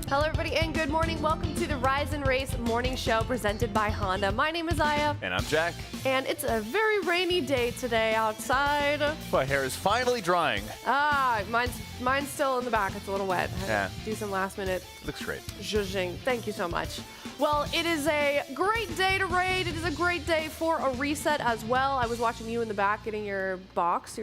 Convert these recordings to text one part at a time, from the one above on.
Hello, everybody, and good morning. Welcome to the Rise and Race morning show presented by Honda. My name is Aya. And I'm Jack. And it's a very rainy day today outside. My hair is finally drying. Mine's still in the back. It's a little wet. I had to do some last minute. Looks great. Zhuzhing. Thank you so much. Well, it is a great day to raid. It is a great day for a reset as well. I was watching you in the back getting your box,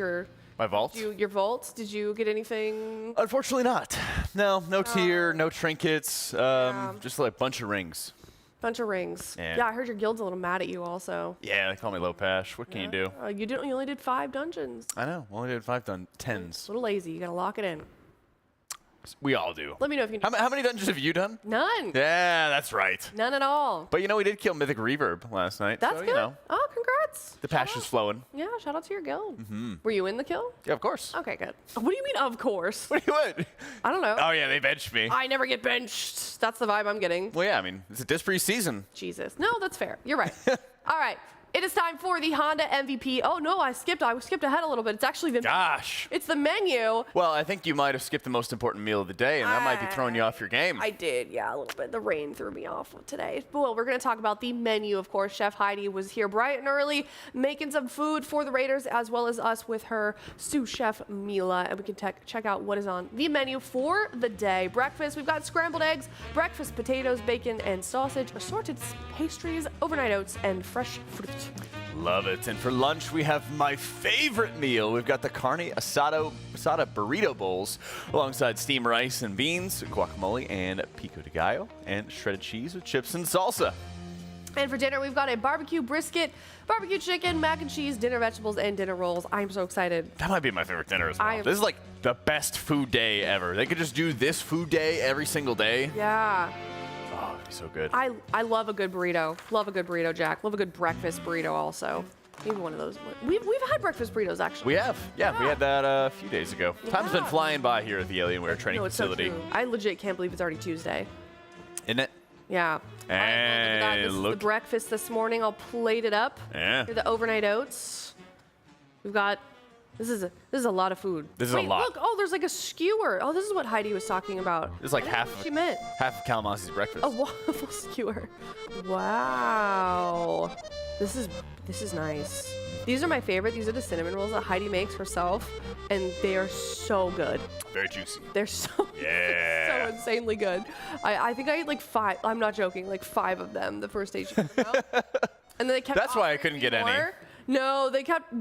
my vault? Your vault. Did you get anything? Unfortunately not. No tier, no trinkets, just like a bunch of rings. Bunch of rings. Yeah. I heard your guild's a little mad at you also. Yeah, they call me low pash. What can you do? You only did 5 dungeons. I know. Only did 5 10s. A little lazy. You gotta lock it in. We all do. Let me know if you can. How many dungeons have you done? None. Yeah, that's right. None at all. But we did kill Mythic Reverb last night. That's so, good. Oh, Congrats. the passion's flowing. Yeah, shout out to your guild. Were you in the kill? Yeah, of course. Okay, good. What do you mean, of course? What do you want? I don't know. Oh, yeah, they benched me. I never get benched. That's the vibe I'm getting. Well, yeah, I mean, it's a dispree season. Jesus. No, that's fair. You're right. All right. It is time for the Honda MVP. Oh, no, I skipped ahead a little bit. It's actually the Gosh. It's the menu. Well, I think you might have skipped the most important meal of the day, and that might be throwing you off your game. I did, yeah, a little bit. The rain threw me off today. Well, we're going to talk about the menu, of course. Chef Heidi was here bright and early making some food for the Raiders, as well as us with her sous chef, Mila. And we can check out what is on the menu for the day. Breakfast, we've got scrambled eggs, breakfast potatoes, bacon, and sausage, assorted pastries, overnight oats, and fresh fruit. Love it. And for lunch, we have my favorite meal. We've got the carne asada burrito bowls alongside steamed rice and beans, guacamole, and pico de gallo, and shredded cheese with chips and salsa. And for dinner, we've got a barbecue brisket, barbecue chicken, mac and cheese, dinner vegetables, and dinner rolls. I'm so excited. That might be my favorite dinner as well. This is like the best food day ever. They could just do this food day every single day. Yeah. Oh, it'd be so good. I love a good burrito. Love a good burrito, Jack. Love a good breakfast burrito also. Maybe one of those. We've had breakfast burritos, actually. We have. Yeah, we had that a few days ago. Time's been flying by here at the Alienware training facility. So true. I legit can't believe it's already Tuesday. Isn't it? Yeah. And this is the breakfast this morning. I'll plate it up. Yeah. Here are the overnight oats. We've got... This is a lot of food. This is a lot. Look, there's like a skewer. Oh, this is what Heidi was talking about. This is like half of Kalamazoo's breakfast. A waffle skewer. Wow. This is nice. These are my favorite. These are the cinnamon rolls that Heidi makes herself, and they are so good. Very juicy. They're so so insanely good. I think I ate like 5. I'm not joking. Like 5 of them the first day she came out. And then they kept. That's why I couldn't get any. No, they kept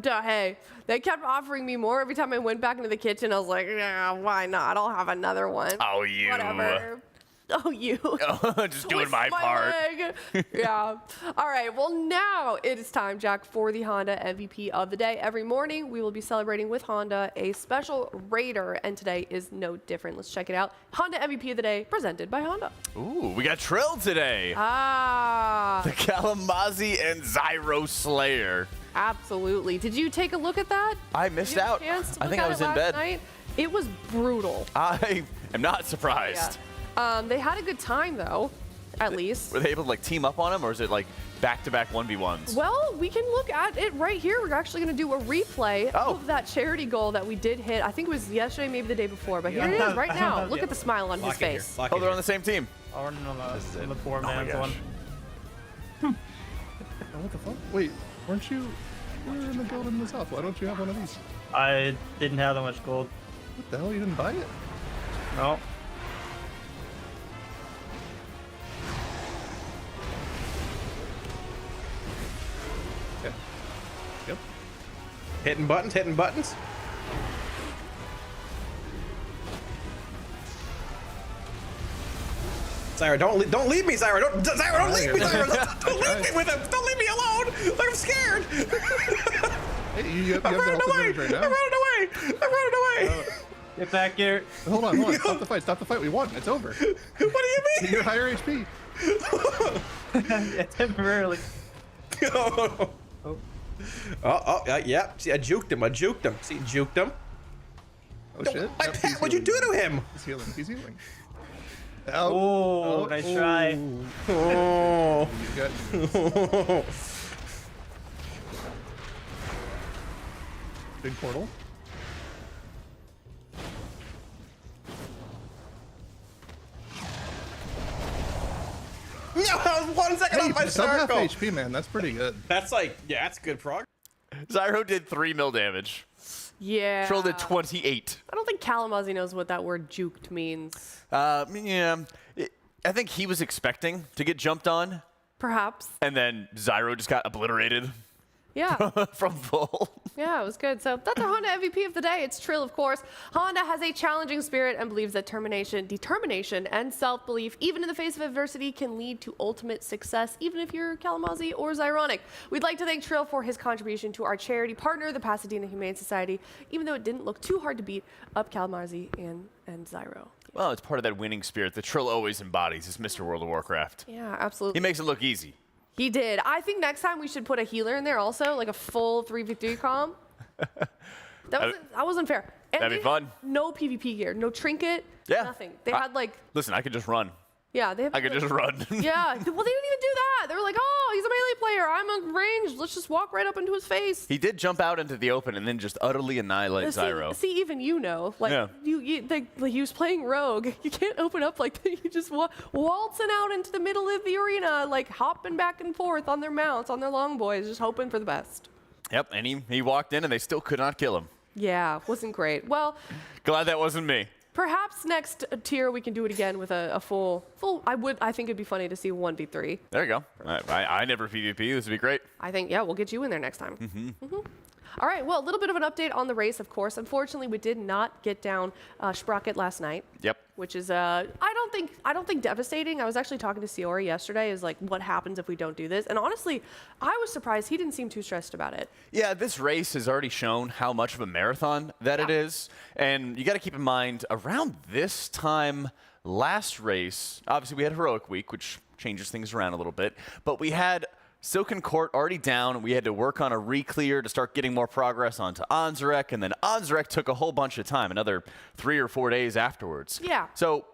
offering me more every time I went back into the kitchen. I was like, yeah, why not? I'll have another one. Oh, you. Whatever. Oh, you. Just doing my part. Yeah. All right. Well, now it is time, Jack, for the Honda MVP of the day. Every morning, we will be celebrating with Honda a special Raider, and today is no different. Let's check it out. Honda MVP of the day, presented by Honda. Ooh, we got Trill today. The Kalamazoo and Zyro Slayer. Absolutely. Did you take a look at that? I missed out. I think I was in bed. Night? It was brutal. I am not surprised. Yeah. They had a good time, though, at least. Were they able to like team up on him, or is it like back-to-back 1v1s? Well, we can look at it right here. We're actually going to do a replay of that charity goal that we did hit. I think it was yesterday, maybe the day before, but here it is right now. Look at the smile on his face. Oh, they're on the same team. Oh, no, the poor man's one. What the fuck? Wait, weren't you in the gold in the south? Why don't you have one of these? I didn't have that much gold. What the hell? You didn't buy it? No. Yep. Hitting buttons. Zyra, don't leave me, Zyra. Don't leave me, Zyra. Don't leave me with him. Don't leave me alone. I'm scared. Hey, I'm running away. I'm running away. Get back here. Hold on. Stop the fight. We won. It's over. What do you mean? You're higher HP. Yeah, temporarily. Yeah. See, I juked him. See, juked him. Oh shit. What'd you do to him? He's healing. Oh, nice try. Oh. Big portal. 1 second Hey, off my sub half circle. HP, man. That's pretty good. That's like, yeah, that's good progress. Zyro did 3 mil damage. Yeah. Troll did 28. I don't think Kalamazoo knows what that word juked means. Yeah. I think he was expecting to get jumped on, Perhaps. and then Zyro just got obliterated Yeah. from full. Yeah, it was good. So that's our Honda MVP of the day. It's Trill, of course. Honda has a challenging spirit and believes that determination, and self-belief, even in the face of adversity, can lead to ultimate success, even if you're Kalamazoo or Zyronic. We'd like to thank Trill for his contribution to our charity partner, the Pasadena Humane Society, even though it didn't look too hard to beat up Kalamazoo and Zyro. Well, it's part of that winning spirit that Trill always embodies. Is Mr. World of Warcraft. Yeah, absolutely. He makes it look easy. He did. I think next time we should put a healer in there also, like a full 3v3 comp. That wasn't fair. And That'd be they fun. had no PvP gear, no trinket, Yeah. nothing. They had like, Listen, I could just run. yeah, they had I could like, just run. yeah, well, they didn't even do that. They were like, oh, he's a melee player. I'm a ranged. Let's just walk right up into his face. He did jump out into the open and then just utterly annihilate Zyro. See, even you know, like, Yeah. he was playing rogue. You can't open up like that. You just waltzing out into the middle of the arena, like hopping back and forth on their mounts, on their long boys, just hoping for the best. Yep, and he walked in and they still could not kill him. Yeah, wasn't great. Well, Glad that wasn't me. perhaps next tier we can do it again with a full. I think it'd be funny to see 1v3. There you go. I never PvP. This would be great. I think, yeah, we'll get you in there next time. Mm-hmm. All right, well, a little bit of an update on the race, of course. Unfortunately, we did not get down Sprocket last night. Yep. Which is, I don't think devastating. I was actually talking to Siori yesterday, is like, what happens if we don't do this? And honestly, I was surprised he didn't seem too stressed about it. Yeah, this race has already shown how much of a marathon that it is. And you got to keep in mind, around this time last race, obviously we had Heroic Week, which changes things around a little bit, but we had Silken Court already down. We had to work on a re-clear to start getting more progress onto Anzarek, and then Anzarek took a whole bunch of time, another 3 or 4 days afterwards. Yeah. So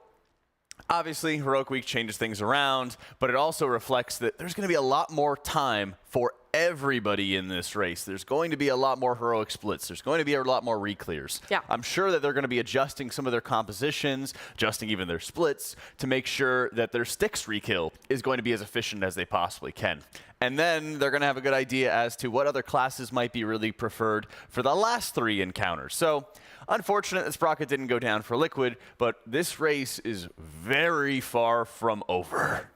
obviously, Heroic Week changes things around, but it also reflects that there's going to be a lot more time for everybody in this race. There's going to be a lot more heroic splits. There's going to be a lot more re-clears. Yeah. I'm sure that they're going to be adjusting some of their compositions, adjusting even their splits to make sure that their Styx re-kill is going to be as efficient as they possibly can. And then they're going to have a good idea as to what other classes might be really preferred for the last 3 encounters. So, unfortunate that Sprocket didn't go down for Liquid, but this race is very far from over.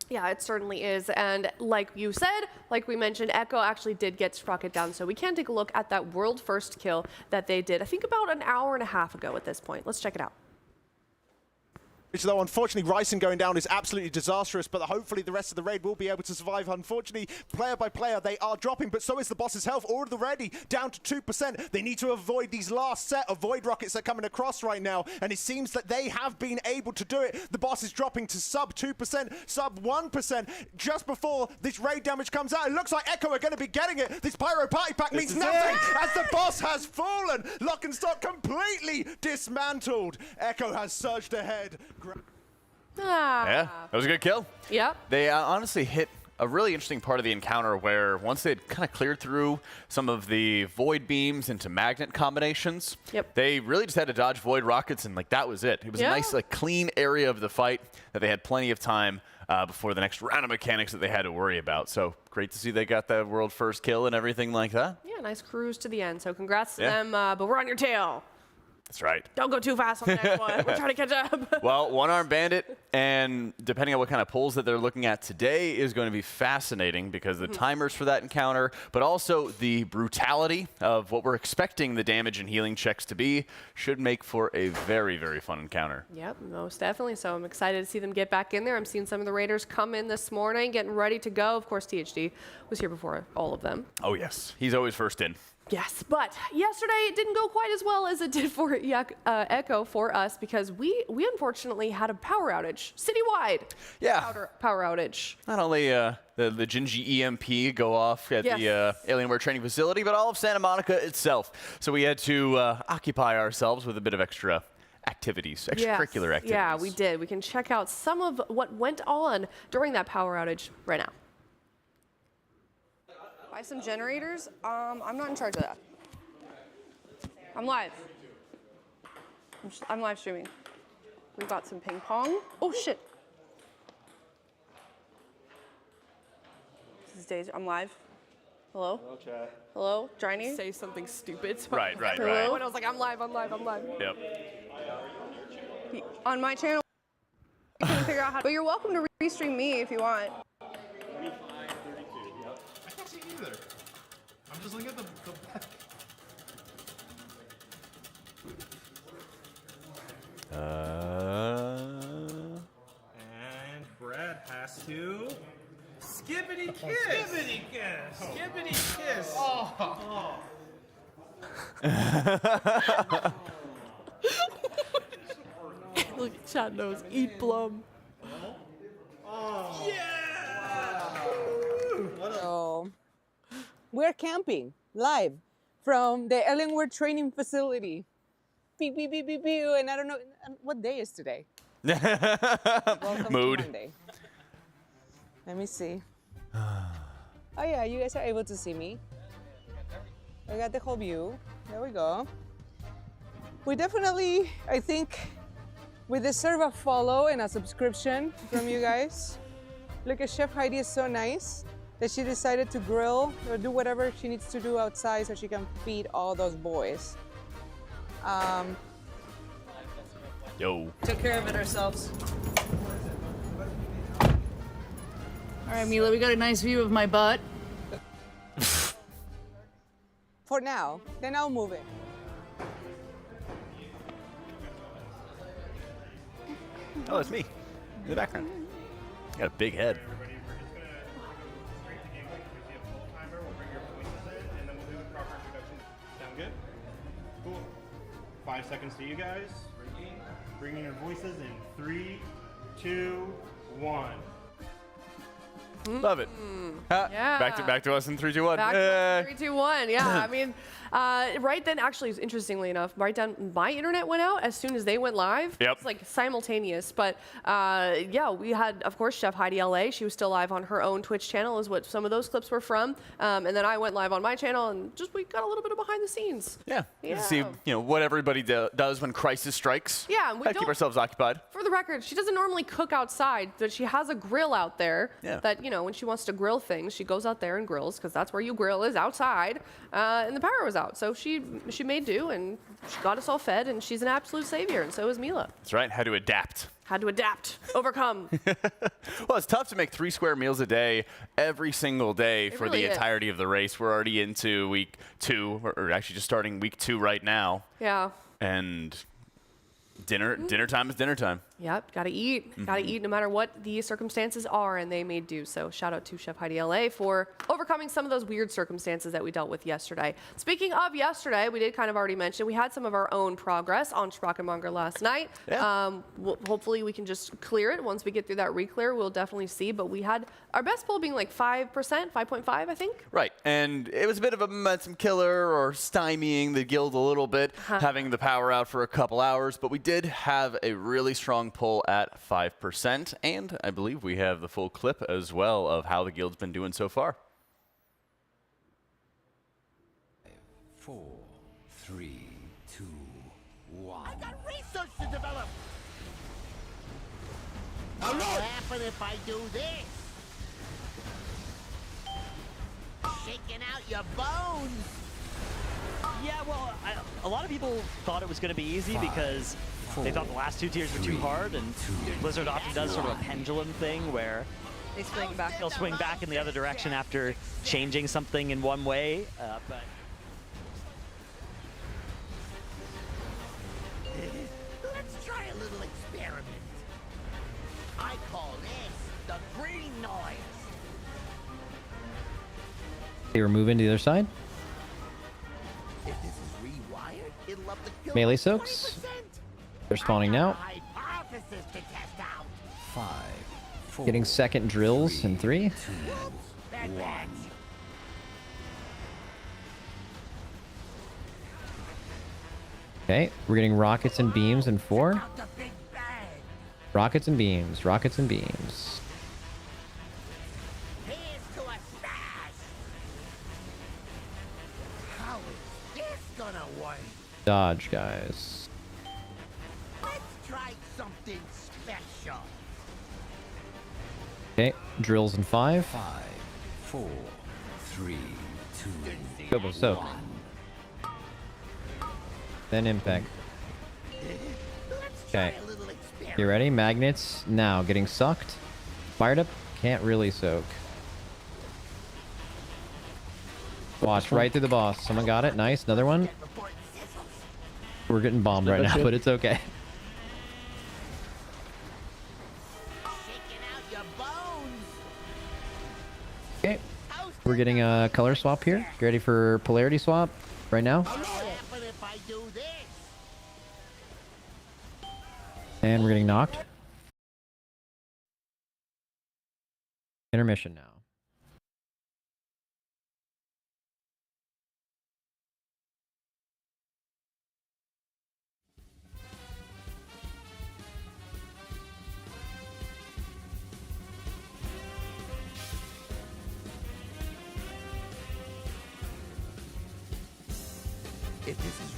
Yeah, it certainly is. And like you said, like we mentioned, Echo actually did get Sprocket down. So we can take a look at that world first kill that they did, I think about an hour and a half ago at this point. Let's check it out. Though unfortunately Ryson going down is absolutely disastrous, but hopefully the rest of the raid will be able to survive. Unfortunately, player by player, they are dropping, but so is the boss's health already down to 2%. They need to avoid these last set of void rockets that are coming across right now, and it seems that they have been able to do it. The boss is dropping to sub 2%, sub 1%. Just before this raid damage comes out, it looks like Echo are going to be getting it. This Pyro Party Pack means nothing as the boss has fallen. Lock and Stock completely dismantled. Echo has surged ahead. Yeah, that was a good kill. Yep. They honestly hit a really interesting part of the encounter where once they'd kind of cleared through some of the void beams into magnet combinations, they really just had to dodge void rockets, and like that was it. It was a nice, like, clean area of the fight that they had plenty of time before the next round of mechanics that they had to worry about. So great to see they got that world first kill and everything like that. Yeah, nice cruise to the end. So congrats to them, but we're on your tail. That's right. Don't go too fast on the next one. We're trying to catch up. Well, one-arm bandit, and depending on what kind of pulls that they're looking at today is going to be fascinating because the timers for that encounter, but also the brutality of what we're expecting the damage and healing checks to be should make for a very, very fun encounter. Yep, most definitely. So I'm excited to see them get back in there. I'm seeing some of the Raiders come in this morning, getting ready to go. Of course, THD was here before all of them. Oh, yes. He's always first in. Yes, but yesterday it didn't go quite as well as it did for Echo for us because we unfortunately had a power outage citywide. Yeah. Power outage. Not only the Jinji EMP go off at the Alienware training facility, but all of Santa Monica itself. So we had to occupy ourselves with a bit of extra activities, extracurricular activities. Yeah, we did. We can check out some of what went on during that power outage right now. Buy some generators. I'm not in charge of that. I'm live. I'm live streaming. We've got some ping pong. Oh shit. stage. I'm live. Hello? Hello, chat. Hello, Driny? Say something stupid. So Right. When I was like, I'm live. Yep. On my channel, you can figure out how. But you're welcome to restream me if you want. I can't see either. I'm just looking at the And Brad has to skippity kiss. Skippity kiss. Skippity kiss. Oh. Look at Chad knows. Eat Blum. So we're camping live from the Alienware training facility. Beep, beep, beep, beep, beep. And I don't know what day is today. Welcome Mood. to Monday. Let me see. Oh yeah, you guys are able to see me. I got the whole view. There we go. We definitely, I think, we deserve a follow and a subscription from you guys. Look at Chef Heidi is so nice that she decided to grill or do whatever she needs to do outside so she can feed all those boys. Yo. Took care of it ourselves. All right, Mila, we got a nice view of my butt. For now, then I'll move it. Oh, it's me in the background. Got a big head. Everybody, we're just gonna straight to gameplay. We'll see a full timer. We'll bring your voices in, and then we'll do the proper introduction. Sound good? Cool. 5 seconds to you guys. Bringing your voices in 3, 2, 1. Love it. Yeah. Back to us in 3, 2, 1. Back to 3, 2, 1. Yeah, I mean, right then, actually, interestingly enough, right then my internet went out as soon as they went live. Yep. It's like simultaneous. But yeah, we had, of course, Chef Heidi LA. She was still live on her own Twitch channel, is what some of those clips were from. And then I went live on my channel, and just we got a little bit of behind the scenes. Yeah. Yeah. See, what everybody does when crisis strikes. Yeah, and we Gotta keep don't- ourselves occupied. For the record, she doesn't normally cook outside, but she has a grill out there Yeah. that, when she wants to grill things, she goes out there and grills, because that's where you grill, is outside, and the power was out. So she made do, and she got us all fed, and she's an absolute savior, and so is Mila. That's right. Had to adapt. Had to adapt, overcome. Well, it's tough to make 3 square meals a day every single day for really the is. entirety of the race. We're already into week 2, or actually just starting week 2 right now. Yeah. And dinner time is dinner time. Yep, gotta eat. Gotta eat no matter what the circumstances are, and they made do. So shout out to Chef Heidi LA for overcoming some of those weird circumstances that we dealt with yesterday. Speaking of yesterday, we did kind of already mention, we had some of our own progress on Sprockenmonger last night. Yeah. Hopefully we can just clear it. Once we get through that re-clear, we'll definitely see. But we had our best pull being like 5%, 5.5, I think. Right, and it was a bit of a momentum killer or stymieing the guild a little bit, having the power out for a couple hours, but we did have a really strong pull at 5%, and I believe we have the full clip as well of how the guild's been doing so far. 4, 3, 2, 1. I got research to develop. What'll happen if I do this? Shaking out your bones. Yeah, well, a lot of people thought it was going to be easy because they thought the last 2 tiers were too hard, and Blizzard often does sort of a pendulum thing where They swing back. they'll swing back in the other direction after changing something in one way, but Let's try a little experiment. I call this the green noise. They were moving to the other side. If this is rewired, it'll up the kill Melee by soaks. 20%. They're spawning now. Hypothesis to test out. 5, 4. Getting second drills in 3. Bad batch. Okay, we're getting rockets and beams in 4. Out the big bag. Rockets and beams, rockets and beams. Here's to a stash. How is this gonna work? Dodge, guys. Let's try something special. Okay, drills in 5. 5, 4, 3, 2, Go, soak. 1. Then impact. Okay. You ready? Magnets now getting sucked. Fired up. Can't really soak. Watch right through the boss. Someone got it. Nice. Another one. We're getting bombed right now, but it's okay. Okay. We're getting a color swap here. Get ready for polarity swap right now. And we're getting knocked. Intermission now.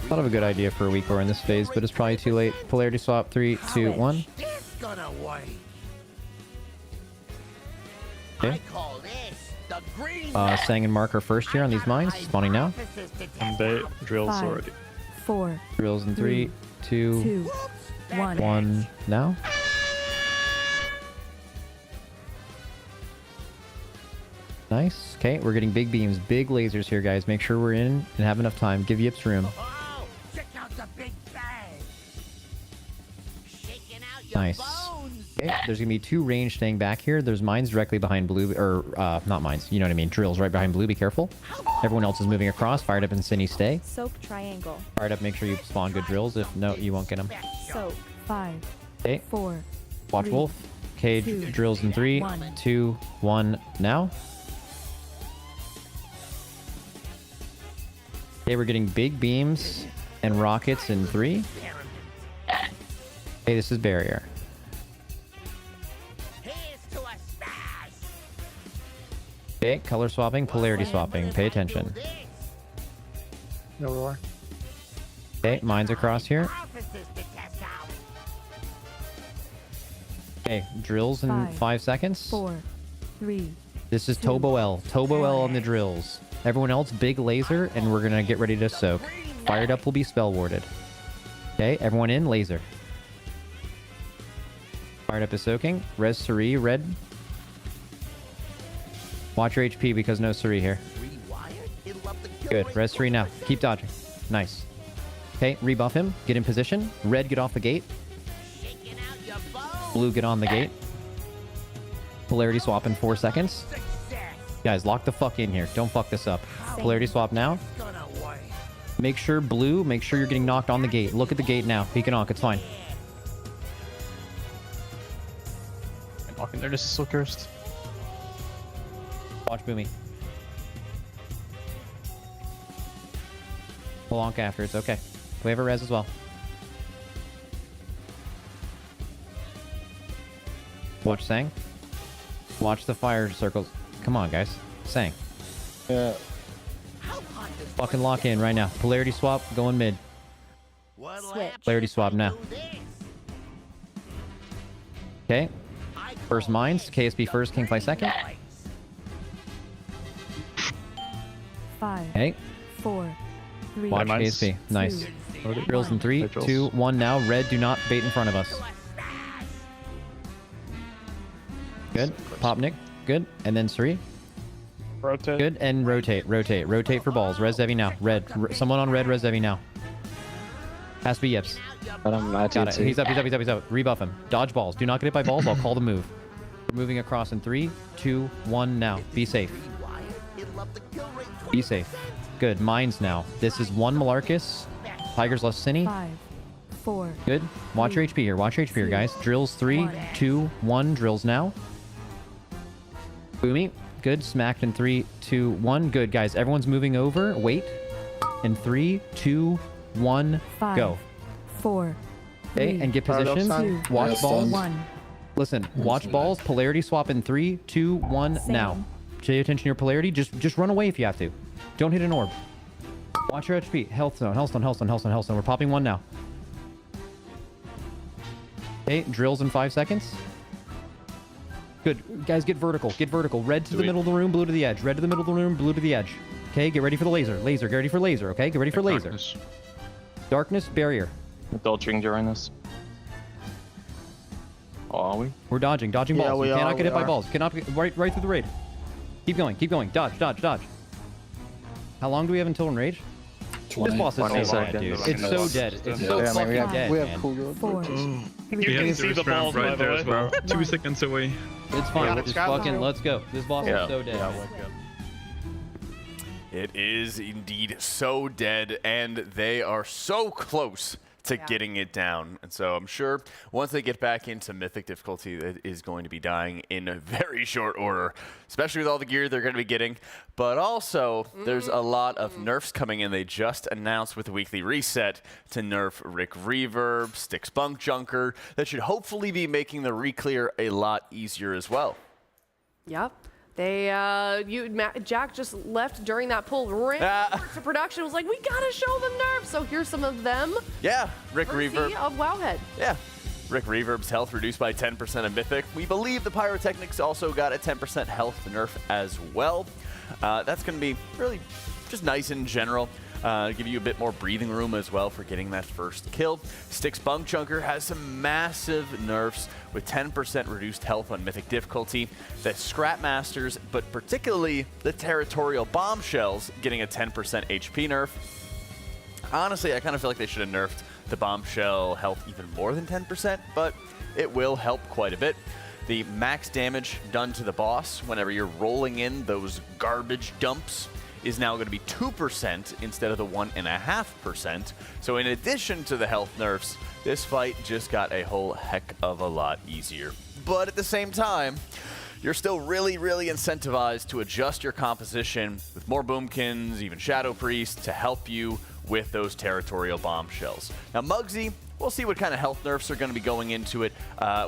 Thought of a good idea for a week or in this phase, but it's probably too late. Polarity swap, 3, 2, 1. Okay. Sang and Mark are first here on these mines. Spawning now. And bait drills 5, already. 4. Drills in 3, 2, 1 now. Nice. Okay, we're getting big beams, big lasers here, guys. Make sure we're in and have enough time. Give Yips room. Nice. Okay, there's gonna be 2 range staying back here. There's mines directly behind blue, or not mines, you know what I mean. Drills right behind blue, be careful. Everyone else is moving across. Fired up and Cindy, stay. Soak triangle. Fired up, make sure you spawn good drills. If no, you won't get them. Soak 5, Okay. 4. Watch 3, Wolf. Cage 2, drills in 3, 1. 2, 1 now. Okay, we're getting big beams and rockets in 3. Hey, this is barrier. Okay, color swapping, polarity swapping. Pay attention. No roar. Okay, mines across here. Okay, drills in 5 seconds. 4, 3. This is Tobo L. Tobo L on the drills. Everyone else, big laser, and we're gonna get ready to soak. Fired up will be spell warded. Okay, everyone in, laser. Fired up is soaking. Res Suri, red. Watch your HP because no Suri here. Good, Res Suri now. Keep dodging. Nice. Okay, rebuff him. Get in position. Red, get off the gate. Blue, get on the gate. Polarity swap in 4 seconds. Guys, lock the fuck in here. Don't fuck this up. Polarity swap now. Make sure blue, make sure you're getting knocked on the gate. Look at the gate now. He can knock, it's fine. I'm walking there, this is so cursed. Watch Boomy. Polonk after, it's okay. We have a res as well. Watch Sang. Watch the fire circles. Come on, guys. Sang. Yeah. Fucking lock in right now. Polarity swap, going mid. Switch. Polarity swap now. Okay. First mines. KSB first, Kingfly second. 5, Okay. 4, 3. Watch mines. KSB. Nice. 2, Drills in 3, Drills. 2, 1 now. Red, do not bait in front of us. Good. Pop Nick. Good. And then Suri. Rotate. Good. And rotate. Rotate. Rotate for balls. Res Devi now. Red. Someone on red. Res Devi now. Has to be Yips. Got it. He's up. He's up. He's up. He's up. Rebuff him. Dodge balls. Do not get hit by balls. I'll call the move. We're moving across in 3, 2, 1 now. Be safe. Be safe. Good. Mines now. This is 1 Malarcus. Tigers left Cine. 5, 4. Good. Watch your HP here. Watch your HP here, guys. Drills 3, 2, 1. Drills now. Boomy. Good. Smacked in 3, 2, 1. Good, guys. Everyone's moving over. Wait. In 3, 2, 1. 5, Go. 4. Okay, and get positions. 2, Watch balls. 1. Listen, watch balls. Polarity swap in 3, 2, 1. Now. Pay attention to your polarity. Just run away if you have to. Don't hit an orb. Watch your HP. Health zone. Health zone. Health zone. Health zone. Health zone. We're popping 1 now. Okay, drills in 5 seconds. Good. Guys, get vertical. Get vertical. Red to the middle of the room, blue to the edge. Red to the middle of the room, blue to the edge. Okay, get ready for the laser. Laser, get ready for laser, okay? Get ready for laser. Darkness. Darkness, barrier. Dodging during this. Oh, are we? We're dodging balls. You cannot get hit by balls. Cannot get right through the raid. Keep going. Dodge. How long do we have until enrage? This boss is so dead, dude. It's so dead. It's so fucking dead, man. 4. You can see the balls right there as well. 2 seconds away. It's fine. Just fucking let's go. This boss is so dead. It is indeed so dead, and they are so close to getting it down. And so I'm sure once they get back into Mythic difficulty, it is going to be dying in a very short order, especially with all the gear they're going to be getting. But also, there's a lot of nerfs coming in. They just announced with the weekly reset to nerf Rick Reverb, Stick Spunk Junker. That should hopefully be making the reclear a lot easier as well. Yep. They, Jack just left during that pull, ran to production, was like, we gotta show them nerfs. So here's some of them. Yeah, Rick Reverb. Of Wowhead. Yeah. Rick Reverb's health reduced by 10% of Mythic. We believe the Pyrotechnics also got a 10% health nerf as well. That's going to be really just nice in general. Give you a bit more breathing room as well for getting that first kill. Stick Spunk Junker has some massive nerfs with 10% reduced health on Mythic difficulty. The Scrap Masters, but particularly the Territorial Bombshells, getting a 10% HP nerf. Honestly, I kind of feel like they should have nerfed the Bombshell health even more than 10%, but it will help quite a bit. The max damage done to the boss whenever you're rolling in those garbage dumps is now going to be 2% instead of the 1.5%. So in addition to the health nerfs, this fight just got a whole heck of a lot easier. But at the same time, you're still really, really incentivized to adjust your composition with more Boomkins, even Shadow Priest, to help you with those Territorial Bombshells. Now, Muggsy, we'll see what kind of health nerfs are going to be going into it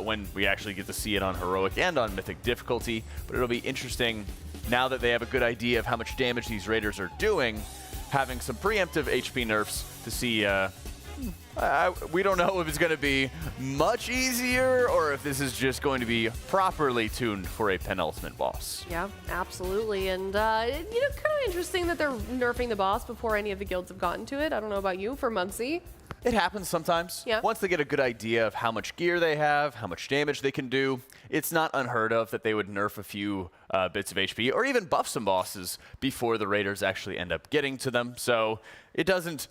when we actually get to see it on Heroic and on Mythic difficulty, but it'll be interesting now that they have a good idea of how much damage these Raiders are doing, having some preemptive HP nerfs to see. We don't know if it's going to be much easier or if this is just going to be properly tuned for a penultimate boss. Yeah, absolutely. And, kind of interesting that they're nerfing the boss before any of the guilds have gotten to it. I don't know about you, for Muggsy. It happens sometimes. Yeah. Once they get a good idea of how much gear they have, how much damage they can do, it's not unheard of that they would nerf a few bits of HP or even buff some bosses before the Raiders actually end up getting to them. So it doesn't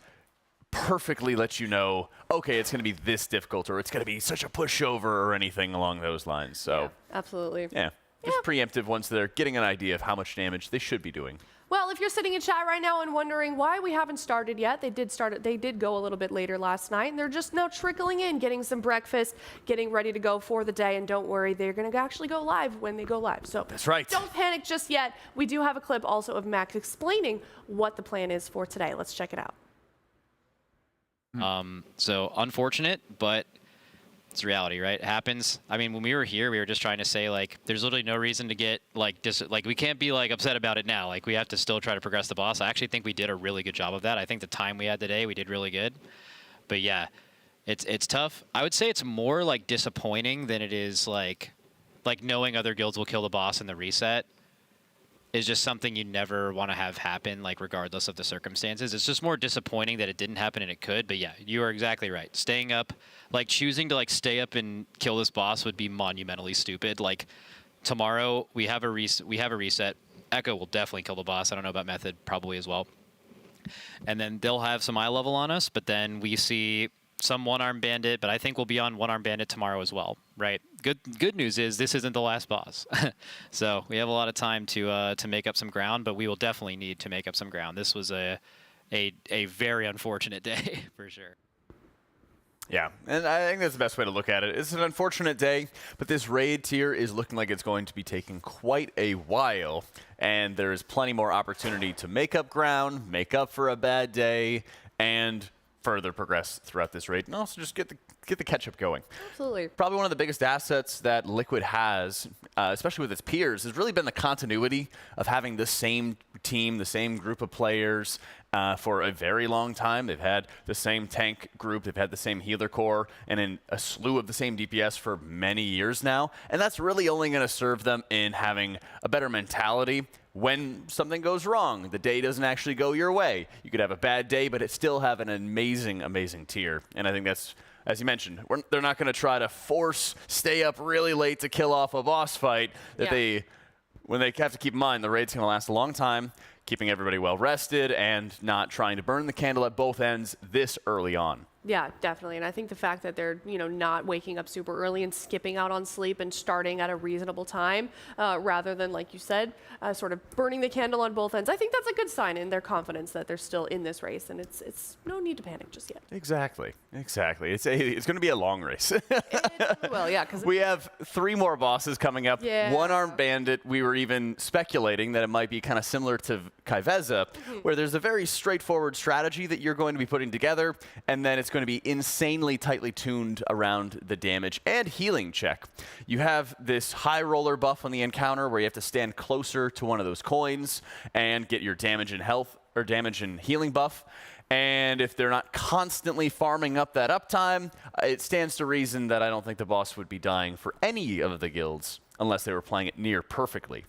perfectly let you know, okay, it's going to be this difficult or it's going to be such a pushover or anything along those lines. So yeah, absolutely. Yeah, just preemptive once they're getting an idea of how much damage they should be doing. Well, if you're sitting in chat right now and wondering why we haven't started yet, they did go a little bit later last night, and they're just now trickling in, getting some breakfast, getting ready to go for the day, and don't worry, they're going to actually go live when they go live. So that's right. Don't panic just yet. We do have a clip also of Max explaining what the plan is for today. Let's check it out. So unfortunate, but it's reality, right? It happens. I mean, when we were here, we were just trying to say, like, there's literally no reason to get, like, we can't be, like, upset about it now. Like, we have to still try to progress the boss. I actually think we did a really good job of that. I think the time we had today, we did really good. But, yeah, it's tough. I would say it's more, like, disappointing than it is, like knowing other guilds will kill the boss in the reset is just something you never want to have happen, like, regardless of the circumstances. It's just more disappointing that it didn't happen and it could. But, yeah, you are exactly right. Staying up, like, choosing to, like, stay up and kill this boss would be monumentally stupid. Like, tomorrow we have a reset. Echo will definitely kill the boss. I don't know about Method, probably as well. And then they'll have some eye level on us, but then we see some one-arm bandit, but I think we'll be on one-arm bandit tomorrow as well, right? Good news is this isn't the last boss. So we have a lot of time to make up some ground, but we will definitely need to make up some ground. This was a very unfortunate day for sure. Yeah, and I think that's the best way to look at it. It's an unfortunate day, but this raid tier is looking like it's going to be taking quite a while, and there is plenty more opportunity to make up ground, make up for a bad day, and further progress throughout this raid, and also just get the catch-up going. Absolutely. Probably one of the biggest assets that Liquid has, especially with its peers, has really been the continuity of having the same team, the same group of players for a very long time. They've had the same tank group, they've had the same healer core, and in a slew of the same DPS for many years now. And that's really only going to serve them in having a better mentality when something goes wrong. The day doesn't actually go your way. You could have a bad day, but it still have an amazing, amazing tier. And I think that's, as you mentioned, they're not going to try to stay up really late to kill off a boss fight. When they have to keep in mind the raid's going to last a long time, keeping everybody well rested and not trying to burn the candle at both ends this early on. Yeah, definitely. And I think the fact that they're, not waking up super early and skipping out on sleep and starting at a reasonable time, rather than, like you said, sort of burning the candle on both ends, I think that's a good sign in their confidence that they're still in this race, and it's no need to panic just yet. Exactly. It's going to be a long race. Well, yeah, because we have 3 more bosses coming up. Yeah. One-armed bandit. We were even speculating that it might be kind of similar to Kaiveza, where there's a very straightforward strategy that you're going to be putting together, and then it's going to be insanely tightly tuned around the damage and healing check. You have this high roller buff on the encounter where you have to stand closer to one of those coins and get your damage and health or damage and healing buff. And if they're not constantly farming up that uptime, it stands to reason that I don't think the boss would be dying for any of the guilds unless they were playing it near perfectly.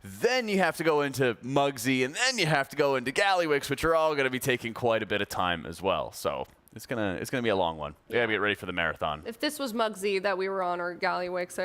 Then you have to go into Muggsy, and then you have to go into Gallywix, which are all going to be taking quite a bit of time as well. So it's gonna be a long one. We gotta get ready for the marathon. if this was Muggsy that we were on or Gallywix,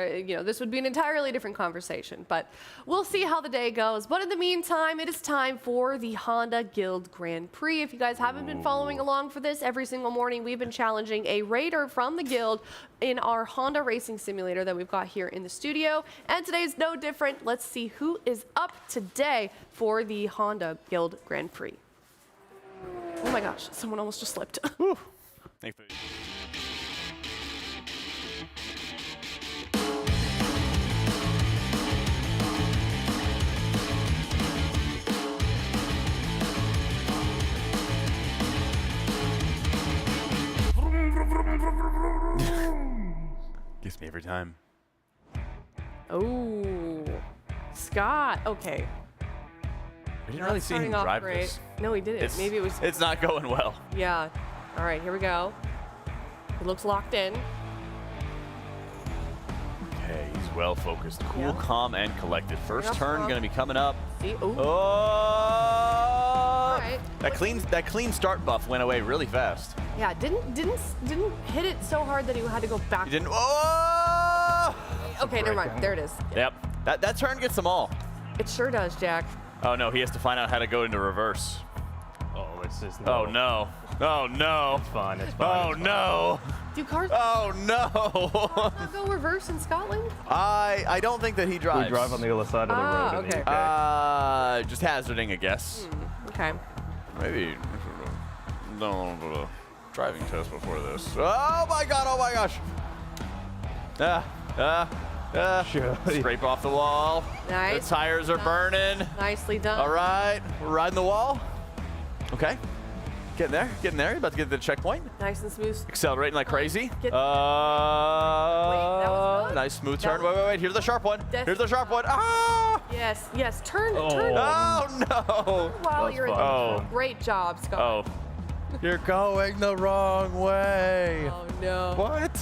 this would be an entirely different conversation. But we'll see how the day goes. But in the meantime, it is time for the Honda Guild Grand Prix. If you guys haven't been following along for this, every single morning we've been challenging a raider from the guild in our Honda racing simulator that we've got here in the studio. And today is no different. Let's see who is up today for the Honda Guild Grand Prix. Oh my gosh, someone almost just slipped. Thanks for Gets me every time. Oh, Scott. Okay. We didn't really see him drive this. No, he didn't. Maybe it was. It's not going well. Yeah. All right, here we go. He looks locked in. Okay, he's well focused, cool, calm, and collected. First Up turn front. going to be coming up. See? Ooh. Oh! All right. That clean start buff went away really fast. Yeah, didn't hit it so hard that he had to go back. He didn't. Oh! Okay, never mind. There it is. Yep. That turn gets them all. It sure does, Jack. Oh no, he has to find out how to go into reverse. Oh, it's just Oh no. Oh no. It's fine. It's fine. Oh no. Do cars? Oh no. Cars go reverse in Scotland? I don't think that he drives. We drive on the other side of the road in the UK. Just hazarding a guess. Okay. Maybe. No, driving test before this. Oh my god, oh my gosh. Scrape off the wall. Nice. The tires are burning. Nicely done. All right, we're riding the wall. Okay. Getting there. You're about to get to the checkpoint. Nice and smooth. Accelerating like crazy. Wait, that was good. Nice smooth turn. Wait. Here's the sharp one. Here's the sharp one. Ah! Yes. Turn. Oh no. While you're in the Great job, Scott. Oh. You're going the wrong way. Oh no. What?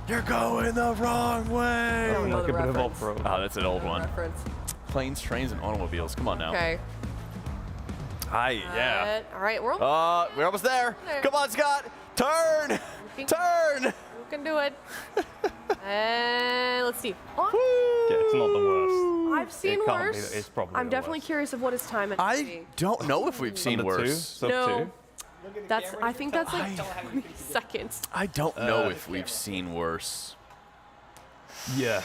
You're going the wrong way. I don't know the reference. Oh, that's an old one. Reference. Planes, trains, and automobiles. Come on now. Okay. Yeah. All right, we're almost there. Come on, Scott. Turn. Turn. You can do it. And let's see. Yeah, it's not the worst. I've seen It can't be- worse. it's probably I'm the definitely curious of what his time at I don't know if we've seen Under two? worse. Sub No. two? I think that's like 20 seconds. I don't know if we've seen worse. Yeah.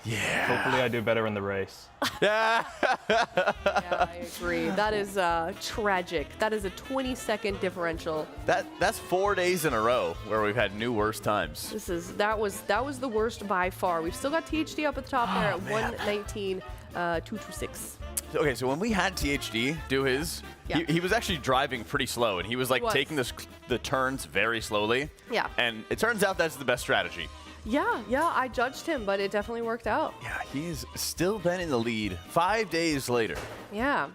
Yeah. Hopefully I do better in the race. Yeah. Yeah, I agree. That is tragic. That is a 20-second differential. That's 4 days in a row where we've had new worst times. That was the worst by far. We've still got THD up at the top there at 119, 226. Okay, so when we had THD do his, he was actually driving pretty slow, and he was like taking the turns very slowly. Yeah. And it turns out that's the best strategy. Yeah, I judged him, but it definitely worked out. Yeah, he's still been in the lead 5 days later. Yeah.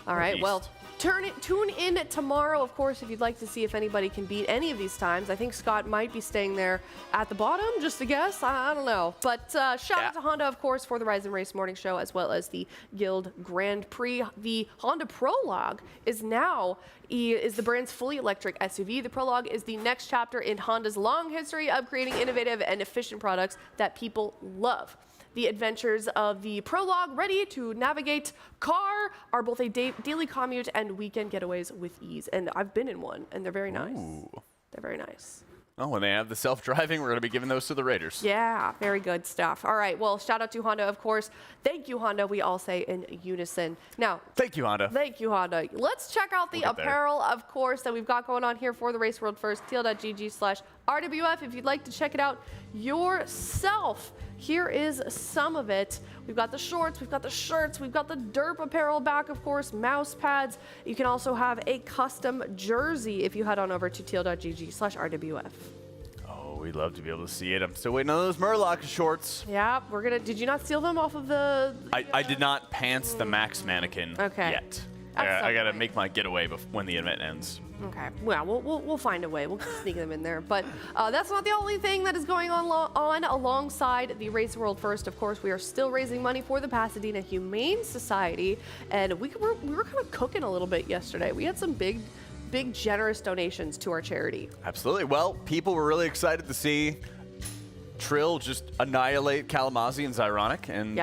All right, beast. well, tune in tomorrow, of course, if you'd like to see if anybody can beat any of these times. I think Scott might be staying there at the bottom, just a guess. I don't know. But shout out to Honda, of course, for the Rise and Race Morning Show, as well as the Guild Grand Prix. The Honda Prologue is now the brand's fully electric SUV. The Prologue is the next chapter in Honda's long history of creating innovative and efficient products that people love. The adventures of the Prologue, ready to navigate car, are both a daily commute and weekend getaways with ease. And I've been in one, and they're very nice. Ooh. They're very nice. Oh, when they have the self-driving, we're going to be giving those to the Raiders. Yeah, very good stuff. All right, well, shout out to Honda, of course. Thank you, Honda, we all say in unison. Now, thank you, Honda. Thank you, Honda. Let's check out the apparel, of course, that we've got going on here for the Race World First. TL.gg/RWF if you'd like to check it out yourself. Here is some of it. We've got the shorts, we've got the shirts, we've got the derp apparel back, of course, mouse pads. You can also have a custom jersey if you head on over to TL.gg/RWF. Oh, we'd love to be able to see it. I'm still waiting on those Murloc shorts. Yeah, did you not steal them off of the... I did not pants the Max mannequin yet. I got to make my getaway when the event ends. Okay. Well, we'll find a way. We'll sneak them in there. But that's not the only thing that is going on alongside the Race World First. Of course, we are still raising money for the Pasadena Humane Society, and we were kind of cooking a little bit yesterday. We had some big, generous donations to our charity. Absolutely. Well, people were really excited to see Trill just annihilate Kalamazoo and Zyronic, and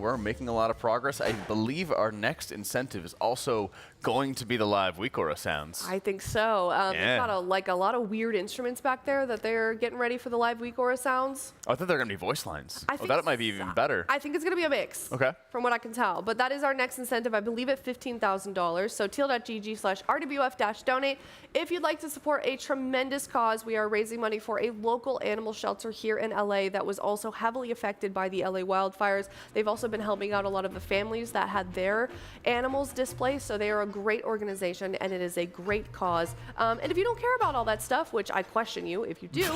we're making a lot of progress. I believe our next incentive is also going to be the live Wikora sounds. I think so. They've got a lot of weird instruments back there that they're getting ready for the live Wikora sounds. Oh, I thought they were going to be voice lines. That might be even better. I think it's going to be a mix. Okay. From what I can tell. But that is our next incentive, I believe, at $15,000. So teal.gg/RWF-donate. If you'd like to support a tremendous cause, we are raising money for a local animal shelter here in LA that was also heavily affected by the LA wildfires. They've also been helping out a lot of the families that had their animals displaced. So they are a great organization, and it is a great cause. And if you don't care about all that stuff, which I question you if you do,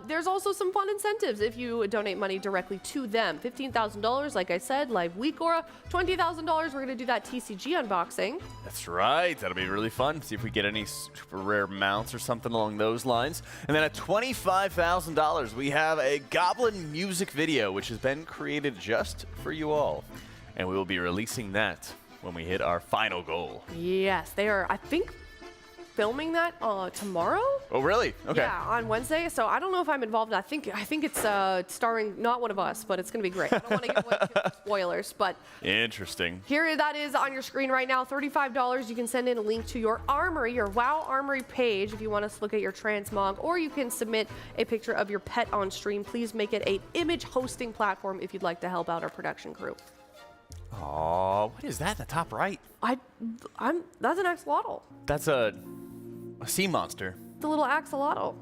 there's also some fun incentives if you donate money directly to them. $15,000, like I said, live Wikora. $20,000, we're going to do that TCG unboxing. That's right. That'll be really fun. See if we get any super rare mounts or something along those lines. And then at $25,000, we have a Goblin music video, which has been created just for you all. And we will be releasing that when we hit our final goal. Yes, they are, I think, filming that tomorrow. Oh, really? Okay. Yeah, on Wednesday. So I don't know if I'm involved. I think it's starring not one of us, but it's going to be great. I don't want to give away too many spoilers, but interesting. Here that is on your screen right now. $35. You can send in a link to your Armory, your WoW Armory page, if you want us to look at your transmog, or you can submit a picture of your pet on stream. Please make it an image hosting platform if you'd like to help out our production crew. Oh, what is that in the top right? That's an axolotl. That's a sea monster. It's a little axolotl.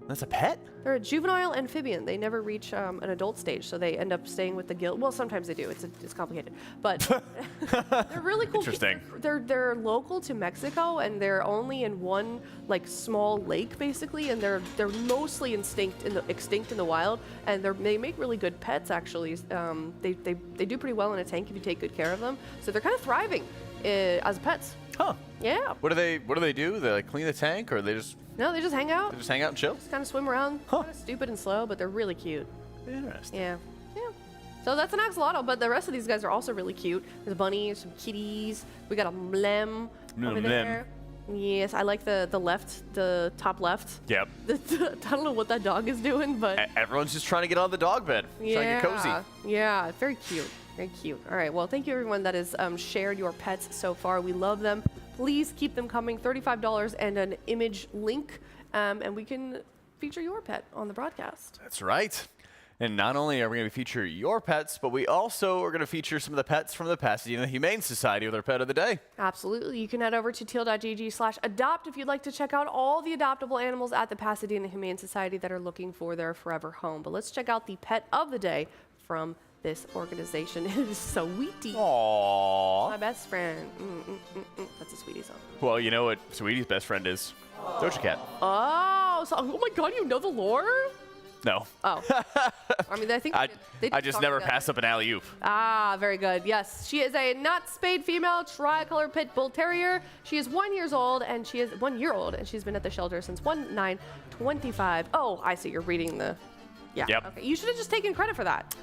That's a pet? They're a juvenile amphibian. They never reach an adult stage, so they end up staying with the guild. Well, sometimes they do. It's complicated, but they're really cool. Interesting. They're local to Mexico, and they're only in one small lake basically, and they're mostly extinct in the wild, and they make really good pets actually. They do pretty well in a tank if you take good care of them. So they're kind of thriving as pets. Huh. Yeah. What do they do? They clean the tank, or they just? No, they just hang out. They just hang out and chill? Just kind of swim around. Kind of stupid and slow, but they're really cute. Interesting. Yeah. So that's an axolotl, but the rest of these guys are also really cute. There's bunnies, some kitties. We got a mlem over there. Yes, I like the top left. Yep. I don't know what that dog is doing, but everyone's just trying to get on the dog bed. Trying to get cozy. Yeah, very cute. Very cute. All right, well, thank you everyone that has shared your pets so far. We love them. Please keep them coming. $35 and an image link, and we can feature your pet on the broadcast. That's right. And not only are we going to feature your pets, but we also are going to feature some of the pets from the Pasadena Humane Society with our pet of the day. Absolutely. You can head over to teal.gg/adopt if you'd like to check out all the adoptable animals at the Pasadena Humane Society that are looking for their forever home. But let's check out the pet of the day from this organization. It is Sweetie. Aww. My best friend. That's a Sweetie song. Well, you know what Sweetie's best friend is? Doja Cat. Oh, so, oh my God, you know the lore? No. Oh. I mean, I think they I just talk never together. pass up an alley-oop. Ah, very good. Yes, she is a not spayed female tricolor pit bull terrier. She is 1 year old, and she's been at the shelter since 1/9/25. Oh, I see. You're reading the. Yeah. Yep. Okay. You should have just taken credit for that.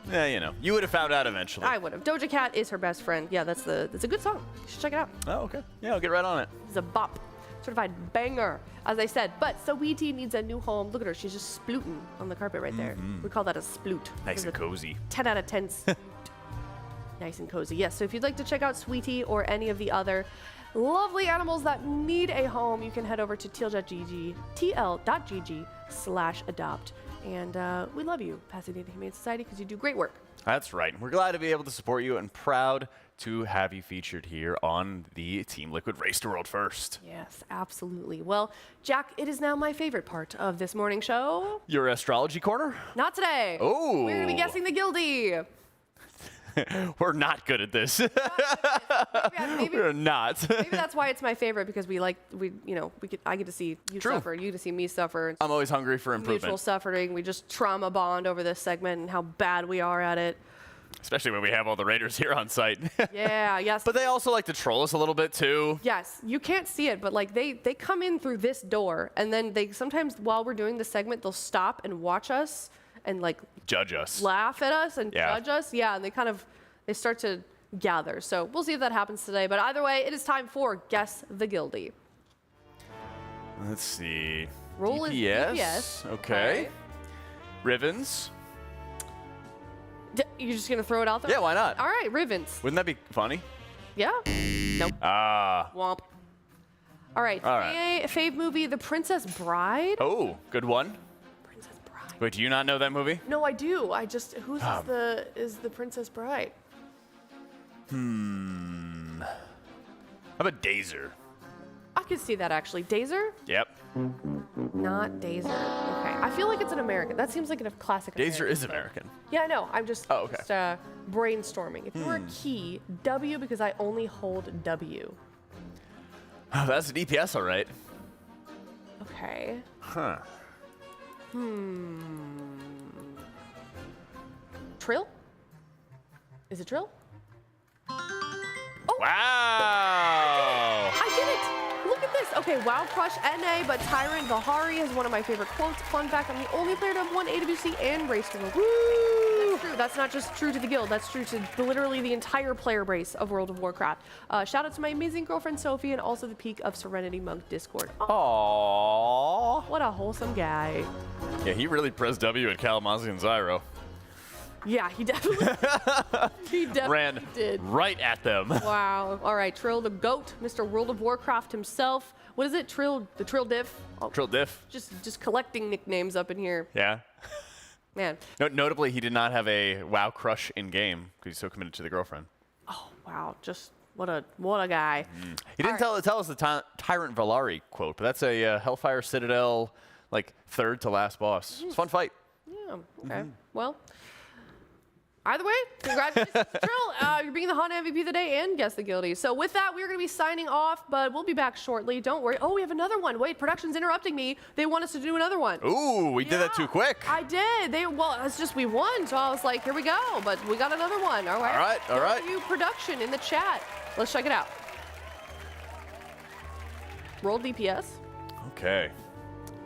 Yeah, you know, you would have found out eventually. I would have. Doja Cat is her best friend. Yeah, that's a good song. You should check it out. Oh, okay. Yeah, I'll get right on it. It's a bop. Certified banger, as I said. But Sweetie needs a new home. Look at her. She's just splooting on the carpet right there. We call that a sploot. Nice and cozy. 10 out of 10 sploot. Nice and cozy. Yes, so if you'd like to check out Sweetie or any of the other lovely animals that need a home, you can head over to tl.gg/adopt. And we love you, Pasadena Humane Society, because you do great work. That's right. We're glad to be able to support you and proud to have you featured here on the Team Liquid Race to World First. Yes, absolutely. Well, Jack, it is now my favorite part of this morning show. Your astrology corner? Not today. Oh. We're going to be guessing the guildie. We're not good at this. Maybe We're not. Maybe that's why it's my favorite, because I get to see you suffer, you get to see me suffer. I'm always hungry for improvement. Mutual suffering. We just trauma bond over this segment and how bad we are at it. Especially when we have all the Raiders here on site. Yeah, yes. But they also like to troll us a little bit too. Yes, you can't see it, but like they come in through this door, and then they sometimes, while we're doing the segment, they'll stop and watch us and like judge us, laugh at us, and judge us. Yeah, and they start to gather. So we'll see if that happens today. But either way, it is time for Guess the Guildie. Let's see. Roll is DPS. Okay. Rivens. You're just gonna throw it out there? Yeah, why not? All right, Rivens. Wouldn't that be funny? Yeah. Nope. Ah. Womp. All right. Fave movie, The Princess Bride. Oh, good one. Princess Bride. Wait, do you not know that movie? No, I do. I just is the Princess Bride? How about Dazer? I could see that actually. Dazer? Yep. Not Dazer. Okay. I feel like it's an American. That seems like a classic. Dazer is American. Yeah, I know. I'm just, okay. Brainstorming. If you were a key, W, because I only hold W. Oh, that's a DPS, all right. Okay. Huh. Trill? Is it Trill? Oh. Wow! I did it! Look at this. Okay, WoW Crush NA, but Tyrant Vahari is one of my favorite quotes. Fun fact, I'm the only player to have won AWC and Race to World. Woo! That's true. That's not just true to the guild. That's true to literally the entire player base of World of Warcraft. Shout out to my amazing girlfriend Sophie, and also the Peak of Serenity Monk Discord. Aww. What a wholesome guy. Yeah, he really pressed W at Kalamazoo and Zyro. Yeah, he definitely ran did. Right at them. Wow. All right, Trill the GOAT, Mr. World of Warcraft himself. What is it? Trill Diff? Oh, Trill Diff. Just collecting nicknames up in here. Yeah. Man. Notably, he did not have a WoW crush in game because he's so committed to the girlfriend. Oh wow! Just what a guy. He didn't tell us the Tyrant Valari quote, but that's a Hellfire Citadel like third to last boss. It's a fun fight. Yeah. Okay. Well. Either way, congratulations, Trill. You're being the Hot MVP of the day and Guess the Guildie. So with that, we're going to be signing off, but we'll be back shortly. Don't worry. Oh, we have another one. Wait, production's interrupting me. They want us to do another one. Ooh, we did that too quick. I did. It's just we won, so I was like, here we go. But we got another one. All right. All right. You production in the chat. Let's check it out. Roll DPS. Okay.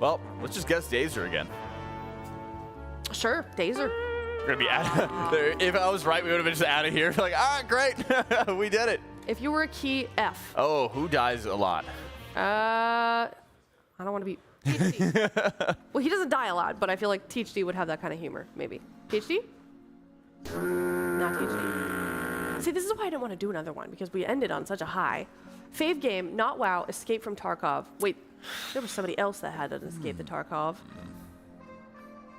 Well, let's just guess Dazer again. Sure, Dazer. We're gonna be out. If I was right, we would have been just out of here. Like, all right, great, we did it. If you were a key, F. Oh, who dies a lot? I don't want to be THD. Well, he doesn't die a lot, but I feel like THD would have that kind of humor, maybe. THD? Not THD. See, this is why I didn't want to do another one, because we ended on such a high. Fave game, not WoW, Escape from Tarkov. Wait, there was somebody else that had an Escape the Tarkov.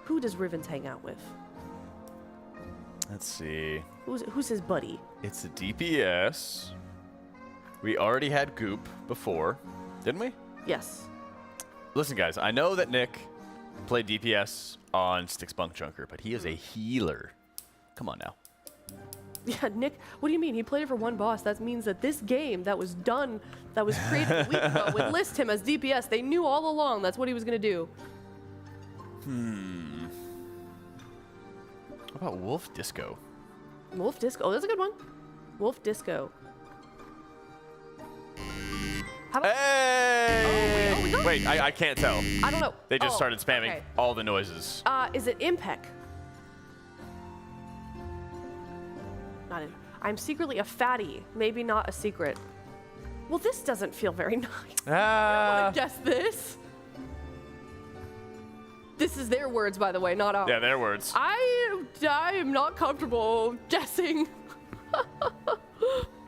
Who does Rivens hang out with? Let's see. Who's his buddy? It's a DPS. We already had Goop before, didn't we? Yes. Listen, guys, I know that Nick played DPS on Stick Spunk Junker, but he is a healer. Come on now. Yeah, Nick, what do you mean? He played it for one boss. That means that this game that was done, that was created a week ago, would list him as DPS. They knew all along that's what he was going to do. What about Wolf Disco? Wolf Disco. Oh, that's a good one. Wolf Disco. How about Hey! we got- Wait, I can't tell. I don't know. They just Oh, started spamming okay. all the noises. Is it Impec? Not it. I'm secretly a fatty. Maybe not a secret. Well, this doesn't feel very nice. I don't want to guess this. This is their words, by the way, not ours. Yeah, their words. I am not comfortable guessing.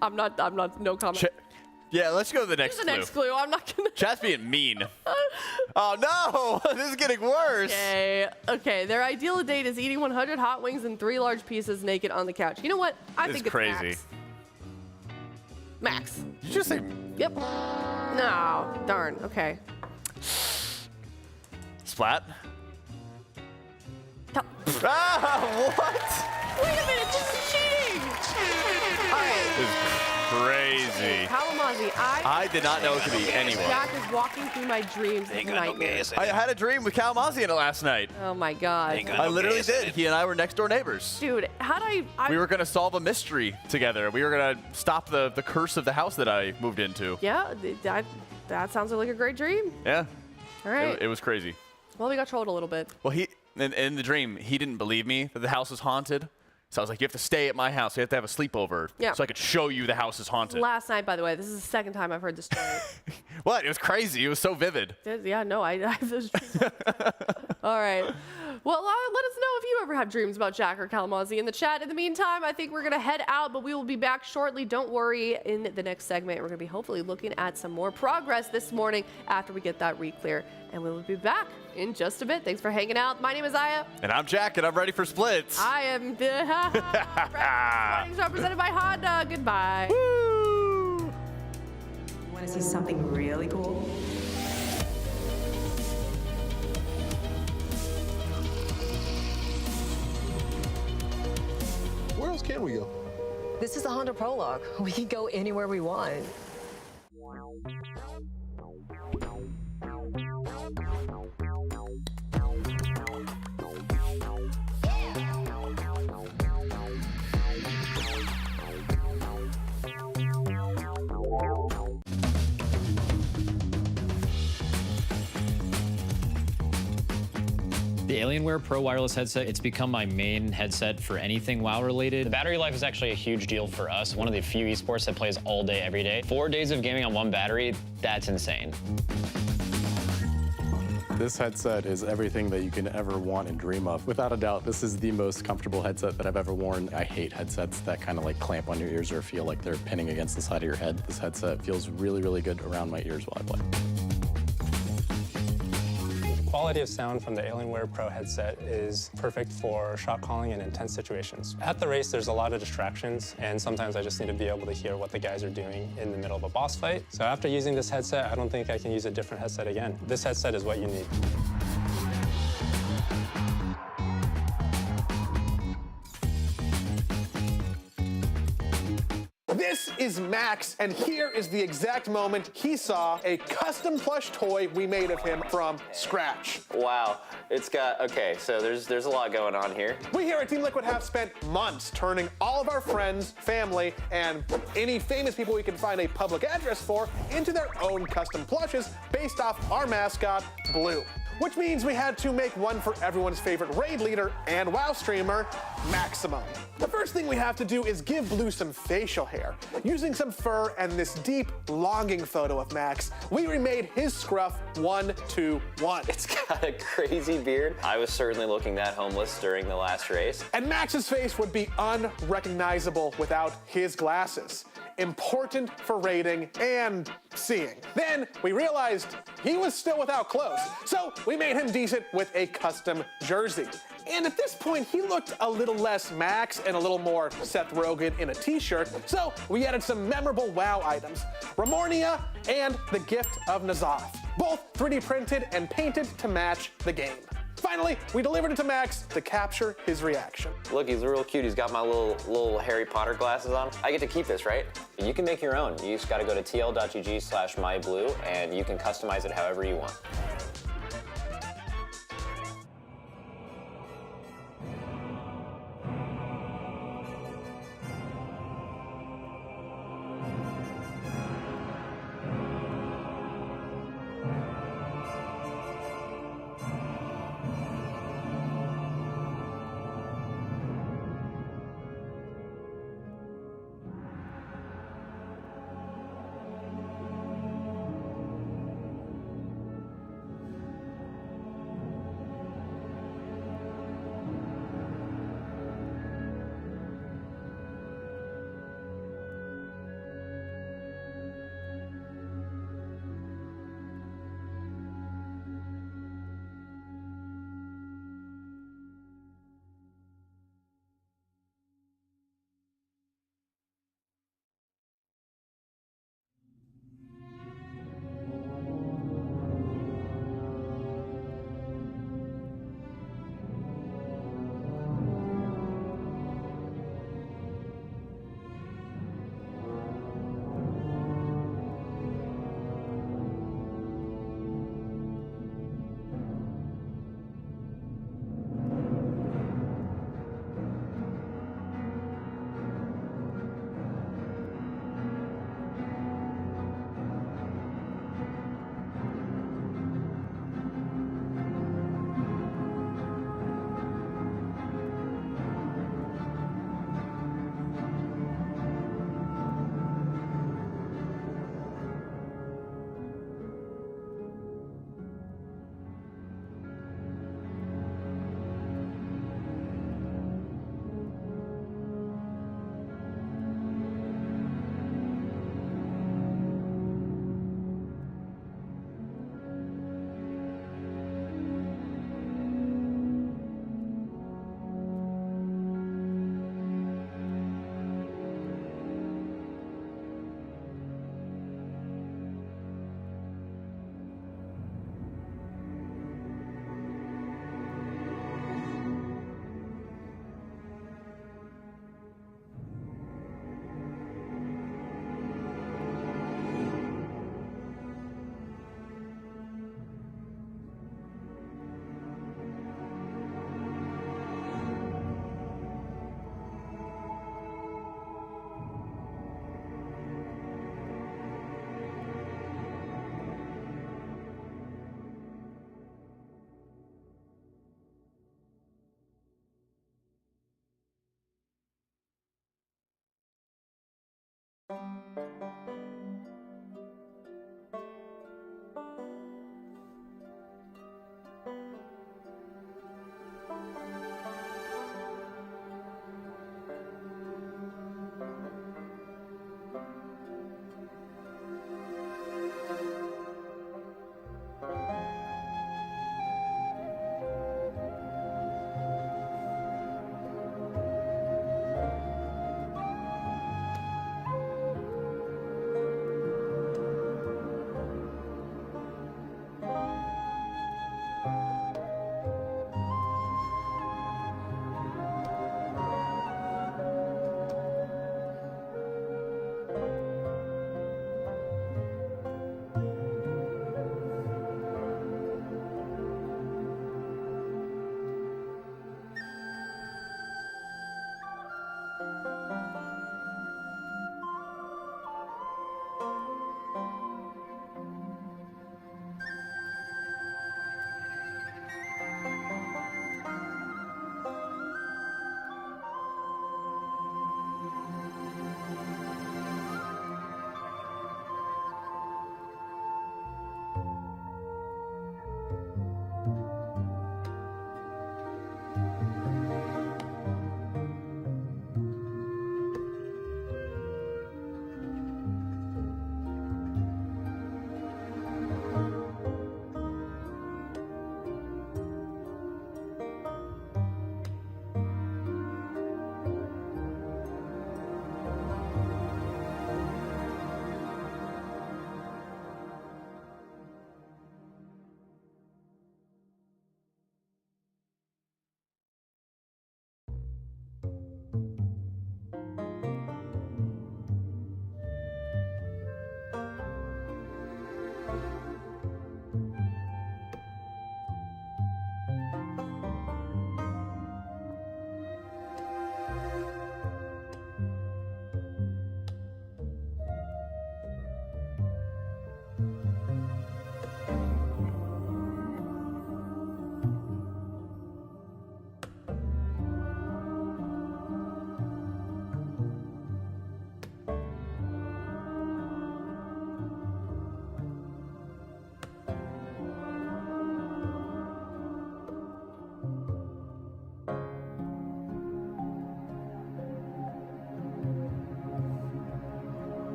I'm not, no comment. Yeah, let's go to the next Here's clue. the next clue. I'm not gonna. Chat's being mean. Oh no, this is getting worse. Okay. Their ideal date is eating 100 hot wings and 3 large pieces naked on the couch. You know what? I This think is crazy. it's Max. Did you just say? Yep. No. Darn. Okay. Splat? Tell- What? Wait a minute. This is cheating. All right. This is crazy. Kalamazzi, I did not know it could be anyone. Jack is walking through my dreams at night. I had a dream with Kalamazzi in it last night. Oh my god. I literally did. He and I were next door neighbors. Dude, how'd I We were going to solve a mystery together. We were going to stop the curse of the house that I moved into. Yeah, that sounds like a great dream. Yeah. All right. It was crazy. Well, we got trolled a little bit. Well, in the dream, he didn't believe me that the house was haunted. So I was like, you have to stay at my house. You have to have a sleepover. Yeah. So I could show you the house is haunted. Last night, by the way, this is the second time I've heard this story. What? It was crazy. It was so vivid. Yeah, no, I all right. Well, let us know if you ever have dreams about Jack or Kalamazzi in the chat. In the meantime, I think we're going to head out, but we will be back shortly. Don't worry. In the next segment, we're going to be hopefully looking at some more progress this morning after we get that re-clear. And we will be back in just a bit. Thanks for hanging out. My name is Aya. And I'm Jack, and I'm ready for splits. I am represented by Honda. Goodbye. You want to see something really cool? Where else can we go? This is the Honda Prologue. We can go anywhere we want. The Alienware Pro wireless headset, it's become my main headset for anything WoW related. The battery life is actually a huge deal for us. One of the few esports that plays all day, every day. 4 days of gaming on one battery, that's insane. This headset is everything that you can ever want and dream of. Without a doubt, this is the most comfortable headset that I've ever worn. I hate headsets that kind of like clamp on your ears or feel like they're pinning against the side of your head. This headset feels really, really good around my ears while I play. Quality of sound from the Alienware Pro headset is perfect for shot calling in intense situations. At the race, there's a lot of distractions, and sometimes I just need to be able to hear what the guys are doing in the middle of a boss fight. So after using this headset, I don't think I can use a different headset again. This headset is what you need. This is Max, and here is the exact moment he saw a custom plush toy we made of him from scratch. Wow, it's got, okay, so there's a lot going on here. We here at Team Liquid have spent months turning all of our friends, family, and any famous people we can find a public address for into their own custom plushes based off our mascot, Blue. Which means we had to make one for everyone's favorite raid leader and WoW streamer, Maximum. The first thing we have to do is give Blue some facial hair. Using some fur and this deep, longing photo of Max, we remade his scruff 1-2-1. It's got a crazy beard. I was certainly looking that homeless during the last race. And Max's face would be unrecognizable without his glasses. Important for raiding and seeing. Then we realized he was still without clothes, so we made him decent with a custom jersey. And at this point, he looked a little less Max and a little more Seth Rogen in a t-shirt, so we added some memorable WoW items, Ramornia and the Gift of N'Zoth, both 3D printed and painted to match the game. Finally, we delivered it to Max to capture his reaction. Look, he's real cute. He's got my little Harry Potter glasses on. I get to keep this, right? You can make your own. You just gotta go to tl.gg/myblue and you can customize it however you want.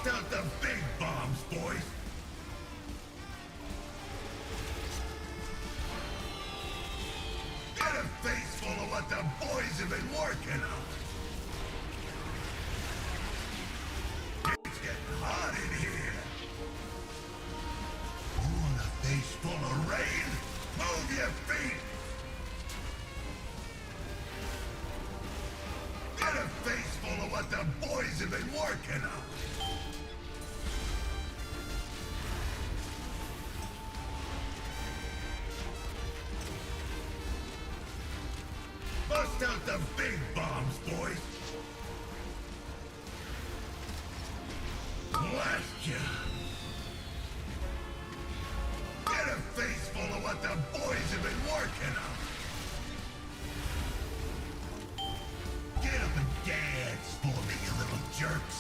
Bust out the big bombs, boys. Get a face full of what the boys have been working on. It's getting hot in here. You want a face full of rain? Move your feet. Get a face full of what the boys have been working on. Bust out the big bombs, boys. Blast ya. Get a face full of what the boys have been working on. Get up and dance for me, you little jerks.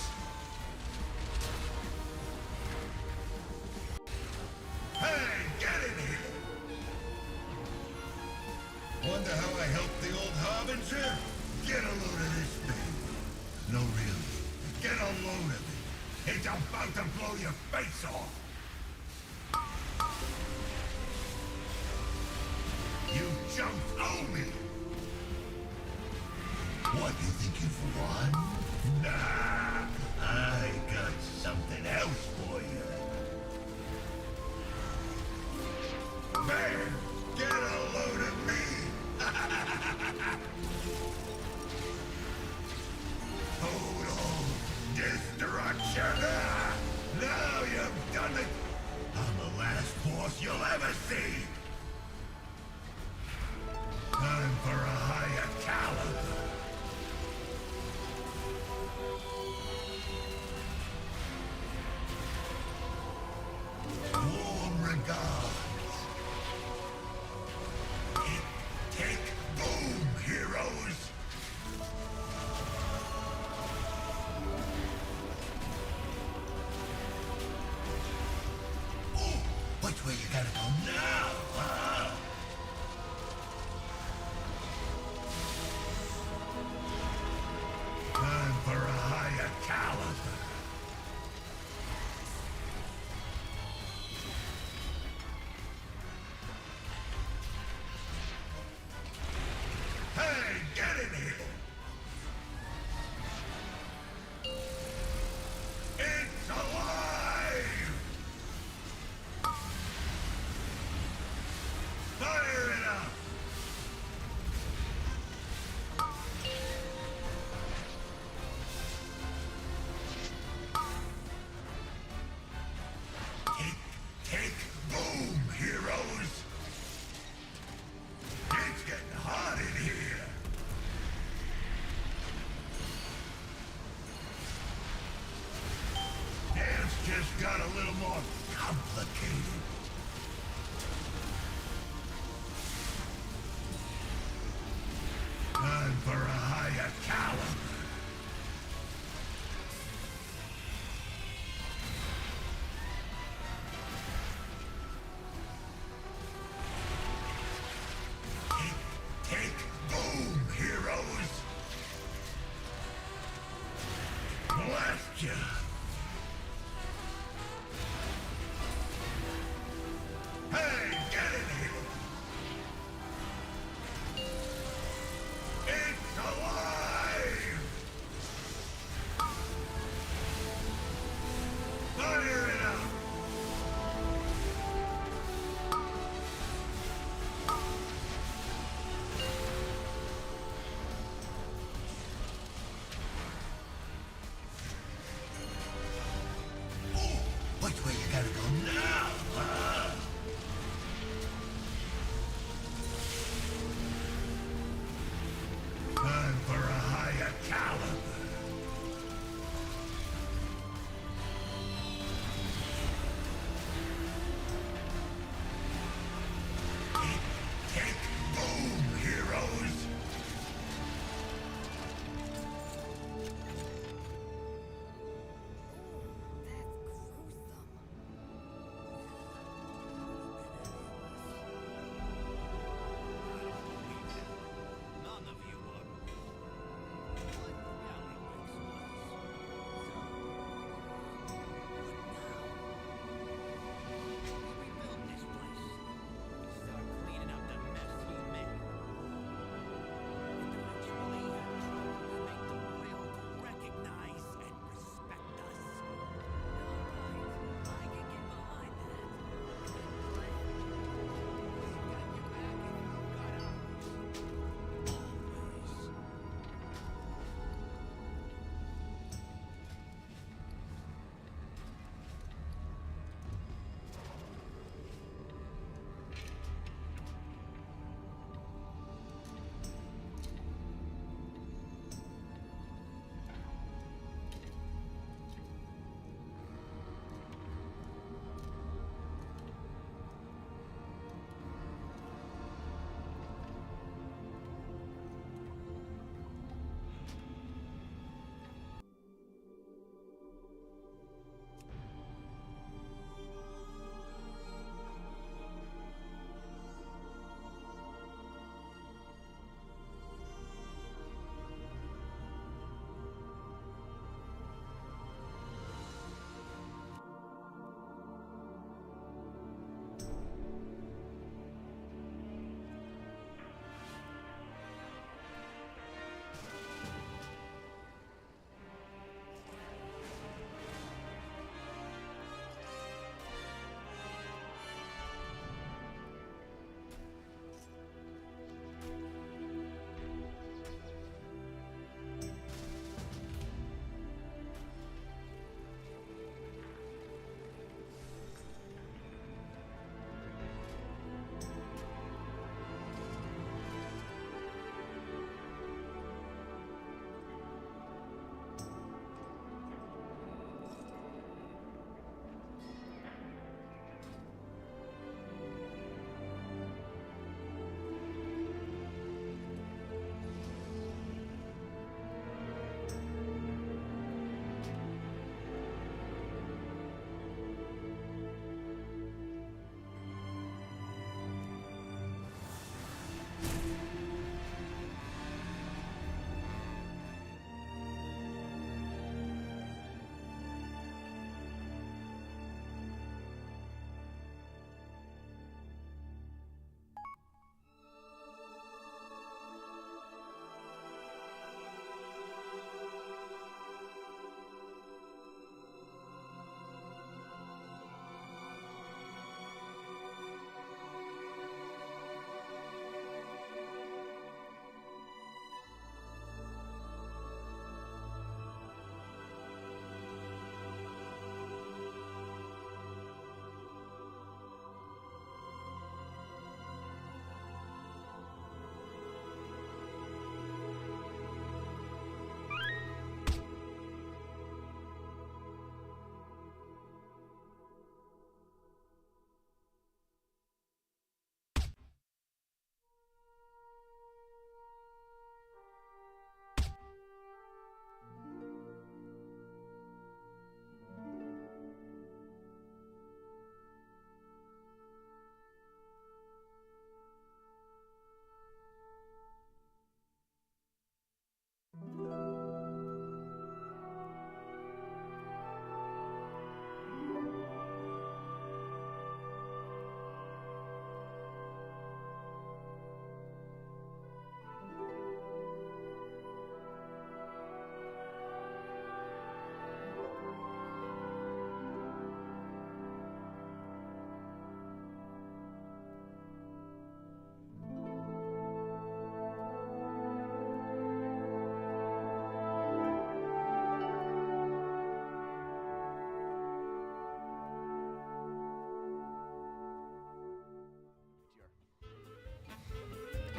Hey, get in here. Wonder how I helped the old Harbinger? Get a load of this thing. No, really. Get a load of it. It's about to blow your face off. You jumped on me. What, you think you've won? Nah, I got something else for you. Man, get a load of me. Total destruction! Now you've done it! I'm the last boss you'll ever see! Time for a higher caliber! Warm regards! Take boom, heroes! Oh, which way you gotta go now, huh? Time for a higher caliber. Hey, get in here! It's alive! Fire it up! Take boom, heroes! It's getting hot in here! Dance just got a little more complicated. Time for a higher caliber. Take boom, heroes! Blast ya! Hey, get in here! It's alive!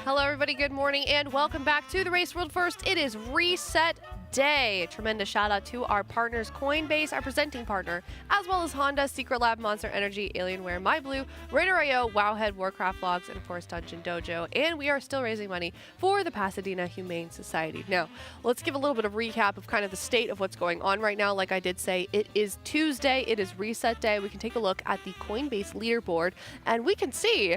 Hello, everybody. Good morning, and welcome back to the Race World First. It is Reset Day. Tremendous shout out to our partners, Coinbase, our presenting partner, as well as Honda, Secret Lab, Monster Energy, Alienware, MyBlue, RaiderIO, Wowhead, Warcraft Logs, and of course DungeonDojo. And we are still raising money for the Pasadena Humane Society. Now, let's give a little bit of recap of kind of the state of what's going on right now. Like I did say, it is Tuesday. It is Reset Day. We can take a look at the Coinbase leaderboard, and we can see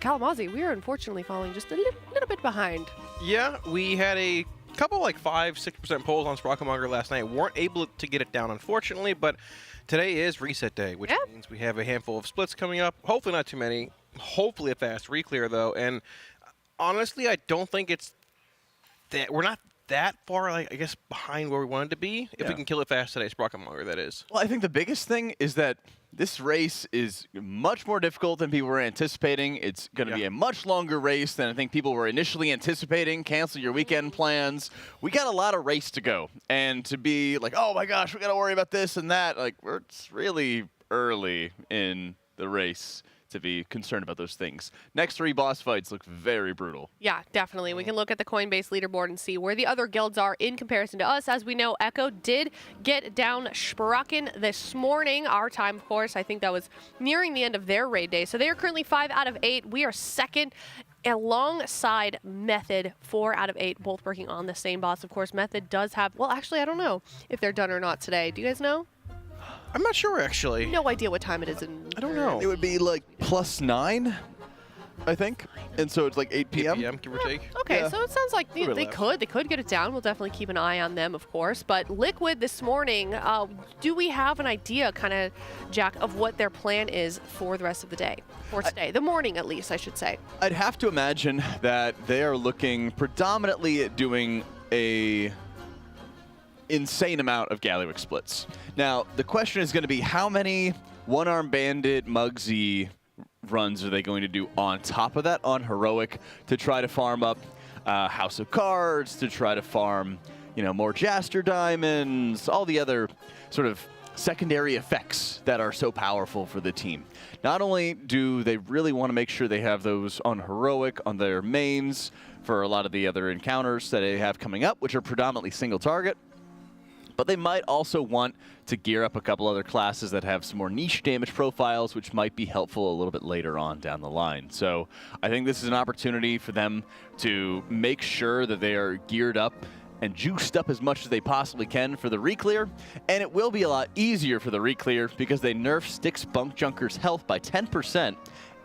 Kalamazoo, we are unfortunately falling just a little bit behind. Yeah, we had a couple like 5-6% polls on Sprocketmonger last night. Weren't able to get it down, unfortunately, but today is Reset Day, which means we have a handful of splits coming up. Hopefully not too many. Hopefully a fast reclear, though. And honestly, I don't think it's that we're not that far, like, I guess, behind where we wanted to be. If we can kill it fast today, Sprocketmonger, that is. Well, I think the biggest thing is that this race is much more difficult than people were anticipating. It's going to be a much longer race than I think people were initially anticipating. Cancel your weekend plans. We got a lot of race to go. And to be like, oh my gosh, we got to worry about this and that. Like, it's really early in the race to be concerned about those things. Next 3 boss fights look very brutal. Yeah, definitely. We can look at the Coinbase leaderboard and see where the other guilds are in comparison to us. As we know, Echo did get down Sprocken this morning, our time, of course. I think that was nearing the end of their raid day. So they are currently 5 out of 8. We are second alongside Method, 4 out of 8, both working on the same boss. Of course, Method does have, well, actually, I don't know if they're done or not today. Do you guys know? I'm not sure, actually. No idea what time it is. I don't know. It would be like +9, I think. And so it's like 8 p.m. 8 p.m., give or take. Okay, so it sounds like they could get it down. We'll definitely keep an eye on them, of course. But Liquid this morning, do we have an idea, kind of, Jack, of what their plan is for the rest of the day? For today, the morning at least, I should say. I'd have to imagine that they are looking predominantly at doing a insane amount of Galliwick splits. Now, the question is going to be how many One-Arm Bandit, Muggsy runs are they going to do on top of that on Heroic to try to farm up House of Cards, to try to farm, you know, more Jaster Diamonds, all the other sort of secondary effects that are so powerful for the team. Not only do they really want to make sure they have those on Heroic, on their mains, for a lot of the other encounters that they have coming up, which are predominantly single target, but they might also want to gear up a couple other classes that have some more niche damage profiles, which might be helpful a little bit later on down the line. So I think this is an opportunity for them to make sure that they are geared up and juiced up as much as they possibly can for the reclear. And it will be a lot easier for the reclear because they nerf Styx Bunk Junker's health by 10%.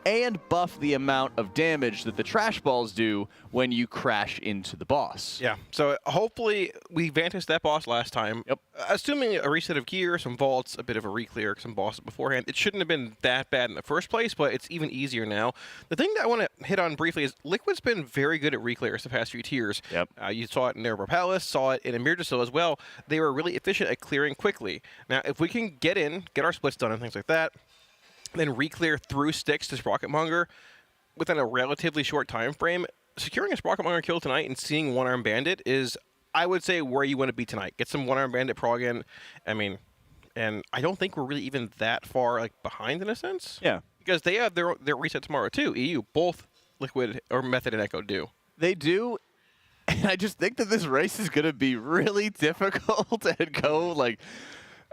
And buff the amount of damage that the trash balls do when you crash into the boss. Yeah, so hopefully we vanquished that boss last time. Yep. Assuming a reset of gear, some vaults, a bit of a reclear, some bosses beforehand, it shouldn't have been that bad in the first place, but it's even easier now. The thing that I want to hit on briefly is Liquid's been very good at reclears the past few tiers. Yep. You saw it in Nerebar Palace, saw it in Emirdasil as well. They were really efficient at clearing quickly. Now, if we can get our splits done and things like that, then reclear through Styx to Sprocketmonger within a relatively short time frame, securing a Sprocketmonger kill tonight and seeing One-Arm Bandit is, I would say, where you want to be tonight. Get some One-Arm Bandit prog in. I mean, and I don't think we're really even that far like behind in a sense. Yeah. Because they have their reset tomorrow too. EU, both Liquid or Method and Echo do. They do. And I just think that this race is going to be really difficult and go like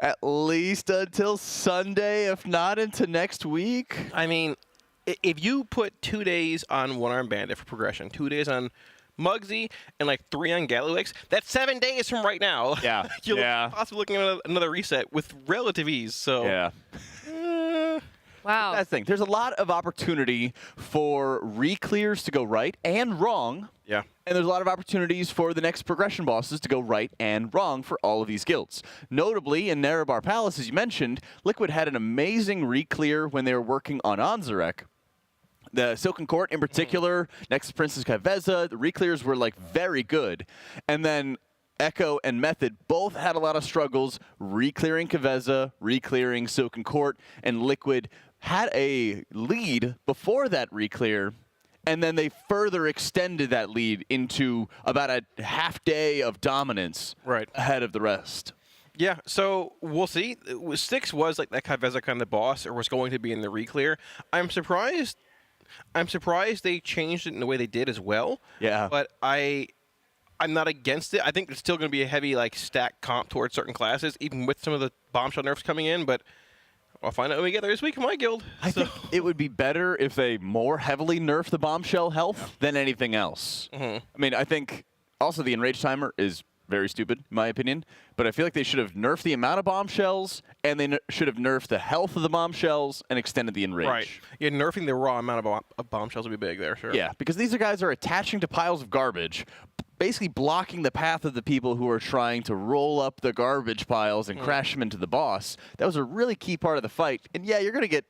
at least until Sunday, if not into next week. I mean, if you put 2 days on One-Arm Bandit for progression, 2 days on Muggsy, and like 3 on Galliwix, that's 7 days from right now. Yeah. You're possibly looking at another reset with relative ease. So yeah. Wow. That's the thing. There's a lot of opportunity for reclears to go right and wrong. Yeah. And there's a lot of opportunities for the next progression bosses to go right and wrong for all of these guilds. Notably, in Nerebar Palace, as you mentioned, Liquid had an amazing reclear when they were working on Anzarek. The Silken Court in particular, next to Princess Kaveza, the reclears were like very good. And then Echo and Method both had a lot of struggles reclearing Kaveza, reclearing Silken Court, and Liquid had a lead before that reclear, and then they further extended that lead into about a half day of dominance ahead of the rest. Yeah, so we'll see. Styx was like that Kaveza kind of boss, or was going to be in the reclear. I'm surprised I'm surprised they changed it in the way they did as well. Yeah. But I'm not against it. I think there's still going to be a heavy stack comp towards certain classes, even with some of the bombshell nerfs coming in. But I'll find out when we get there this week in my guild. I think it would be better if they more heavily nerf the bombshell health than anything else. I mean, I think also the enrage timer is very stupid, in my opinion. But I feel like they should have nerfed the amount of bombshells, and they should have nerfed the health of the bombshells and extended the enrage. Right. Yeah, nerfing the raw amount of bombshells would be big there, sure. Yeah, because these guys are attaching to piles of garbage, basically blocking the path of the people who are trying to roll up the garbage piles and crash them into the boss. That was a really key part of the fight. And yeah, you're going to get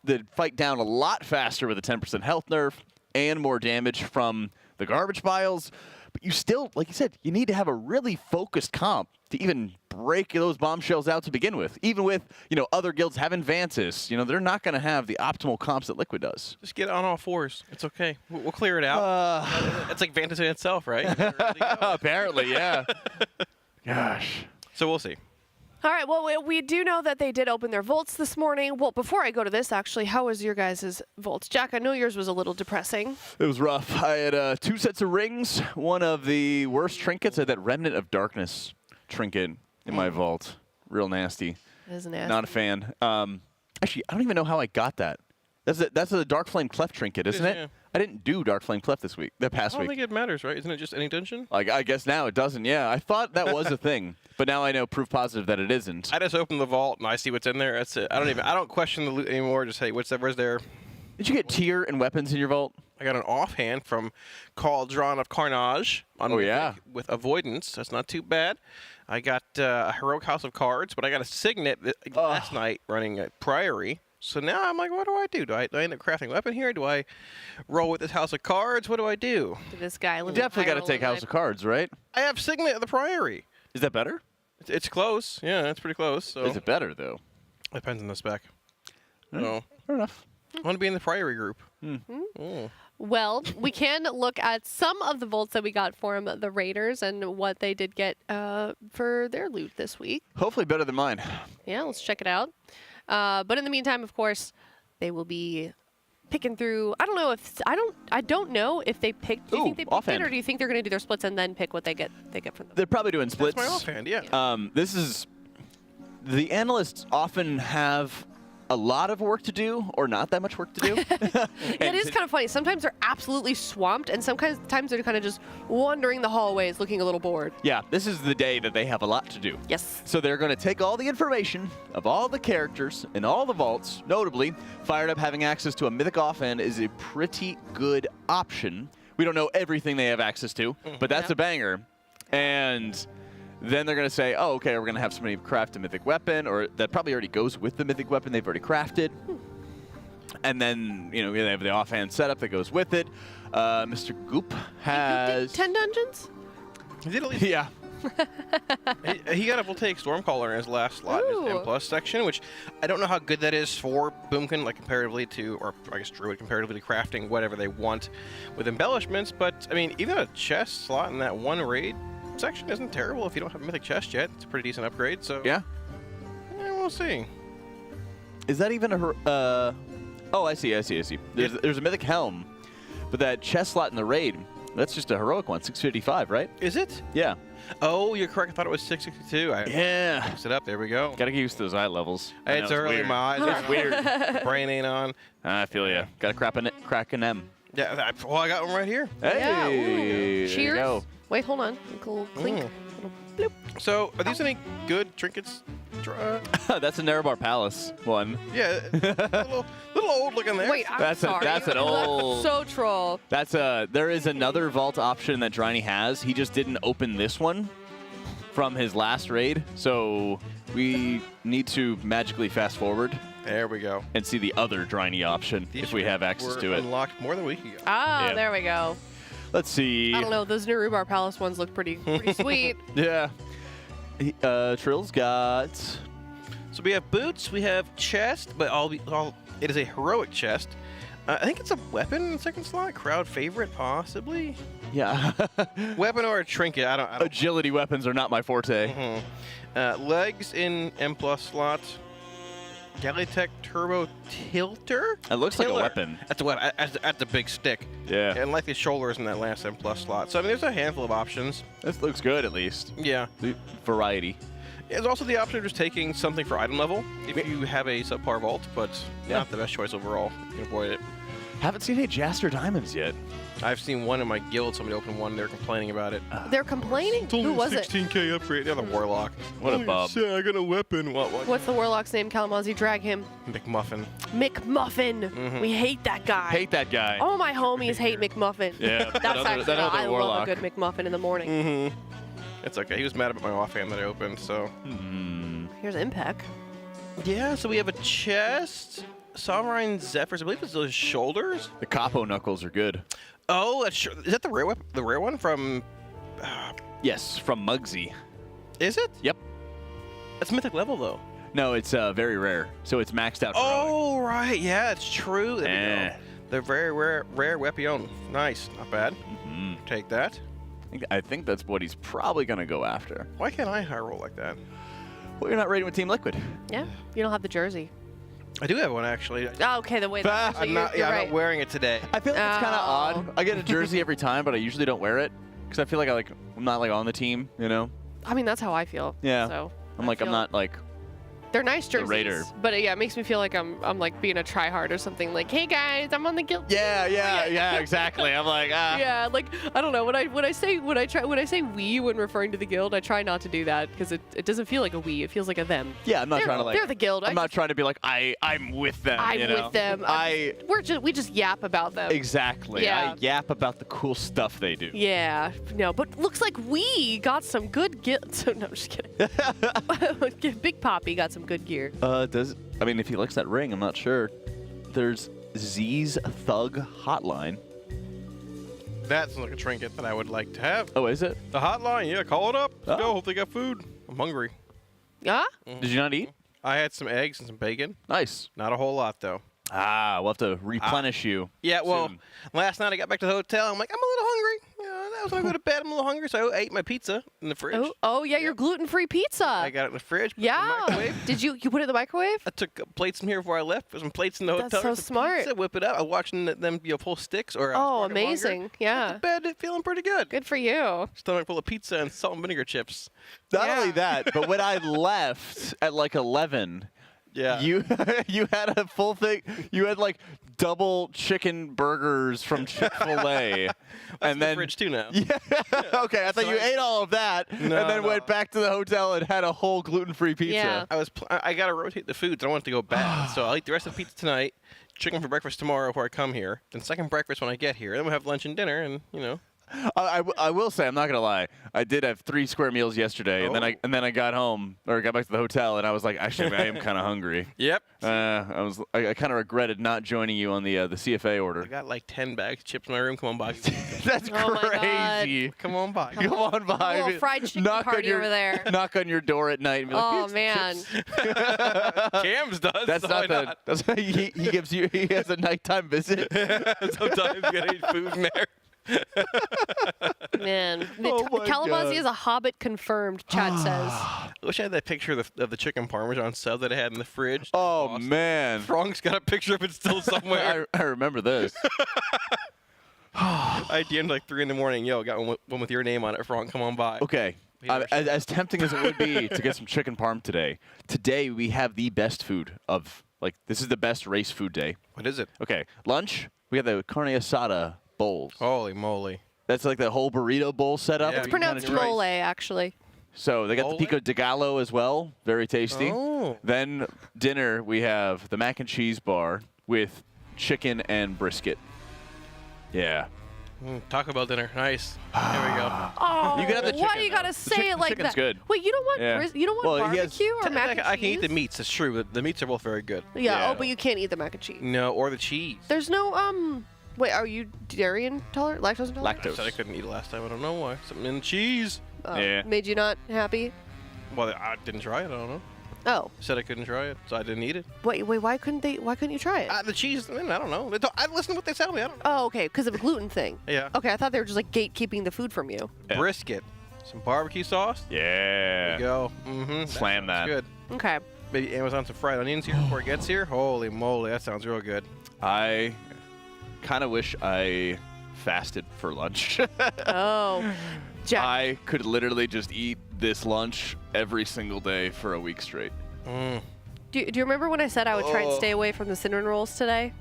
the fight down a lot faster with a 10% health nerf and more damage from the garbage piles. But you still, like you said, you need to have a really focused comp to even break those bombshells out to begin with. Even with, other guilds having Vantis, they're not going to have the optimal comps that Liquid does. Just get on all fours. It's okay. We'll clear it out. It's like Vantis in itself, right? Apparently, yeah. Gosh. So we'll see. All right, well, we do know that they did open their vaults this morning. Well, before I go to this, actually, how was your guys' vaults? Jack, I know yours was a little depressing. It was rough. I had 2 sets of rings. One of the worst trinkets. I had that Remnant of Darkness trinket in my vault. Real nasty. It is nasty. Not a fan. Actually, I don't even know how I got that. That's a Dark Flame Cleft trinket, isn't it? Yeah. I didn't do Dark Flame Cleft this week. That past I don't week. think it matters, right? Isn't it just any dungeon? I guess now it doesn't. Yeah, I thought that was a thing, but now I know proof positive that it isn't. I just open the vault and I see what's in there. That's it. I don't question the loot anymore. Just hey, where's there? Did you get tier and weapons in your vault? I got an offhand from Cauldron of Carnage on with Avoidance. That's not too bad. I got a Heroic House of Cards, but I got a Signet last night running at Priory. So now I'm like, what do I do? Do I end up crafting a weapon here? Do I roll with this House of Cards? What do I do? This guy You definitely got to take House of Cards, right? I have Signet at the Priory. Is that better? It's close. Yeah, it's pretty close. So. Is it better, though? Depends on the spec. Fair enough. I want to be in the Priory group. Well, we can look at some of the vaults that we got from the Raiders and what they did get for their loot this week. Hopefully better than mine. Yeah, let's check it out. But in the meantime, of course, they will be picking through. I don't know if they picked. Do you think they picked offhand. it, or do you think they're going to do their splits and then pick what they get from them? They're probably doing splits. That's my offhand, yeah. This is the analysts often have a lot of work to do or not that much work to do. It is kind of funny. Sometimes they're absolutely swamped, and sometimes they're kind of just wandering the hallways looking a little bored. Yeah, this is the day that they have a lot to do. Yes. So they're going to take all the information of all the characters in all the vaults. Notably, Fired Up having access to a Mythic offhand is a pretty good option. We don't know everything they have access to, but that's a banger. And then they're going to say, oh, okay, we're going to have somebody craft a Mythic weapon, or that probably already goes with the Mythic weapon they've already crafted. And then, they have the offhand setup that goes with it. Mr. Goop has 10 dungeons? He did at least. Yeah. he got a Voltaic Stormcaller in his last slot in his M+ section, which I don't know how good that is for Boomkin, comparatively to, or I guess Druid comparatively to crafting whatever they want with embellishments. But, I mean, even a chest slot in that one raid section isn't terrible if you don't have a Mythic chest yet. It's a pretty decent upgrade, so... Yeah? We'll see. Is that even a... Oh, I see. There's a Mythic Helm, but that chest slot in the raid, that's just a heroic one, 655, right? Is it? Yeah. Oh, you're correct. I thought it was 662. Yeah. Mixed it up. There we go. Gotta get used to those eye levels. It's early. Weird. My eyes It's weird. Brain ain't on. I feel ya. Gotta crack an M. Yeah, well, I got one right here. Hey. Yeah, there cheers. you go. Wait, hold on. A little clink. Little bloop. So, are these any good trinkets? That's a Nerebar Palace one. Yeah, little old looking there. Wait, I'm sorry. That's an old. So troll. There is another vault option that Dryny has. He just didn't open this one from his last raid, so we need to magically fast forward. There we go. And see the other Dryny option if we have access to it. Unlocked more than a week ago. Ah, there we go. Let's see. I don't know. Those new Rhubarb Palace ones look pretty sweet. Yeah. Trill's got. So we have boots, we have chest, but it is a heroic chest. I think it's a weapon in the second slot. Crowd favorite, possibly. Yeah. Weapon or a trinket. I don't. Agility weapons are not my forte. Legs in M+ slot. Galitech Turbo Tilter? It looks like a weapon. That's a weapon. That's a big stick. Yeah. And like the shoulders in that last M+ slot. So I mean, there's a handful of options. This looks good at least. Yeah. The variety. There's also the option of just taking something for item level if you have a subpar vault, but not the best choice overall. You can avoid it. Haven't seen any Jaster Diamonds yet. I've seen one in my guild. Somebody opened one. They're complaining about it. They're complaining? Who was it? 16k upgrade. They're the Warlock. What a bub. I got a weapon. What? What's the Warlock's name? Kalamazoo, drag him. McMuffin. McMuffin. We hate that guy. Hate that guy. All my homies hate McMuffin. Yeah. That's actually, I love a good McMuffin in the morning. Mm-hmm. It's okay. He was mad about my offhand that I opened, so. Here's Impec. Yeah, so we have a chest. Sovereign Zephyrs. I believe it's those shoulders. The Capo Knuckles are good. Oh, is that the rare the rare one from? Yes, from Muggsy. Is it? Yep. That's mythic level though. No, it's very rare. So it's maxed out. Oh right, yeah, it's true. There we go. They're very rare weapon. Nice, not bad. Take that. I think that's what he's probably gonna go after. Why can't I high roll like that? Well, you're not raiding with Team Liquid. Yeah, you don't have the jersey. I do have one actually. Oh, okay, the way that I'm not. you're I'm right. not wearing it today. I feel like it's kind of odd. I get a jersey every time, but I usually don't wear it because I feel like I'm not like on the team, you know. I mean, that's how I feel. Yeah. So I'm not like. They're nice jerseys. Raider. But yeah, it makes me feel like I'm like being a tryhard or something. Like, hey guys, I'm on the guild. Yeah, exactly. I'm like, Yeah, like I don't know. When I say we when referring to the guild, I try not to do that because it doesn't feel like a we. It feels like a them. Yeah, I'm not trying to like. They're the guild. I'm not trying to be like I'm with them. I'm you know? with them. We just yap about them. Exactly. Yeah. I yap about the cool stuff they do. Yeah. No, but looks like we got some good gear. No, I'm just kidding. Big Poppy got some good gear. I mean, if he likes that ring, I'm not sure. There's Z's Thug Hotline. That sounds like a trinket that I would like to have. Oh, is it? The hotline, yeah, call it up. Let's go. Hope they got food. I'm hungry. Yeah? Did you not eat? I had some eggs and some bacon. Nice. Not a whole lot, though. We'll have to replenish you. Yeah, well, soon. last night I got back to the hotel. I'm like, I'm a little hungry. That was when I go to bed. I'm a little hungry, so I ate my pizza in the fridge. Oh yeah, your gluten-free pizza. I got it in the fridge. Put it in the Yeah. microwave. Did you put it in the microwave? I took plates from here before I left. There's some plates in the hotel. That's so There's some smart. Pizza, whip it up. I was watching them pull sticks. Or Oh, amazing. Yeah. Went to bed feeling pretty good. Good for you. Stomach full of pizza and salt and vinegar chips. Not only that, but when I left at like 11, yeah, you had a full thing. You had like double chicken burgers from Chick-fil-A, and then fridge too now. Yeah. Okay, I thought you ate all of that, and then went back to the hotel and had a whole gluten-free pizza. Yeah. I gotta rotate the foods. I don't want it to go bad, so I'll eat the rest of the pizza tonight. Chicken for breakfast tomorrow before I come here. Then second breakfast when I get here. Then we'll have lunch and dinner, and you know. I will say, I'm not gonna lie. I did have 3 square meals yesterday, and then I got home or got back to the hotel, and I was like, actually, I am kind of hungry. Yep. I kind of regretted not joining you on the CFA order. I got like 10 bags of chips in my room. Come on by. That's crazy. Come on by. Come on by. A little fried chicken party over there. Knock on your door at night and be like, Oh man. Cams does. That's not the. That's he gives you. He has a nighttime visit. Sometimes you gotta eat food in there. Man, my Kalamazoo God. is a hobbit confirmed. Chad says. I wish I had that picture of the chicken parmesan sub that I had in the fridge. Oh man, Frank's got a picture of it still somewhere. I remember this. I DM'd like 3 in the morning. Yo, got one with your name on it. Frank, come on by. Okay. As tempting as it would be to get some chicken parm today we have the best food of this is the best race food day. What is it? Okay, lunch we have the carne asada bowls. Holy moly! That's like the whole burrito bowl setup. It's pronounced mole, actually. So they got the pico de gallo as well, very tasty. Oh. Then dinner we have the mac and cheese bar with chicken and brisket. Yeah. Taco Bell dinner, nice. There we go. Oh, You can have the why chicken, do you gotta though. say it like chicken's that? good. Wait, you don't want Yeah. you don't want Well, he has- barbecue or mac and cheese? I can eat the meats. It's true. The meats are both very good. Yeah. Oh, but you can't eat the mac and cheese. No, or the cheese. There's no Wait, are you dairy intolerant? Lactose intolerant? I said I couldn't eat it last time. I don't know why. Something in the cheese. Made you not happy? Well, I didn't try it. I don't know. Oh. Said I couldn't try it, so I didn't eat it. Wait, why couldn't you try it? The cheese, I don't know. I listen to what they tell me. I don't know. Oh, okay, because of a gluten thing. Yeah. Okay, I thought they were just like gatekeeping the food from you. Brisket, some barbecue sauce. Yeah. There you go. Mm-hmm. Slam that. Good. Okay. maybe Amazon some fried onions here before it gets here. Holy moly, that sounds real good. I kind of wish I fasted for lunch. Oh, Jack. I could literally just eat this lunch every single day for a week straight. Do you remember when I said I would try and stay away from the cinnamon rolls today?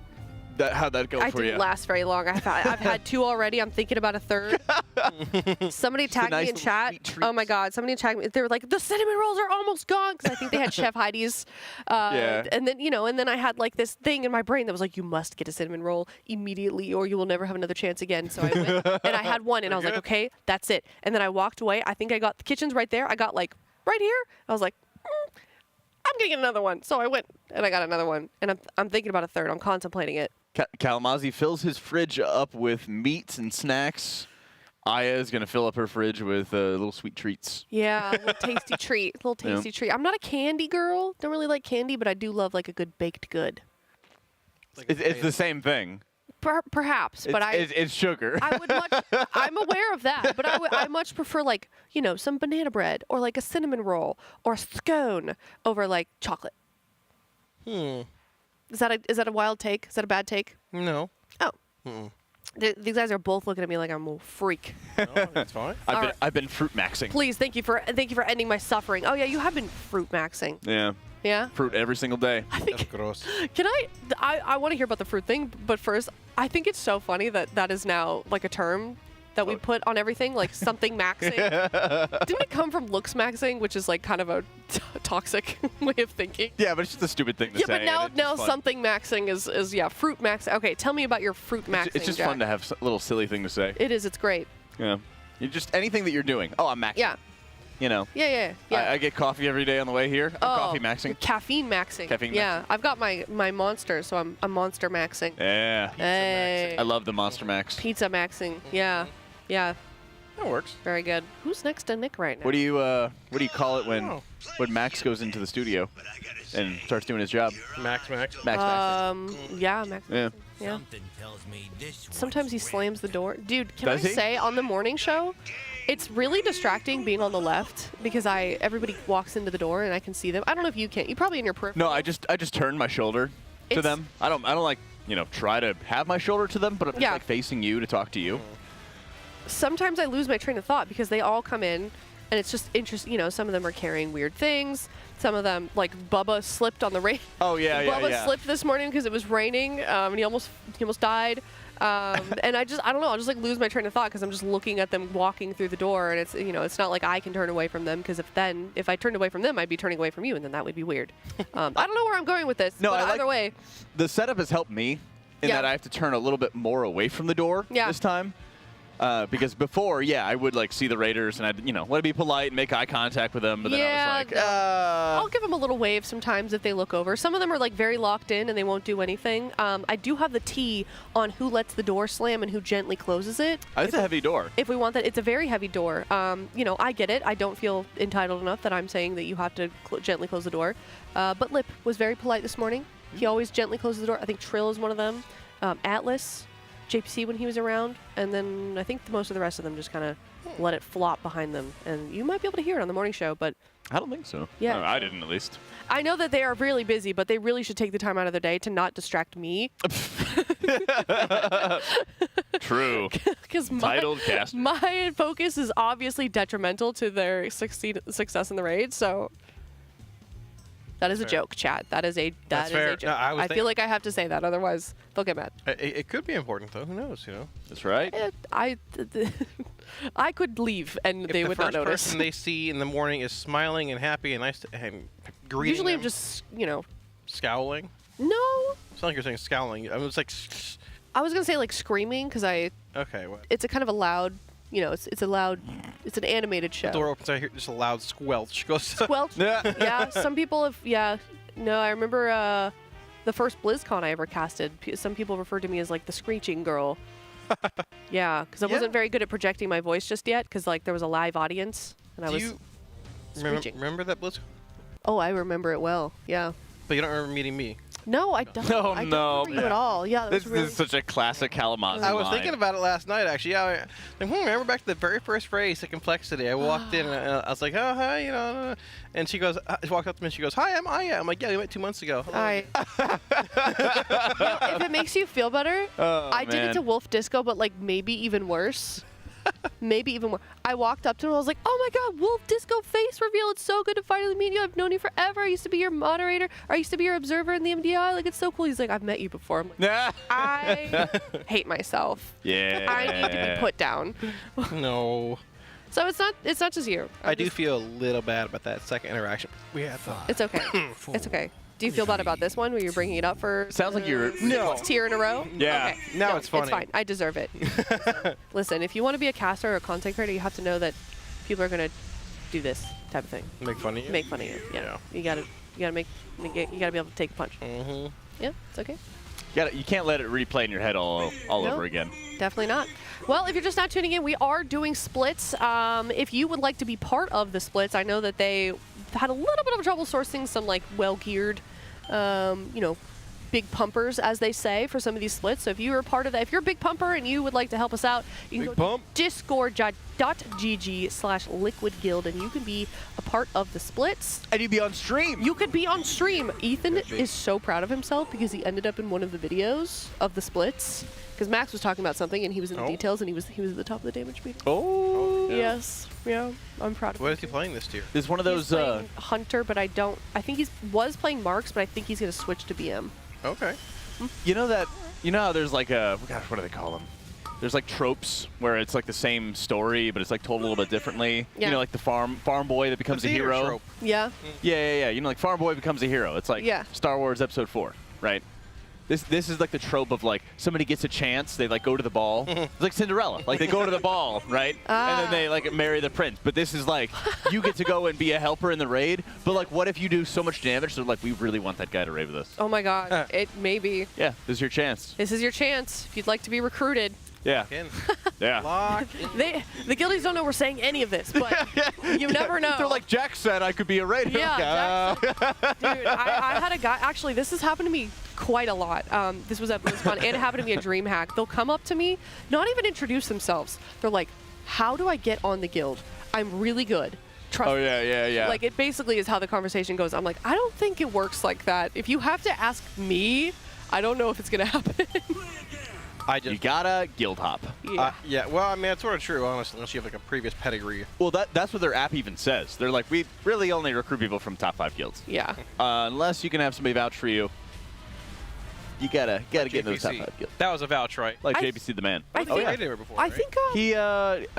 How'd that go I for you? didn't last very long. I've had 2 already. I'm thinking about a 3rd. Somebody tagged me in chat. Oh my God! Somebody tagged me. They were like, "The cinnamon rolls are almost gone," because I think they had Chef Heidi's. Yeah. And then and then I had like this thing in my brain that was like, "You must get a cinnamon roll immediately, or you will never have another chance again." So I went and I had one, and I was like, "Okay, that's it." And then I walked away. I think I got the kitchen's right there. I got like right here. I was like, "I'm gonna get another one." So I went and I got another one, and I'm thinking about a 3rd. I'm contemplating it. Kalamazoo fills his fridge up with meats and snacks. Aya is going to fill up her fridge with little sweet treats. Yeah, a little tasty treat. A little tasty treat. I'm not a candy girl. Don't really like candy, but I do love like a good baked good. It's the same thing. Perhaps, but it's sugar. I would much. I'm aware of that, but I much prefer like some banana bread or like a cinnamon roll or a scone over like chocolate. Is that a wild take? Is that a bad take? No. Oh. These guys are both looking at me like I'm a freak. No, that's fine. I've been fruit maxing. Please, thank you for ending my suffering. Oh yeah, you have been fruit maxing. Yeah. Yeah. Fruit every single day. That's gross. Can I want to hear about the fruit thing, but first, I think it's so funny that is now like a term that we put on everything, like something maxing. Didn't it come from looks maxing, which is like kind of a toxic way of thinking? Yeah, but it's just a stupid thing to say. Yeah, but now something maxing is fruit maxing. Okay, tell me about your fruit maxing. It's just fun to have a little silly thing to say. It is. It's great. Yeah. You just anything that you're doing. Oh, I'm maxing. Yeah. Yeah. I get coffee every day on the way here. I'm coffee maxing. Caffeine maxing. Caffeine yeah, I've got my monster, so I'm monster maxing. Yeah. Hey. I love the Monster Max. Pizza maxing. Yeah. Yeah. That works. Very good. Who's next to Nick right now? What do you call it when Max goes into the studio and starts doing his job? Max. Yeah, Max. Yeah. Yeah. Sometimes he slams the door. Dude, can Does I he? say on the morning show, it's really distracting being on the left because everybody walks into the door and I can see them. I don't know if you can. You probably in your peripheral. No, I just turn my shoulder to them. I don't like try to have my shoulder to them, but I'm just like facing you to talk to you. Sometimes I lose my train of thought because they all come in and it's just interesting. Some of them are carrying weird things. Some of them, like Bubba, slipped on the rain. Oh yeah, Bubba slipped this morning because it was raining, and he almost died. And I don't know. I'll just like lose my train of thought because I'm just looking at them walking through the door, and it's not like I can turn away from them because if I turned away from them, I'd be turning away from you, and then that would be weird. I don't know where I'm going with this. No, but either way, the setup has helped me in that I have to turn a little bit more away from the door this time. Because before, I would like see the Raiders and I'd, want to be polite and make eye contact with them, but then I was like, I'll give them a little wave sometimes if they look over. Some of them are like very locked in and they won't do anything. I do have the T on who lets the door slam and who gently closes it. It's a heavy door. If we want that, it's a very heavy door. I get it. I don't feel entitled enough that I'm saying that you have to gently close the door. But Lip was very polite this morning. He always gently closes the door. I think Trill is one of them. Atlas. JPC when he was around, and then I think most of the rest of them just kind of let it flop behind them, and you might be able to hear it on the morning show, but I don't think so. Yeah. No, I didn't at least. I know that they are really busy, but they really should take the time out of their day to not distract me. True. Because my focus is obviously detrimental to their success in the raid, so that is a joke, chat. That is a joke. No, I feel like I have to say that, otherwise they'll get mad. It could be important, though. Who knows? That's right. I could leave and they would not notice. The first notice. person they see in the morning is smiling and happy and nice and greeting Usually them. I'm just, Scowling? No. It's not like you're saying scowling. I was like... I was going to say like screaming because Okay, what? it's a kind of a loud... it's an animated show. The door opens, I hear just a loud squelch. Squelch? Yeah, some people have, No, I remember the first BlizzCon I ever casted, some people referred to me as like the screeching girl. Yeah, because I wasn't very good at projecting my voice just yet, because like there was a live audience, and I was screeching. Remember that BlizzCon? Oh, I remember it well, yeah. But you don't remember meeting me? No, I don't. Oh, I don't no. remember you at all. Yeah, that was This really... is such a classic Kalamazoo I was line. thinking about it last night, actually. Yeah, remember back to the very first race at Complexity. I walked in and I was like, oh, hi, you know. And she goes, she walked up to me and she goes, hi, I'm Aya. I'm like, yeah, we met 2 months ago. If it makes you feel better, I did it man. to Wolf Disco, but like maybe even worse. Maybe even more. I walked up to him and I was like, oh my god, Wolf Disco face reveal. It's so good to finally meet you. I've known you forever. I used to be your moderator. Or I used to be your observer in the MDI. Like, it's so cool. He's like, I've met you before. I'm like, I hate myself. Yeah. I need to be put down. No. So it's not just you. I do feel a little bad about that second interaction we had. It's okay. It's okay. Do you feel bad about this one where you're bringing it up for Sounds like you're... No. 6th tier in a row? Yeah. Okay. Now it's funny. It's fine. I deserve it. Listen, if you want to be a caster or a content creator, you have to know that people are going to do this type of thing. Make fun of you? Make fun of you. Yeah. You gotta be able to take a punch. Mm-hmm. Yeah, it's okay. You can't let it replay in your head all Nope. over again. Definitely not. Well, if you're just not tuning in, we are doing splits. If you would like to be part of the splits, I know that they had a little bit of trouble sourcing some like well-geared, big pumpers, as they say, for some of these splits. So if you are part of that, if you're a big pumper and you would like to help us out, you can go to discord.gg/liquidguild and you can be a part of the splits. And you'd be on stream. You could be on stream. Ethan is so proud of himself because he ended up in one of the videos of the splits. Because Max was talking about something and he was in the details and he was at the top of the damage meter. Oh. Yes. Yeah. I'm proud of him. What is he playing this tier? There's one of those... He's playing Hunter, but I think he was playing Marks, but I think he's going to switch to BM. Okay. You know how there's like what do they call them? There's like tropes where it's like the same story, but it's like told a little bit differently. Yeah. You know, like the farm boy that becomes a hero. Trope. Yeah. Yeah. You know, like farm boy becomes a hero. It's like Star Wars Episode 4, right? This is like the trope of like somebody gets a chance, they like go to the ball. It's like Cinderella, like they go to the ball, right? And then they like marry the prince. But this is like you get to go and be a helper in the raid. But like, what if you do so much damage? They're like, we really want that guy to raid with us. Oh my God. It may be. Yeah, this is your chance. This is your chance if you'd like to be recruited. Yeah. Yeah. The guildies don't know we're saying any of this, but you never know. They're like, Jack said I could be a raider. Yeah, dude, I had a guy, actually, this has happened to me quite a lot. This was at BlizzCon, and it happened to me at DreamHack. They'll come up to me, not even introduce themselves. They're like, how do I get on the guild? I'm really good. Trust me. Yeah. Like, it basically is how the conversation goes. I'm like, I don't think it works like that. If you have to ask me, I don't know if it's going to happen. You gotta guild hop. Yeah. Well, I mean, that's sort of true, honestly, unless you have like a previous pedigree. Well, that's what their app even says. They're like, we really only recruit people from top 5 guilds. Yeah. Unless you can have somebody vouch for you. You gotta Like get in those top JPC. 5 guilds. That was a vouch, right? Like JPC the man. I think, before, I'm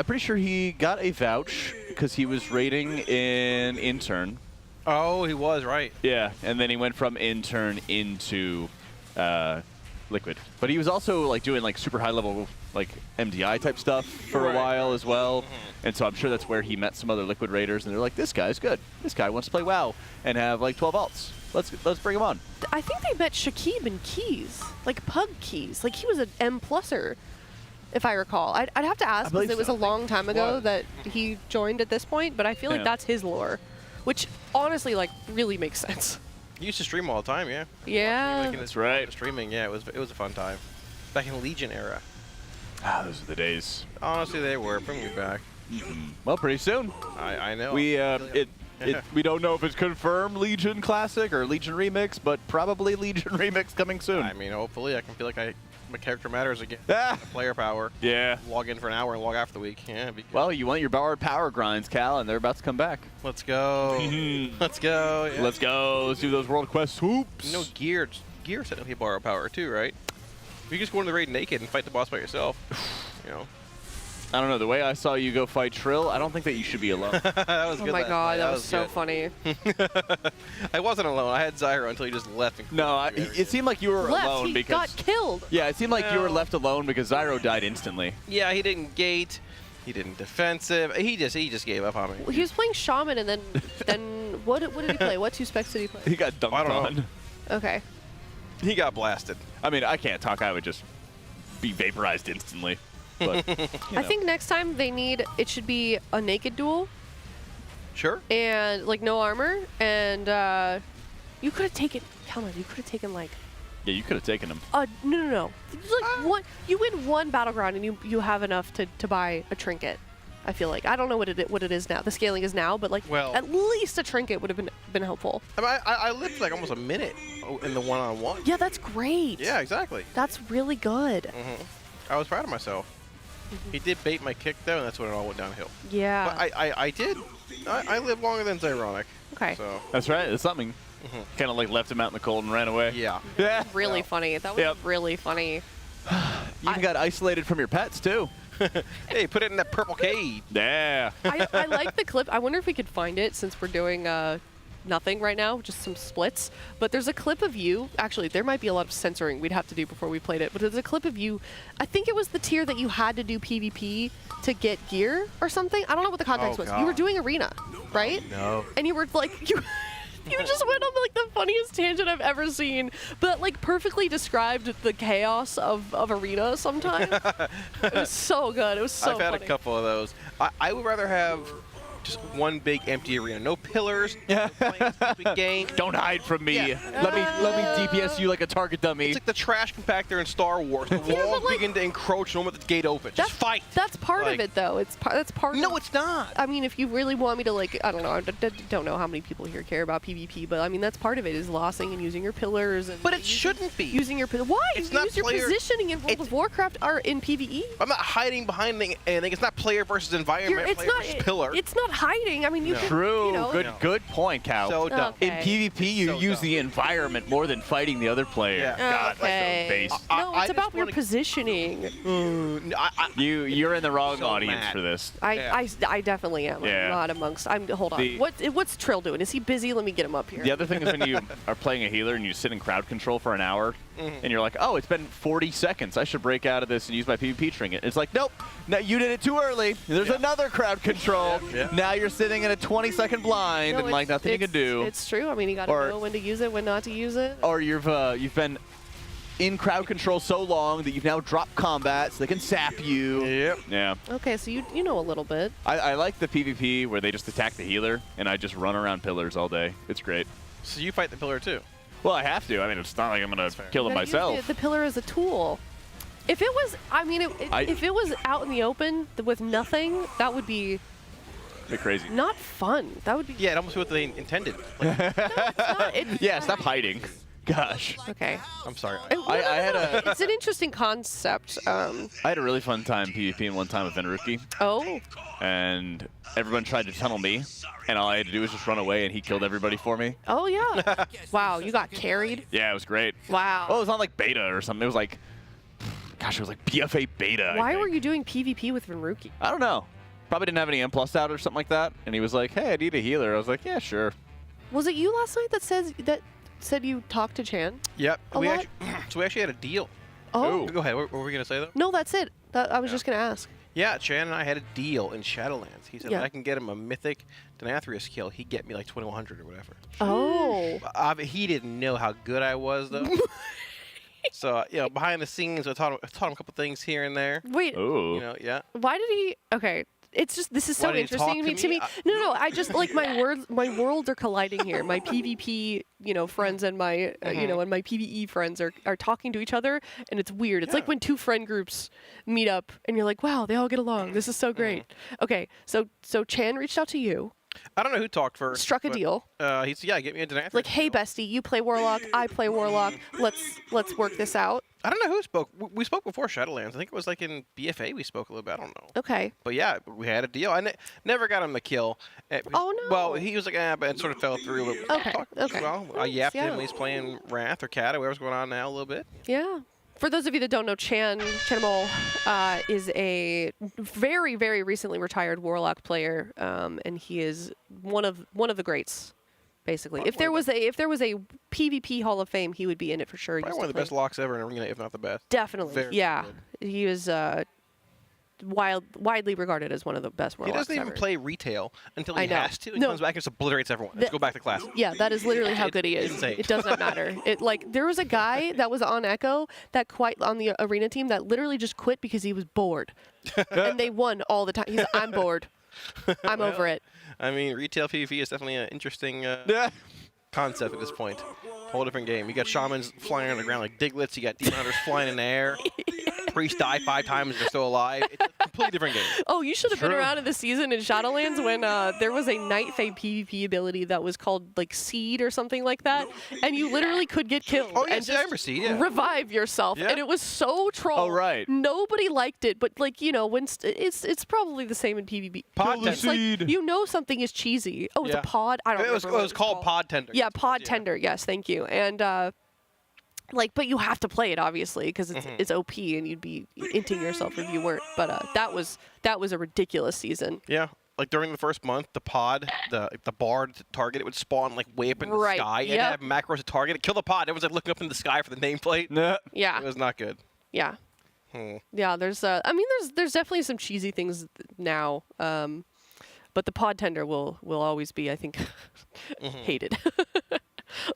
pretty sure he got a vouch because he was raiding in intern. Oh, he was, right. Yeah, and then he went from intern into liquid. But he was also like doing like super high level like MDI type stuff for a while as well. And so I'm sure that's where he met some other liquid raiders and they're like, this guy's good. This guy wants to play WoW and have like 12 alts. Let's bring him on. I think they met Shakib in Keys, like Pug Keys. Like he was an M+er, if I recall. I'd have to ask because it was a long time ago that he joined at this point, but I feel like that's his lore, which honestly like really makes sense. He used to stream all the time, yeah. Yeah. That's right. Streaming, yeah, it was a fun time. Back in Legion era. Ah, those are the days. Honestly, they were. Bring me back. Well, pretty soon. I know. We we don't know if it's confirmed Legion Classic or Legion Remix, but probably Legion Remix coming soon. I mean, hopefully I can feel like my character matters again. Player power. Yeah. Log in for an hour and log out for the week. Yeah. Well, you want your borrowed power grinds, Cal, and they're about to come back. Let's go. Let's go. Yeah. Let's go. Let's do those world quest swoops. You know, gear technically borrow power too, right? You just go into the raid naked and fight the boss by yourself. You know. I don't know. The way I saw you go fight Trill, I don't think that you should be alone. That was good. Oh my God, that was so good. funny. I wasn't alone. I had Zyro until he just left. No, it seemed like you were alone He because got killed. Yeah, it seemed like you were left alone because Zyro died instantly. Yeah, he didn't gate. He didn't defensive. He just gave up on me. Well, he was playing Shaman, and then what did he play? What 2 specs did he play? He got dunked on. Okay. He got blasted. I mean, I can't talk. I would just be vaporized instantly. But, I think next time it should be a naked duel. Sure. And like no armor and You could have taken. Come on, you could have taken like. Yeah, you could have taken him. No. It's like one. You win one battleground and you have enough to buy a trinket. I feel like I don't know what it is now. The scaling is now, but like at least a trinket would have been helpful. I mean, I lived like almost a minute in the one-on-one. Yeah, that's great. Yeah, exactly. That's really good. I was proud of myself. He did bait my kick though, and that's when it all went downhill. Yeah. But I did. I lived longer than Zyronic. Okay. So that's right. It's something. Kind of like left him out in the cold and ran away. Yeah. Yeah. Really funny. That was really funny. You even got isolated from your pets too. Hey, put it in that purple cage. Yeah. I like the clip. I wonder if we could find it since we're doing nothing right now, just some splits. But there's a clip of you. Actually, there might be a lot of censoring we'd have to do before we played it. But there's a clip of you. I think it was the tier that you had to do PvP to get gear or something. I don't know what the context was. God. You were doing arena, right? No. And you were like You just went on like the funniest tangent I've ever seen, but like perfectly described the chaos of arena sometimes. It was so good. It was so I've had funny. a couple of those. I would rather have just one big empty arena. No pillars. No playing stupid game. Don't hide from me. Yeah. Let me DPS you like a target dummy. It's like the trash compactor in Star Wars. The walls begin to encroach the moment the gate opens. Just fight. That's part of it, though. That's part. No, it's not. I mean, if you really want me to, like, I don't know. I don't know how many people here care about PvP, but I mean, that's part of it is lossing and using your pillars. And but it shouldn't be. Using your why? It's you not use your player, positioning in World of Warcraft or in PvE. I'm not hiding behind anything. It's not player versus environment. It's player not. versus pillar. It's not hiding. I mean, you can. True. You know, Good point, Cow. So dumb. In PvP, you use the environment more than fighting the other player. Yeah. God, okay. that's so base. No, it's about your positioning. You're in the wrong so audience mad. for this. I definitely am. Yeah. I'm not amongst. Hold on. What's Trill doing? Is he busy? Let me get him up here. The other thing is when you are playing a healer and you sit in crowd control for an hour, and you're like, oh, it's been 40 seconds. I should break out of this and use my PvP trinket. It's like, nope, no, you did it too early. There's another crowd control. Now you're sitting in a 20-second blind and like nothing you can do. It's true. I mean, you got to know when to use it, when not to use it. Or you've been in crowd control so long that you've now dropped combat so they can sap you. Yep. Yeah. Okay, so you know a little bit. I like the PvP where they just attack the healer and I just run around pillars all day. It's great. So you fight the pillar too? Well, I have to. I mean, it's not like I'm going to kill them You gotta myself. use the pillar as a tool. If it was, I mean, if it was out in the open with nothing, that would be Bit crazy. not fun. That would be. Yeah, it almost what they intended. Like, Yeah, stop hiding. Gosh. Okay. I'm sorry. I had a. It's an interesting concept. I had a really fun time PvPing one time with Venruki. Oh. And everyone tried to tunnel me, and all I had to do was just run away, and he killed everybody for me. Oh yeah. Wow, you got carried. Yeah, it was great. Wow. Well, it was on like beta or something. It was like, gosh, it was like BFA beta. Why were you doing PvP with Venruki? I don't know. Probably didn't have any M+ out or something like that. And he was like, hey, I need a healer. I was like, yeah, sure. Was it you last night that said you talked to Chan? Yep. A lot? So we actually had a deal. Oh. Go ahead. What were we going to say, though? No, that's it. I was just going to ask. Yeah, Chan and I had a deal in Shadowlands. He said Yeah. if I can get him a mythic Denathrius kill, he'd get me like 2100 or whatever. Oh. He didn't know how good I was, though. So, behind the scenes, I taught him a couple things here and there. Wait. Ooh. Yeah. Why did he? Okay. It's just this is so Why did he interesting talk to me. to me? No. I just like my worlds are colliding here. My PvP, friends and my and my PvE friends are talking to each other, and it's weird. It's like when two friend groups meet up, and you're like, wow, they all get along. This is so great. Okay, so Chan reached out to you. I don't know who talked first. Struck a deal. He said, get me a Denathrius. Like, hey, bestie, you play Warlock, I play Warlock. Let's work this out. I don't know who spoke. We spoke before Shadowlands. I think it was like in BFA we spoke a little bit. I don't know. Okay. But yeah, we had a deal. I never got him the kill. Oh, no. Well, he was like, but it sort of fell through. Okay. Well, I yapped Yeah. him when he's playing Wrath or Cat or whatever's going on now a little bit. Yeah. For those of you that don't know, Chanamol is a very, very recently retired Warlock player, and he is one of the greats, basically. If there was a PvP Hall of Fame, he would be in it for sure. Probably one of the best locks ever in arena, if not the best. Definitely, Very yeah. good. He is widely regarded as one of the best Warlocks He doesn't even ever. play retail until he I know. has to. He No. comes back and just obliterates everyone. Let's go back to class. Yeah, that is literally how good he is. Insane. It does not matter. There was a guy that was on Echo on the arena team that literally just quit because he was bored, and they won all the time. He's like, I'm bored. I'm over it. I mean, retail PvP is definitely an interesting concept at this point. Whole different game. You got shamans flying on the ground like Diglets. You got demon hunters flying in the air. Priests die 5 times and they're still alive. It's a completely different game. Oh, you should have been around in the season in Shadowlands when there was a Night Fae PvP ability that was called like Seed or something like that, and you literally could get killed and just I remember Seed, yeah. revive yourself, and it was so troll. Oh, right. Nobody liked it, but like when it's probably the same in PvP. Pod It's like you know something is cheesy. Oh, it's a pod. I don't know. It was called Pod Tender. Yeah, Pod Tender. Yes, thank you. And but you have to play it obviously because it's OP and you'd be inting yourself if you weren't. But that was a ridiculous season. Yeah, like during the first month, the pod, the bar to target, it would spawn like way up in the sky. And have macros to target it, kill the pod. It was like looking up in the sky for the nameplate. Yeah, it was not good. Yeah, yeah. There's there's definitely some cheesy things now. But the pod tender will always be, I think, hated.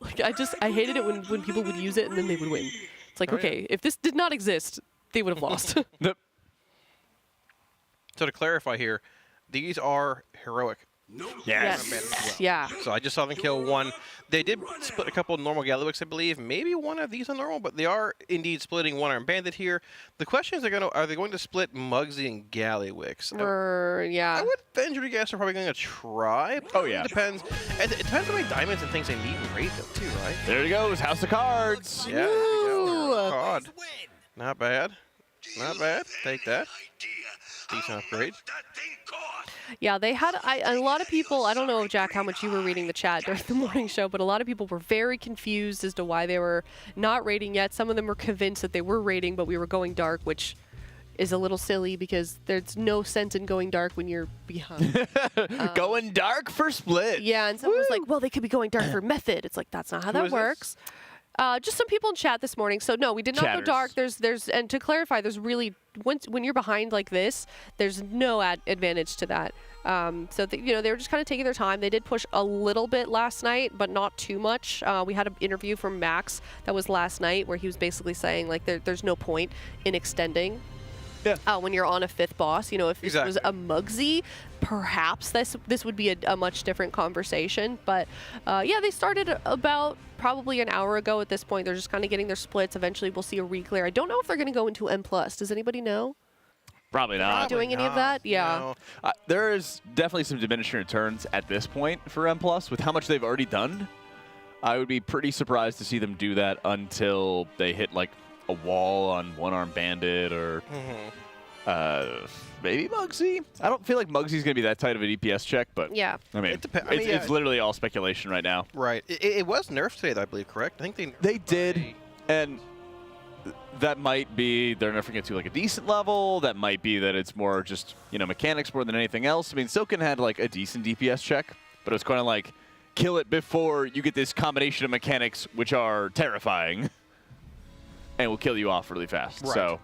Like I hated it when people would use it and then they would win. It's like, okay, if this did not exist, they would have lost. So to clarify here, these are heroic. Yes. Yeah. So I just saw them kill one. They did split a couple of normal Gallywicks, I believe. Maybe one of these are normal, but they are indeed splitting one-armed bandit here. The question is, are they going to split Mugsy and Gallywicks? Yeah. I would venture to guess they're probably going to try. Oh, yeah. It depends. And it depends how many diamonds and things they need in raid, though, too, right? There he goes. House of Cards. Yeah, there we go. God. Not bad. Not bad. Take that. Decent upgrade. Yeah, they had a lot of people. I don't know, Jack, how much you were reading the chat during the morning show, but a lot of people were very confused as to why they were not raiding yet. Some of them were convinced that they were raiding, but we were going dark, which is a little silly because there's no sense in going dark when you're behind. Going dark for split. Yeah, and someone was like, well, they could be going dark for method. It's like, that's not how that works. Just some people in chat this morning. So no, we did not go dark. There's and to clarify, there's really when you're behind like this, there's no advantage to that. So they were just kind of taking their time. They did push a little bit last night, but not too much. We had an interview from Max that was last night where he was basically saying like there's no point in extending. Yeah. When you're on a 5th boss, if it was a Mugsy, perhaps this would be a much different conversation. But yeah, they started about probably an hour ago at this point. They're just kind of getting their splits. Eventually, we'll see a reclear. I don't know if they're going to go into M+. Does anybody know? Probably not. Doing any of that? Yeah. No. There is definitely some diminishing returns at this point for M+, with how much they've already done. I would be pretty surprised to see them do that until they hit like a wall on one-armed bandit or maybe Mugsy. I don't feel like Mugsy's going to be that tight of an DPS check, but yeah. I mean, it's literally all speculation right now. Right. It was nerfed today, though, I believe, correct? I think they did, and that might be they're nerfing it to like a decent level. That might be that it's more just mechanics more than anything else. I mean, Silken had like a decent DPS check, but it was kind of like kill it before you get this combination of mechanics which are terrifying and will kill you off really fast. Right. So,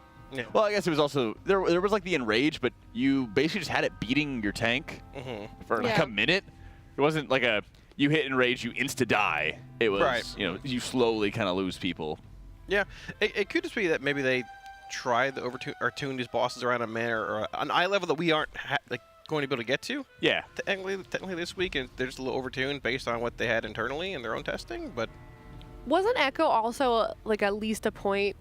well, I guess it was also there was like the enrage, but you basically just had it beating your tank for like a minute. It wasn't like you hit enrage, you insta die. It was you slowly kind of lose people. Yeah, it could just be that maybe they tried to tune these bosses around a manner or an eye level that we aren't going to be able to get to. Yeah. Technically this week, and they're just a little overtuned based on what they had internally in their own testing, but... Wasn't Echo also like at least a point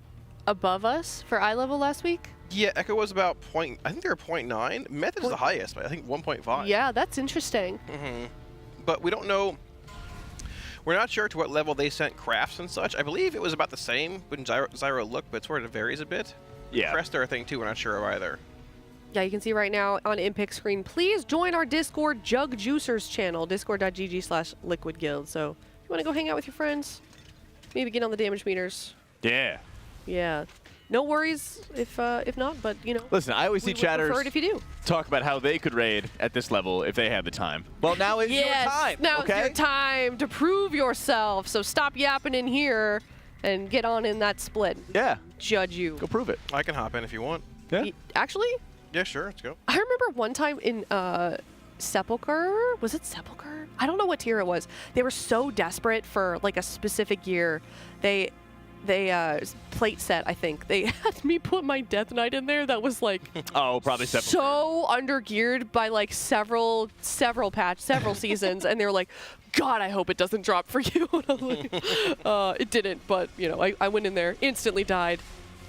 above us for eye level last week? Yeah, Echo was about I think they were 0.9. Method is the highest, but I think 1.5. Yeah, that's interesting. But we don't know... We're not sure to what level they sent crafts and such. I believe it was about the same when Zyro looked, but sort of varies a bit. Yeah. Crest are a thing too, we're not sure of either. Yeah, you can see right now on Impic screen, please join our Discord Jug Juicers channel, discord.gg/liquidguild. So if you want to go hang out with your friends, maybe get on the damage meters. Yeah. Yeah. No worries if not, but Listen, I always see chatters prefer it if you do. talk about how they could raid at this level if they had the time. Well, now is your time. Now is your time to prove yourself. So stop yapping in here and get on in that split. Yeah. Judge you. Go prove it. I can hop in if you want. Yeah. Actually? Yeah, sure. Let's go. I remember one time in Sepulcher. Was it Sepulcher? I don't know what tier it was. They were so desperate for like a specific gear. They plate set, I think. They had me put my Death Knight in there that was like oh, probably so undergeared by like several seasons, and they were like, God, I hope it doesn't drop for you. And I'm like, it didn't, but you know, I went in there, instantly died.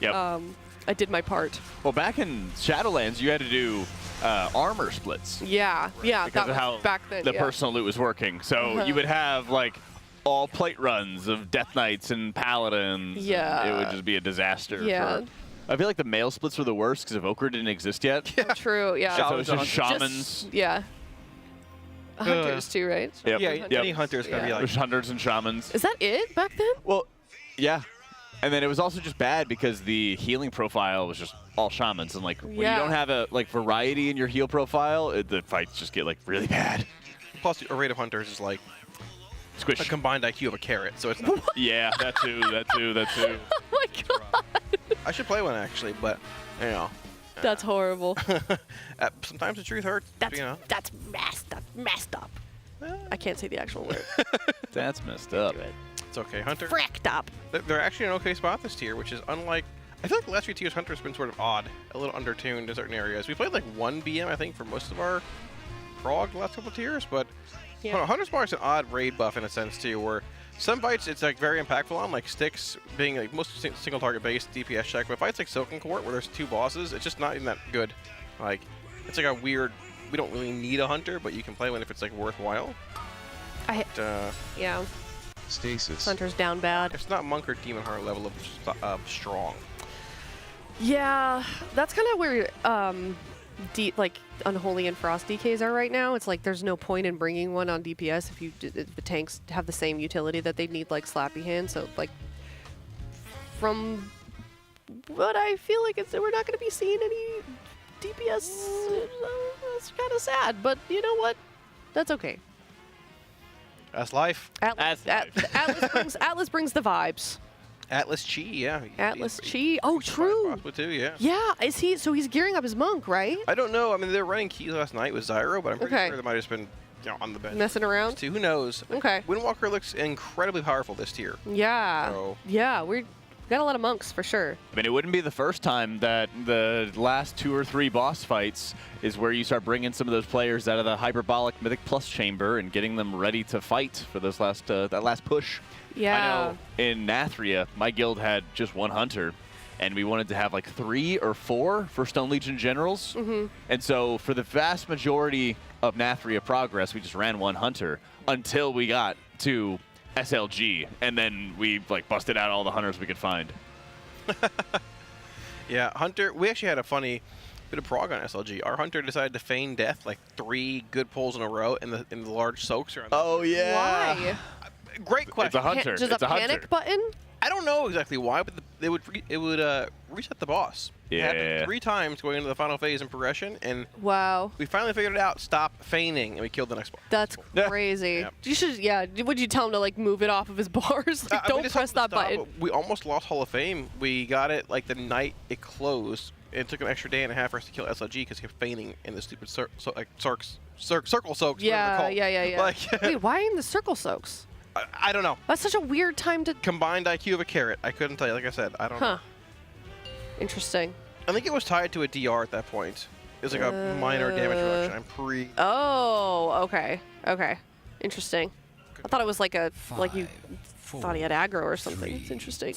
Yep. I did my part. Well, back in Shadowlands, you had to do armor splits. Yeah, Because that of was how back then. the yeah. personal loot was working. So you would have like all plate runs of Death Knights and Paladins. Yeah. And it would just be a disaster. Yeah. I feel like the male splits were the worst because Evoker didn't exist yet. Yeah. True, yeah. So it's just shamans. Yeah. Hunters too, right? Yep. Yeah, Yep. any hunter's gonna be like. There's hunters and shamans. Is that it back then? Well, yeah. And then it was also just bad because the healing profile was just all shamans, and like when you don't have a like variety in your heal profile, the fights just get like really bad. Plus, a rate of hunters is like Squish. a combined IQ of a carrot, so it's not. Yeah, that too. Oh my God. I should play one actually, but you know. That's horrible. Sometimes the truth hurts. That's you know. that's messed up. I can't say the actual word. That's messed up. It's okay, Hunter. Fricked up. They're actually an okay spot this tier, which is unlike. I feel like the last few tiers, Hunter's been sort of odd, a little undertuned in certain areas. We played like one BM, I think, for most of our prog the last couple of tiers, but Hunter's Mark's an odd raid buff in a sense too, where some fights it's like very impactful on, like Styx being like most single target based DPS check, but fights like Silken Court where there's two bosses, it's just not even that good. Like it's like a weird. We don't really need a hunter, but you can play one if it's like worthwhile. Yeah. Stasis. Hunter's down bad. It's not monk or demon heart level of strong. Yeah, that's kind of where like Unholy and Frost DKs are right now. It's like there's no point in bringing one on DPS if the tanks have the same utility that they need, like Slappy Hand. So like from what I feel like we're not going to be seeing any DPS. It's kind of sad, but you know what? That's okay. That's life. Atlas brings the vibes. Atlas Chi, yeah. Atlas Chi. Oh, true. Possibly too, yeah. Yeah, is he? So he's gearing up his monk, right? I don't know. I mean, they were running keys last night with Zyro, but I'm pretty sure they might have just been on the bench. Messing around? Who knows? Okay. Windwalker looks incredibly powerful this tier. Yeah. So. Yeah, we got a lot of monks for sure. I mean, it wouldn't be the first time that the last 2 or 3 boss fights is where you start bringing some of those players out of the hyperbolic Mythic Plus chamber and getting them ready to fight for those that last push. Yeah. I know in Nathria, my guild had just 1 hunter, and we wanted to have like 3 or 4 for Stone Legion generals. Mm-hmm. And so for the vast majority of Nathria progress, we just ran 1 hunter until we got to SLG, and then we like busted out all the hunters we could find. Yeah, Hunter, we actually had a funny bit of prog on SLG. Our Hunter decided to feign death like 3 good pulls in a row in the large soaks around. Oh yeah. Why? Great question. It's a hunter. Just it's a panic hunter. button? I don't know exactly why, but it would reset the boss. It happened 3 times going into the final phase in progression, and Wow. we finally figured it out. Stop feigning, and we killed the next boss. That's crazy. Yep. You should, would you tell him to like move it off of his bars? Like, We don't just press told him that to stop, button. but we almost lost Hall of Fame. We got it like the night it closed. It took an extra day and a half for us to kill SLG because he kept feigning in the stupid circle soaks. Yeah. Like, Wait, why in the circle soaks? I don't know. That's such a weird time to. Combined IQ of a carrot. I couldn't tell you. Like I said, I don't know. Interesting. I think it was tied to a DR at that point. It was like a minor damage reduction. Oh, okay. Okay. Interesting. I thought it was like a like you thought he had aggro or something. It's interesting.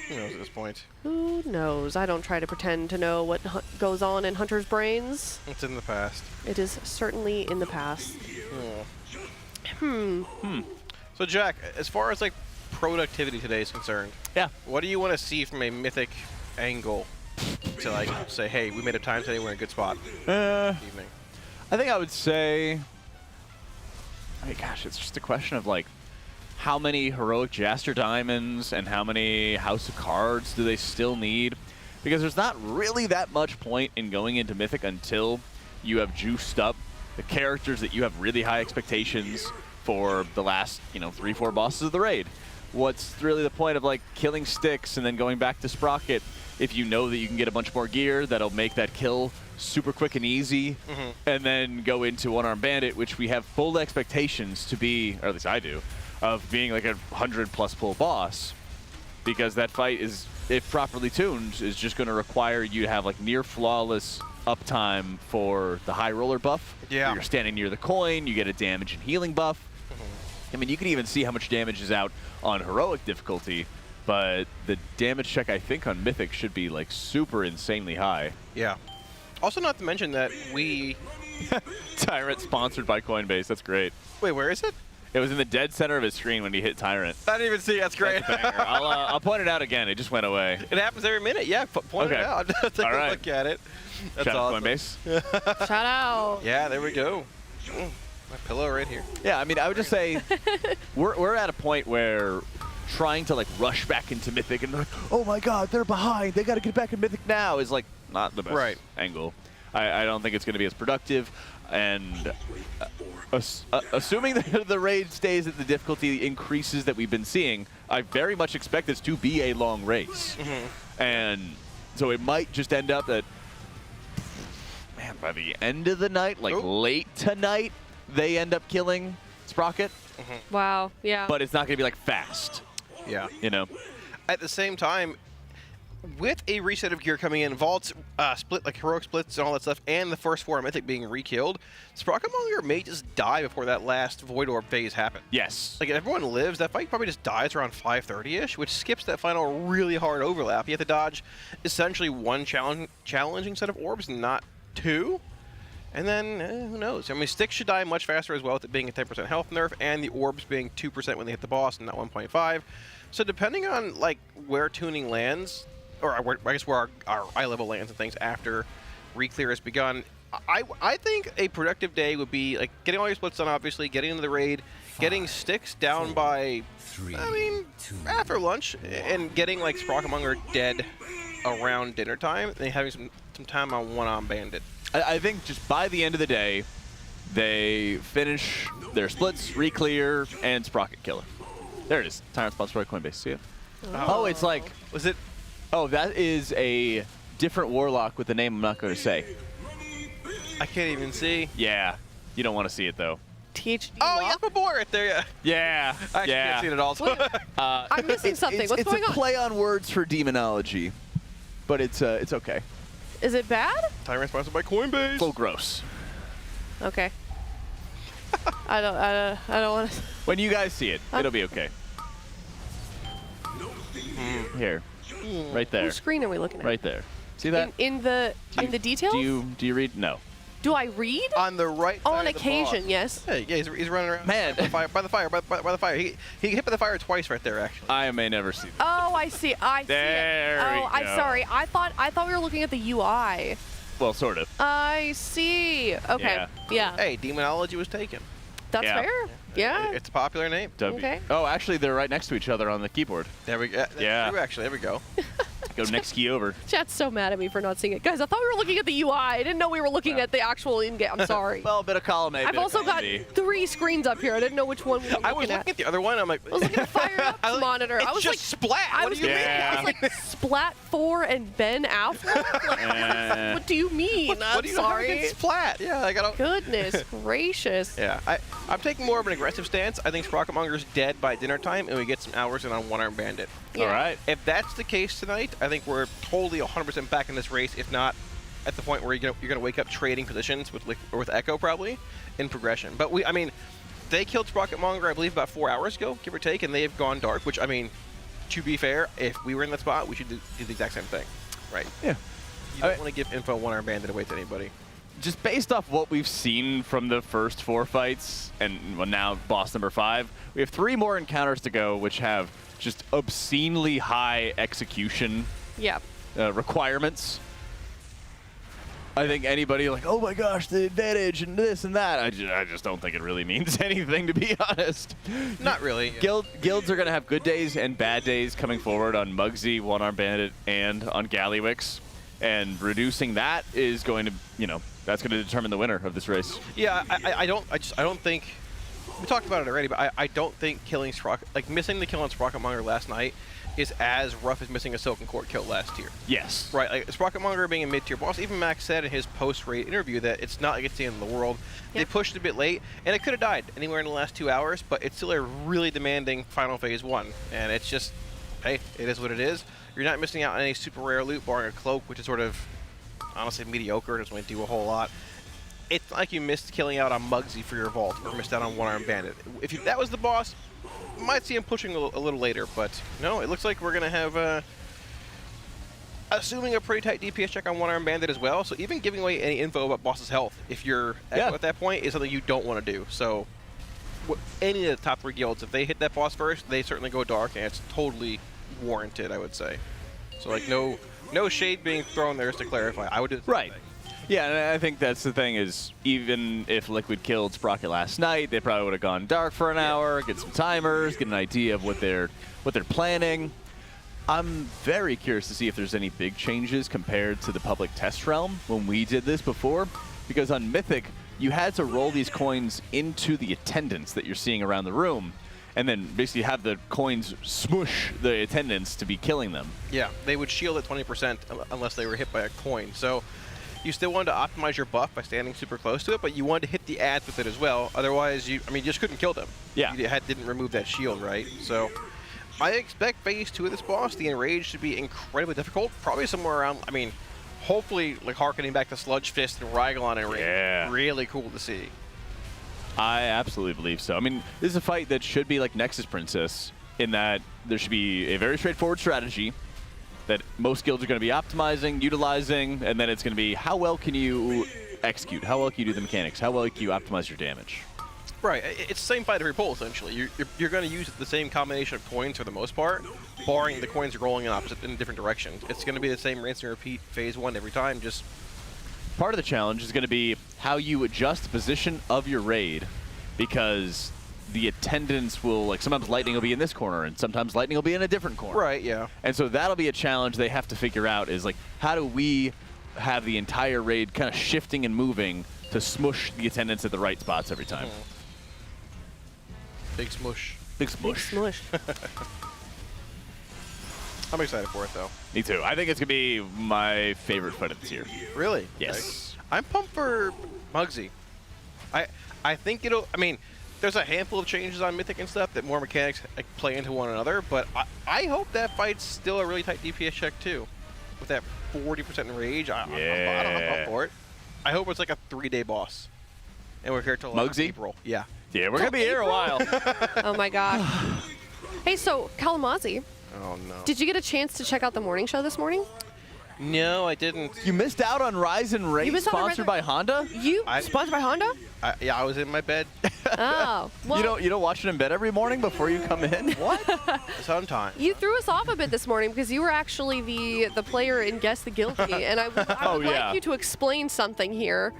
Who knows at this point? Who knows? I don't try to pretend to know what goes on in Hunter's brains. It's in the past. It is certainly in the past. So Jack, as far as like productivity today is concerned, what do you want to see from a mythic angle to like say, hey, we made a time today, we're in a good spot? Evening. I think I would say, I mean, gosh, it's just a question of like, how many heroic Jaster diamonds and how many House of Cards do they still need? Because there's not really that much point in going into Mythic until you have juiced up the characters that you have really high expectations for the last, 3-4 bosses of the raid. What's really the point of like killing Styx and then going back to Sprocket if you know that you can get a bunch more gear that'll make that kill super quick and easy, and then go into One-Armed Bandit, which we have full expectations to be, or at least I do, of being like a 100+ pull boss, because that fight is, if properly tuned, is just going to require you to have like near flawless uptime for the high roller buff. Yeah. You're standing near the coin, you get a damage and healing buff. I mean, you can even see how much damage is out on heroic difficulty, but the damage check, I think, on Mythic should be like super insanely high. Yeah. Also, not to mention that we... Tyrant sponsored by Coinbase. That's great. Wait, where is it? It was in the dead center of his screen when he hit Tyrant. I didn't even see. That's great. That's a banger. I'll point it out again. It just went away. It happens every minute. Yeah, point it out. Take a look at it. That's Shout out awesome. Coinbase. Shout out. Yeah, there we go. My pillow right here. Yeah, I mean, I would just say we're at a point where trying to like rush back into Mythic and like, oh my God, they're behind. They got to get back in Mythic now is like not the best angle. I don't think it's going to be as productive. And assuming that the raid stays at the difficulty increases that we've been seeing, I very much expect this to be a long race. And so it might just end up that, man, by the end of the night, like late tonight, they end up killing Sprocket. Wow, yeah. But it's not going to be like fast. Yeah. You know? At the same time, with a reset of gear coming in, vaults, split, like heroic splits and all that stuff, and the first 4 Mythic being re-killed, Sprocketmonger may just die before that last Void Orb phase happens. Yes. Like, if everyone lives, that fight probably just dies around 5:30-ish, which skips that final really hard overlap. You have to dodge essentially one challenging set of orbs, not 2. And then, who knows? I mean, Styx should die much faster as well, with it being a 10% health nerf, and the orbs being 2% when they hit the boss, and not 1.5. So depending on, like, where tuning lands, or I guess where our eye level lands and things after Reclear has begun, I think a productive day would be, like, getting all your splits done, obviously, getting into the raid, getting Styx down by, after lunch, and getting, like, Sprocketmonger dead around dinner time, and having some time on one-on Bandit. I think just by the end of the day, they finish their splits, Reclear, and Sprocket Killer. There it is. Tyrant sponsored by Coinbase. See it? Oh, it's like... Was it... Oh, that is a different Warlock with the name I'm not going to say. I can't even see. Yeah. You don't want to see it, though. THD Oh, yeah, my boy right there, yeah. Yeah. I actually can't see it at all. I'm missing something. What's going on? It's a play on words for demonology, but it's okay. Is it bad? Tyrant sponsored by Coinbase. A little gross. Okay. I don't want to. When you guys see it, it'll be okay. Here. Right there. Whose screen are we looking at? Right there. See that? In the details? Do you read? No. Do I read? On the right side On of the occasion, boss. yes. Yeah, he's running around. Man. By the fire. He hit by the fire twice right there, actually. I may never see that. Oh, I see. I see There it. we Oh, I'm go. sorry. I thought we were looking at the UI. Well, sort of. I see. Okay. Yeah. Hey, demonology was taken. That's Yeah. fair. Yeah. It's a popular name. Okay. Oh, actually, they're right next to each other on the keyboard. There we go. That's true, actually. There we go. Go next key over. Chat's so mad at me for not seeing it. Guys, I thought we were looking at the UI. I didn't know we were looking at the actual in-game. I'm sorry. Well, a bit of column A. I've also got 3 screens up here. I didn't know which one we were looking I was looking at the other one. I'm like, I was looking at Fire Up's monitor. It's I was just like, Splat. I What was do you gonna mean? say, I was like, Splat 4 and Ben Affleck? Like, what do you mean? What I'm do you have sorry. against Splat? Yeah, I got. Goodness gracious. Yeah, I'm taking more of an aggressive stance. I think Sprocketmonger's dead by dinner time, and we get some hours in on One-Arm Bandit. All right. If that's the case tonight, I think we're totally 100% back in this race. If not, at the point where you're gonna wake up trading positions with Echo probably in progression. But I mean, they killed Sprocketmonger, I believe, about 4 hours ago, give or take, and they have gone dark. Which, I mean, to be fair, if we were in that spot, we should do the exact same thing, right? Yeah. You don't want to give info One-Arm Bandit away to anybody. Just based off what we've seen from the first 4 fights, and well, now boss number 5, we have 3 more encounters to go, which have just obscenely high execution requirements. I think anybody like, oh my gosh, the advantage and this and that, I just don't think it really means anything, to be honest. Not really. Guilds are going to have good days and bad days coming forward on Muggsy, One-Arm Bandit, and on Gallywix. And reducing that is going to, that's going to determine the winner of this race. Yeah, I don't think we talked about it already, but I don't think killing missing the kill on Sprocketmonger last night is as rough as missing a Silken Court kill last year. Yes. Right, like Sprocketmonger being a mid-tier boss, even Max said in his post-raid interview that it's not like it's the end of the world. They pushed it a bit late, and it could have died anywhere in the last 2 hours, but it's still a really demanding final phase 1. And it's just, hey, it is what it is. You're not missing out on any super rare loot, barring a cloak, which is sort of, honestly, mediocre. It doesn't really do a whole lot. It's not like you missed killing out on Muggsy for your vault, or missed out on One Armed Bandit. If that was the boss, might see him pushing a little later, but no, it looks like we're going to have, assuming a pretty tight DPS check on One Armed Bandit as well, so even giving away any info about boss's health, if you're at that point, is something you don't want to do. So any of the top 3 guilds, if they hit that boss first, they certainly go dark, and it's totally warranted, I would say. So, like, no shade being thrown there, just to clarify. I would do the same thing. Yeah, and I think that's the thing is, even if Liquid killed Sprocket last night, they probably would have gone dark for an hour, get some timers, get an idea of what they're planning. I'm very curious to see if there's any big changes compared to the public test realm when we did this before, because on Mythic, you had to roll these coins into the attendants that you're seeing around the room, and then basically have the coins smush the attendants to be killing them. Yeah, they would shield at 20% unless they were hit by a coin. So you still wanted to optimize your buff by standing super close to it, but you wanted to hit the ads with it as well. Otherwise, you just couldn't kill them. Yeah. You didn't remove that shield, right? So I expect phase 2 of this boss, the Enraged, should be incredibly difficult. Probably somewhere around, hopefully, like, harkening back to Sludge Fist and Rygolon Enraged. Yeah. Really cool to see. I absolutely believe so. This is a fight that should be like Nexus Princess, in that there should be a very straightforward strategy that most guilds are going to be optimizing, utilizing, and then it's going to be how well can you execute, how well can you do the mechanics, how well can you optimize your damage. Right, it's the same fight every pull, essentially. You're going to use the same combination of coins for the most part, barring the coins are rolling in different directions. It's going to be the same rinse and repeat phase 1 every time, just... Part of the challenge is going to be how you adjust the position of your raid, because the attendants will, like, sometimes lightning will be in this corner, and sometimes lightning will be in a different corner. Right, yeah. And so that'll be a challenge they have to figure out, is like, how do we have the entire raid kind of shifting and moving to smush the attendants at the right spots every time. Big smush. Big smush. Big smush. I'm excited for it, though. Me too. I think it's going to be my favorite fight of this year. Really? Yes. Okay. I'm pumped for Muggsy. I think it'll... there's a handful of changes on Mythic and stuff that more mechanics play into one another, but I hope that fight's still a really tight DPS check, too. With that 40% rage, I'm up for it. I hope it's like a 3-day boss. And we're here till Muggsy? April. Yeah. Yeah, we're going to be here a while. Oh, my God. Hey, so, Kalamazzi. Oh, no. Did you get a chance to check out the morning show this morning? No, I didn't. You missed out on Rise and Raid, sponsored by Honda? Sponsored by Honda? Yeah, I was in my bed. Oh. Well, you don't watch it in bed every morning before you come in? What? Sometimes. You threw us off a bit this morning because you were actually the player in Guess the Guilty, and I would like you to explain something here.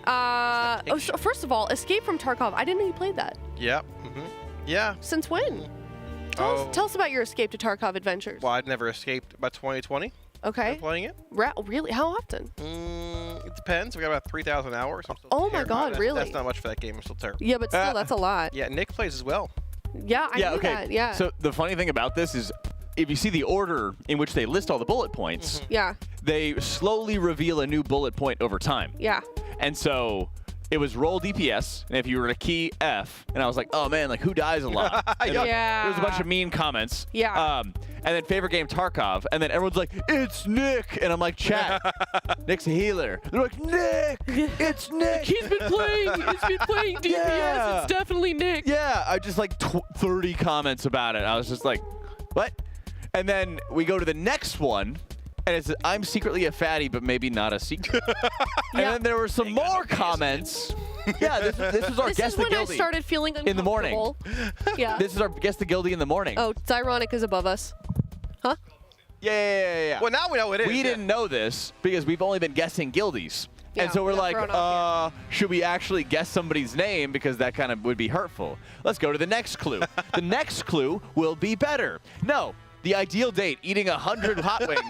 So first of all, Escape from Tarkov. I didn't know you played that. Yep. Yeah. Since when? Tell us about your Escape to Tarkov adventures. Well, I'd never escaped about 2020. Okay. Playing it? Really? How often? It depends. We got about 3,000 hours. Oh my God, really? That's not much for that game. I'm still terrible. Yeah, but still, that's a lot. Yeah, Nick plays as well. Yeah, I knew that. Yeah. So the funny thing about this is, if you see the order in which they list all the bullet points, yeah, they slowly reveal a new bullet point over time. Yeah. And so it was roll DPS, and if you were to key F, and I was like, oh man, like who dies a lot? Yeah. There was a bunch of mean comments. Yeah. And then favorite game Tarkov, and then everyone's like, it's Nick, and I'm like, chat, Nick's a healer. They're like, Nick, it's Nick. He's been playing DPS. Yeah. It's definitely Nick. Yeah, I just like 30 comments about it. I was just like, what? And then we go to the next one, and it's I'm secretly a fatty, but maybe not a secret. And then there were some more comments. Yeah, this was our Guess the Guilty. This is when I started feeling uncomfortable. In the morning. Yeah. This is our Guess the Guilty in the morning. Oh, it's ironic is above us. Huh? Yeah. Well, now we know it is. We didn't know this because we've only been guessing guildies. Yeah, and so we're like, up, should we actually guess somebody's name? Because that kind of would be hurtful. Let's go to the next clue. The next clue will be better. No. The ideal date, eating 100 hot wings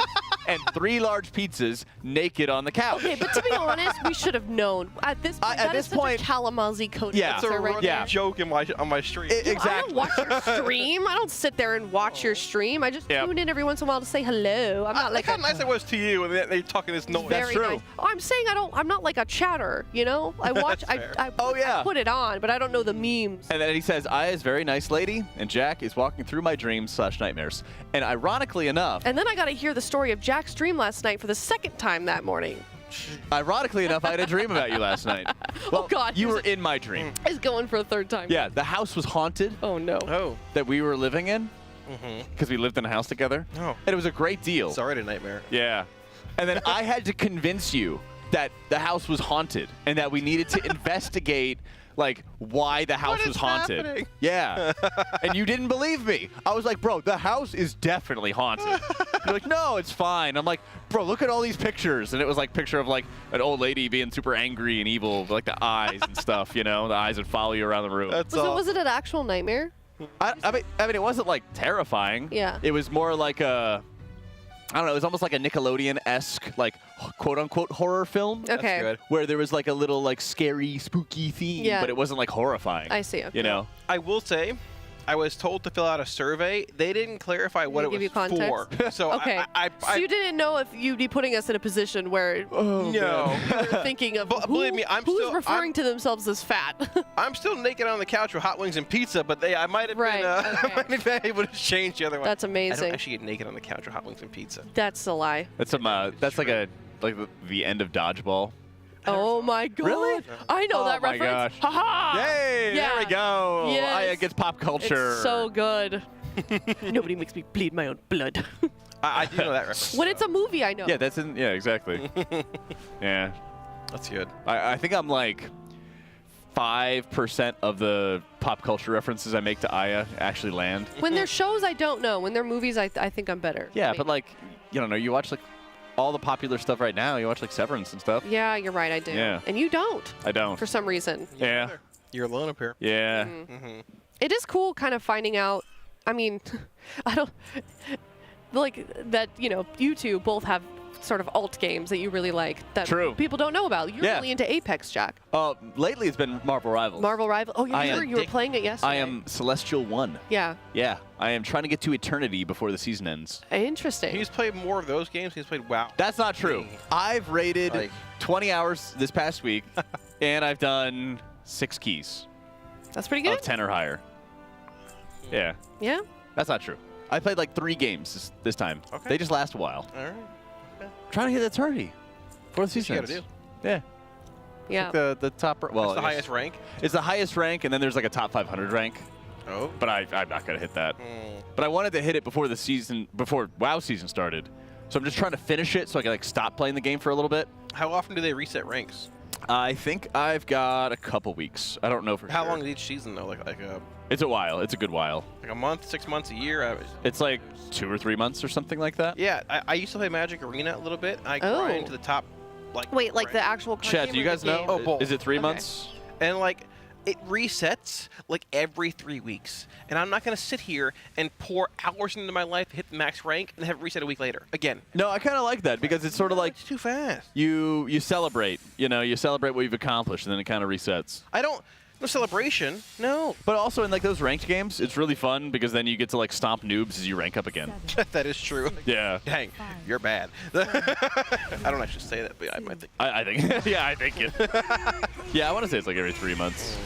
and 3 large pizzas naked on the couch. Okay, but to be honest, we should have known. At this point, that is such a Kalamazoo code. Yeah. It's a running joke on my stream. Exactly. I don't watch your stream. I don't sit there and watch your stream. I just tune in every once in a while to say hello. I'm not like how nice it was to you, and they're talking this noise. Very nice. Oh, I'm saying I'm not like a chatter. You know, I watch. I put it on, but I don't know the memes. And then he says, Aya is a very nice lady, and Jack is walking through my dreams / nightmares. And ironically enough... And then I got to hear the story of Jack's dream last night for the 2nd time that morning. Ironically enough, I had a dream about you last night. Well, oh, God. You were in my dream. He's going for a 3rd time. Yeah, the house was haunted. Oh, no. Oh. That we were living in. Because we lived in a house together. Oh. And it was a great deal. It's already a nightmare. Yeah. And then I had to convince you that the house was haunted and that we needed to investigate like why the house was haunted. Happening? Yeah. And you didn't believe me. I was like, bro, the house is definitely haunted. You're like, no, it's fine. I'm like, bro, look at all these pictures. And it was like picture of like an old lady being super angry and evil, like the eyes and stuff, you know, the eyes would follow you around the room. Was it an actual nightmare? I mean, it wasn't like terrifying. Yeah. It was more like a, I don't know, it was almost like a Nickelodeon-esque, like, quote-unquote horror film. Okay. That's good. Where there was like a little like scary, spooky theme, Yeah. but it wasn't like horrifying. I see. Okay. You know? I will say, I was told to fill out a survey. They didn't clarify what it give was you context? for. So Okay. So you didn't know if you'd be putting us in a position where no. you were thinking of Believe me, who's referring to themselves as fat. I'm still naked on the couch with hot wings and pizza, but I might have Right, been, okay. I might have been able to change the other one. That's I amazing. don't actually get naked on the couch with hot wings and pizza. That's a lie. That's some. That's like the end of Dodgeball. Oh my God! Really? I know that Oh my reference. gosh. Ha-ha! Yay! Yeah. There we go. Yes. Aya gets pop culture. It's so good. Nobody makes me bleed my own blood. I do know that reference. When it's a movie, I know. Yeah, that's in. Yeah, exactly. Yeah. That's good. I think I'm like 5% of the pop culture references I make to Aya actually land. When they're shows, I don't know. When they're movies, I think I'm better. Yeah, but like, you don't know, you watch like all the popular stuff right now. You watch like Severance and stuff. Yeah, you're right. I do. Yeah. And you don't. I don't. For some reason. Yeah. You're alone up here. Yeah. Mm-hmm. It is cool kind of finding out. I mean, I don't like that, you know, you two both have sort of alt games that you really like that True. people don't know about. You're really into Apex, Jack. Lately it's been Marvel Rivals. Marvel Rival. Oh, you were playing it yesterday. I am Celestial 1. Yeah. Yeah. I am trying to get to Eternity before the season ends. Interesting. He's played more of those games. He's played WoW. That's not true. I've rated 20 hours this past week, and I've done 6 keys. That's pretty good. Of 10 or higher. Yeah. Yeah. That's not true. I played like 3 games this time. Okay. They just last a while. All right. Trying to hit Eternity before the season What you ends. gotta Yeah. Yeah. Like the top. Well, That's the highest rank? It's the highest rank, and then there's like a top 500 rank. Oh. But I'm not gonna hit that. But I wanted to hit it before the season, before WoW season started. So I'm just trying to finish it so I can like stop playing the game for a little bit. How often do they reset ranks? I think I've got a couple weeks. I don't know for How sure. long is each season though? Like a It's a while. It's a good while. like a month, 6 months, a year? It's like 2 or 3 months or something like that. Yeah, I used to play Magic Arena a little bit. I grind to the top. Like Wait, like the actual card Chat, game do you or guys the know? game? Oh, both. Is it 3 Okay. months? And like it resets like every 3 weeks. And I'm not gonna sit here and pour hours into my life, hit the max rank, and have it reset a week later again. No, I kind of like that because it's sort of like It's too fast. you celebrate. You know, you celebrate what you've accomplished, and then it kind of resets. I don't. No celebration. No. But also in like those ranked games, it's really fun because then you get to like stomp noobs as you rank up again. That is true. Yeah. Dang, you're bad. I don't actually say that, but I might think. I think. Yeah, I think it. Yeah, I want to say it's like every 3 months.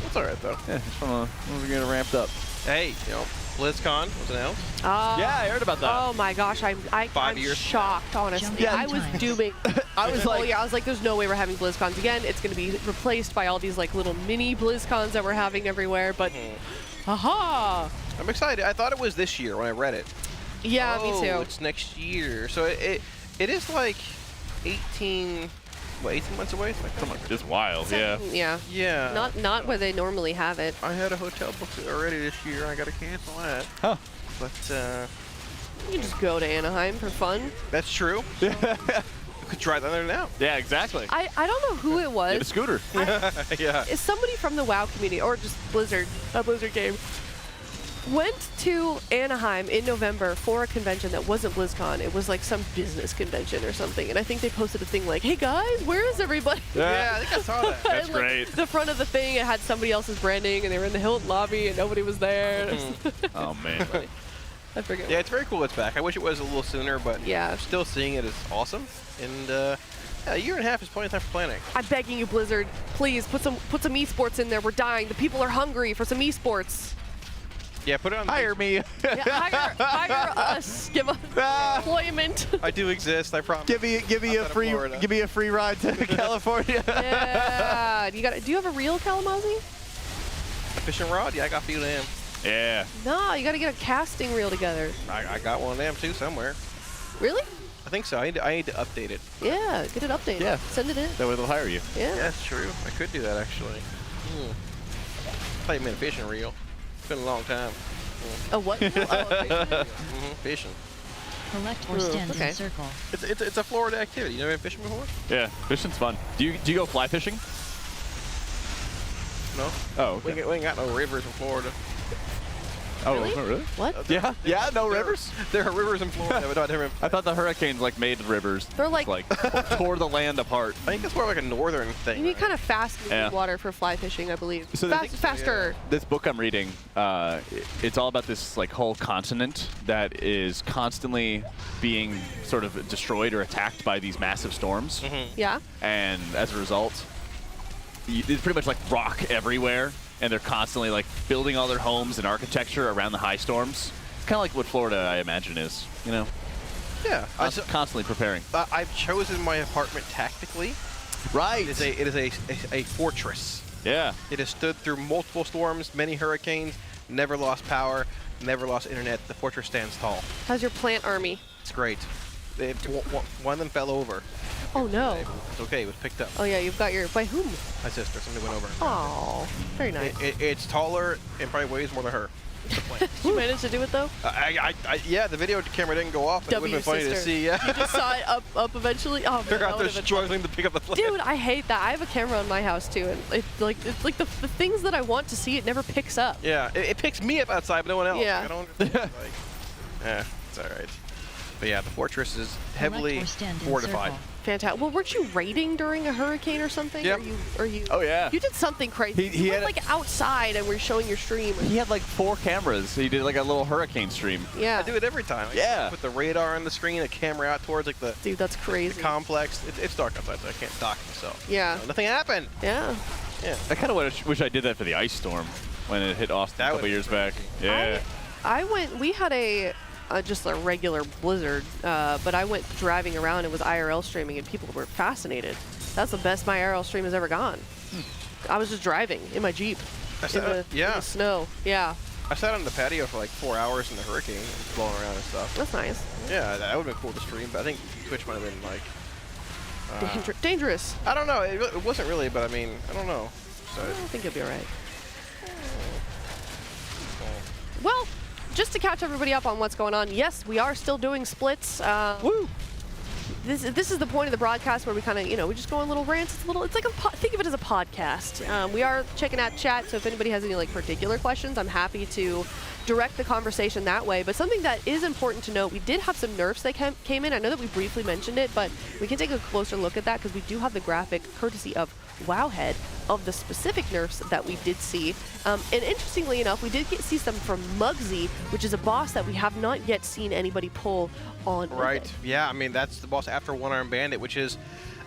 It's all right though. Yeah, just want to get it ramped up. Hey, you know, BlizzCon was announced. Yeah, I heard about that. Oh my gosh, I'm 5 years. shocked, honestly. Yeah. I was dooming. I was like, I was like, there's no way we're having BlizzCons again. It's going to be replaced by all these like little mini BlizzCons that we're having everywhere. But, aha! I'm excited. I thought it was this year when I read it. Yeah, me too. It's next year. So it is like 18 months away? Something like that. It's wild, yeah. Yeah. Yeah. Not where they normally have it. I had a hotel booked already this year, and I got to cancel that. Huh. But You can just go to Anaheim for fun. that's true. You could drive down there now. Yeah, exactly. I don't know who it was. Get a scooter. Yeah. Is somebody from the WoW community or just Blizzard, a Blizzard game, went to Anaheim in November for a convention that wasn't BlizzCon. It was like some business convention or something. And I think they posted a thing like, hey guys, where is everybody? Yeah, I think I saw that. That's And, like, great. The front of the thing, it had somebody else's branding, and they were in the Hilton lobby, and nobody was there. Oh, man. I forget. Yeah, it's very cool it's back. I wish it was a little sooner, but Yeah. still seeing it is awesome. And yeah, a year and a half is plenty of time for planning. I'm begging you, Blizzard, please put some esports in there. We're dying. The people are hungry for some esports. Yeah, put it on. Hire me. Yeah, hire us. Give us employment. I do exist. I promise. Give me a free ride to California. Yeah. Do you have a real Kalamazoo? Fishing rod? Yeah, I got a few of them. Yeah. No, you got to get a casting reel together. I got one of them too somewhere. Really? I think so. I need to update it. Yeah, get it updated. Yeah. Send it in. That way they'll hire you. Yeah. That's true. I could do that actually. Thought you meant a fishing reel. It's been a long time. A what? Oh, fishing. Collect or stand okay. in circle. It's a Florida activity. You never been fishing before? Yeah, fishing's fun. Do you go fly fishing? No. Oh, okay. We ain't got no rivers in Florida. Oh, Really? really? What? Yeah, no rivers? There are rivers in Florida, but not different. I thought the hurricanes like made rivers. They're like tore the land apart. I think it's more like a northern thing. you need kind of fast moving Yeah. water for fly fishing, I believe. So Faster. This book I'm reading, it's all about this like whole continent that is constantly being sort of destroyed or attacked by these massive storms. Yeah. And as a result, it's pretty much like rock everywhere, and they're constantly like building all their homes and architecture around the high storms. It's kind of like what Florida, I imagine, is, you know? Yeah. Constantly preparing. I've chosen my apartment tactically. Right. It is a fortress. Yeah. It has stood through multiple storms, many hurricanes, never lost power, never lost internet. The fortress stands tall. How's your plant army? It's great. One of them fell over. Oh no. It's okay. It was picked up. Oh yeah, you've got your. By whom? My sister. Somebody went over. Oh, very nice. It's taller and probably weighs more than her. Did you manage to do it though? Yeah, the video camera didn't go off. It would have been funny to see. Yeah. You just saw it up eventually. Oh, They're man, out there struggling to pick up the plane. Dude, I hate that. I have a camera on my house too, and it's like the things that I want to see, it never picks up. Yeah, it picks me up outside, but no one else. Yeah. I don't understand. Yeah, it's all right. But yeah, the fortress is heavily fortified. Fantastic. Well, weren't you raiding during a hurricane or something? Yep. Or you? Oh yeah. You did something crazy. He you had went like outside and we're showing your stream. He had like 4 cameras. He did like a little hurricane stream. Yeah. I do it every time. I put the radar on the screen, a camera out towards like the. Dude, that's crazy. The complex. It's dark outside, so I can't dock myself. Yeah. So nothing happened. Yeah. Yeah. I kind of wish I did that for the ice storm when it hit Austin a couple years back. Yeah. I went. We had just a regular blizzard, but I went driving around and was IRL streaming, and people were fascinated. That's the best my IRL stream has ever gone. I was just driving in my Jeep in the snow. Yeah. I sat on the patio for like 4 hours in the hurricane, blowing around and stuff. That's nice. Yeah, that would have been cool to stream, but I think Twitch might have been like dangerous. I don't know. It wasn't really, but I mean, I don't know. So I think you'll be all right. Well, just to catch everybody up on what's going on, yes, we are still doing splits. Woo! This is the point of the broadcast where we kind of, we just go on little rants. It's like think of it as a podcast. We are checking out chat, so if anybody has any like particular questions, I'm happy to direct the conversation that way. But something that is important to note, we did have some nerfs that came in. I know that we briefly mentioned it, but we can take a closer look at that because we do have the graphic courtesy of Wowhead of the specific nerfs that we did see. And interestingly enough, we did see some from Muggsy, which is a boss that we have not yet seen anybody pull on. Right. Yeah, I mean, that's the boss after One Arm Bandit, which is,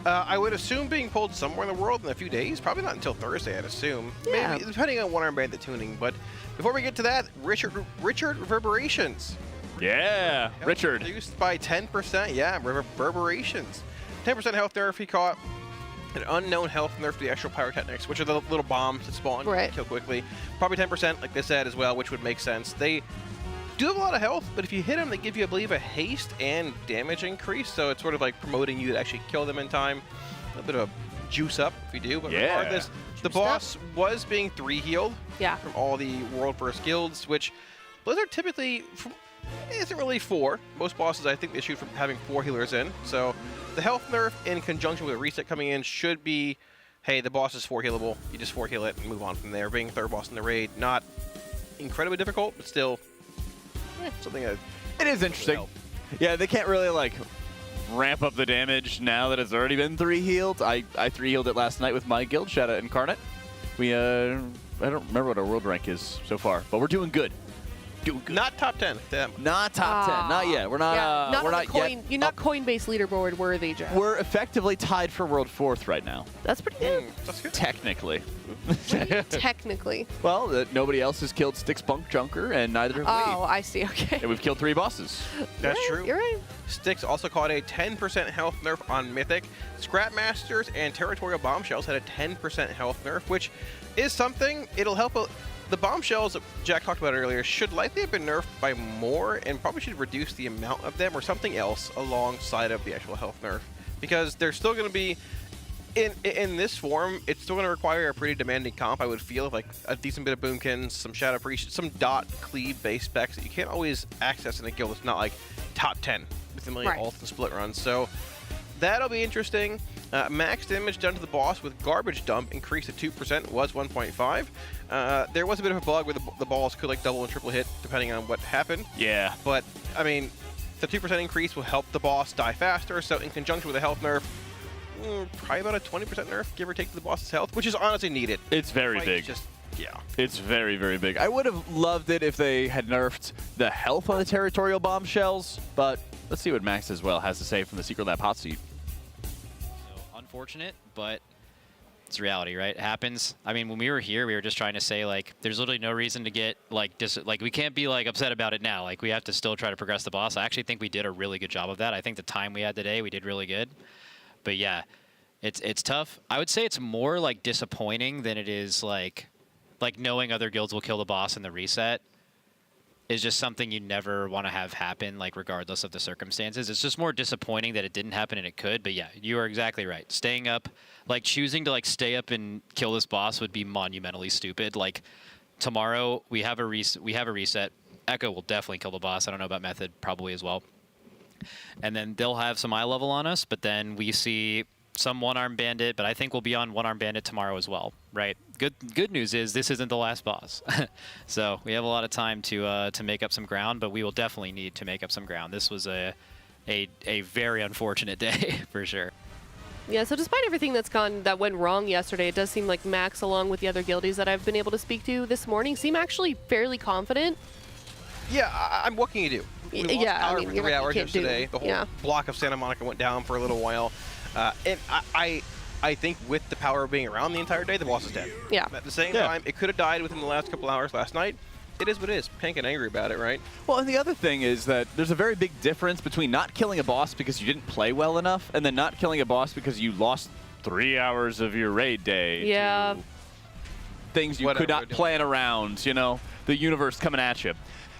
I would assume, being pulled somewhere in the world in a few days. Probably not until Thursday, I'd assume. Yeah. Maybe, depending on One Arm Bandit tuning. But before we get to that, Richard Reverberations. Yeah, Richard. Reduced by 10%. Yeah, Reverberations. 10% health nerf he caught. An unknown health nerf to the actual pyrotechnics, which are the little bombs that spawn and kill quickly. Probably 10%, like they said as well, which would make sense. They do have a lot of health, but if you hit them, they give you, I believe, a haste and damage increase. So it's sort of like promoting you to actually kill them in time. A little bit of juice up if you do. But regardless, the boss was being 3 healed from all the world first guilds, which Blizzard typically isn't really 4. Most bosses, I think, they shoot from having 4 healers in. So the health nerf in conjunction with a reset coming in should be, hey, the boss is 4 healable. You just 4 heal it and move on from there. Being 3rd boss in the raid, not incredibly difficult, but still something that it is interesting. Yeah, they can't really like ramp up the damage now that it's already been 3 healed. I 3 healed it last night with my guild, shout out Incarnate. We I don't remember what our world rank is so far, but we're doing good. Not top 10. Damn. Not top 10. Not yet. We're not. Yeah, We're not yet. You're not Coinbase leaderboard worthy, Jeff. We're effectively tied for world 4th right now. That's pretty good. That's good. Technically. Technically. Well, nobody else has killed Styx Bunk Junker, and neither have we. Oh, I see. Okay. And we've killed 3 bosses. That's true. You're right. Styx also caught a 10% health nerf on Mythic. Scrap Masters and Territorial Bombshells had a 10% health nerf, which is something. It'll help. The bombshells that Jack talked about earlier should likely have been nerfed by more and probably should reduce the amount of them or something else alongside of the actual health nerf, because they're still going to be in this form. It's still going to require a pretty demanding comp, I would feel, of like a decent bit of boomkins, some shadow priest, some dot cleave base specs that you can't always access in a guild that's not like top 10 with a million ults and split runs. So that'll be interesting. Max damage done to the boss with garbage dump increased to 2%, was 1.5. There was a bit of a bug where the balls could like double and triple hit depending on what happened. Yeah. But, I mean, the 2% increase will help the boss die faster, so in conjunction with a health nerf, probably about a 20% nerf, give or take, to the boss's health, which is honestly needed. It's very big. Yeah. It's very, very big. I would have loved it if they had nerfed the health on the Territorial Bombshells, but let's see what Max as well has to say from the Secret Lab hot seat. Unfortunate, but it's reality, right? It happens. I mean, when we were here, we were just trying to say, like, there's literally no reason to get, like, we can't be, like, upset about it now. Like, we have to still try to progress the boss. I actually think we did a really good job of that. I think the time we had today, we did really good. But, yeah, it's tough. I would say it's more, like, disappointing than it is, like knowing other guilds will kill the boss in the reset is just something you never want to have happen, like, regardless of the circumstances. It's just more disappointing that it didn't happen and it could, but yeah, you are exactly right. Staying up, like, choosing to, like, stay up and kill this boss would be monumentally stupid. Like, tomorrow we have a reset. Echo will definitely kill the boss. I don't know about Method, probably as well. And then they'll have some eye level on us, but then we see some one-arm bandit, but I think we'll be on one-arm bandit tomorrow as well, right? Good news is this isn't the last boss. So we have a lot of time to make up some ground, but we will definitely need to make up some ground. This was a very unfortunate day for sure. Yeah, so despite everything that went wrong yesterday, it does seem like Max, along with the other guildies that I've been able to speak to this morning, seem actually fairly confident. Yeah, what can you do? We lost power for 3 hours yesterday. The whole block of Santa Monica went down for a little while. And I think with the power being around the entire day, the boss is dead. Yeah. At the same time, it could have died within the last couple hours last night. It is what it is. Pink and angry about it, right? Well, and the other thing is that there's a very big difference between not killing a boss because you didn't play well enough and then not killing a boss because you lost 3 hours of your raid day. Yeah. Things you could not plan around, you know, the universe coming at you.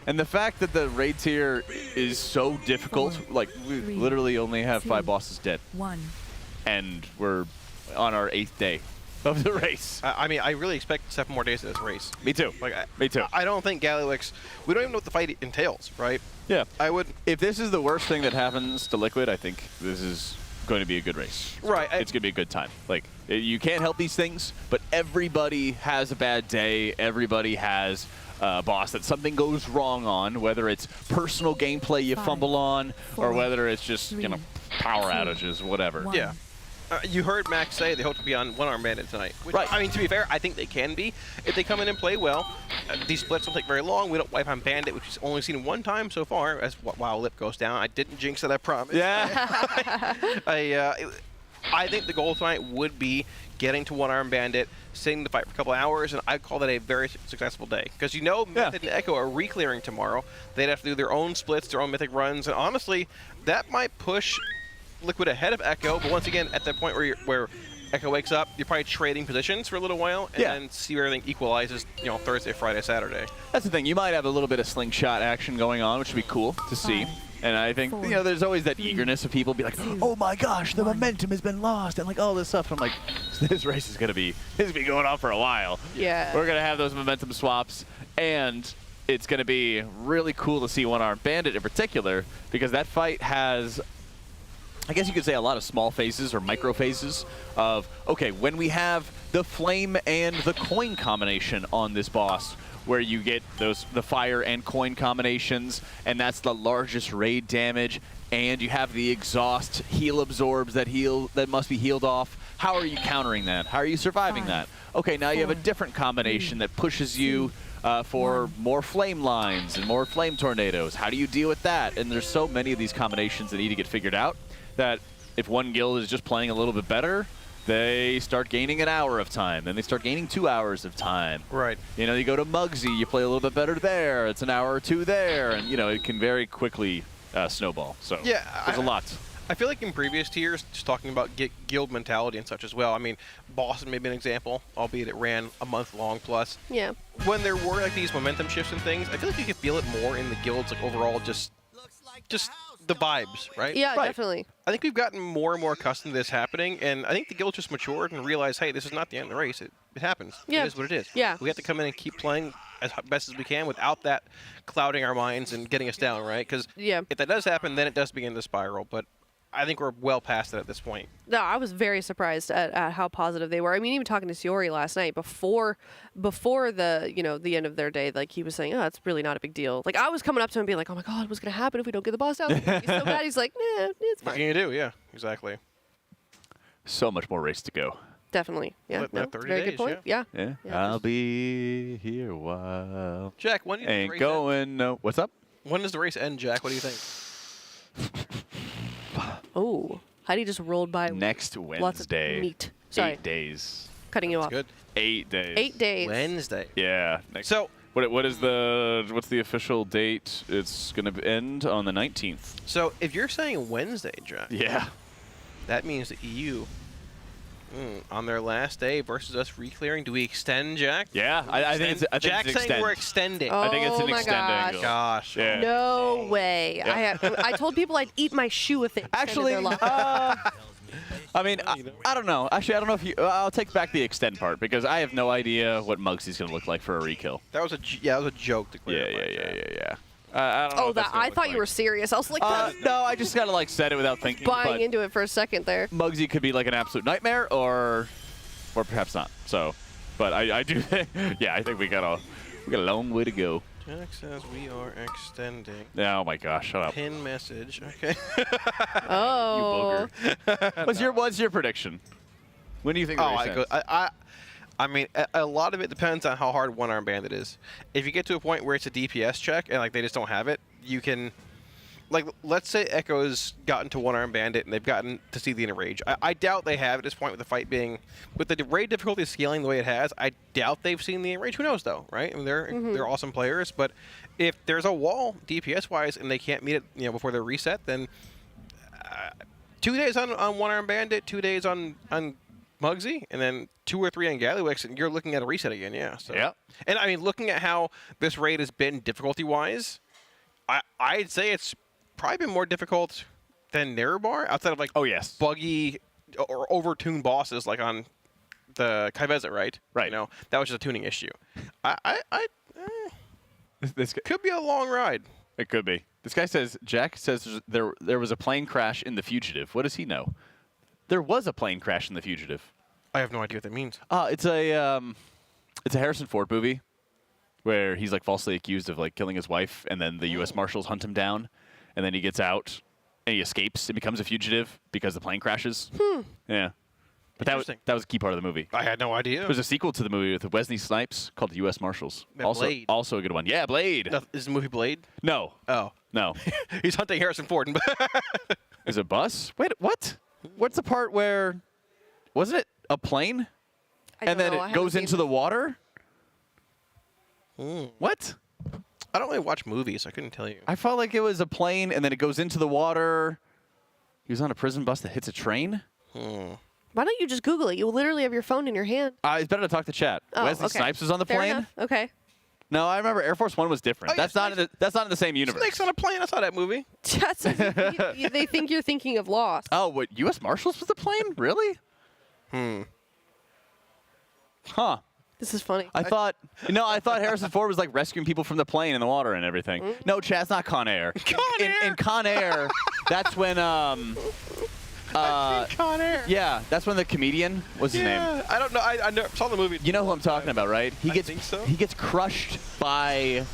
And the fact that the raid tier is so difficult, like we literally only have 5 bosses dead. 1. And we're on our 8th day of the race. I mean, I really expect 7 more days of this race. Me too. Me too. I don't think Galliwix, we don't even know what the fight entails, right? Yeah. I would. If this is the worst thing that happens to Liquid, I think this is going to be a good race. Right. It's going to be a good time. Like, you can't help these things, but everybody has a bad day. Everybody has a boss that something goes wrong on, whether it's personal gameplay you fumble on, or whether it's just, you know, power outages, whatever. Yeah. You heard Max say they hope to be on one-arm bandit tonight. Which, right. I mean, to be fair, I think they can be. If they come in and play well, these splits don't take very long. We don't wipe on bandit, which is only seen one time so far, as WoW Lip goes down. I didn't jinx it, I promise. Yeah. I think the goal tonight would be getting to one-arm bandit, sitting the fight for a couple hours, and I'd call that a very successful day. Because you know Mythic and Echo are re-clearing tomorrow. They'd have to do their own splits, their own Mythic runs, and honestly, that might push Liquid ahead of Echo, but once again, at that point where Echo wakes up, you're probably trading positions for a little while, and then see where everything equalizes, you know, Thursday, Friday, Saturday. That's the thing. You might have a little bit of slingshot action going on, which would be cool to see. And I think, you know, there's always that eagerness of people be like, oh my gosh, the momentum has been lost, and like all this stuff. I'm like, this race is going to be going on for a while. Yeah. We're going to have those momentum swaps, and it's going to be really cool to see one-armed bandit in particular, because that fight has, I guess you could say, a lot of small phases or micro phases of, okay, when we have the flame and the coin combination on this boss, where you get the fire and coin combinations, and that's the largest raid damage. And you have the exhaust heal absorbs that must be healed off. How are you countering that? How are you surviving that? Okay, now you have a different combination that pushes you for more flame lines and more flame tornadoes. How do you deal with that? And there's so many of these combinations that need to get figured out that if one guild is just playing a little bit better, they start gaining an hour of time, then they start gaining 2 hours of time. Right. You know, you go to Muggsy, you play a little bit better there, it's an hour or two there, and you know, it can very quickly snowball. So yeah, there's a lot. I feel like in previous tiers, just talking about guild mentality and such as well. I mean, Boston may be an example, albeit it ran a month long plus. Yeah. When there were like these momentum shifts and things, I feel like you could feel it more in the guilds, like overall, just the vibes, right? Yeah, definitely. I think we've gotten more and more accustomed to this happening, and I think the guild just matured and realized, hey, this is not the end of the race. It happens. Yeah. It is what it is. Yeah. We have to come in and keep playing as best as we can without that clouding our minds and getting us down, right? Because if that does happen, then it does begin to spiral. But I think we're well past it at this point. No, I was very surprised at how positive they were. I mean, even talking to Siori last night before the the end of their day, like he was saying, oh, it's really not a big deal. Like I was coming up to him and being like, oh my God, what's gonna happen if we don't get the boss down? He's so bad. He's like, nah, it's fine. What can you do? Yeah, exactly. So much more race to go. Definitely. Yeah. Let No, 30 very days, good point. Yeah. I'll be here a while. Jack, when do you ain't going no. What's up? When does the race end, Jack? What do you think? Oh, Heidi just rolled by. Next Wednesday. Lots of meat. Sorry. 8 days. Cutting you off. Good. 8 days. 8 days. Wednesday. Yeah. So what's the official date? It's gonna end on the 19th. So if you're saying Wednesday, Jack. Yeah. That means the EU. On their last day versus us re-clearing, do we extend, Jack? Yeah, I think it's Jack's saying we're extending. Oh I think it's an my extending. Gosh. Yeah. No way. Yeah. I told people I'd eat my shoe if they Actually, their life. I mean, I don't know. Actually, I don't know if you. I'll take back the extend part because I have no idea what Muggsy's going to look like for a rekill. That was a joke to clarify. Yeah. I don't know. I thought you were serious. I was like, no, I just kind of like said it without thinking. Buying into it for a second there. Muggsy could be like an absolute nightmare, or perhaps not. So, but I do. Yeah, I think we got a long way to go. Jack says we are extending. Oh my gosh, shut up. Pin message. Okay. Oh. You booger. What's your prediction? When do you think? I mean, a lot of it depends on how hard one-arm bandit is. If you get to a point where it's a DPS check and like they just don't have it, you can, like, let's say Echo's gotten to one-arm bandit and they've gotten to see the enrage. I doubt they have at this point with the fight being, with the raid difficulty scaling the way it has. I doubt they've seen the enrage. Who knows though, right? I mean, they're awesome players, but if there's a wall DPS-wise and they can't meet it, before they're reset, then 2 days on one-arm bandit, 2 days on Muggsy, and then 2 or 3 on Gallywix, and you're looking at a reset again, yeah. So. Yeah. And I mean, looking at how this raid has been difficulty-wise, I'd say it's probably been more difficult than Nerebar, outside of like buggy or over-tuned bosses like on the Kaivezet, right? Right. That was just a tuning issue. This could be a long ride. It could be. This guy says, Jack says there was a plane crash in The Fugitive. What does he know? There was a plane crash in The Fugitive. I have no idea what that means. It's a Harrison Ford movie where he's like falsely accused of like killing his wife, and then the U.S. Marshals hunt him down, and then he gets out and he escapes and becomes a fugitive because the plane crashes. Yeah. But that was a key part of the movie. I had no idea. There's a sequel to the movie with Wesley Snipes called The U.S. Marshals. Blade. Also a good one. Yeah, Blade. Is the movie Blade? No. Oh. No. He's hunting Harrison Ford. Is it a bus? Wait, what? What's the part where, wasn't it a plane? And then it goes into the water? What? I don't really watch movies. I couldn't tell you. I felt like it was a plane and then it goes into the water. He was on a prison bus that hits a train? Why don't you just Google it? You literally have your phone in your hand. It's better to talk to chat. Oh, Wesley Snipes was on the Fair plane? enough. Okay. No, I remember Air Force One was different. That's not in the same universe. Snakes on a plane. I saw that movie. They think you're thinking of Lost. Oh, what? U.S. Marshals was the plane? Really? Huh. This is funny. I thought Harrison Ford was like rescuing people from the plane in the water and everything. No, Chad, it's not Con Air. In Con Air, that's when Con Air. Yeah, that's when the comedian. What's his name? I don't know. I never saw the movie. You know who I'm talking about, right? He gets think so. he gets crushed by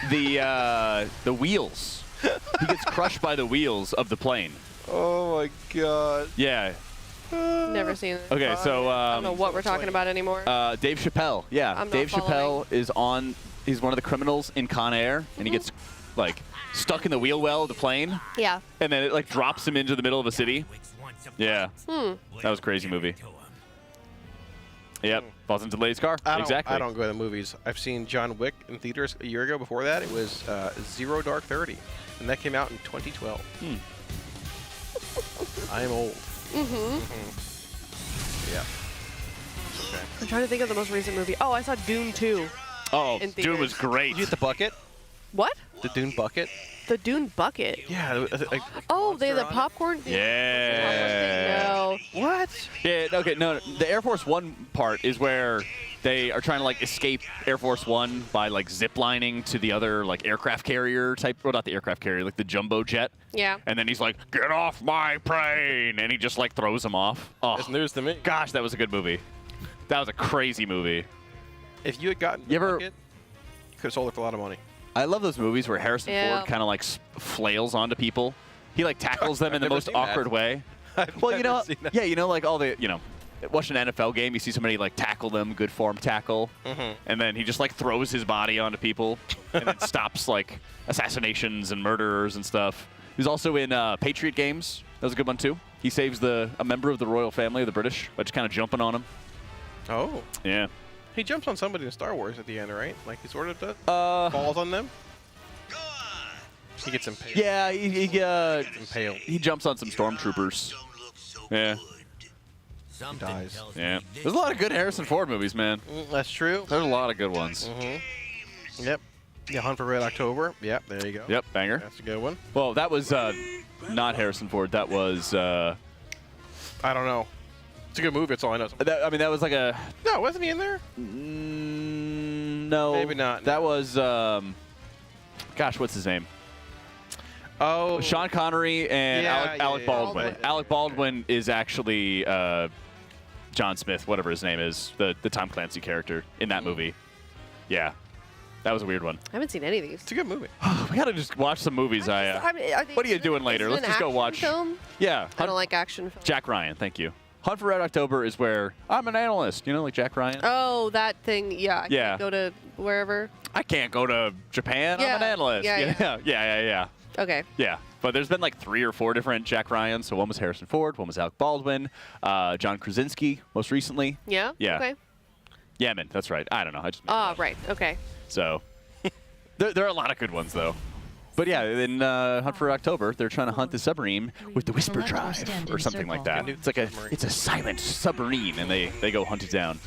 the wheels. He gets crushed by the wheels of the plane. Oh my god. Yeah. Never seen it. Okay, so I don't know what we're talking about anymore. Dave Chappelle. Yeah, I'm not Dave following. Chappelle is on. He's one of the criminals in Con Air, and he gets like stuck in the wheel well of the plane. Yeah. And then it like drops him into the middle of a city. Yeah. Hmm. That was a crazy movie. Yep. Falls into the lady's car. Exactly. I don't go to the movies. I've seen John Wick in theaters a year ago. Before that, it was Zero Dark 30, and that came out in 2012. I am old. Yeah. Okay. I'm trying to think of the most recent movie. Oh, I saw Dune 2. Oh, in Dune theaters. was great. Did you get the bucket? What? The Dune bucket? The Dune bucket. Yeah. Oh, they the popcorn. Yeah. No. What? Yeah. Okay. No. The Air Force One part is where they are trying to like escape Air Force One by like ziplining to the other like aircraft carrier type. Well, not the aircraft carrier, like the jumbo jet. Yeah. And then he's like, "Get off my plane!" And he just like throws him off. Oh, That's news to me. Gosh, that was a good movie. That was a crazy movie. If you had gotten the bucket, you could have sold it for a lot of money. I love those movies where Harrison Ford kind of like flails onto people. He like tackles them in the most awkward way. Well, you know, yeah, you know, like all the, you know, watch an NFL game, you see somebody like tackle them, good form tackle, and then he just like throws his body onto people and then stops like assassinations and murderers and stuff. He's also in Patriot Games. That was a good one too. He saves a member of the royal family of the British by just kind of jumping on him. Oh. Yeah. He jumps on somebody in Star Wars at the end, right? Like he sort of does? Falls on them? He gets impaled. Yeah, impaled. He jumps on some stormtroopers. Yeah. He dies. Yeah. There's a lot of good Harrison Ford movies, man. That's true. There's a lot of good ones. Yep. Yeah, Hunt for Red October. Yep, there you go. Yep, banger. That's a good one. Well, that was not Harrison Ford. That was... I don't know. It's a good movie. That's all I know. I mean, that was like a... No, wasn't he in there? No. Maybe not. That was... gosh, what's his name? Oh. Sean Connery and Alec Baldwin. Alec Baldwin is actually John Smith, whatever his name is, the Tom Clancy character in that movie. Yeah. That was a weird one. I haven't seen any of these. It's a good movie. We gotta just watch some movies. What are you doing later? Let's just go watch. Film? Yeah. I don't like action films. Jack Ryan, thank you. Hunt for Red October is where I'm an analyst. You know, like Jack Ryan. Oh, that thing. Yeah. I Yeah. can't go to wherever. I can't go to Japan. I'm an analyst. Yeah. Okay. Yeah. But there's been like 3 or 4 different Jack Ryans. So one was Harrison Ford, one was Alec Baldwin, John Krasinski most recently. Yeah. Yeah. Okay. Yemen. That's right. I don't know. I just. Right. Okay. So there are a lot of good ones though. But yeah, in Hunt for October, they're trying to hunt the submarine with the Whisper Drive or something like that. It's like it's a silent submarine, and they go hunt it down.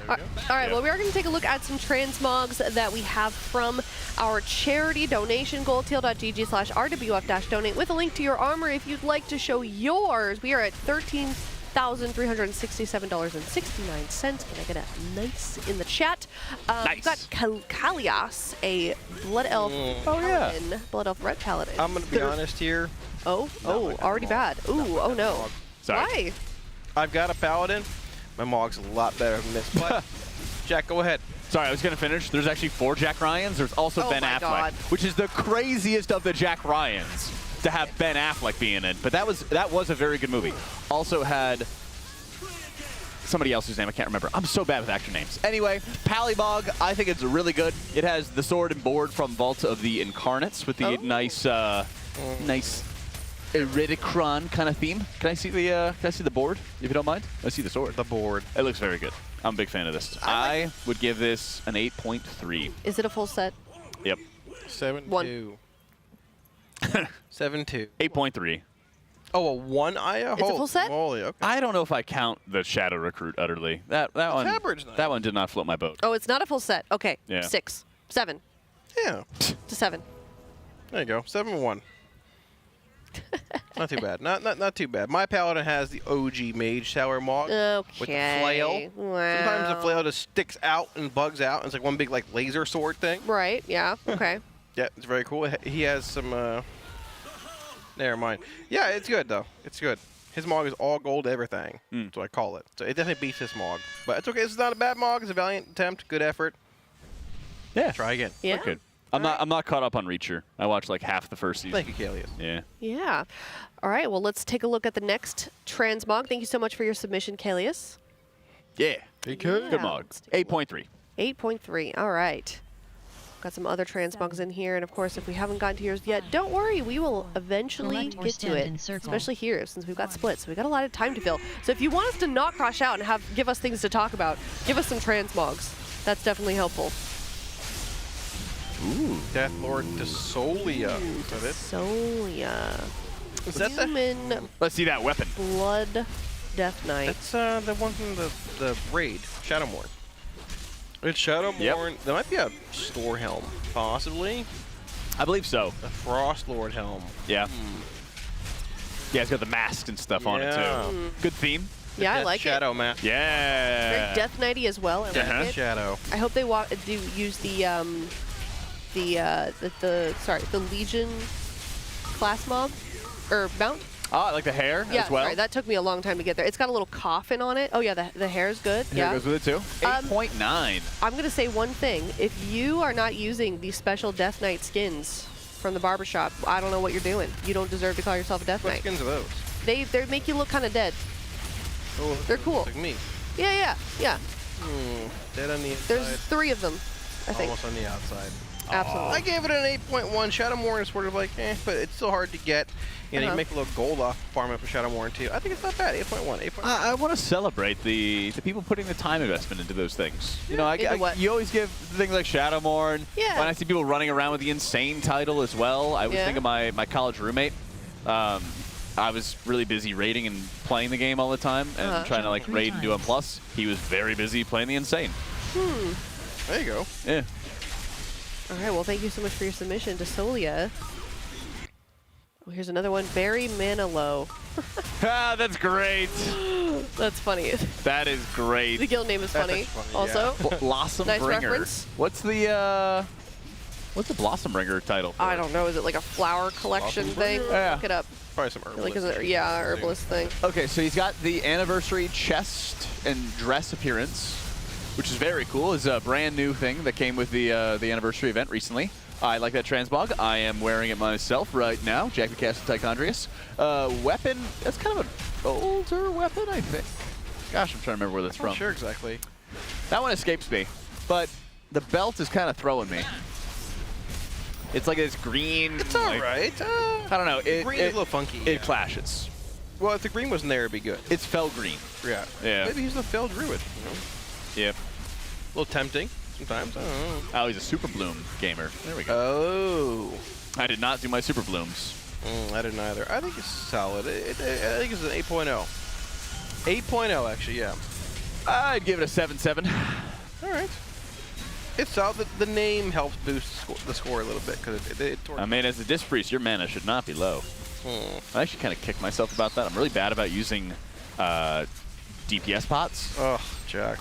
All right, well, we are going to take a look at some transmogs that we have from our charity donation, goldtail.gg/RWF-donate, with a link to your armor if you'd like to show yours. We are at $13,367.69. Can I get a nice in the chat? We've got Kalias, a Blood Elf Paladin, Blood Elf Red Paladin. I'm going to be honest here. Already bad. Oh no. Sorry. Why? I've got a Paladin. My Mog's a lot better than this. But Jack, go ahead. Sorry, I was going to finish. There's actually 4 Jack Ryans. There's also Ben Affleck, God. which is the craziest of the Jack Ryans to have Ben Affleck be in it. But that was a very good movie. Also had somebody else's name. I can't remember. I'm so bad with actor names. Anyway, Palibog, I think it's really good. It has the sword and board from Vault of the Incarnates with the nice Eridicron kind of theme. Can I see the board, if you don't mind? I see the sword. The board. It looks very good. I'm a big fan of this. I would give this an 8.3. Is it a full set? Yep. 7.2. 7.2. 8.3. Oh, a 1 Aya? It's a full set? Moly, okay. I don't know if I count the Shadow Recruit utterly. That one. Tabard's nice. That one did not float my boat. Oh, it's not a full set. Okay. Yeah. 6, 7. Yeah. To 7. There you go. 7-1. Not too bad. Not too bad. My Paladin has the OG Mage Tower Mog with the flail. Wow. Sometimes the flail just sticks out and bugs out. And it's like one big like laser sword thing. Right. Yeah. Okay. Yeah, it's very cool. He has some. Never mind. Yeah, it's good though. It's good. His Mog is all gold everything. That's what I call it. So it definitely beats his Mog. But it's okay. This is not a bad Mog. It's a valiant attempt. Good effort. Yeah. Try again. Yeah. We're good. I'm not caught up on Reacher. I watched like half the first season. Thank you, Kalius. Yeah. Yeah. All right. Well, let's take a look at the next transmog. Thank you so much for your submission, Kalius. Yeah. Yeah. Good Mog. 8.3. 8.3. All right. Got some other transmogs in here, and of course, if we haven't gotten to yours yet, don't worry, we will eventually Select or get to stand it. in circle. Especially here, since we've got splits, so we got a lot of time to fill. So if you want us to not crash out and give us things to talk about, give us some transmogs. That's definitely helpful. Ooh. Death Lord Desolia. Is that it? Solia. Is that Human Let's see that weapon. Blood Death Knight. That's the one from the raid, Shadowmourne. It's Shadowmourne. That might be a store helm, possibly. I believe so. The Frost Lord helm. Yeah. Yeah, it's got the masks and stuff on it too. Good theme. Yeah, I like Shadow mask. Yeah. Very Death Knighty as well. I like it. Shadow. I hope they do use the Legion class mob or mount. Ah, like the hair Yeah, as well. sorry, that took me a long time to get there. It's got a little coffin on it. Oh yeah, the hair's good. Hair Yeah, goes with it too. 8.9. I'm gonna say one thing. If you are not using these special Death Knight skins from the barbershop, I don't know what you're doing. You don't deserve to call yourself a Death What Knight. skins are those? They make you look kind of dead. Oh, They're cool. Like me. Yeah. Dead on the inside. There's 3 of them, I think. Almost on the outside. Absolutely. I gave it an 8.1. Shadowmourne is sort of like, but it's still hard to get. You know, you make a little gold off farming up a Shadowmourne too. I think it's not bad. 8.1. 8.1. I want to celebrate the people putting the time investment into those things. You know, you always give things like Shadowmourne. Yeah. When I see people running around with the insane title as well, I always think of my college roommate. I was really busy raiding and playing the game all the time and trying to like raid and do M+. He was very busy playing the insane. There you go. Yeah. All right, well, thank you so much for your submission to Solia. Oh, here's another one. Barry Manilow. Ah, that's great. That's funny. That is great. The guild name is funny. Also, Blossom nice Bringer. reference. What's the Blossom Bringer title for? I don't know. Is it like a flower collection thing? Yeah. Look it up. Probably some herbalist. Herbalist thing. Okay, so he's got the anniversary chest and dress appearance, which is very cool. It's a brand new thing that came with the anniversary event recently. I like that transmog. I am wearing it myself right now. Jack the Cast Tichondrius. Weapon, that's kind of an older weapon, I think. Gosh, I'm trying to remember where that's from. Not sure exactly. That one escapes me, but the belt is kind of throwing me. It's like this green. It's all right. I don't know. Green is a little funky. It clashes. Well, if the green wasn't there, it'd be good. It's fell green. Yeah. Yeah. Maybe he's the fell druid. You know? Yep. A little tempting sometimes. I don't know. Oh, he's a Super Bloom gamer. There we go. Oh. I did not do my Super Blooms. I didn't either. I think it's solid. I think it's an 8.0. 8.0, actually, yeah. I'd give it a 7.7. All right. It's solid. The name helps boost the score a little bit because I mean, as a Disc Priest, your mana should not be low. I actually kind of kick myself about that. I'm really bad about using DPS pots. Oh, Jack.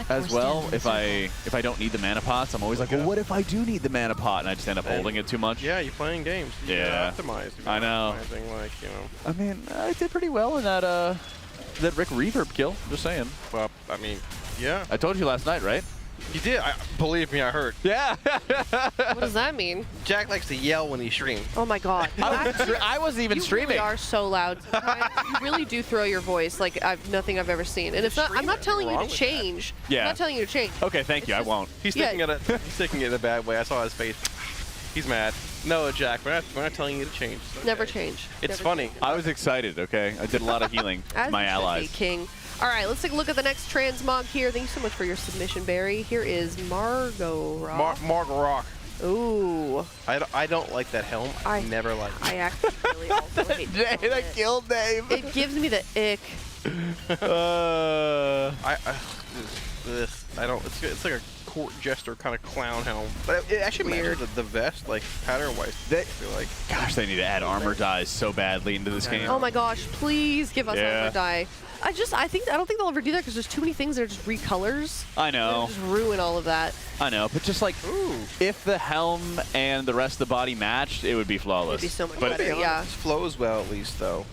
As well, if I don't need the mana pots, I'm always like, well, what if I do need the mana pot? And I just end up holding it too much. Yeah, you're playing games. You gotta optimize. I know. Like, you know. I mean, I did pretty well in that Rick Reverb kill. Just saying. Well, I mean, yeah. I told you last night, right? You did. Believe me, I heard. Yeah. What does that mean? Jack likes to yell when he streams. Oh my God. I wasn't even streaming. You really are so loud. You really do throw your voice like nothing I've ever seen. And it's not. I'm not telling you to change. Yeah. I'm not telling you to change. Okay, thank you. I won't. He's taking it. He's taking it in a bad way. I saw his face. He's mad. No, Jack, we're not telling you to change. Okay. Never change. It's funny. I was excited. Okay, I did a lot of healing to my allies. King. All right, let's take a look at the next transmog here. Thank you so much for your submission, Barry. Here is Margot Rock. Margot Rock. Ooh. I don't like that helm. I never liked it. I actually really also hate that guild name. It gives me the ick. I don't. It's like a court jester kind of clown helm, but it actually matches the vest, like pattern-wise. I feel like. Gosh, they need to add armor dyes so badly into this game. Oh my gosh! Please give us armor dye. I don't think they'll ever do that because there's too many things that are just recolors. I know. Just ruin all of that. I know, but just like, if the helm and the rest of the body matched, it would be flawless. It'd be so much better. Yeah. It flows well, at least, though.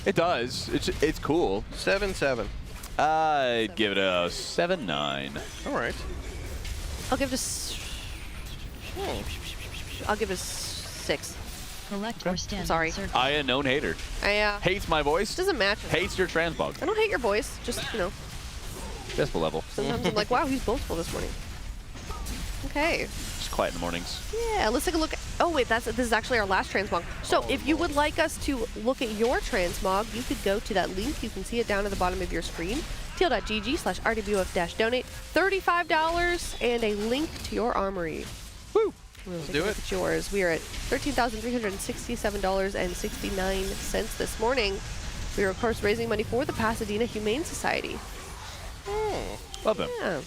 It does. It's cool. 7-7. I'd give it a 7-9. All right. I'll give it a 6. Collect or stand. I'm sorry. I a known hater. I hates my voice. Doesn't match. Hates your transmog. I don't hate your voice. Just, you know. Decibel level. Sometimes I'm like, wow, he's boastful this morning. Okay. Just quiet in the mornings. Yeah, let's take a look. Oh wait, this is actually our last transmog. So if you would like us to look at your transmog, you could go to that link. You can see it down at the bottom of your screen. TL.gg/RWF-donate. $35 and a link to your armory. Woo! Let's do it. Look at yours. We are at $13,367.69 this morning. We are of course raising money for the Pasadena Humane Society. Love them. Yeah.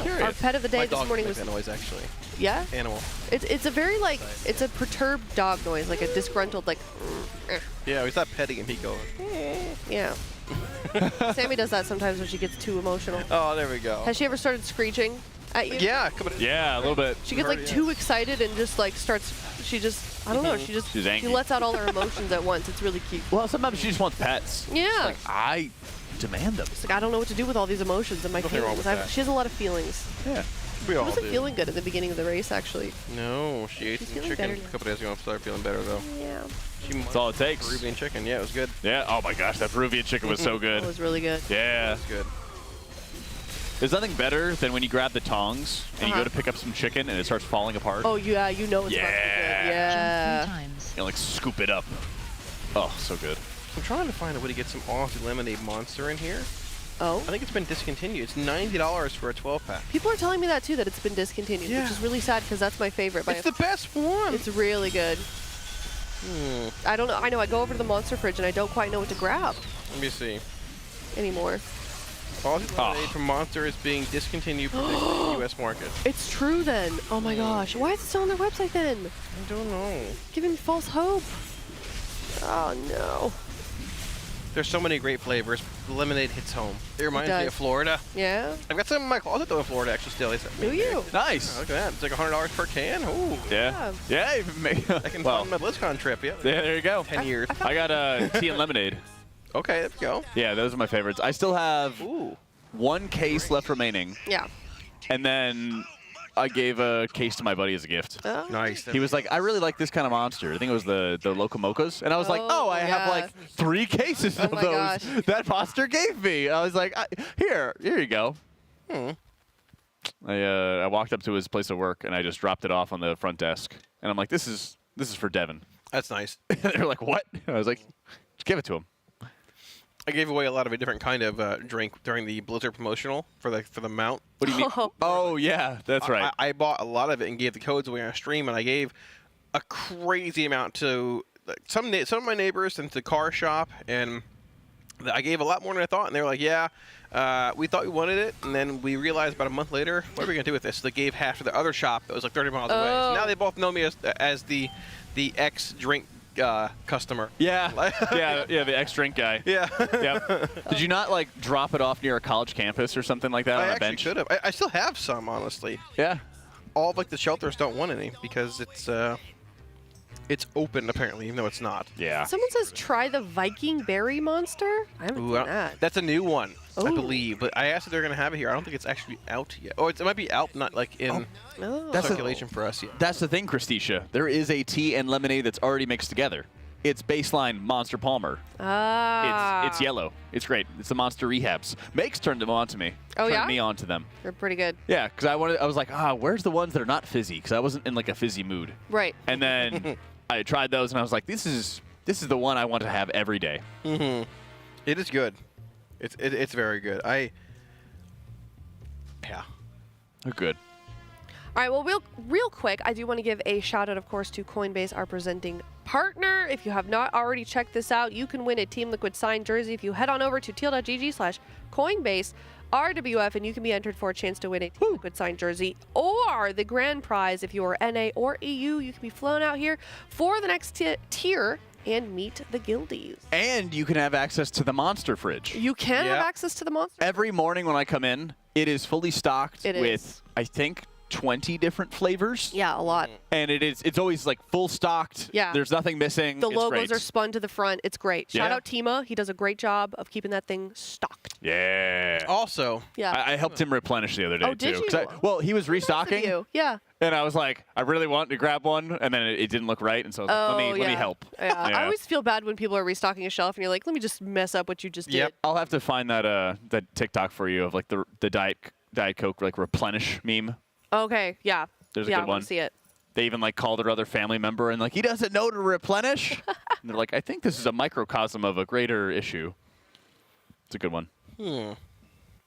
Curious. Our pet of the day My this dog morning makes was that noise actually. Yeah. Animal. It's a very like it's a perturbed dog noise, like a disgruntled like. Yeah, we thought petting him. He goes. Yeah. Sammy does that sometimes when she gets too emotional. Oh, there we go. Has she ever started screeching at you? Yeah. Yeah, a little bit. She gets like too excited and just like starts. She just I don't know. She just She's angry. she lets out all her emotions at once. It's really cute. Well, sometimes she just wants pets. Yeah. Like, I demand them. It's like I don't know what to do with all these emotions and my Nothing wrong feelings. with that. She has a lot of feelings. Yeah. We She all wasn't do. feeling good at the beginning of the race, actually. No, she ate She's some feeling chicken better a now. couple days ago and started feeling better though. Yeah. That's all it takes. Peruvian chicken. Yeah, it was good. Yeah. Oh my gosh, that Peruvian chicken was so good. It was really good. Yeah. It was good. There's nothing better than when you grab the tongs and you go to pick up some chicken and it starts falling apart. Oh yeah, you know it's about to be good. Yeah. You like scoop it up. Oh, so good. I'm trying to find a way to get some Aussie lemonade monster in here. Oh. I think it's been discontinued. It's $90 for a 12-pack. People are telling me that too, that it's been discontinued, Yeah. which is really sad because that's my favorite. It's the best one. It's really good. I don't know. I know. I go over to the monster fridge and I don't quite know what to grab Let me see. anymore. Aussie lemonade from Monster is being discontinued for the U.S. market. It's true then. Oh my gosh. Why is it still on their website then? I don't know. Giving me false hope. Oh no. There's so many great flavors. The lemonade hits home. It reminds me does. of Florida. Yeah? I've got some in my closet though in Florida actually still. Do you? Nice. Look at that. It's like $100 per can. Ooh. Yeah. Yeah. I can fund my BlizzCon trip. Yeah. Yeah, there you go. 10 years. I got tea and lemonade. Okay, there we go. Yeah, those are my favorites. I still have one case left remaining. Yeah. And then I gave a case to my buddy as a gift. Oh. Nice. He was like, I really like this kind of monster. I think it was the Locomoco's. And I was like, oh, I have like 3 cases of my those gosh. that Foster gave me. I was like, here you go. I walked up to his place of work and I just dropped it off on the front desk. And I'm like, this is for Devin. That's nice. They were like, what? And I was like, just give it to him. I gave away a lot of a different kind of drink during the Blizzard promotional for the mount. What do you mean? Oh, yeah, that's right. I bought a lot of it and gave the codes away on stream, and I gave a crazy amount to some of my neighbors and to the car shop, and I gave a lot more than I thought, and they were like, yeah, we thought we wanted it, and then we realized about a month later, what are we going to do with this? So they gave half to the other shop that was like 30 miles away. So now they both know me as the ex-drink customer. Yeah, yeah, the ex-drink guy. Yeah. Yep. Did you not like drop it off near a college campus or something like that I on a actually bench? should have. I still have some, honestly. Yeah. All of like the shelters don't want any because it's open apparently, even though it's not. Yeah. Someone says try the Viking berry monster. I haven't Ooh, done that. that's a new one, I Ooh. believe. But I asked if they're going to have it here. I don't think it's actually out yet. Oh, it might be out, not like in Oh. circulation for us yet. That's the thing, Christisha. There is a tea and lemonade that's already mixed together. It's baseline Monster Palmer. Ah. It's yellow. It's great. It's the Monster Rehabs. Makes turned them on to me. Oh, turned yeah? me on to them. They're pretty good. Yeah, because I was like, where's the ones that are not fizzy? Because I wasn't in like a fizzy mood. Right. And then I tried those and I was like, this is the one I want to have every day. Mm-hmm. It is good. It's very good. Yeah. They're good. All right, well, real quick, I do want to give a shout out, of course, to Coinbase, our presenting partner. If you have not already checked this out, you can win a Team Liquid signed jersey if you head on over to teal.gg/Coinbase RWF, and you can be entered for a chance to win a Team Liquid signed jersey or the grand prize if you are NA or EU. You can be flown out here for the next tier and meet the guildies. And you can have access to the Monster Fridge. You can have access to the monster. Every morning when I come in, it is fully stocked It with, is. I think, 20 different flavors. Yeah, a lot. And it's always like full stocked. Yeah. There's nothing missing. The It's logos great. are spun to the front. It's great. Shout Yeah. out Tima. He does a great job of keeping that thing stocked. Yeah. Also, Yeah. I helped him replenish the other day Oh, did too. 'Cause you? well, he was Nice of restocking. you. Yeah. And I was like, I really want to grab one, and then it didn't look right, and so I was like, let me help. Yeah. I always feel bad when people are restocking a shelf and you're like, let me just mess up what you just did. I'll have to find that TikTok for you of like the Diet Coke like replenish meme. Okay, yeah. There's a yeah, good I want one. to see it. They even like call their other family member and like he doesn't know to replenish. And they're like, I think this is a microcosm of a greater issue. It's a good one. Were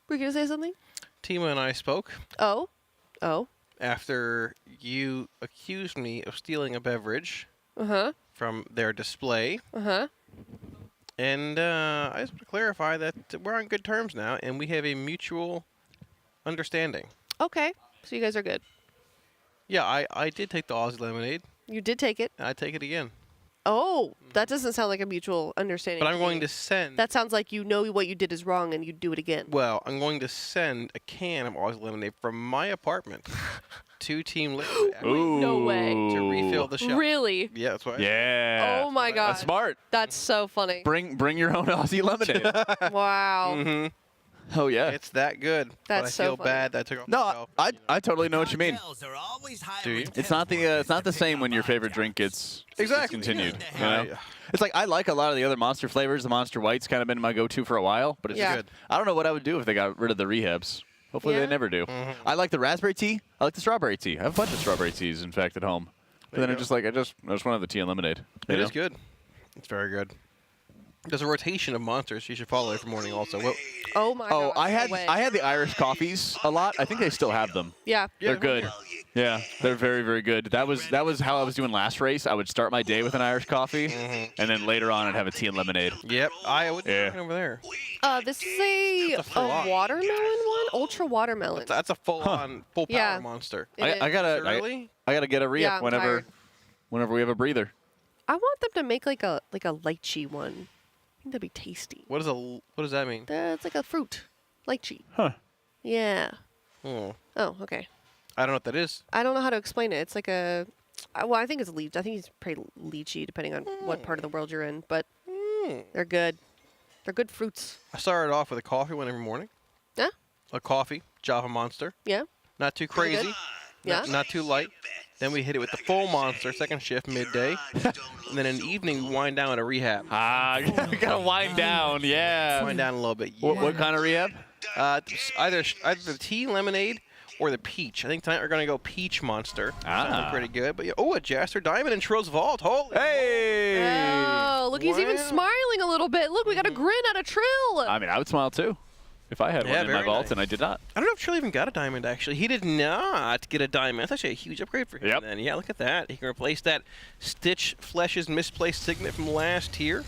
you gonna say something? Tima and I spoke. Oh. After you accused me of stealing a beverage from their display. And I just want to clarify that we're on good terms now, and we have a mutual understanding. Okay. So you guys are good. Yeah, I did take the Aussie lemonade. You did take it. And I take it again. Oh, that doesn't sound like a mutual understanding. But I'm going me. to send... That sounds like you know what you did is wrong and you do it again. Well, I'm going to send a can of Aussie lemonade from my apartment to Team Liquid. Ooh. No way. To refill the shelf. Really? Yeah, that's why. Yeah. Oh my God. That's smart. That's so funny. Bring your own Aussie lemonade. Wow. Oh yeah. It's that good. That's but I so feel funny. bad that I took off the No, shelf. I totally know what you mean. Do you? It's not the same when your favorite drink gets discontinued. You know? It's like I like a lot of the other Monster flavors. The Monster White's kind of been my go-to for a while, but it's Yeah. good. I don't know what I would do if they got rid of the rehabs. Hopefully Yeah. they never do. I like the raspberry tea. I like the strawberry tea. I have a bunch of strawberry teas, in fact, at home. But then I just want to have the tea and lemonade. It is good. It's very good. There's a rotation of monsters you should follow every morning also. What? Oh my God. I had the Irish coffees a lot. I think they still have them. Yeah. They're good. Yeah, they're very, very good. That was how I was doing last race. I would start my day with an Irish coffee, and then later on I'd have a tea and lemonade. Yep, I would over there. This is a full-on. watermelon one? Ultra watermelon. That's a full-on, full power Yeah. monster. I gotta Really? I gotta get a re-up Yeah, I'm whenever tired. we have a breather. I want them to make like a lychee one. I think that'd be tasty. What does that mean? It's like a fruit. Lychee. Huh. Yeah. Oh, okay. I don't know what that is. I don't know how to explain it. It's like a... Well, I think it's leech. I think it's pretty lychee depending on what part of the world you're in. But they're good. They're good fruits. I started off with a coffee one every morning. Yeah? A coffee, Java Monster. Yeah. Not too Pretty crazy. good. Yeah. Not too light. Then we hit it with the full monster, second shift, midday. And then in the evening, we wind down at a rehab. You gotta wind down, yeah. Wind down a little bit. What kind of rehab? Either the tea lemonade or the peach. I think tonight we're going to go peach monster. Sounds pretty good. But a Jaster Diamond in Trill's Vault. Holy. Hey! Oh, look, he's even smiling a little bit. Look, we got a grin out of Trill. I mean, I would smile too if I had one in my very vault, nice. and I did not. I don't know if Trill even got a diamond, actually. He did not get a diamond. That's actually a huge upgrade for him. Yep. Then. Yeah, look at that. He can replace that Stitch Flesh's misplaced signet from last year.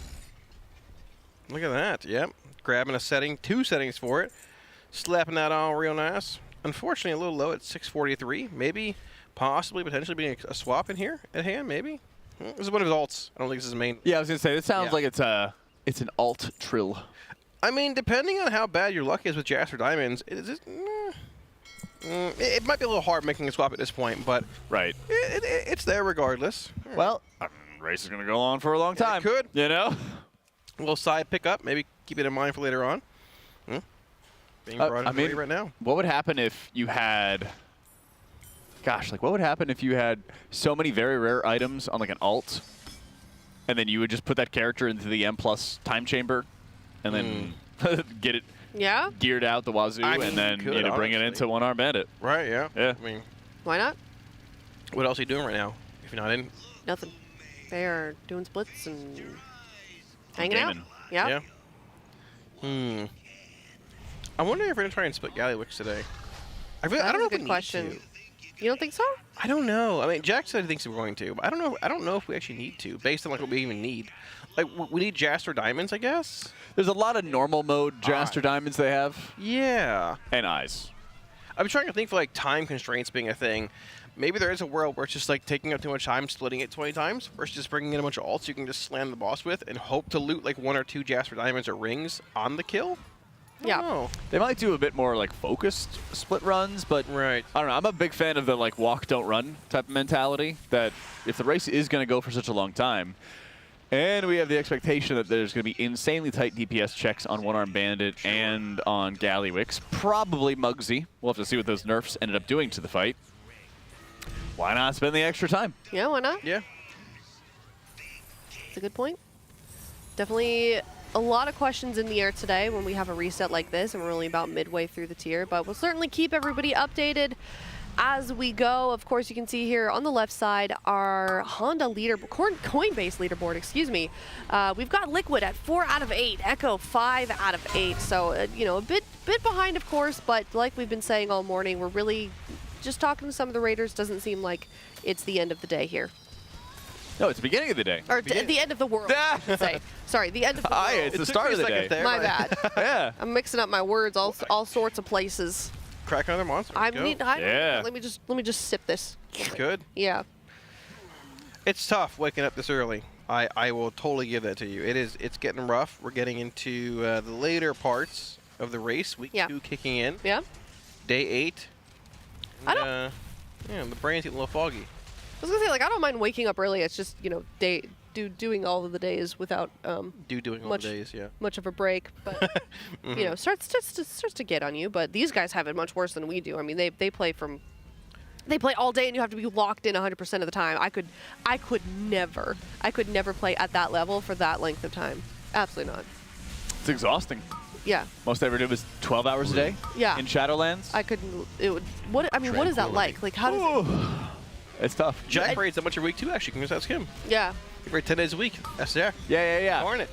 Look at that. Yep. Grabbing a setting, 2 settings for it. Slapping that on real nice. Unfortunately, a little low at 643. Maybe, possibly, potentially being a swap in here at hand, maybe. This is one of his alts. I don't think this is his main. Yeah, I was gonna say this sounds like it's an alt Trill. I mean, depending on how bad your luck is with Jaster Diamonds, it might be a little hard making a swap at this point, but it's there regardless. Well, race is gonna go on for a long time. It could. You know? A little side pickup, maybe keep it in mind for later on. Being brought in right now. What would happen if you had... Gosh, what would happen if you had so many very rare items on, an alt, and then you would just put that character into the M+ time chamber, and then get it geared out the wazoo, and then bring it into One-Armed Bandit. Right, yeah. Yeah. I mean, Why not? what else are you doing right now, if you're not in? Nothing. They are doing splits and hanging out. Gaming. Yeah. I wonder if we're going to try and split Gallywix today. I don't know That's a if we good need question. to. You don't think so? I don't know. I mean, Jack said he thinks we're going to, but I don't know. I don't know if we actually need to, based on what we even need. We need Jaster Diamonds, I guess. There's a lot of normal mode Jaster Diamonds they have. Yeah. And eyes. I'm trying to think for time constraints being a thing. Maybe there is a world where it's just taking up too much time, splitting it 20 times, versus just bringing in a bunch of alts you can just slam the boss with and hope to loot 1 or 2 Jasper Diamonds or rings on the kill. Yeah. Oh. They might do a bit more like focused split runs, but I don't know. I'm a big fan of the like walk, don't run type of mentality. That if the race is going to go for such a long time, and we have the expectation that there's going to be insanely tight DPS checks on One Arm Bandit and on Gallywix, probably Muggsy. We'll have to see what those nerfs ended up doing to the fight. Why not spend the extra time? Yeah, why not? Yeah. That's a good point. Definitely a lot of questions in the air today when we have a reset like this, and we're only about midway through the tier, but we'll certainly keep everybody updated as we go. Of course, you can see here on the left side our Honda Coinbase leaderboard, excuse me. We've got Liquid at 4 out of 8, Echo 5 out of 8. So, you know, a bit behind, of course, but like we've been saying all morning, we're really just talking to some of the Raiders. Doesn't seem like it's the end of the day here. No, it's the beginning of the day. Or the end of the world, I should say. Sorry, the end of the world. It's the start of the day. My bad. Yeah. I'm mixing up my words all sorts of places. Crack another monster. Yeah. Let me just sip this. Good. Yeah. It's tough waking up this early. I will totally give that to you. It's getting rough. We're getting into the later parts of the race. Week 2 kicking in. Yeah. Day 8. And, yeah, the brain's getting a little foggy. I was gonna say, like, I don't mind waking up early. It's just, you know, doing all of the days without much of a break. But you know, starts to get on you. But these guys have it much worse than we do. I mean, they play all day, and you have to be locked in 100% of the time. I could never play at that level for that length of time. Absolutely not. It's exhausting. Yeah. Most I ever did was 12 hours a day. Yeah. In Shadowlands. I couldn't. It would. What? I mean, what is that like? Like, how does it? It's tough. Jack raids that much every week too, actually. Can you ask him? Yeah. He raids 10 days a week. That's Jack. Yeah. Darn it.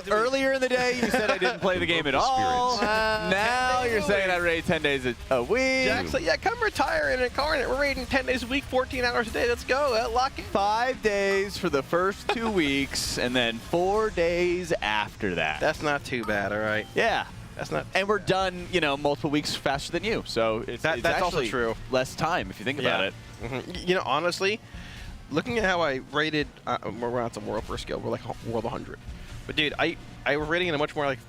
Earlier in the day, you said I didn't play the game at all. Now you're saying I raid 10 days a week. Jack's like, yeah, come retire in Incarnate. We're raiding 10 days a week, 14 hours a day. Let's go. Lock in. 5 days for the first 2 weeks, and then 4 days after that. That's not too bad, all right? Yeah. That's not. And we're done, you know, multiple weeks faster than you. So it's that's actually also true. Less time if you think about it. You know, honestly, looking at how I rated, we're on some World First Guild, we're like World 100. But dude, I was rating in a much more like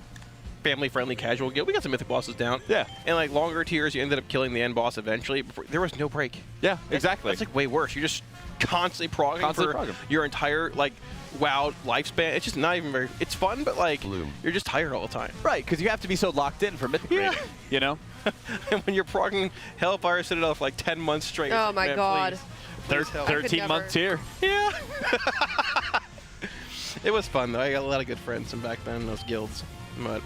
family-friendly casual guild. We got some mythic bosses down. Yeah. And like longer tiers, you ended up killing the end boss eventually. There was no break. Yeah, exactly. That's like way worse. You're just constantly progging for your entire like WoW lifespan. It's just not even very. It's fun, but like you're just tired all the time. Right, because you have to be so locked in for mythic raiding, you know. And when you're progging Hellfire Citadel for like 10 months straight. Oh my God. Please 13-month tier. Yeah. It was fun though. I got a lot of good friends from back then in those guilds. But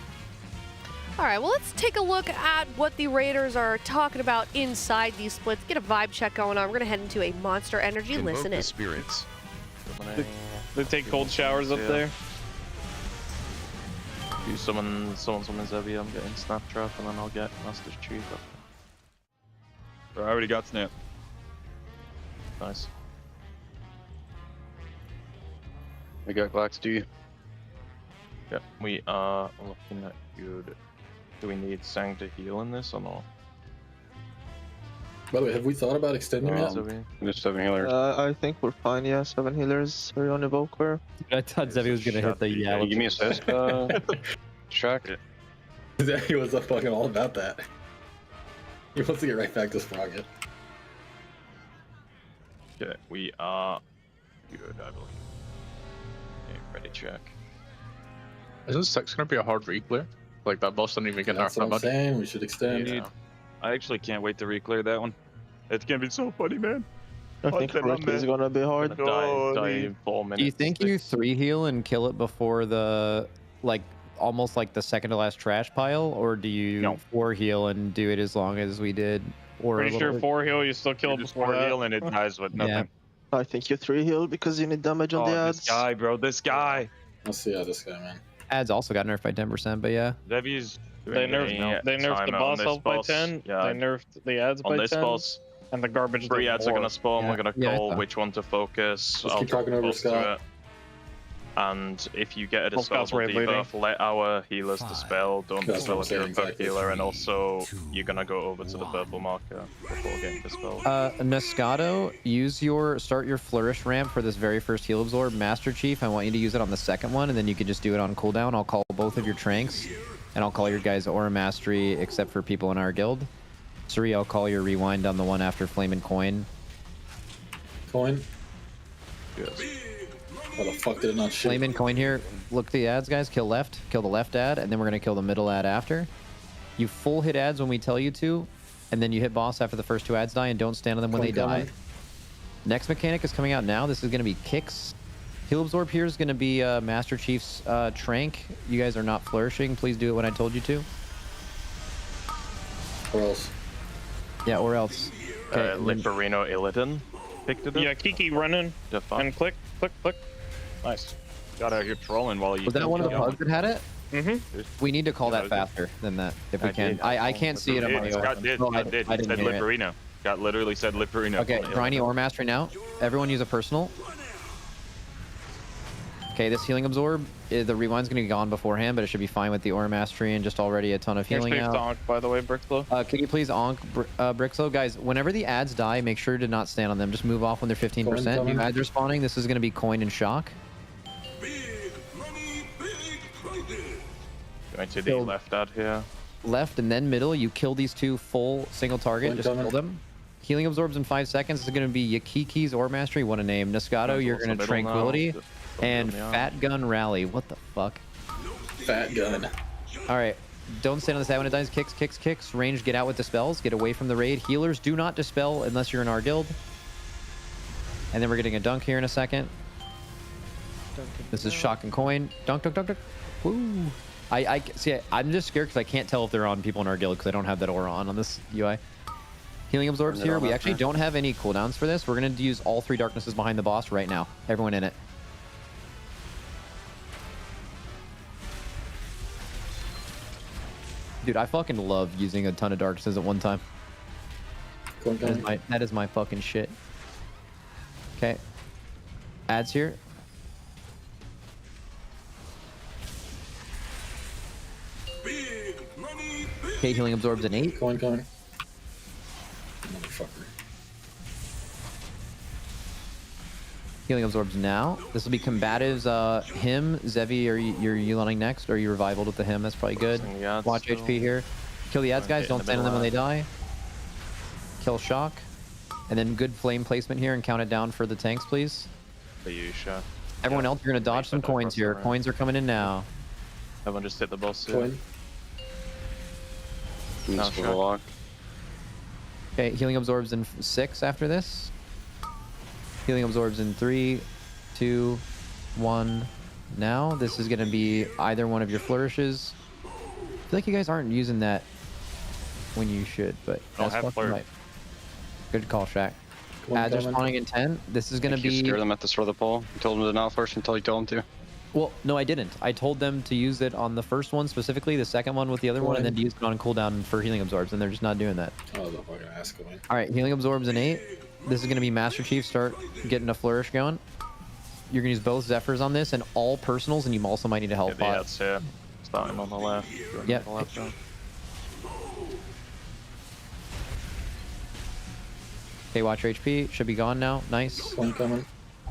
all right, well, let's take a look at what the Raiders are talking about inside these splits. Get a vibe check going on. We're gonna head into a Monster Energy. Listen in. Spirits. They take cold showers up there. You summon Zevi, I'm getting Snaptrap, and then I'll get Master's Chief up there. I already got Snap. Nice. We got Glax, do you? Yeah, we are looking at good. Do we need Sang to heal in this or not? By the way, have we thought about extending that? Just 7 healers. I think we're fine, yeah. 7 healers are on Evoker. I thought Zevi was gonna hit the Yeah, give me a assist. Check. Zevi was fucking all about that. He wants to get right back to Sprocket. Okay, we are good, I believe. Okay, ready, check. Isn't 6 gonna be a hard replay? Like that boss doesn't even get half that much. That's what I'm saying, we should extend. Yeah. I actually can't wait to reclear that one. It's gonna be so funny, man. I think Rocket is gonna be hard. Die in 4 minutes. Do you think you 3 heal and kill it before the, like, almost like the second to last trash pile? Or do you 4 heal and do it as long as we did? Or pretty sure 4 heal, you still kill it before 4 heal and it dies with nothing. Yeah. I think you 3 heal because you need damage on the ads. This guy, bro, this guy. Let's see how this guy, man. Ads also got nerfed by 10%, but yeah. Zevi's They nerfed the boss health by 10, yeah. they nerfed the ads by 10, on this boss, and the garbage 3 ads are going to spawn, we're going to Yeah, call which one to focus. Let's keep talking over Scott. And if you get a Scott's dispellable raid leading. debuff, let our healers dispel, don't That's dispel what if I'm you're a saying, perk exactly. healer, and also you're going to go over to the purple marker before getting dispelled. Nascato, start your flourish ramp for this very first heal absorb. Master Chief, I want you to use it on the second one, and then you can just do it on cooldown. I'll call both of your tranks. And I'll call your guys Aura Mastery, except for people in our guild. Suri, I'll call your Rewind on the one after Flame and Coin. Coin? Yes. How the fuck did it not shoot? Flame and Coin here. Look at the ads, guys. Kill left. Kill the left ad, and then we're going to kill the middle ad after. You full hit ads when we tell you to, and then you hit boss after the first 2 ads die, and don't stand on them when they die. Next mechanic is coming out now. This is going to be Kicks. Heal Absorb here is going to be Master Chief's Trank. You guys are not flourishing. Please do it when I told you to. Or else. Yeah, or else. Okay, Liparino Illidan picked it up. Yeah, Kiki running and click. Nice. Got out here trolling while you. Was that one of the bugs that had it? Mm-hmm. We need to call that faster than that if we can. I can't see it on my Scott did. I It said Liparino. Scott literally said Liparino. Okay, Briny Ore Mastery now. Everyone use a personal. Okay, this Healing Absorb, the Rewind's going to be gone beforehand, but it should be fine with the Ore Mastery and just already a ton of healing out. Donk, by the way, Bricklow. Can you please onk Brixlow? Guys, whenever the ads die, make sure to not stand on them. Just move off when they're 15%. New ads are spawning. This is going to be Coin and Shock. Going to the left ad here. Left and then middle. You kill these 2 full single target. Just kill them. Healing Absorbs in 5 seconds. This is going to be Yakiki's Ore Mastery. What a name. Nascato, you're going to Tranquility. And Fat Gun Rally. What the fuck? Fat Gun. Alright. Don't stand on the side when it dies. Kicks. Range, get out with Dispels. Get away from the raid. Healers, do not Dispel unless you're in our guild. And then we're getting a dunk here in a second. This is Shock and Coin. Dunk. Woo. See, I'm just scared because I can't tell if they're on people in our guild because I don't have that aura on this UI. Healing Absorbs here. We actually don't have any cooldowns for this. We're going to use all 3 darknesses behind the boss right now. Everyone in it. Dude, I fucking love using a ton of darknesses at one time. That is my fucking shit. Okay. Ads here. Okay, Healing Absorbs an 8. Coin. Motherfucker. Healing Absorbs now. This will be combatives. Him, Zevi, are you're Yuloning next, or are you revivaled with the him? That's probably good. Watch HP here. Kill the ads, guys. Don't stand on them when they die. Kill Shock. And then good flame placement here and count it down for the tanks, please. Everyone else, you're going to dodge some coins here. Coins are coming in now. Everyone just hit the boss Coin. Okay, Healing Absorbs in 6 after this. Healing Absorbs in 3, 2, 1. Now, this is going to be either one of your flourishes. I feel like you guys aren't using that when you should, but that's fucking right. Good call, Shaq. Ads are spawning in 10. This is going to be... You scared them at the start of the poll. You told them to not flourish until you told them to. Well, no, I didn't. I told them to use it on the first one specifically, the second one with the other one, and then to use it on cooldown for Healing Absorbs, and they're just not doing that. Oh, the fucking ass going. All right, Healing Absorbs in 8. This is going to be Master Chief. Start getting a flourish going. You're going to use both Zephyrs on this and all personals, and you also might need a health pot. Yeah, starting on the left. Yep. Okay, watch your HP. Should be gone now. Nice. One coming.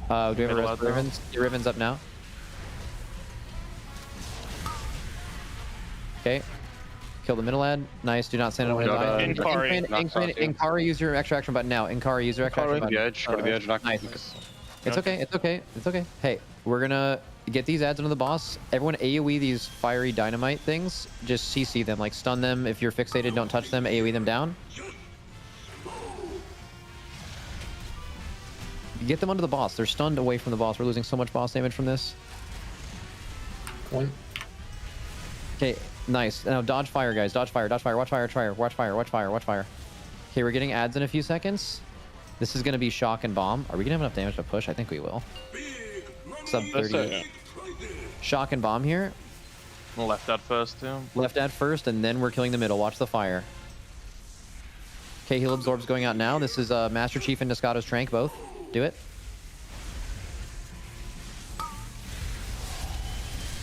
Do we have a rest for Rivens? Your Riven's up now. Okay. Kill the middle ad. Nice. Do not stand on it. Inkari, use your extra action button now. Inkari, use your extra action button. Go to the edge. Nice. It's okay. Hey, we're gonna get these ads into the boss. Everyone AoE these fiery dynamite things. Just CC them, like stun them. If you're fixated, don't touch them. AoE them down. Get them under the boss. They're stunned away from the boss. We're losing so much boss damage from this. One. Okay, nice. Now dodge fire, guys. Dodge fire. Watch fire. Okay, we're getting ads in a few seconds. This is going to be shock and bomb. Are we going to have enough damage to push? I think we will. Sub 30. Shock and bomb here. Left ad first, too. Left ad first, and then we're killing the middle. Watch the fire. Okay, Heal Absorb's going out now. This is Master Chief and Nascato's Trank, both. Do it.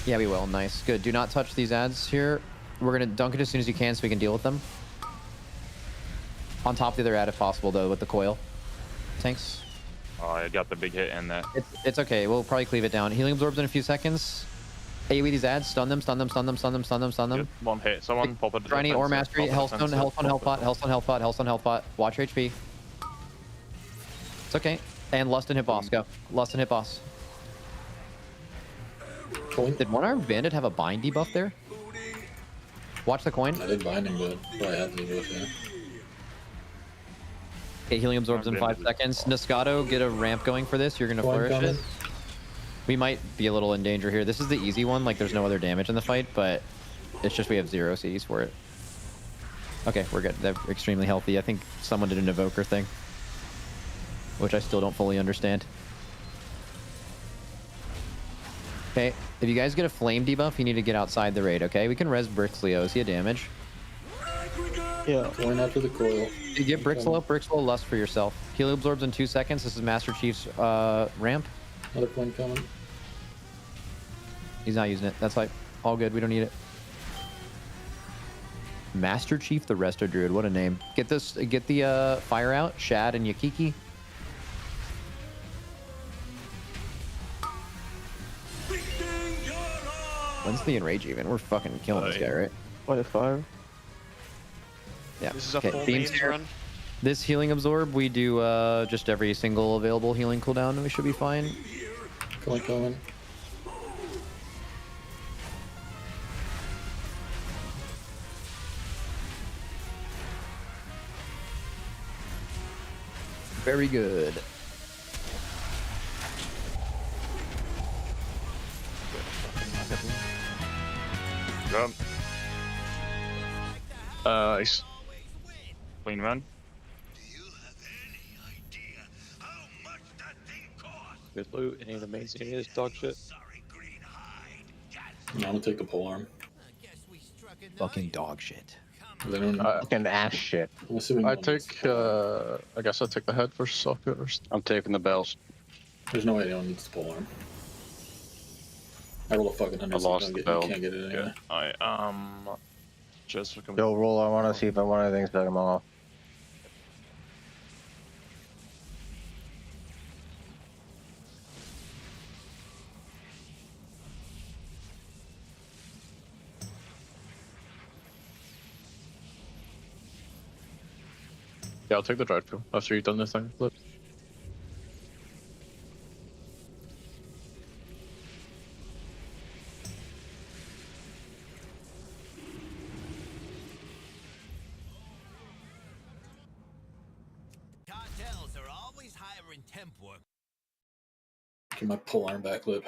Yeah, we will. Nice. Good. Do not touch these ads here. We're going to dunk it as soon as you can so we can deal with them. On top of the other ad if possible, though, with the coil. Tanks. Oh, I got the big hit and that. It's okay. We'll probably cleave it down. Healing Absorbs in a few seconds. AoE these ads, stun them, stun them, stun them, stun them, stun them, stun them. One hit. Someone pop it. Tiny or mastery, Hellstone, Hellstone, Hellpot, Hellstone, Hellpot, Hellstone, Hellpot. Watch your HP. It's okay. And Lust and hit boss. Go. Lust and hit boss. Coin. Did One Armed Bandit have a bind debuff there? Watch the coin. I did binding, but probably had to do it, yeah. Okay, healing absorbs in 5 seconds. Niscato, get a ramp going for this. You're gonna Coin flourish coming. it. We might be a little in danger here. This is the easy one. Like, there's no other damage in the fight, but it's just we have 0 Cs for it. Okay, we're good. They're extremely healthy. I think someone did an evoker thing, which I still don't fully understand. Okay, if you guys get a flame debuff, you need to get outside the raid, okay? We can res Brixleo. Is he a damage? Yeah. Going after the coil. You get Brixlow, Lust for yourself. Heal absorbs in 2 seconds. This is Master Chief's ramp. Another coin coming. He's not using it. That's like all good. We don't need it. Master Chief the Resto Druid. What a name. Get this. Get the fire out. Shad and Yakiki. When's the enrage even? We're fucking killing this guy, right? What a fire. Yeah. This is a Okay, full themes mains here. run. This healing absorb, we do just every single available healing cooldown, and we should be fine. Coin coming. Very good. Jump. Nice. Clean run. Good loot. Any of the mains is dog shit. I'm gonna take the polearm. Fucking dog shit. They don't Fucking ass shit. I'm assuming I no one needs take, I guess I take the head versus socket first. I'm taking the bells. There's no way anyone needs the polearm. I roll a fucking 100, so you can't get it anyway. I just for Yo, roll. I want to see if I want anything back them off. Yeah, I'll take the drive pill after you've done this thing. Flip. Cartels are always hiring temp work. Get my polearm back, Lip.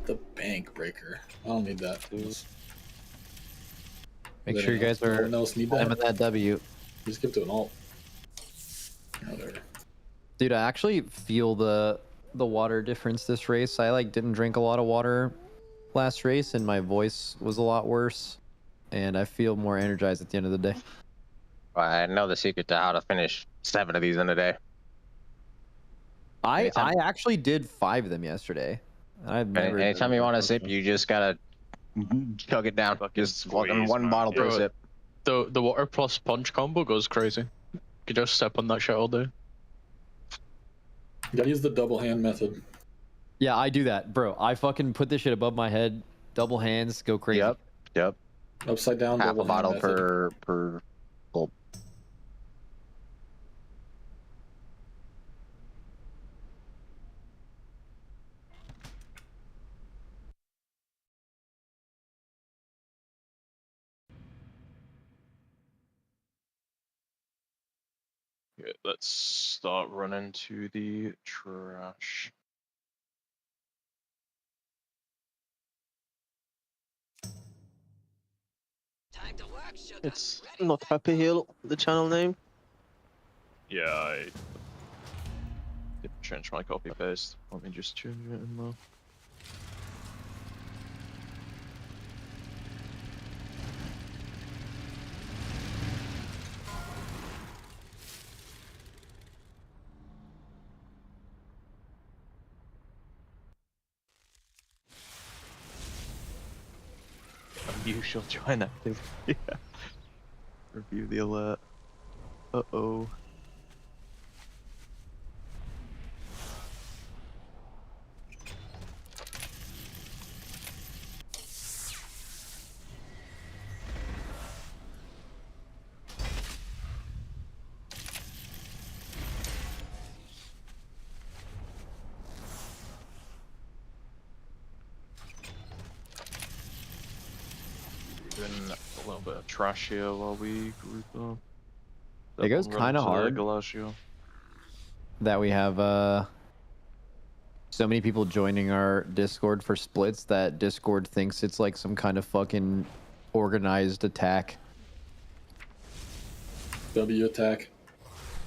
The bank breaker. I don't need that. Make sure you guys are slamming that W. Just give it to an alt. Whatever. Dude, I actually feel the water difference this race. I didn't drink a lot of water last race, and my voice was a lot worse. And I feel more energized at the end of the day. I know the secret to how to finish 7 of these in a day. I actually did 5 of them yesterday. Anytime you want to sip, you just gotta chug it down. Just fucking one bottle per sip. The water plus punch combo goes crazy. You can just sip on that shit all day. You gotta use the double hand method. Yeah, I do that, bro. I fucking put this shit above my head, double hands, go crazy. Yep. Upside down. Half double a bottle hand method. per gulp. Yeah, let's start running to the trash. It's not Happy Hill, the channel name. Yeah, I didn't change my copy paste. Let me just change it in there. Unusual join activity. Yeah. Review the alert. Uh-oh. Doing a little bit of trash here while we group up. It goes kind of hard that we have so many people joining our Discord for splits that Discord thinks it's like some kind of fucking organized attack. W attack.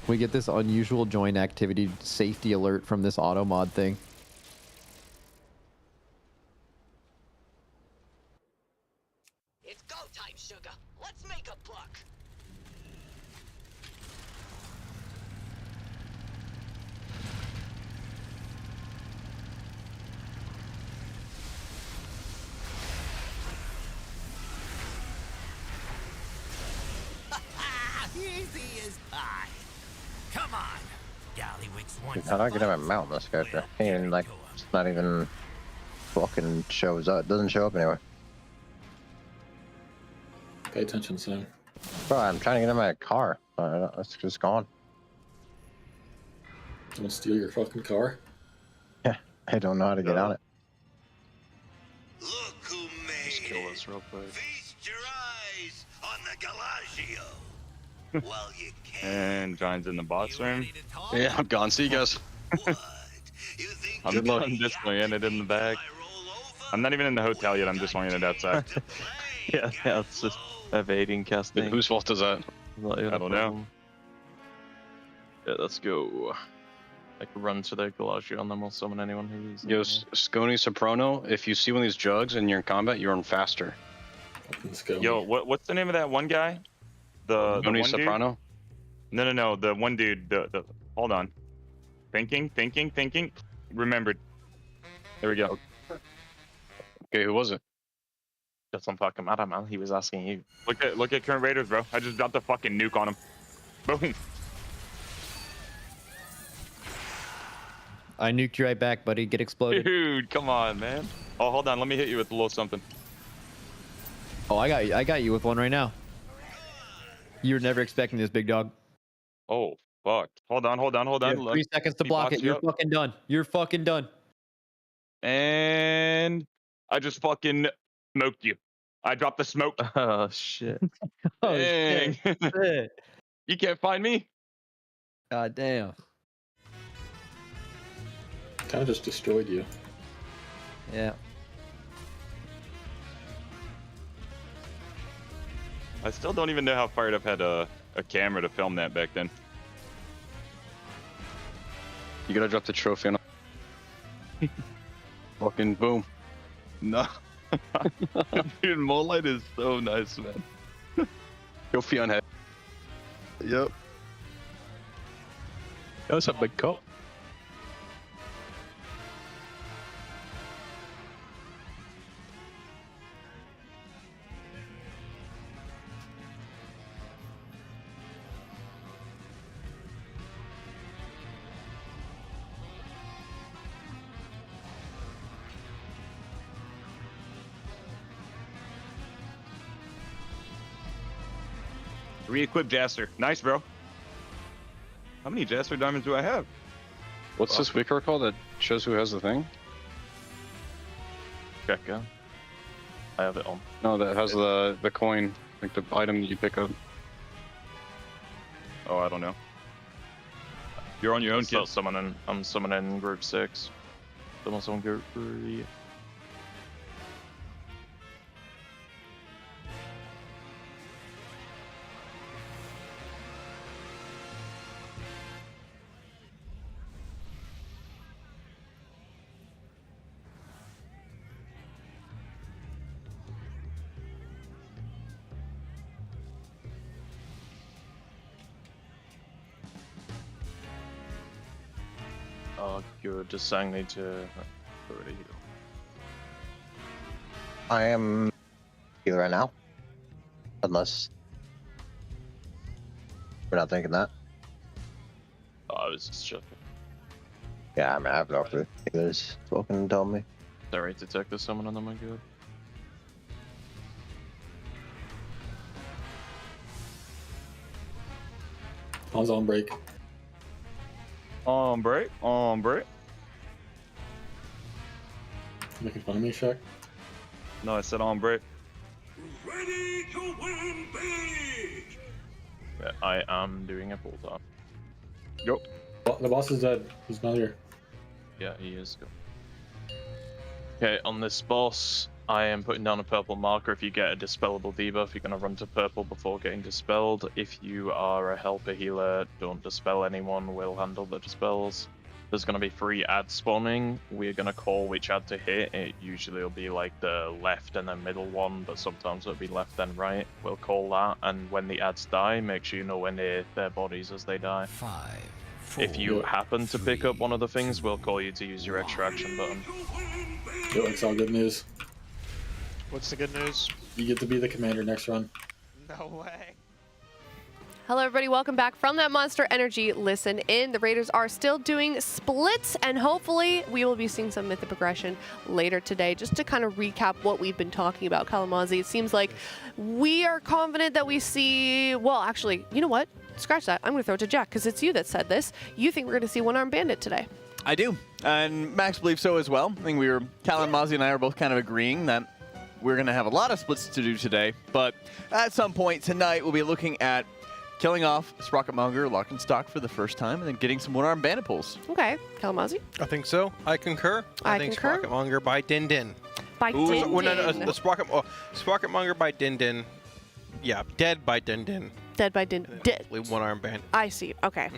We get this unusual join activity safety alert from this auto mod thing. It's go time, sugar. Let's make a buck. Easy as pie. Come on. Gallywix wants How do I get him a mount on this character? He ain't even, like, it's not even fucking shows up. It doesn't show up anywhere. Pay attention, Sam. Bro, I'm trying to get in my car. It's just gone. Don't steal your fucking car. Yeah, I don't know how to get on it. Just kill this real quick. Feast your eyes on the Galagio. Well, you And John's in the boss room. Yeah, I'm gone. See you guys. I'm putting this landed in the bag. I'm not even in the hotel yet. I'm just winging it outside. yeah, it's just evading casting. Whose fault is that? I don't know. Yeah, let's go. Like run to the Galagio and then we'll summon anyone who's. Yo, Scony Soprano, if you see one of these jugs and you're in combat, you run faster. Let's go. Yo, what's the name of that one guy? The one Soprano? Dude? No. The one dude. The hold on. Thinking. Remembered. There we go. Okay, who was it? That's what I'm fucking mad at, man. He was asking you. Look at current Raiders, bro. I just dropped a fucking nuke on him. Boom. I nuked you right back, buddy. Get exploded. Dude, come on, man. Oh, hold on. Let me hit you with a little something. Oh, I got you with one right now. You were never expecting this, big dog. Oh, fuck. Hold on. You have 3 seconds to block it. You're fucking done. You're fucking done. And I just fucking smoked you. I dropped the smoke. Oh, shit. Oh, Dang. shit. You can't find me? God damn. Kind of just destroyed you. Yeah. I still don't even know how Fired Up had a camera to film that back then. You gotta drop the trophy on. Fucking boom. No. Dude, Moonlight is so nice, man. Trophy on head. Yep. That was a big cop. Re-equip Jaster. Nice, bro. How many Jaster diamonds do I have? What's this wicker called that shows who has the thing? Check out. I have it on. No, that has the coin, like the item that you pick up. Oh, I don't know. You're on your own, kid. I'm summoning group 6. Someone's on group 3. You're just saying need to already heal. I am healer right now. Unless We're not thinking that. Oh, I was just joking. Yeah, I mean, I have no clue. Healer's spoken and told me. Sorry, detect the summon on them, my god. I was on break. On break, on break. Making fun of me, Shaq? No, I said on break. Ready to win big! Yeah, I am doing a full time. Go. The boss is dead. He's not here. Yeah, he is. Go. Okay, on this boss, I am putting down a purple marker. If you get a dispellable debuff, you're going to run to purple before getting dispelled. If you are a helper healer, don't dispel anyone. We'll handle the dispels. There's going to be 3 ads spawning. We're going to call which ad to hit. It usually will be like the left and then middle one, but sometimes it'll be left and right. We'll call that, and when the ads die, make sure you know when they hit their bodies as they die. 5, 4, If you happen to pick up one of the things, we'll call you to use your extraction button. Yo, it's all good news. What's the good news? You get to be the commander next run. No way. Hello, everybody. Welcome back from that Monster Energy Listen In. The Raiders are still doing splits, and hopefully we will be seeing some mythic progression later today. Just to kind of recap what we've been talking about, Kalamazi, it seems like we are confident that we see, well, actually, you know what? Scratch that. I'm going to throw it to Jack, because it's you that said this. You think we're going to see One-Armed Bandit today? I do, and Max believes so as well. I think Kalamazi and I are both kind of agreeing that we're going to have a lot of splits to do today, but at some point tonight we'll be looking at killing off Sprocketmonger, lock and stock for the first time, and then getting some one-armed bandit pulls. Okay, Kalamazi? I think so. I concur. I think concur. Sprocketmonger by Din Din. By Din Din. The Sprocketmonger by Din Din. Yeah, dead by Din Din. Dead by Din Din. One-armed bandit. I see. Okay.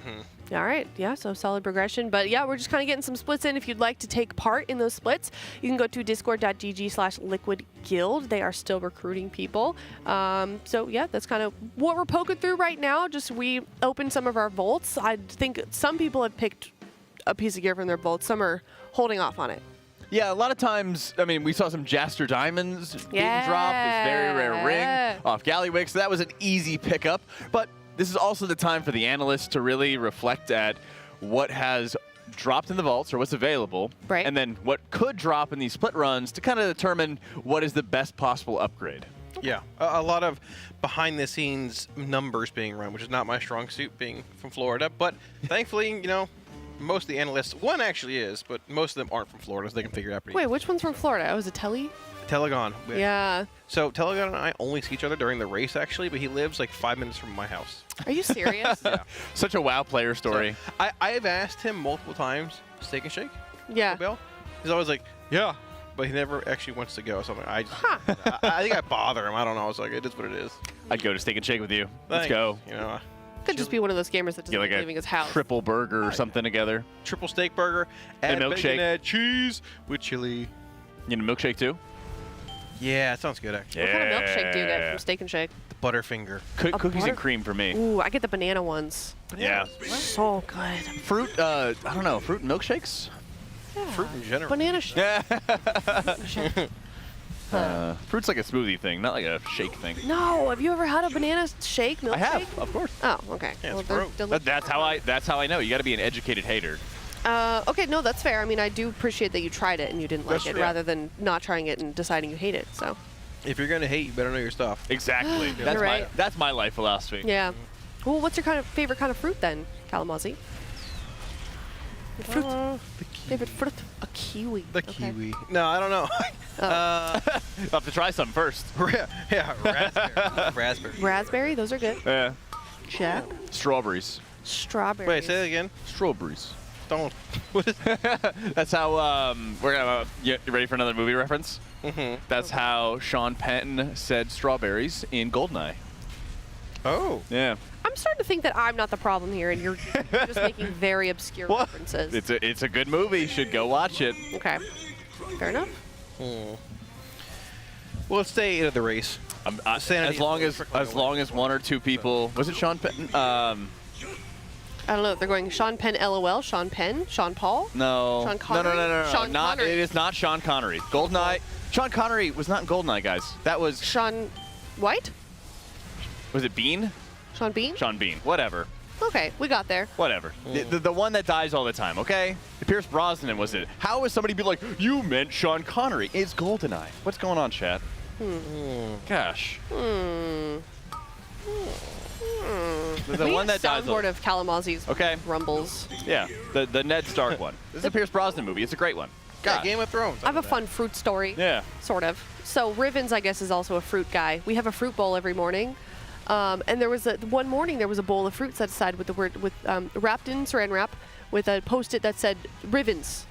All right. Yeah, so solid progression. But yeah, we're just kind of getting some splits in. If you'd like to take part in those splits, you can go to discord.gg/liquidguild. They are still recruiting people. So yeah, that's kind of what we're poking through right now. Just we opened some of our vaults. I think some people have picked a piece of gear from their vaults. Some are holding off on it. Yeah, a lot of times, I mean, we saw some Jaster Diamonds being dropped, this very rare ring off Gallywix, so that was an easy pickup. But this is also the time for the analysts to really reflect at what has dropped in the vaults or what's available, and then what could drop in these split runs to kind of determine what is the best possible upgrade. Yeah, a lot of behind-the-scenes numbers being run, which is not my strong suit, being from Florida. But thankfully, you know, most of the analysts, one actually is, but most of them aren't from Florida, so they can figure it out pretty Wait, which one's from Florida? Oh, is it Telly? Telegon. Yeah. So Telegon and I only see each other during the race, actually, but he lives like 5 minutes from my house. Are you serious? Yeah. Such a WoW player story. So, I've asked him multiple times, Steak and Shake? Yeah. Bill? He's always like, yeah, but he never actually wants to go. So I'm like, I think I bother him. I don't know. I was like, it is what it is. I'd go to Steak and Shake with you. Let's Thanks. go. You know, Could just be one of those gamers that doesn't Get like like leaving his house. triple burger or something together. Triple steak burger, And add milkshake. bacon, add cheese with chili. You know, milkshake too? Yeah, it sounds good, actually. What kind of milkshake do you get from Steak and Shake? The Butterfinger. Cookies and cream for me. Ooh, I get the banana ones. Yeah. So good. Fruit, I don't know, fruit and milkshakes? Yeah. Fruit in general. Banana shake. Fruit's like a smoothie thing, not like a shake thing. No, have you ever had a banana shake, milkshake? I have, of course. Oh, okay. Yeah, well, it's they're gross. delicious. That's how I know. You got to be an educated hater. Okay, no, that's fair. I mean, I do appreciate that you tried it and you didn't like it, yeah. rather than not trying it and deciding you hate it. So. If you're gonna hate, you better know your stuff. Exactly. You're right. That's my life philosophy. Yeah. Well, what's your favorite kind of fruit then, Kalamazi? Fruit. Favorite fruit? A kiwi. The kiwi. No, I don't know. I'll have to try some first. Yeah, raspberry. Raspberry. Raspberry? Those are good. Yeah. Jack. Strawberries. Strawberries. Wait, say that again. Strawberries. Don't. What is That's how, we're gonna, you ready for another movie reference? Mm-hmm. That's how Sean Penn said strawberries in Goldeneye. Oh. Yeah. I'm starting to think that I'm not the problem here, and you're just making very obscure references. It's a good movie. Should go watch it. Okay. Fair enough. Well, let's stay in the race. As long as one or two people. Was it Sean Penn? I don't know. They're going Sean Penn, LOL. Sean Penn, Sean Paul. No. Sean Connery. No. Sean Not. Connery. It is not Sean Connery. Goldeneye. Sean Connery was not in Goldeneye, guys. That was Sean White. Was it Bean? Sean Bean? Sean Bean. Whatever. Okay, we got there. Whatever. The one that dies all the time, okay? Pierce Brosnan was it. How is somebody be like, you meant Sean Connery? It's GoldenEye. What's going on, chat? Gosh. The one that dies. Soundboard of Kalamazoo's rumbles. Yeah, the Ned Stark one. This is a Pierce Brosnan movie. It's a great one. God. Game of Thrones. I have a fun fruit story. Yeah. Sort of. So Rivens, I guess, is also a fruit guy. We have a fruit bowl every morning. And there was one morning there was a bowl of fruit set aside with the word wrapped in saran wrap with a Post-it that said Rivens.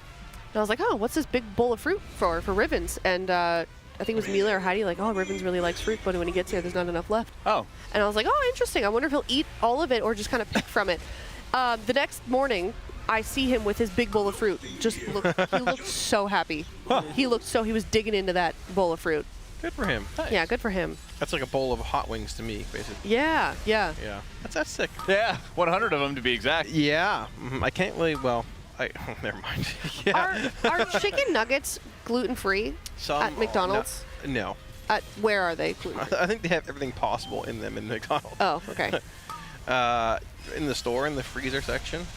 And I was like, oh, what's this big bowl of fruit for Rivens? And I think it was Mila or Heidi like, oh, Rivens really likes fruit, but when he gets here, there's not enough left. Oh. And I was like, oh, interesting. I wonder if he'll eat all of it or just kind of pick from it. The next morning, I see him with his big bowl of fruit. He looked so happy. Huh. He was digging into that bowl of fruit. Good for him. Nice. Yeah, good for him. That's like a bowl of hot wings to me, basically. Yeah. Yeah. That's sick. Yeah, 100 of them to be exact. Yeah. I can't really, never mind. Yeah. Are chicken nuggets gluten-free at McDonald's? No. Where are they gluten-free? I think they have everything possible in them in McDonald's. Oh, okay. In the store, in the freezer section.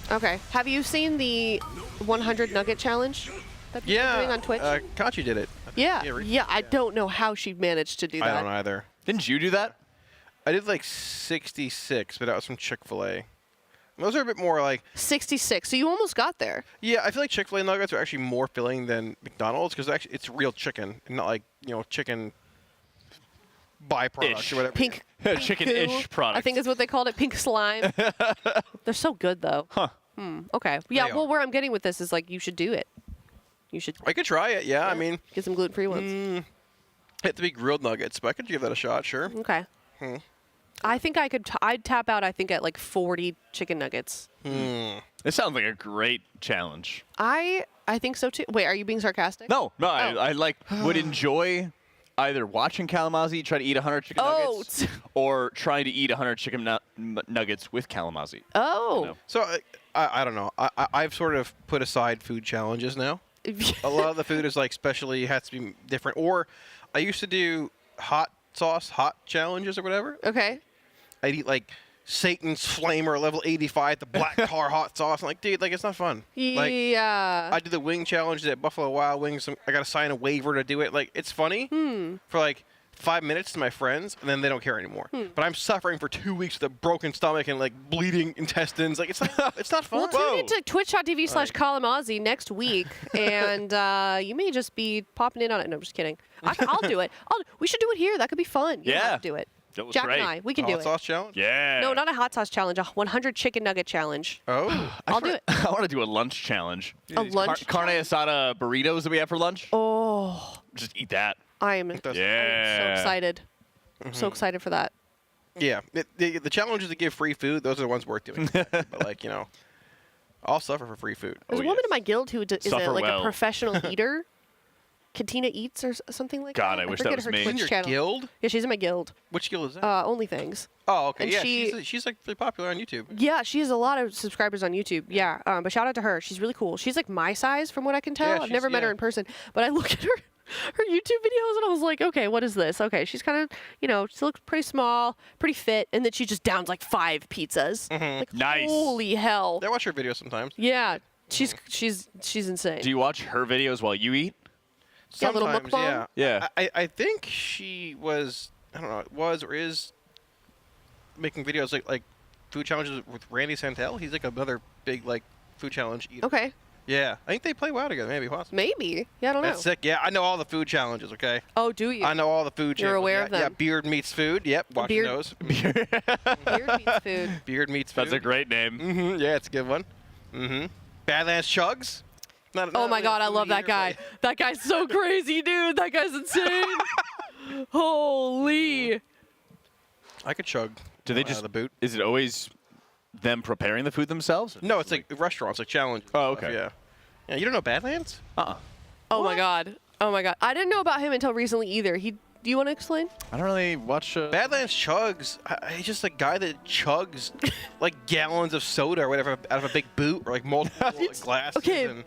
Okay. Have you seen the 100 nugget challenge that people are doing on Twitch? Kachi did it. Yeah, I don't know how she managed to do that. I don't either. Didn't you do that? I did like 66, but that was from Chick-fil-A. Those are a bit more like 66. So you almost got there. Yeah, I feel like Chick-fil-A nuggets are actually more filling than McDonald's because actually it's real chicken, and not like chicken byproduct or whatever. Pink chicken-ish goo, product. I think is what they called it. Pink slime. They're so good though. Huh. Okay. Yeah. Well, where I'm getting with this is like you should do it. You should. I could try it. Yeah. I mean, get some gluten-free ones. Have to be grilled nuggets, but I could give that a shot. Sure. Okay. I think I could. I'd tap out. I think at like 40 chicken nuggets. This sounds like a great challenge. I think so too. Wait, are you being sarcastic? No. I would enjoy either watching Kalamazoo try to eat 100 chicken nuggets or trying to eat 100 chicken nuggets with Kalamazoo. Oh. So I don't know. I've sort of put aside food challenges now. A lot of the food is like specially has to be different. Or I used to do hot challenges or whatever. Okay. I'd eat like Satan's Flamer level 85, the black tar hot sauce. I'm like, dude, like it's not fun. Yeah. I did the wing challenge at Buffalo Wild Wings. I got to sign a waiver to do it. Like it's funny for like 5 minutes to my friends, and then they don't care anymore. But I'm suffering for 2 weeks with a broken stomach and like bleeding intestines. Like it's not fun. Well, tune into twitch.tv/Kalamazoo next week, and you may just be popping in on it. No, I'm just kidding. I'll do it. We should do it here. That could be fun. You don't have to do it. That was Jack great. and I, we can do it. Hot sauce challenge? Yeah. No, not a hot sauce challenge. A 100 chicken nugget challenge. Oh. I'll do it. I want to do a lunch challenge. A lunch carne asada burritos that we have for lunch. Oh. Just eat that. I'm so excited. I'm so excited for that. Yeah. The challenges that give free food, those are the ones worth doing. But like, I'll suffer for free food. There's a woman in my guild who is a a professional eater. Katina Eats or something like God, that. I wish that was her me. Twitch In your channel. guild? Yeah, she's in my guild. Which guild is that? OnlyThings. Oh, okay. And Yeah, she's like really popular on YouTube. Yeah, she has a lot of subscribers on YouTube. Yeah, but shout out to her. She's really cool. She's like my size from what I can tell. Yeah, I've never met her in person, but I look at her YouTube videos and I was like, okay, what is this? Okay, she's kind of, she looks pretty small, pretty fit, and then she just downs like 5 pizzas. Like, nice. Holy hell. I watch her videos sometimes. Yeah, she's insane. Do you watch her videos while you eat? Yeah, little Sometimes, mukbang? Yeah. I think she was, I don't know, was or is making videos like food challenges with Randy Santel. He's like another big like food challenge eater. Okay. Yeah, I think they play well together. Maybe possibly. Maybe. Yeah, I don't know. That's sick. Yeah, I know all the food challenges. Okay. Oh, do you? I know all the food. You're challenges. aware Yeah, of them. Yeah, beard meets food. Yep, watching those. Beard meets food. Beard meets food. That's a great name. Yeah, it's a good one. Badlands Chugs. Oh my God, I love that guy. That guy's so crazy, dude. That guy's insane. Holy. I could chug. Do they out just of the boot? Is it always them preparing the food themselves? No, it's like restaurants, like challenges. Oh, and stuff, okay. Yeah. Yeah, you don't know Badlands? Oh my God. Oh my God. I didn't know about him until recently either. Do you want to explain? I don't really watch. Badlands Chugs. He's just a guy that chugs like gallons of soda or whatever out of a big boot or like multiple glasses. Okay. And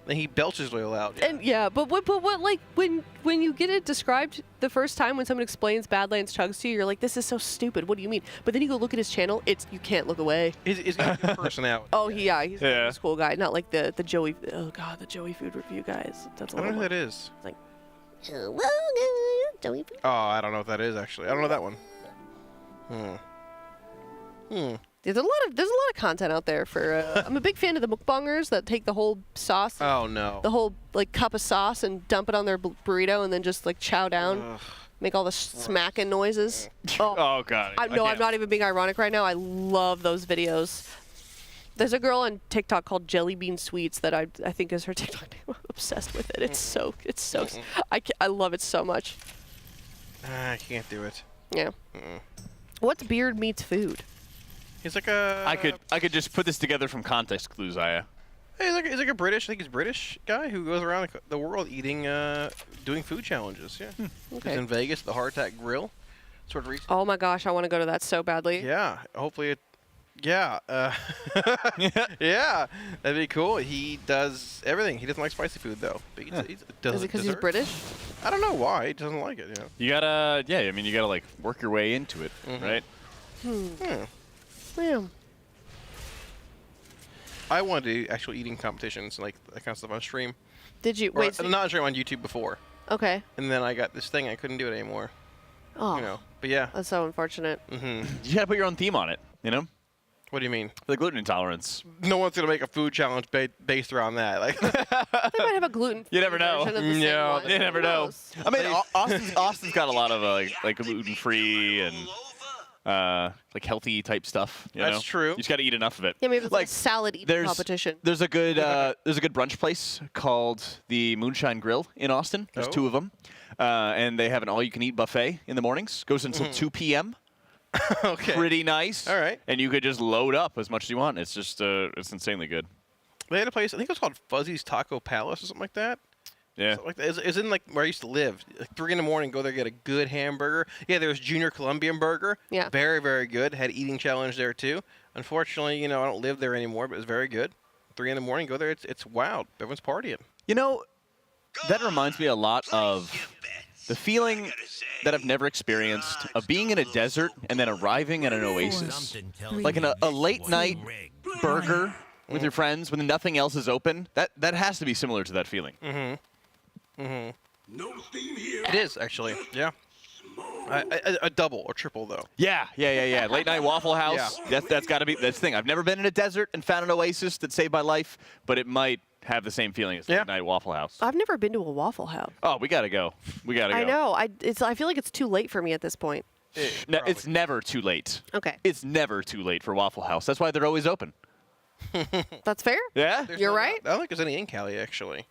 Then he belches oil out. And yeah, but what like when you get it described the first time when someone explains Badlands Chugs to you, you're like, this is so stupid. What do you mean? But then you go look at his channel, you can't look away. He's got a good personality. Oh, he's a cool guy, not like the Joey. Oh God, the Joey food review guys. That's a I don't know little who that is. It's like, hello, Joey food. Oh, I don't know what that is actually. I don't know that one. There's a lot of content out there for. I'm a big fan of the mukbangers that take the whole sauce. Oh no. The whole like cup of sauce and dump it on their burrito and then just like chow down, make all the smacking noises. Oh God. I'm not even being ironic right now. I love those videos. There's a girl on TikTok called Jelly Bean Sweets that I think is her TikTok name. I'm obsessed with it. It's so I love it so much. I can't do it. Yeah. What's beard meets food? He's like a. I could just put this together from context clues, Aya. He's like a British. I think he's a British guy who goes around the world eating, doing food challenges. Yeah. Okay. He's in Vegas, the Hardtack Grill. Sort of recent. Oh my gosh, I want to go to that so badly. Yeah. Hopefully it. Yeah. Yeah. That'd be cool. He does everything. He doesn't like spicy food though. But he does Is it because he's British? I don't know why. He doesn't like it. Yeah. You gotta, I mean, you gotta like work your way into it, right? Yeah. I wanted to do actual eating competitions, like that kind of stuff on stream. Did you? Wait. Not on stream, on YouTube before. Okay. And then I got this thing. I couldn't do it anymore. Oh. You know. But yeah. That's so unfortunate. You gotta put your own theme on it, you know? What do you mean? The gluten intolerance. No one's gonna make a food challenge based around that. Like. They might have a gluten. You never know. Yeah. You never know. I mean, Austin's got a lot of like gluten-free and like healthy type stuff. You That's know? true. You just got to eat enough of it. Yeah, maybe it's like a salad eating competition. There's a good brunch place called the Moonshine Grill in Austin. There's 2 of them, and they have an all-you-can-eat buffet in the mornings. Goes until 2 p.m. Okay. Pretty nice. All right. And you could just load up as much as you want. It's just it's insanely good. They had a place. I think it was called Fuzzy's Taco Palace or something like that. Yeah. Like that. It's in like where I used to live. Like 3 in the morning, go there, get a good hamburger. Yeah, there was Junior Colombian Burger. Yeah. Very, very good. Had eating challenge there too. Unfortunately, I don't live there anymore, but it's very good. 3 in the morning, go there. It's wild. Everyone's partying. You know, that reminds me a lot of the feeling that I've never experienced of being in a desert and then arriving at an oasis. Like a late night burger with your friends when nothing else is open. That has to be similar to that feeling. No steam here. It is, actually. Yeah. A double or triple, though. Yeah. Late night Waffle House. Yeah. That's got to be that's the thing. I've never been in a desert and found an oasis that saved my life, but it might have the same feeling as late night Waffle House. I've never been to a Waffle House. Oh, we gotta go. I know. I feel like it's too late for me at this point. It's never too late. Okay. It's never too late for Waffle House. That's why they're always open. That's fair. Yeah. You're right. I don't think there's any in Cali, actually.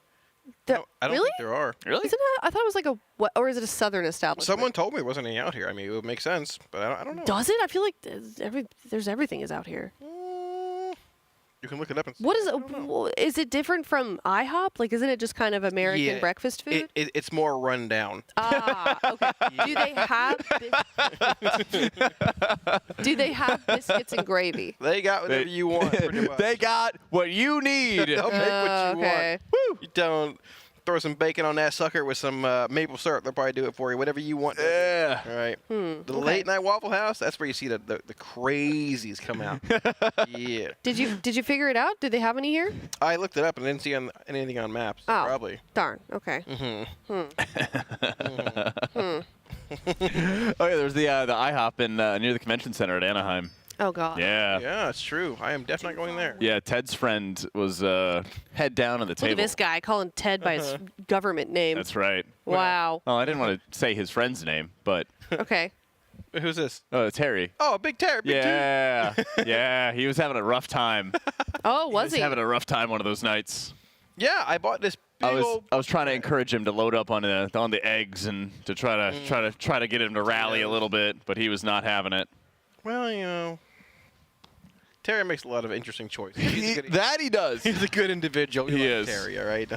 I don't really? think there are. Really? Isn't it? I thought it was like or is it a southern establishment? Someone told me there wasn't any out here. I mean, it would make sense, but I don't know. Does it? I feel like there's everything is out here. You can look it up and see. What is it different from IHOP? Like, isn't it just kind of American breakfast food? It's more run down. Ah, okay. Do they have biscuits and gravy? They got whatever you want, pretty much. They got what you need. They'll make what you okay. want. Woo! You don't throw some bacon on that sucker with some maple syrup. They'll probably do it for you. Whatever you want. Yeah. All right. The late night Waffle House. That's where you see the crazies come out. Yeah. Did you figure it out? Did they have any here? I looked it up and didn't see anything on maps. Oh, probably. Darn. Okay. Oh yeah, there's the IHOP in near the convention center at Anaheim. Oh God. Yeah. Yeah, it's true. I am definitely going there. Yeah, Ted's friend was head down on the table. Look at this guy calling Ted by his government name. That's right. Wow. Oh, I didn't want to say his friend's name, but. Okay. Who's this? Terry. Oh, Big Terry. Yeah. Yeah, he was having a rough time. Oh, was he? Having a rough time one of those nights. Yeah, I bought this. I was trying to encourage him to load up on the eggs and to try to get him to rally a little bit, but he was not having it. Well, Terry makes a lot of interesting choices. He does. He's a good individual. He is. Terry, all right?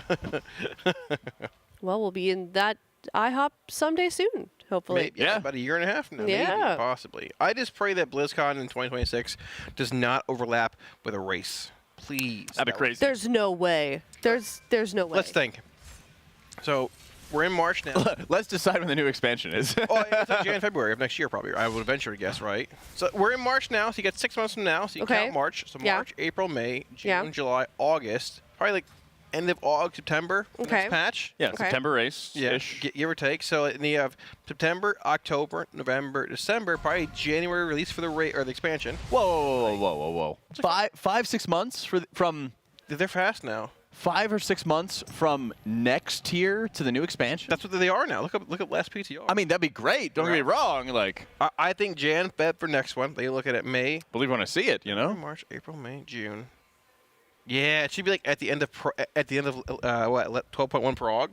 Well, we'll be in that IHOP someday soon, hopefully. Maybe, about a year and a half now. Yeah. Maybe, possibly. I just pray that BlizzCon in 2026 does not overlap with a race. Please. That'd be crazy. There's no way. There's no way. Let's think. So we're in March now. Let's decide when the new expansion is. Oh, it's like January, February of next year, probably. I would venture to guess, right? So we're in March now, so you get 6 months from now, so you count March. So March, April, May, June, July, August. Probably like end of August, September, next patch. Yeah, September race-ish. Yeah, give or take. So and you have September, October, November, December, probably January release for the the expansion. Whoa. 5-6 months from... They're fast now. 5 or 6 months from next tier to the new expansion. That's what they are now. Look up last PTR. I mean, that'd be great. Don't get me wrong. Like, I think Jan, Feb for next one. They look at it May. Believe when I see it, you know. March, April, May, June. Yeah, it should be like at the end of what 12.1 Prague.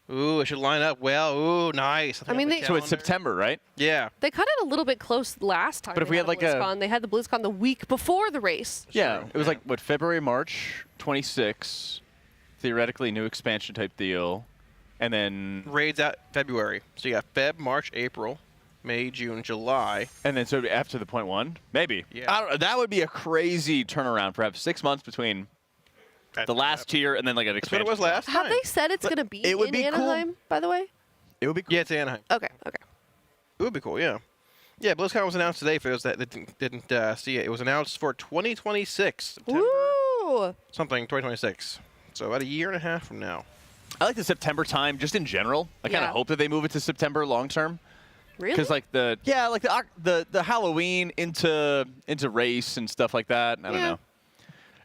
Ooh, it should line up well. Ooh, nice. I mean, so it's September, right? Yeah. They cut it a little bit close last time. But if we had like BlizzCon, they had the BlizzCon the week before the race. Yeah, it was like what, February, March 26, theoretically new expansion type deal, and then raids out February. So you got Feb, March, April, May, June, July, and then so after the .1, maybe. Yeah. I don't know, that would be a crazy turnaround. Perhaps 6 months between the last tier and then like an expansion. That's what it was last time. Have they said it's going to be it would in be Anaheim, by the way? It would be cool. Yeah, it's Anaheim. Okay. It would be cool, yeah. Yeah, BlizzCon was announced today for those that didn't see it. It was announced for 2026. September. Woo! Something, 2026. So about a year and a half from now. I like the September time just in general. I kind of hope that they move it to September long term. Really? Because like the Halloween into race and stuff like that. I don't know.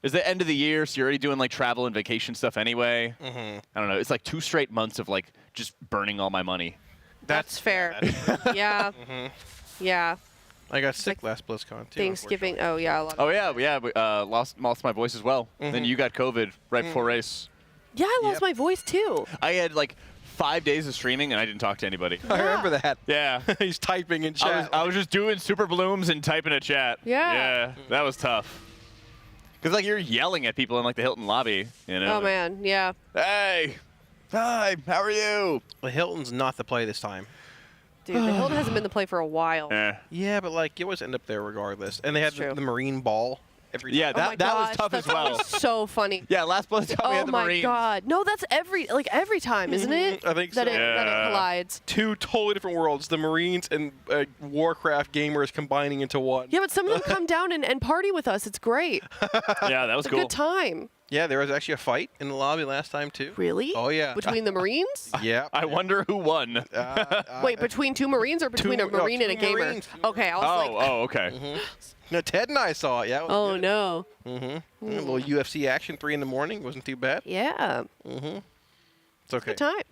It's the end of the year, so you're already doing like travel and vacation stuff anyway. I don't know. It's like 2 straight months of like just burning all my money. That's fair. Yeah. Yeah. I got sick last BlizzCon too. Thanksgiving. Oh yeah. A lot We lost my voice as well. Then you got COVID right before race. Yeah, I lost my voice too. I had like 5 days of streaming and I didn't talk to anybody. I remember that. Yeah. He's typing in chat. I was just doing super blooms and typing a chat. Yeah. Yeah, that was tough. Because like you're yelling at people in like the Hilton lobby, you know. Oh man, yeah. Hey, hi, how are you? The Hilton's not the play this time. Dude, the Hilton hasn't been the play for a while. Yeah, but like you always end up there regardless. And they had the Marine Ball every time. Yeah, that was tough as well. That was so funny. Yeah, last BlizzCon we had the Marines. Oh my god. No, that's every time, isn't it? I think so. That it collides. 2 totally different worlds. The Marines and Warcraft gamers combining into one. Yeah, but some of them come down and party with us. It's great. Yeah, that was cool. It's a good time. Yeah, there was actually a fight in the lobby last time too. Really? Oh yeah. Between the Marines? Yeah. I wonder who won. Wait, between 2 Marines or between a Marine and a gamer? Marines. Okay, I was like... Oh, okay. No, Ted and I saw it. Yeah. It was good. No. A little UFC action, 3 in the morning. Wasn't too bad. Yeah. It's okay. Good time.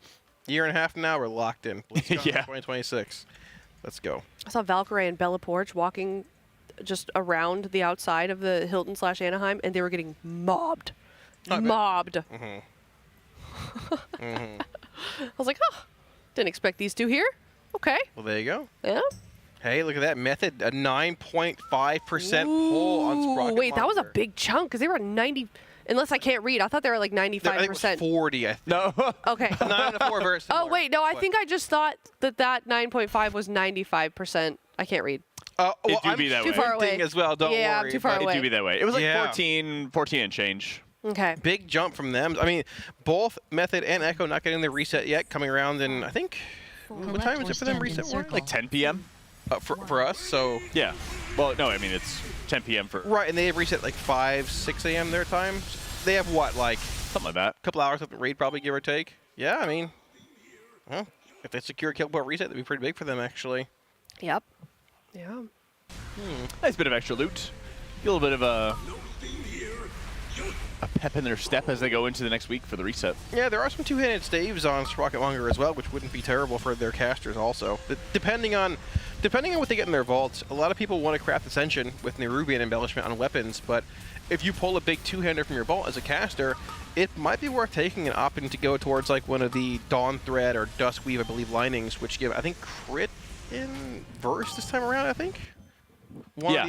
Year and a half now, we're locked in. BlizzCon Yeah. 2026. Let's go. I saw Valkyrie and Bella Porch walking just around the outside of the Hilton/Anaheim, and they were getting mobbed. Mobbed. I was like, oh, didn't expect these 2 here. Okay. Well, there you go. Yeah. Hey, look at that method. A 9.5% pull on Sprocket. Wait, that was a big chunk because they were 90. Unless I can't read. I thought they were like 95%. I think it was 40, I think. No. Okay. 9 to 4 versus. Oh, wait. No, I think I just thought that 9.5 was 95%. I can't read. Well, it do I'm be that too way. far away. As well, don't yeah, worry. I'm too far away. It do be that way. It was like 14 and change. Okay. Big jump from them. I mean, both Method and Echo not getting their reset yet. Coming around in, I think, what time is it for them reset? Like 10 p.m. For us, so. Yeah. Well, no, I mean, it's 10 p.m. for. Right, and they have reset like 5, 6 a.m. their time. They have what, like. Something like that. A couple hours of the raid, probably, give or take. Yeah, I mean. Well, if they secure a kill point reset, that'd be pretty big for them, actually. Yep. Yeah. Nice bit of extra loot. A little bit of a pep in their step as they go into the next week for the reset. Yeah, there are some 2-handed staves on Sprocketmonger as well, which wouldn't be terrible for their casters also. Depending on what they get in their vaults, a lot of people want to craft Ascension with Nerubian embellishment on weapons, but if you pull a big 2-hander from your vault as a caster, it might be worth taking and opting to go towards like one of the Dawn Thread or Duskweave, I believe, linings, which give, I think, crit in verse this time around, I think. One of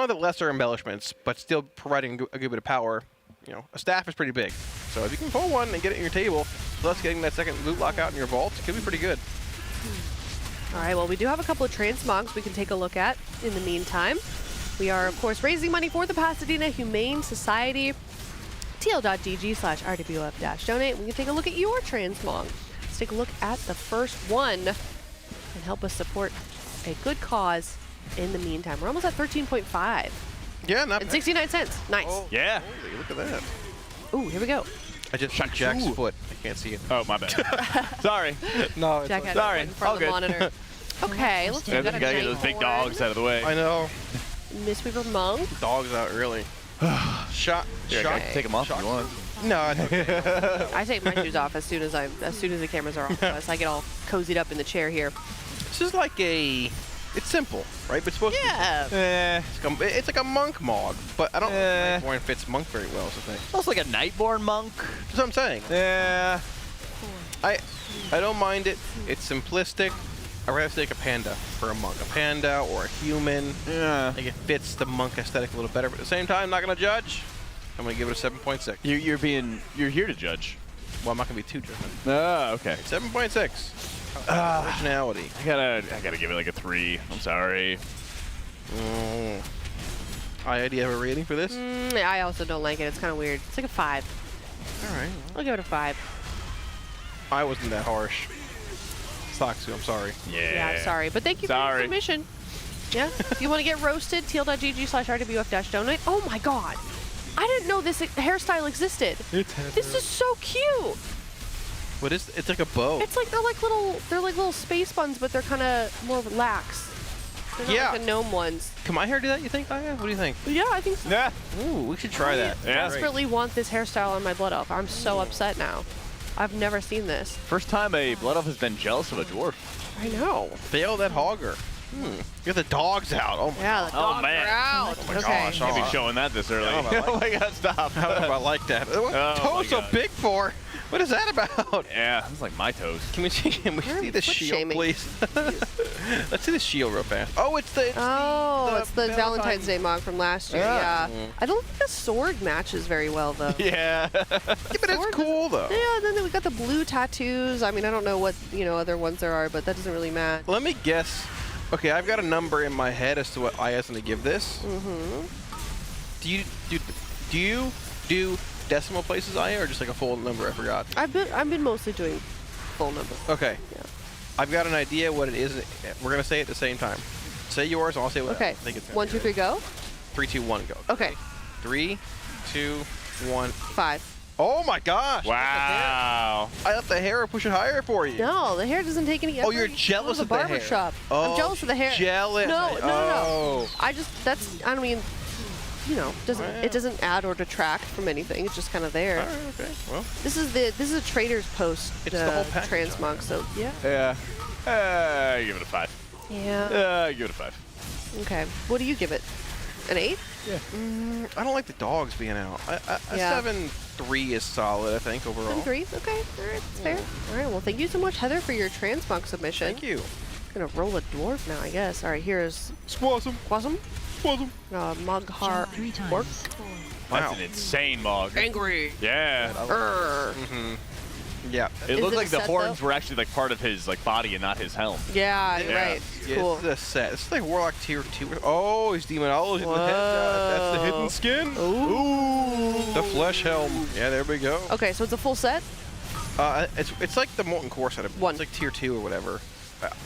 the lesser embellishments, but still providing a good bit of power. You know, a staff is pretty big. So if you can pull one and get it in your table, plus getting that second loot lock out in your vault, it could be pretty good. All right, well, we do have a couple of transmogs we can take a look at in the meantime. We are, of course, raising money for the Pasadena Humane Society. TL.gg/RWF-donate. We can take a look at your transmog. Let's take a look at the first one and help us support a good cause in the meantime. We're almost at 13.5. Yeah, not and bad. 69 cents. Nice. Oh, yeah. Holy, look at that. Ooh, here we go. I just shot Jack's foot. I can't see it. Oh, my bad. Sorry. No, Jack had sorry. it in front of the monitor. Okay, let's Gotta get those big dogs out of the way. I know. Mistweaver Monk. Dogs out early. Shot. Yeah, shot. I can take them off if you want. No, it's okay. I take my shoes off as soon as the cameras are off. So I get all cozied up in the chair here. This is like a. It's simple, right? But it's supposed to be. It's like a monk mog, but I don't think Nightborn fits monk very well. Is the thing. It's like a Nightborn monk. That's what I'm saying. Yeah. I don't mind it. It's simplistic. I'd rather take a panda for a monk. A panda or a human. Yeah. I think it fits the monk aesthetic a little better, but at the same time, I'm not gonna judge. I'm gonna give it a 7.6. You're here to judge. Well, I'm not gonna be too judgmental. Oh, okay. 7.6. Originality. I gotta give it like a 3. I'm sorry. Do you have a rating for this? I also don't like it. It's kind of weird. It's like a 5. All right. I'll give it a 5. I wasn't that harsh. Soxu, I'm sorry. Yeah, sorry. But thank you for your submission. Yeah. If you want to get roasted, TL.gg/RWF-donate. Oh my god. I didn't know this hairstyle existed. This is so cute. What is? It's like a bow. It's like they're like little space buns, but they're kind of more lax. They're not like the gnome ones. Can my hair do that? You think? What do you think? Yeah, I think so. Yeah. Ooh, we should try that. I desperately want this hairstyle on my blood elf. I'm so upset now. I've never seen this. First time a blood elf has been jealous of a dwarf. I know. Fail that hogger. Get the dogs out. Oh my yeah, the dogs are out. Oh my okay. gosh. Can't be showing that this early. Oh my god, stop. I don't know if I like that. What toes so big for? What is that about? Yeah, it's like my toes. Can we see the shield, please? Let's see the shield real fast. Oh, it's the Valentine's Day mog from last year. Yeah. I don't think the sword matches very well though. Yeah. But it's cool though. Yeah. Then we got the blue tattoos. I mean, I don't know what other ones there are, but that doesn't really match. Let me guess. Okay, I've got a number in my head as to what I asked them to give this. Do you do decimal places, or just like a full number? I forgot. I've been mostly doing full number. Okay. Yeah. I've got an idea what it is. We're gonna say it at the same time. Say yours, and I'll say what I think it's. 1, 2, 3, go. 3, 2, 1, go. Okay. 3, 2, 1. 5. Oh my gosh! Wow! I let the hair push it higher for you. No, the hair doesn't take any. Oh, you're jealous of the hair. Barbershop. Oh, I'm jealous of the hair. Jealous. No. I mean, it doesn't add or detract from anything. It's just kind of there. All right, okay. Well, this is a trader's post. It's the whole package. Transmog. So yeah. Yeah. Give it a 5. Yeah. Give it a 5. Okay. What do you give it? An 8? Yeah. I don't like the dogs being out. A 7.3 is solid, I think, overall. 7.3? Okay. All right. That's fair. All right. Well, thank you so much, Heather, for your transmog submission. Thank you. I'm gonna roll a dwarf now, I guess. All right. Here's Squasm. Moghar Orc. That's an insane mog. Angry. Yeah. Yeah. It looked like the set, horns were actually like part of his body and not his helm. Yeah, right. Yeah, Cool. It's a set. It's like Warlock tier 2. Oh, he's demonology. That's the hidden skin. Ooh. The flesh helm. Yeah, there we go. Okay, so it's a full set? It's like the Molten Core set. One. It's like tier 2 or whatever.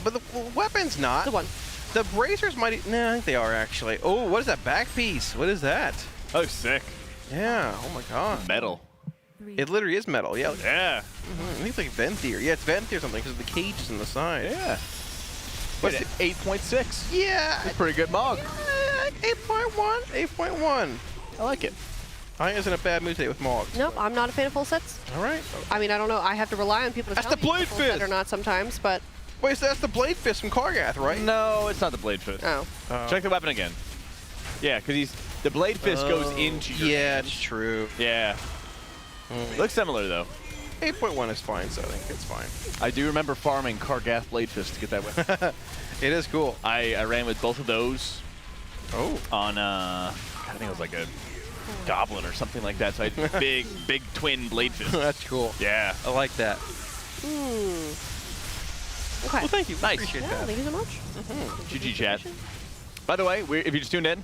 But the weapon's not. The one. The bracers might. No, I think they are actually. Oh, what is that back piece? What is that? Oh, sick. Yeah. Oh my god. Metal. It literally is metal. Yeah. Yeah. I think it's like Venthyr. Yeah, it's Venthyr or something because of the cages on the side. Yeah. What's it? 8.6. Yeah. It's a pretty good mog. 8.1. 8.1. I like it. I ain't in a bad mood today with Mogs. No, I'm not a fan of full sets. All right. I mean, I don't know. I have to rely on people to That's tell the me Blade if it's a full set Fist. or not sometimes, but... Wait, so that's the Blade Fist from Kargath, right? No, it's not the Blade Fist. Oh. Check the weapon again. Yeah, because the Blade Fist goes into your hand. it's true. Yeah. Looks similar, though. 8.1 is fine, so I think it's fine. I do remember farming Kargath Blade Fist to get that weapon. It is cool. I ran with both of those. Oh. On, I think it was like a goblin or something like that. So I had big twin Blade Fist. That's cool. Yeah. I like that. Okay. Well, thank you. Nice. Appreciate Yeah, that. thank you so much. GG chat. By the way, if you just tuned in,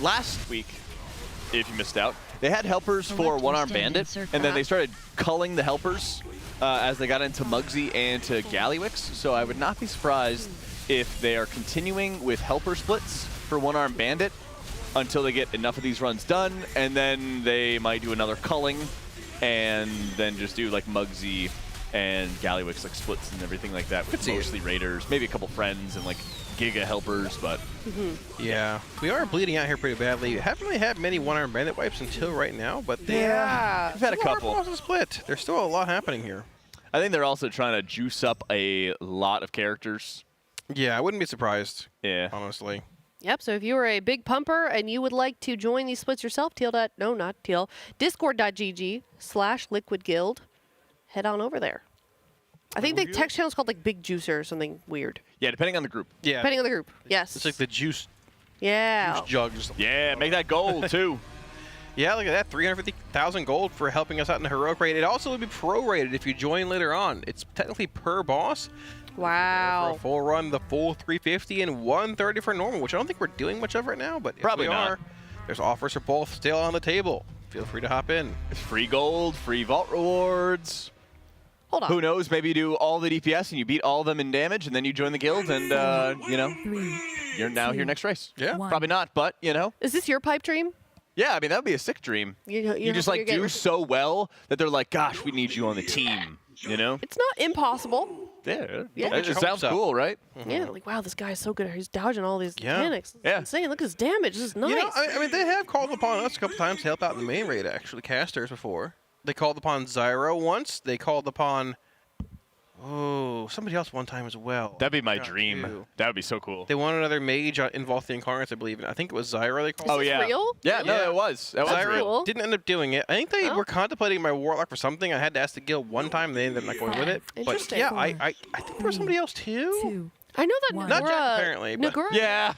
last week, if you missed out, they had helpers for One-Arm Bandit, and then they started culling the helpers as they got into Muggsy and to Gallywix. So I would not be surprised if they are continuing with helper splits for One-Arm Bandit until they get enough of these runs done, and then they might do another culling and then just do like Muggsy and Gallywix like splits and everything like that with mostly raiders, maybe a couple friends and like Giga helpers, but yeah, we are bleeding out here pretty badly. Haven't really had many One-Arm Bandit wipes until right now, but we've had a couple. Split. There's still a lot happening here. I think they're also trying to juice up a lot of characters. Yeah, I wouldn't be surprised. Yeah, honestly. Yep, so if you are a big pumper and you would like to join these splits yourself, discord.gg/liquidguild, head on over there. I think the text channel is called like Big Juicer or something weird. Yeah, depending on the group. Yeah. Depending on the group, yes. It's like the juice. Yeah. Juice jugs. Yeah, make that gold too. Yeah, look at that, 350,000 gold for helping us out in the heroic raid. It also would be prorated if you join later on. It's technically per boss. Wow. For a full run, the full 350 and 130 for normal, which I don't think we're doing much of right now, but probably if we not. are, there's offers for both still on the table. Feel free to hop in. Free gold, free vault rewards. Hold on. Who knows? Maybe you do all the DPS and you beat all of them in damage, and then you join the guild, and you know, you're now here next race. Yeah, probably not, but you know. Is this your pipe dream? Yeah, I mean that would be a sick dream. You just like do so well that they're like, gosh, we need you on the team. You know. It's not impossible. Yeah, Yeah. it just sounds cool, right? Yeah, like wow, this guy's so good. He's dodging all these Yeah. mechanics. It's insane. Look at his damage. This is nice. You know, I mean, they have called upon us a couple times to help out in the main raid, actually, casters before. They called upon Zyro once. They called upon, somebody else one time as well. That'd be my dream. That would be so cool. They wanted another mage in Vault of the Incarnates, I believe. I think it was Zyro they called. Oh, yeah. real? Yeah, no, it was. That was Zyro real. didn't end up doing it. I think they were contemplating my Warlock for something. I had to ask the guild one time, and they ended up not going with it. Interesting. But yeah, I think there was somebody else too. I know that Not Nagura, Jack, apparently. But Nagura, Yeah.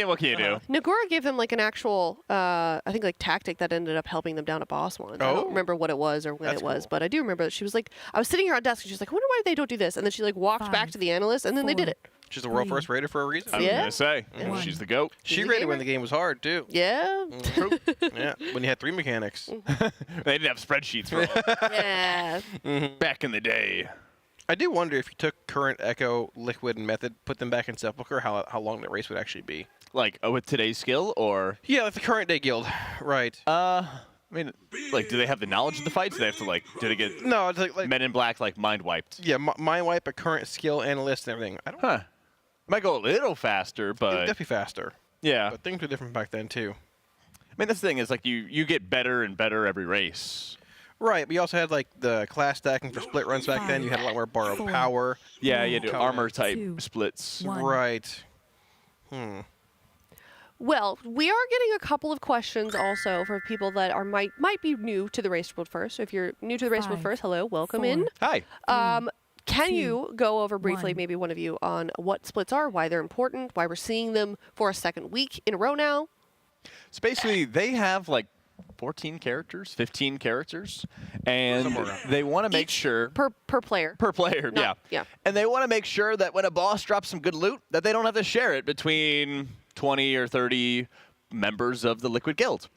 What can you do? Nagura gave him like an actual, I think like tactic that ended up helping them down a boss one. I don't remember what it was or when it was, but I do remember that she was like, I was sitting here on desk and she was like, I wonder why they don't do this, and then she like walked back to the analyst and then they did it. She's the world first raider for a reason. I was gonna say she's the goat. She raided when the game was hard too. Yeah. True. Yeah, when you had 3 mechanics. They didn't have spreadsheets for Yeah. back in the day. I do wonder if you took current Echo, Liquid, and Method, put them back in Sepulchre, how long that race would actually be. Like with today's skill, or yeah, like the current day guild, right? I mean, like, do they have the knowledge of the fights? Do they have to like, did it get no? It's like Men in Black like mind wiped? Yeah, mind wipe, a current skill analyst and everything. I don't. Huh? Might go a little faster, but definitely faster. Yeah, but things were different back then too. I mean, that's the thing is like you get better and better every race. Right, but you also had like the class stacking for split runs back then. You had a lot more borrowed power. Yeah, you had armor type splits. Right. Well, we are getting a couple of questions also for people that are might be new to the Race World First. So if you're new to the Race World First, hello, welcome in. Hi. Can you go over briefly, maybe one of you, on what splits are, why they're important, why we're seeing them for a second week in a row now? So basically, they have like 14 characters, 15 characters, and they want to make sure per player. Per player, yeah. And they want to make sure that when a boss drops some good loot, that they don't have to share it between 20 or 30 members of the Liquid Guild.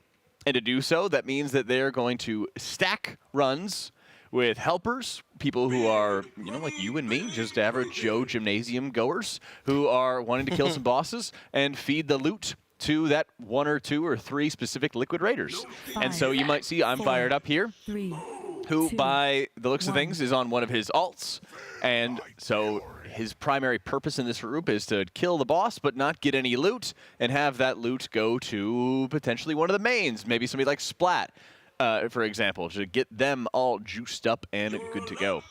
And to do so, that means that they're going to stack runs with helpers, people who are, you know, like you and me, just average Joe gymnasium goers who are wanting to kill some bosses and feed the loot to that 1 or 2 or 3 specific Liquid Raiders. And so you might see I'm fired up here, who by the looks of things is on one of his alts. And so his primary purpose in this group is to kill the boss but not get any loot and have that loot go to potentially one of the mains, maybe somebody like Splat, for example, to get them all juiced up and good to go.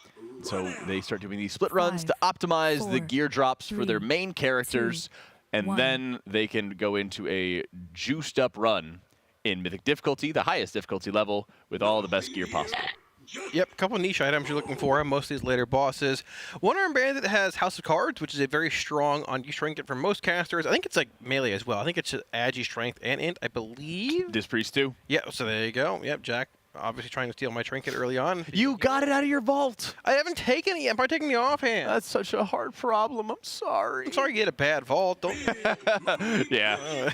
So they start doing these split runs to optimize the gear drops for their main characters, and then they can go into a juiced up run in Mythic difficulty, the highest difficulty level, with all the best gear possible. Yep, a couple niche items you're looking for on most of these later bosses. One-Arm Bandit has House of Cards, which is a very strong on strength for most casters. I think it's like melee as well. I think it's Agi strength and int, I believe. Dispriest too. Yeah, so there you go. Yep, Jack obviously trying to steal my trinket early on. You got it out of your vault. I haven't taken it yet. I'm probably taking the offhand. That's such a hard problem. I'm sorry. I'm sorry you get a bad vault. Don't. Yeah.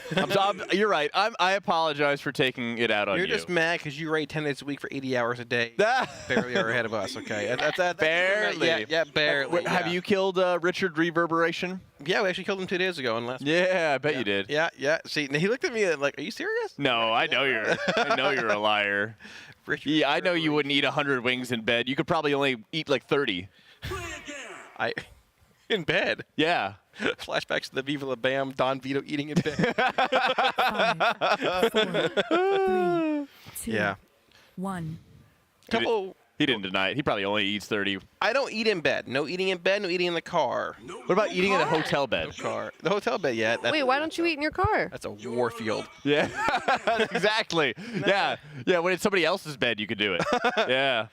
You're right. I apologize for taking it out on you. You're just mad because you raid 10 days a week for 80 hours a day. Barely are ahead of us, okay? That's barely. Yeah, barely. Have you killed Richard Reverberation? Yeah, we actually killed him 2 days ago. Yeah, I bet you did. Yeah. See, he looked at me like, are you serious? No, I know you're a liar. Yeah, I know you wouldn't eat 100 wings in bed. You could probably only eat like 30. In bed? Yeah. Flashbacks to the Viva La Bam Don Vito eating in bed. 5, 4, 3, 2, yeah. 1. He didn't deny it. He probably only eats 30. I don't eat in bed. No eating in bed, no eating in the car. What about eating in a hotel bed? No car. The hotel bed, yeah. Wait, why don't you eat in your car? That's a war field. Yeah, exactly. Yeah, when it's somebody else's bed, you could do it. Yeah,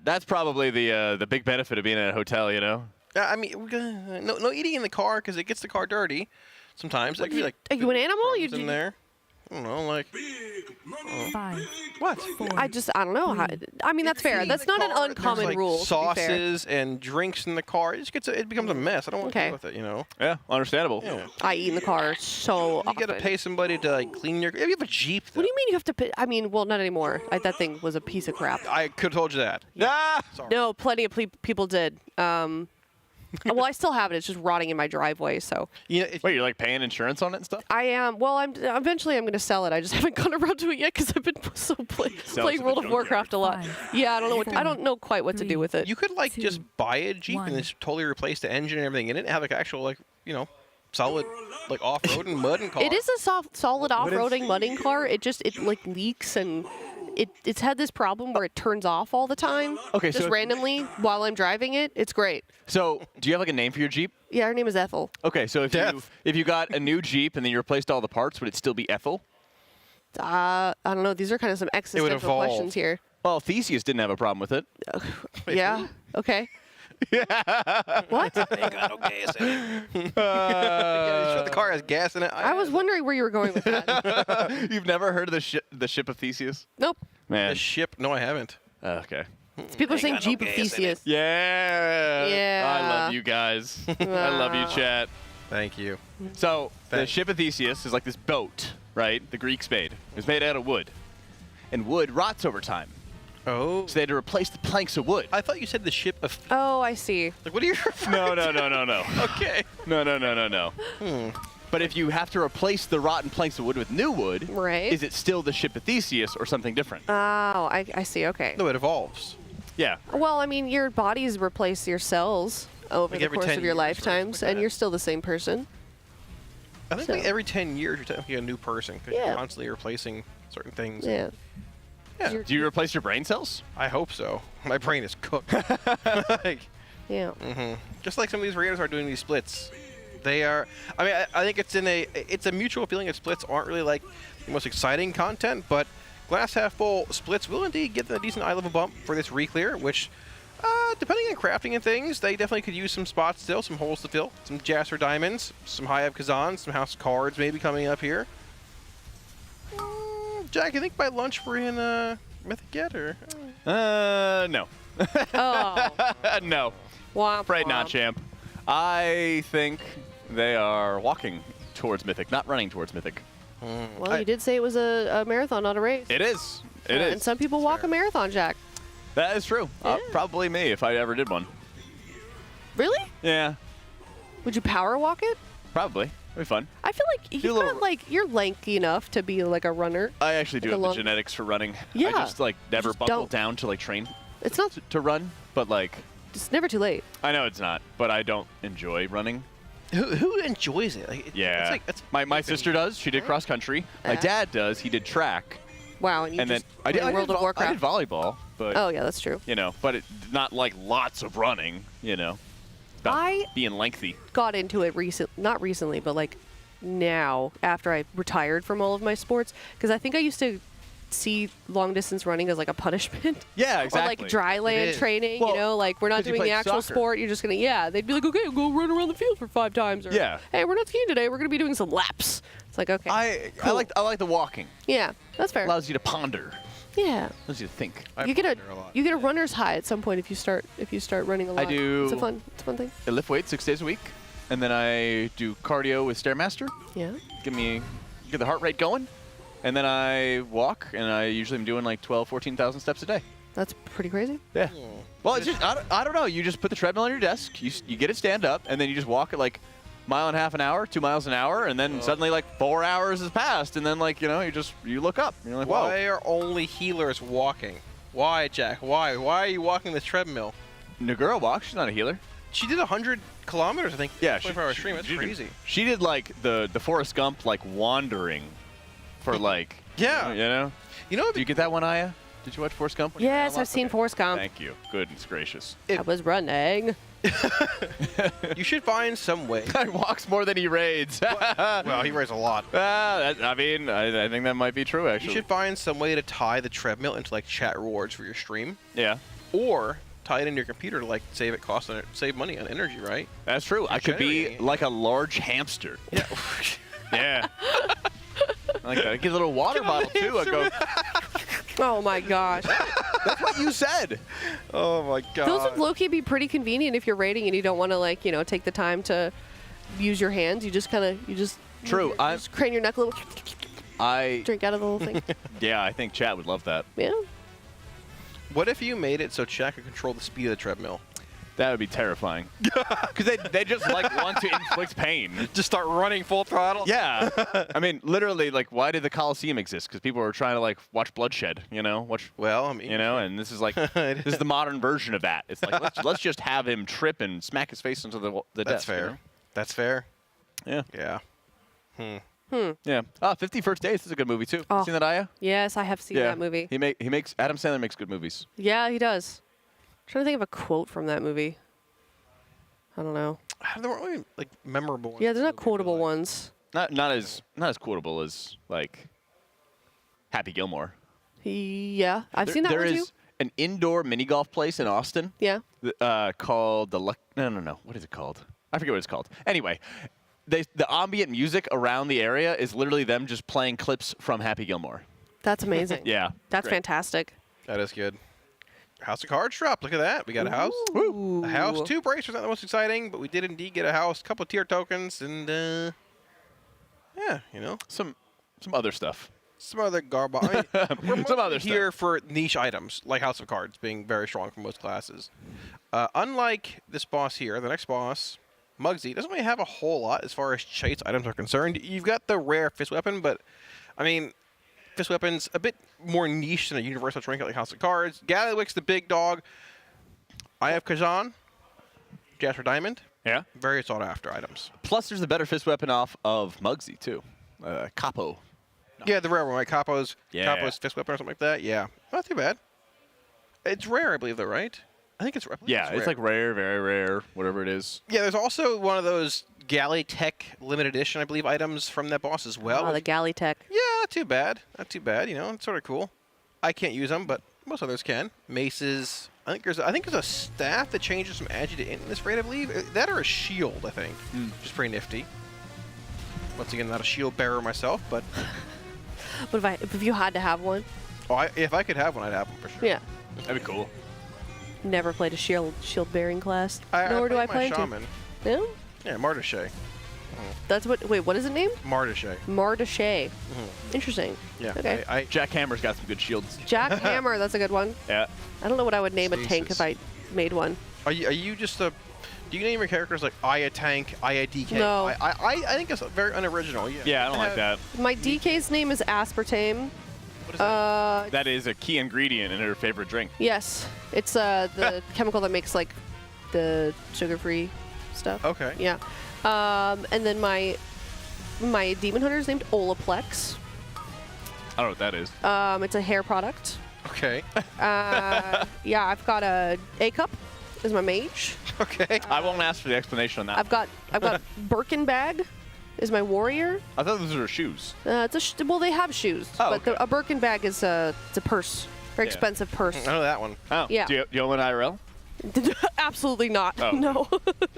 that's probably the big benefit of being in a hotel, you know? Yeah, I mean, no eating in the car because it gets the car dirty sometimes. It could be like, are you an animal? You in there? I don't know, like. 5. What? 4, I don't know how. I mean, that's fair. That's not an uncommon like rule. Sauces and drinks in the car. It becomes a mess. I don't want to deal with it, you know. Yeah, understandable. Yeah. I eat in the car so often. You got to pay somebody to like clean your. You have a Jeep. Though. What do you mean you have to pay? I mean, well, not anymore. That thing was a piece of crap. I could have told you that. Ah! Sorry. No, plenty of people did. Well, I still have it. It's just rotting in my driveway. So. Wait, you're like paying insurance on it and stuff? I am. Well, eventually I'm going to sell it. I just haven't gotten around to it yet because I've been playing World of Warcraft a lot. Yeah, I don't know quite what to do with it. You could like just buy a Jeep and just totally replace the engine and everything in it, and have like actual like solid like off-roading mudding car. It is a solid off-roading mudding car. It like leaks and. It's had this problem where it turns off all the time. Okay, just so randomly while I'm driving it. It's great. So, do you have like a name for your Jeep? Yeah, her name is Ethel. Okay, so if you got a new Jeep and then you replaced all the parts, would it still be Ethel? I don't know. These are kind of some existential questions here. Well, Theseus didn't have a problem with it. Yeah. Okay. What? Ain't got no gas in it. Sure the car has gas in it. I was wondering where you were going with that. You've never heard of the ship of Theseus? Nope. Man. The ship? No, I haven't. Okay. People are saying Jeep of Theseus. Yeah. Yeah. I love you guys. I love you, chat. Thank you. So, the ship of Theseus is like this boat, right? The Greek spade. It was made out of wood. And wood rots over time. Oh. So they had to replace the planks of wood. I thought you said the ship of... Oh, I see. Like, what are you referring No. Okay. No. But if you have to replace the rotten planks of wood with new wood, right? Is it still the ship of Theseus or something different? Oh, I see. Okay. No, it evolves. Yeah. Well, I mean, your bodies replace your cells over the course of your lifetimes, and you're still the same person. I think like every 10 years you're technically a new person because Yeah. you're constantly replacing certain things. Yeah. Yeah. Do you replace your brain cells? I hope so. My brain is cooked. Yeah. Just like some of these raiders are doing these splits. They are. I mean, I think it's a mutual feeling that splits aren't really like the most exciting content, but glass half full splits will indeed give them a decent eye level bump for this re-clear, which, depending on crafting and things, they definitely could use some spots still, some holes to fill, some Jasper diamonds, some High Up Kazan, some house cards maybe coming up here. Jack, I think by lunch we're in Mythic yet, or? No. Oh. No. Womp, Afraid not, womp. champ. I think they are walking towards Mythic, not running towards Mythic. Well, you did say it was a marathon, not a race. It is. It is. And some people walk a marathon, Jack. That is true. Yeah. Probably me if I ever did one. Really? Yeah. Would you power walk it? Probably. It'd be fun. I feel like you're lanky enough to be like a runner. I actually do Like have a the genetics for running. Yeah. I just like never Just buckle don't. down to like train It's not. to run, but like It's never too late. I know it's not, but I don't enjoy running. Who enjoys it? Like, Yeah. My sister does. She did cross country. My dad does. He did track. Wow, and you And then just I did play World of Warcraft. I did volleyball, but Oh yeah, that's true. you know, but not like lots of running. You know, about I being lengthy. got into it not recently, but like now after I retired from all of my sports, because I think I used to see long distance running as like a punishment. Yeah, Or exactly. like dry land training, Well, you know, like we're not 'cause you doing the played actual soccer. sport. You're just gonna, they'd be like, okay, go run around the field for 5 times. Or, Yeah. hey, we're not skiing today. We're gonna be doing some laps. It's like, okay. I cool. like the walking. Yeah, that's fair. Allows you to ponder. Yeah. Let's just think. You get a runner's high at some point if you start running a lot. I do. It's a fun thing. I lift weights 6 days a week, and then I do cardio with Stairmaster. Yeah. Get the heart rate going, and then I walk, and I usually am doing like 14,000 steps a day. That's pretty crazy. Yeah. Well, it's just I don't know. You just put the treadmill on your desk. You get it stand up, and then you just walk at like 1.5 miles an hour, 2 miles an hour, and then suddenly like 4 hours has passed, and then like you look up. And you're like, whoa. Why are only healers walking? Why, Jack? Why? Why are you walking this treadmill? Nagura walks. She's not a healer. She did 100 kilometers, I think. Yeah, 24-hour stream. That's crazy. She did like the Forrest Gump like wandering for like. Yeah. You know. Do you get that one, Aya? Did you watch Forrest Gump? Yes, I've seen Forrest Gump. Thank you. Goodness gracious. I was running. You should find some way. He walks more than he raids. Well, he raids a lot. I mean, I think that might be true, actually. You should find some way to tie the treadmill into like chat rewards for your stream. Yeah. Or tie it into your computer to like save money on energy, right? That's true. I could be like a large hamster. Yeah. Yeah. I like that. I get a little water bottle too. I go. Oh my gosh. That's what you said. Oh my god. Those would low-key be pretty convenient if you're raiding and you don't want to like, take the time to use your hands. You just True. Just crane your neck a little. Drink out of the little thing. Yeah, I think chat would love that. Yeah. What if you made it so chat could control the speed of the treadmill? That would be terrifying. Because they just like want to inflict pain. Just start running full throttle? Yeah. I mean, literally, like, why did the Coliseum exist? Because people were trying to like watch bloodshed, Well, I mean, and this is like this is the modern version of that. It's like let's just have him trip and smack his face into the That's desk. fair. That's fair. Yeah. Yeah. Yeah. 50 First Dates is a good movie too. Oh. You seen that, Aya? Yes, I have seen that movie. He makes Adam Sandler makes good movies. Yeah, he does. I'm trying to think of a quote from that movie. I don't know. There weren't really like memorable ones. Yeah, they're not quotable ones. Not as quotable as like Happy Gilmore. Yeah, I've seen that one too. There is an indoor mini golf place in Austin. Yeah. Called the No. What is it called? I forget what it's called. Anyway, the ambient music around the area is literally them just playing clips from Happy Gilmore. That's amazing. Yeah. That's fantastic. That is good. House of Cards drop. Look at that. We got a house. Ooh. A house. 2 bracers. Not the most exciting, but we did indeed get a house. Couple tier tokens, and yeah, some other stuff. Some other garbage. I mean, we're some other here for niche items like House of Cards being very strong for most classes. Unlike this boss here, the next boss, Muggsy, doesn't really have a whole lot as far as chase items are concerned. You've got the rare fist weapon, but I mean, fist weapon's a bit more niche than a universal trinket like House of Cards. Gallywix, the big dog. I have Kazan, Jasper Diamond. Yeah. Very sought after items. Plus, there's a better fist weapon off of Muggsy too. Capo. No. Yeah, the rare one, right? Capo's fist weapon or something like that. Yeah, not too bad. It's rare, I believe, though, right? I think it's rare. Yeah, it's like rare, very rare, whatever it is. Yeah, there's also one of those Galley Tech limited edition, I believe, items from that boss as well. Oh, the Galley Tech. Yeah, not too bad. Not too bad. It's sort of cool. I can't use them, but most others can. Maces. I think there's a staff that changes from agi to int in this raid, I believe. That or a shield, I think, which is pretty nifty. Once again, not a shield bearer myself, but. But if you had to have one? Oh, if I could have one, I'd have one for sure. Yeah. That'd be cool. Never played a shield bearing class. Nor do I plan shaman. to. No? Yeah, Martishay. That's what. Wait, what is it named? Martishay. Martishay. Mm-hmm. Interesting. Yeah. Okay. Jack Hammer's got some good shields. Jack Hammer. That's a good one. Yeah. I don't know what I would name a tank if I made one. Are you just a? Do you name your characters like Aya Tank, Aya DK? No. I think it's very unoriginal. Yeah. Yeah, I don't like that. My DK's name is aspartame. What is that? That is a key ingredient in her favorite drink. Yes, it's the chemical that makes like the sugar-free stuff. Okay. Yeah. And then my demon hunter is named Olaplex. I don't know what that is. It's a hair product. Okay. Yeah, I've got a cup is my mage. Okay. I won't ask for the explanation on that. I've got Birkin bag is my warrior. I thought those were shoes. Well, they have shoes, but a Birkin bag is it's a purse, very expensive purse. I know that one. Oh, yeah. Do you own an IRL? Absolutely not. Oh. No.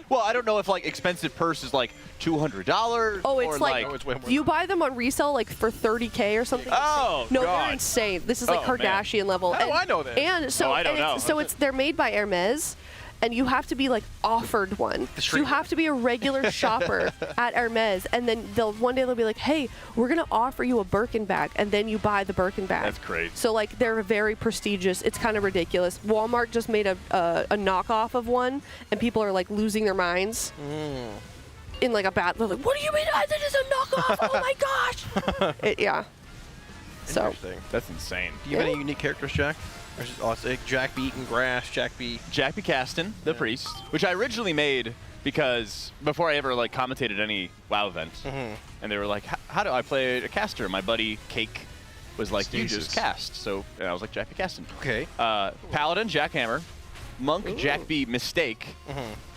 Well, I don't know if like expensive purse is like $200. Oh, it's or like you buy them on resale like for 30K or something. Oh, no, God. they're insane. This is like Oh, man. Kardashian level. How do I know this? And so, Oh, I don't know. so they're made by Hermes. And you have to be like offered one. So you have to be a regular shopper at Hermes, and then one day they'll be like, "Hey, we're gonna offer you a Birkin bag," and then you buy the Birkin bag. That's great. So like they're very prestigious. It's kind of ridiculous. Walmart just made a knockoff of one, and people are like losing their minds. In like a bad, they're like, "What do you mean? That is a knockoff? Oh my gosh!" Yeah. So Interesting. That's insane. Do you have any unique characters, Jack? Or is it, it's like Jack B eating grass, Jack B Caston, the priest, which I originally made because before I ever like commentated any WoW events, and they were like, "How do I play a caster?" My buddy Cake was like, "You just cast." So and I was like, Jack B Caston. Okay. Paladin, Jackhammer, Monk, Jack B Mistake.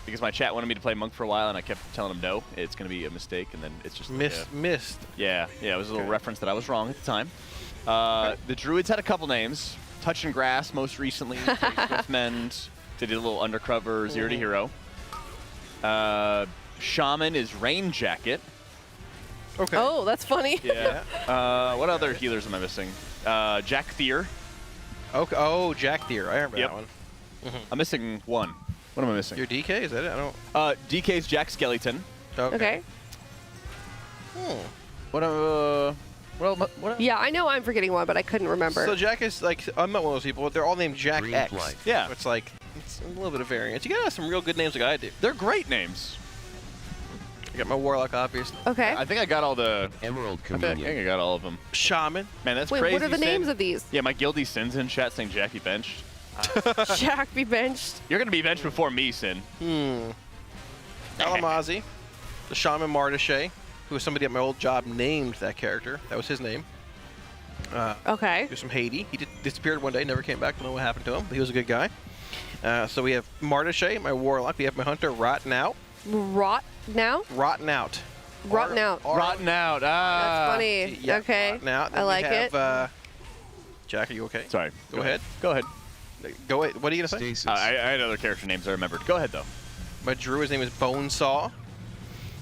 Because my chat wanted me to play Monk for a while, and I kept telling them no, it's going to be a mistake, and then it's just missed. Yeah, it was a little reference that I was wrong at the time. The Druids had a couple names. Touch and Grass, most recently. Swiftmend. Did a little undercover, Zero to Hero. Shaman is Rain Jacket. Okay. Oh, that's funny. Yeah. What other healers am I missing? Jack Thier. Okay. Oh, Jack Thier. I remember that one. I'm missing one. What am I missing? Your DK? Is that it? I don't. DK's Jack Skeleton. Okay. What? Yeah, I know I'm forgetting one, but I couldn't remember. So Jack is like, I'm not one of those people. They're all named Jack X. Yeah. So it's like, it's a little bit of variance. You gotta have some real good names like I do. They're great names. I got my Warlock, obviously. Okay. I think I got all the Emerald I think I got all of them. Shaman. Man, that's Wait, crazy. what are the Sin. names of these? Yeah, my guildie Sin's in chat saying Jackie benched. Jack be benched. You're gonna be benched before me, Sin. Alamazi. The Shaman Martishay, who was somebody at my old job named that character. That was his name. Okay. He was from Haiti. He disappeared one day, never came back. Don't know what happened to him, but he was a good guy. So we have Martishay, my Warlock. We have my Hunter, Rotten Out. Rotten Out? Rotten Out. Rotten Out. Rotten Out. That's funny. Yeah, okay. Rotten Out. I like it. Jack, are you okay? Sorry. Go ahead. Go ahead. Go ahead. What are you going to say? I had other character names I remembered. Go ahead, though. My Druid's name is Bonesaw.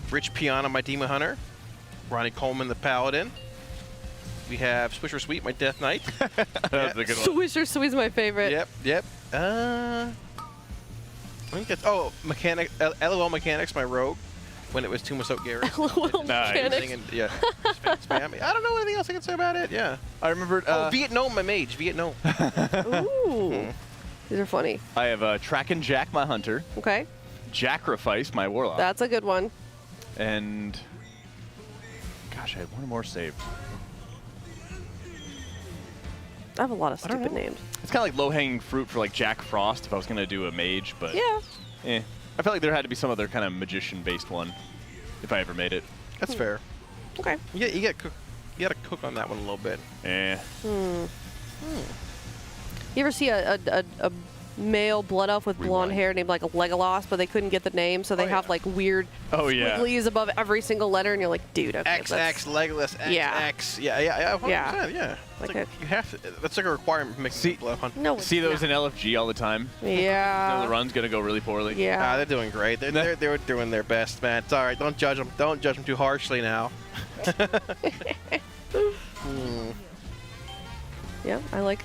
Rich Piana, my Demon Hunter. Ronnie Coleman, the Paladin. We have Swisher Sweet, my Death Knight. That's a good one. Swisher Sweet's my favorite. Yep. I think that's Mechanic. LOL Mechanics, my Rogue. When it was Tomb of Soap Garrett. LOL Mechanics. Yeah. Spam. I don't know anything else I can say about it. Yeah. I remember. Vietnam, my Mage. Vietnam. Ooh. These are funny. I have Track and Jack, my Hunter. Okay. Jackrafice, my Warlock. That's a good one. And gosh, I had one more saved. I have a lot of stupid names. It's kind of like low-hanging fruit for like Jack Frost if I was gonna do a mage, but yeah. I felt like there had to be some other kind of magician-based one if I ever made it. That's fair. Okay. You got to cook on that one a little bit. You ever see a male blood elf with blonde hair named like Legolas, but they couldn't get the name, so they have like weird squigglies above every single letter, and you're like, dude, okay, XX Legolas XX. Yeah. 100%, yeah. Like you have to. That's like a requirement for making a blood hunt. No, see those in LFG all the time. Yeah. No, the run's gonna go really poorly. Yeah. They're doing great. They're doing their best, man. It's all right. Don't judge them. Don't judge them too harshly now. Yeah, I like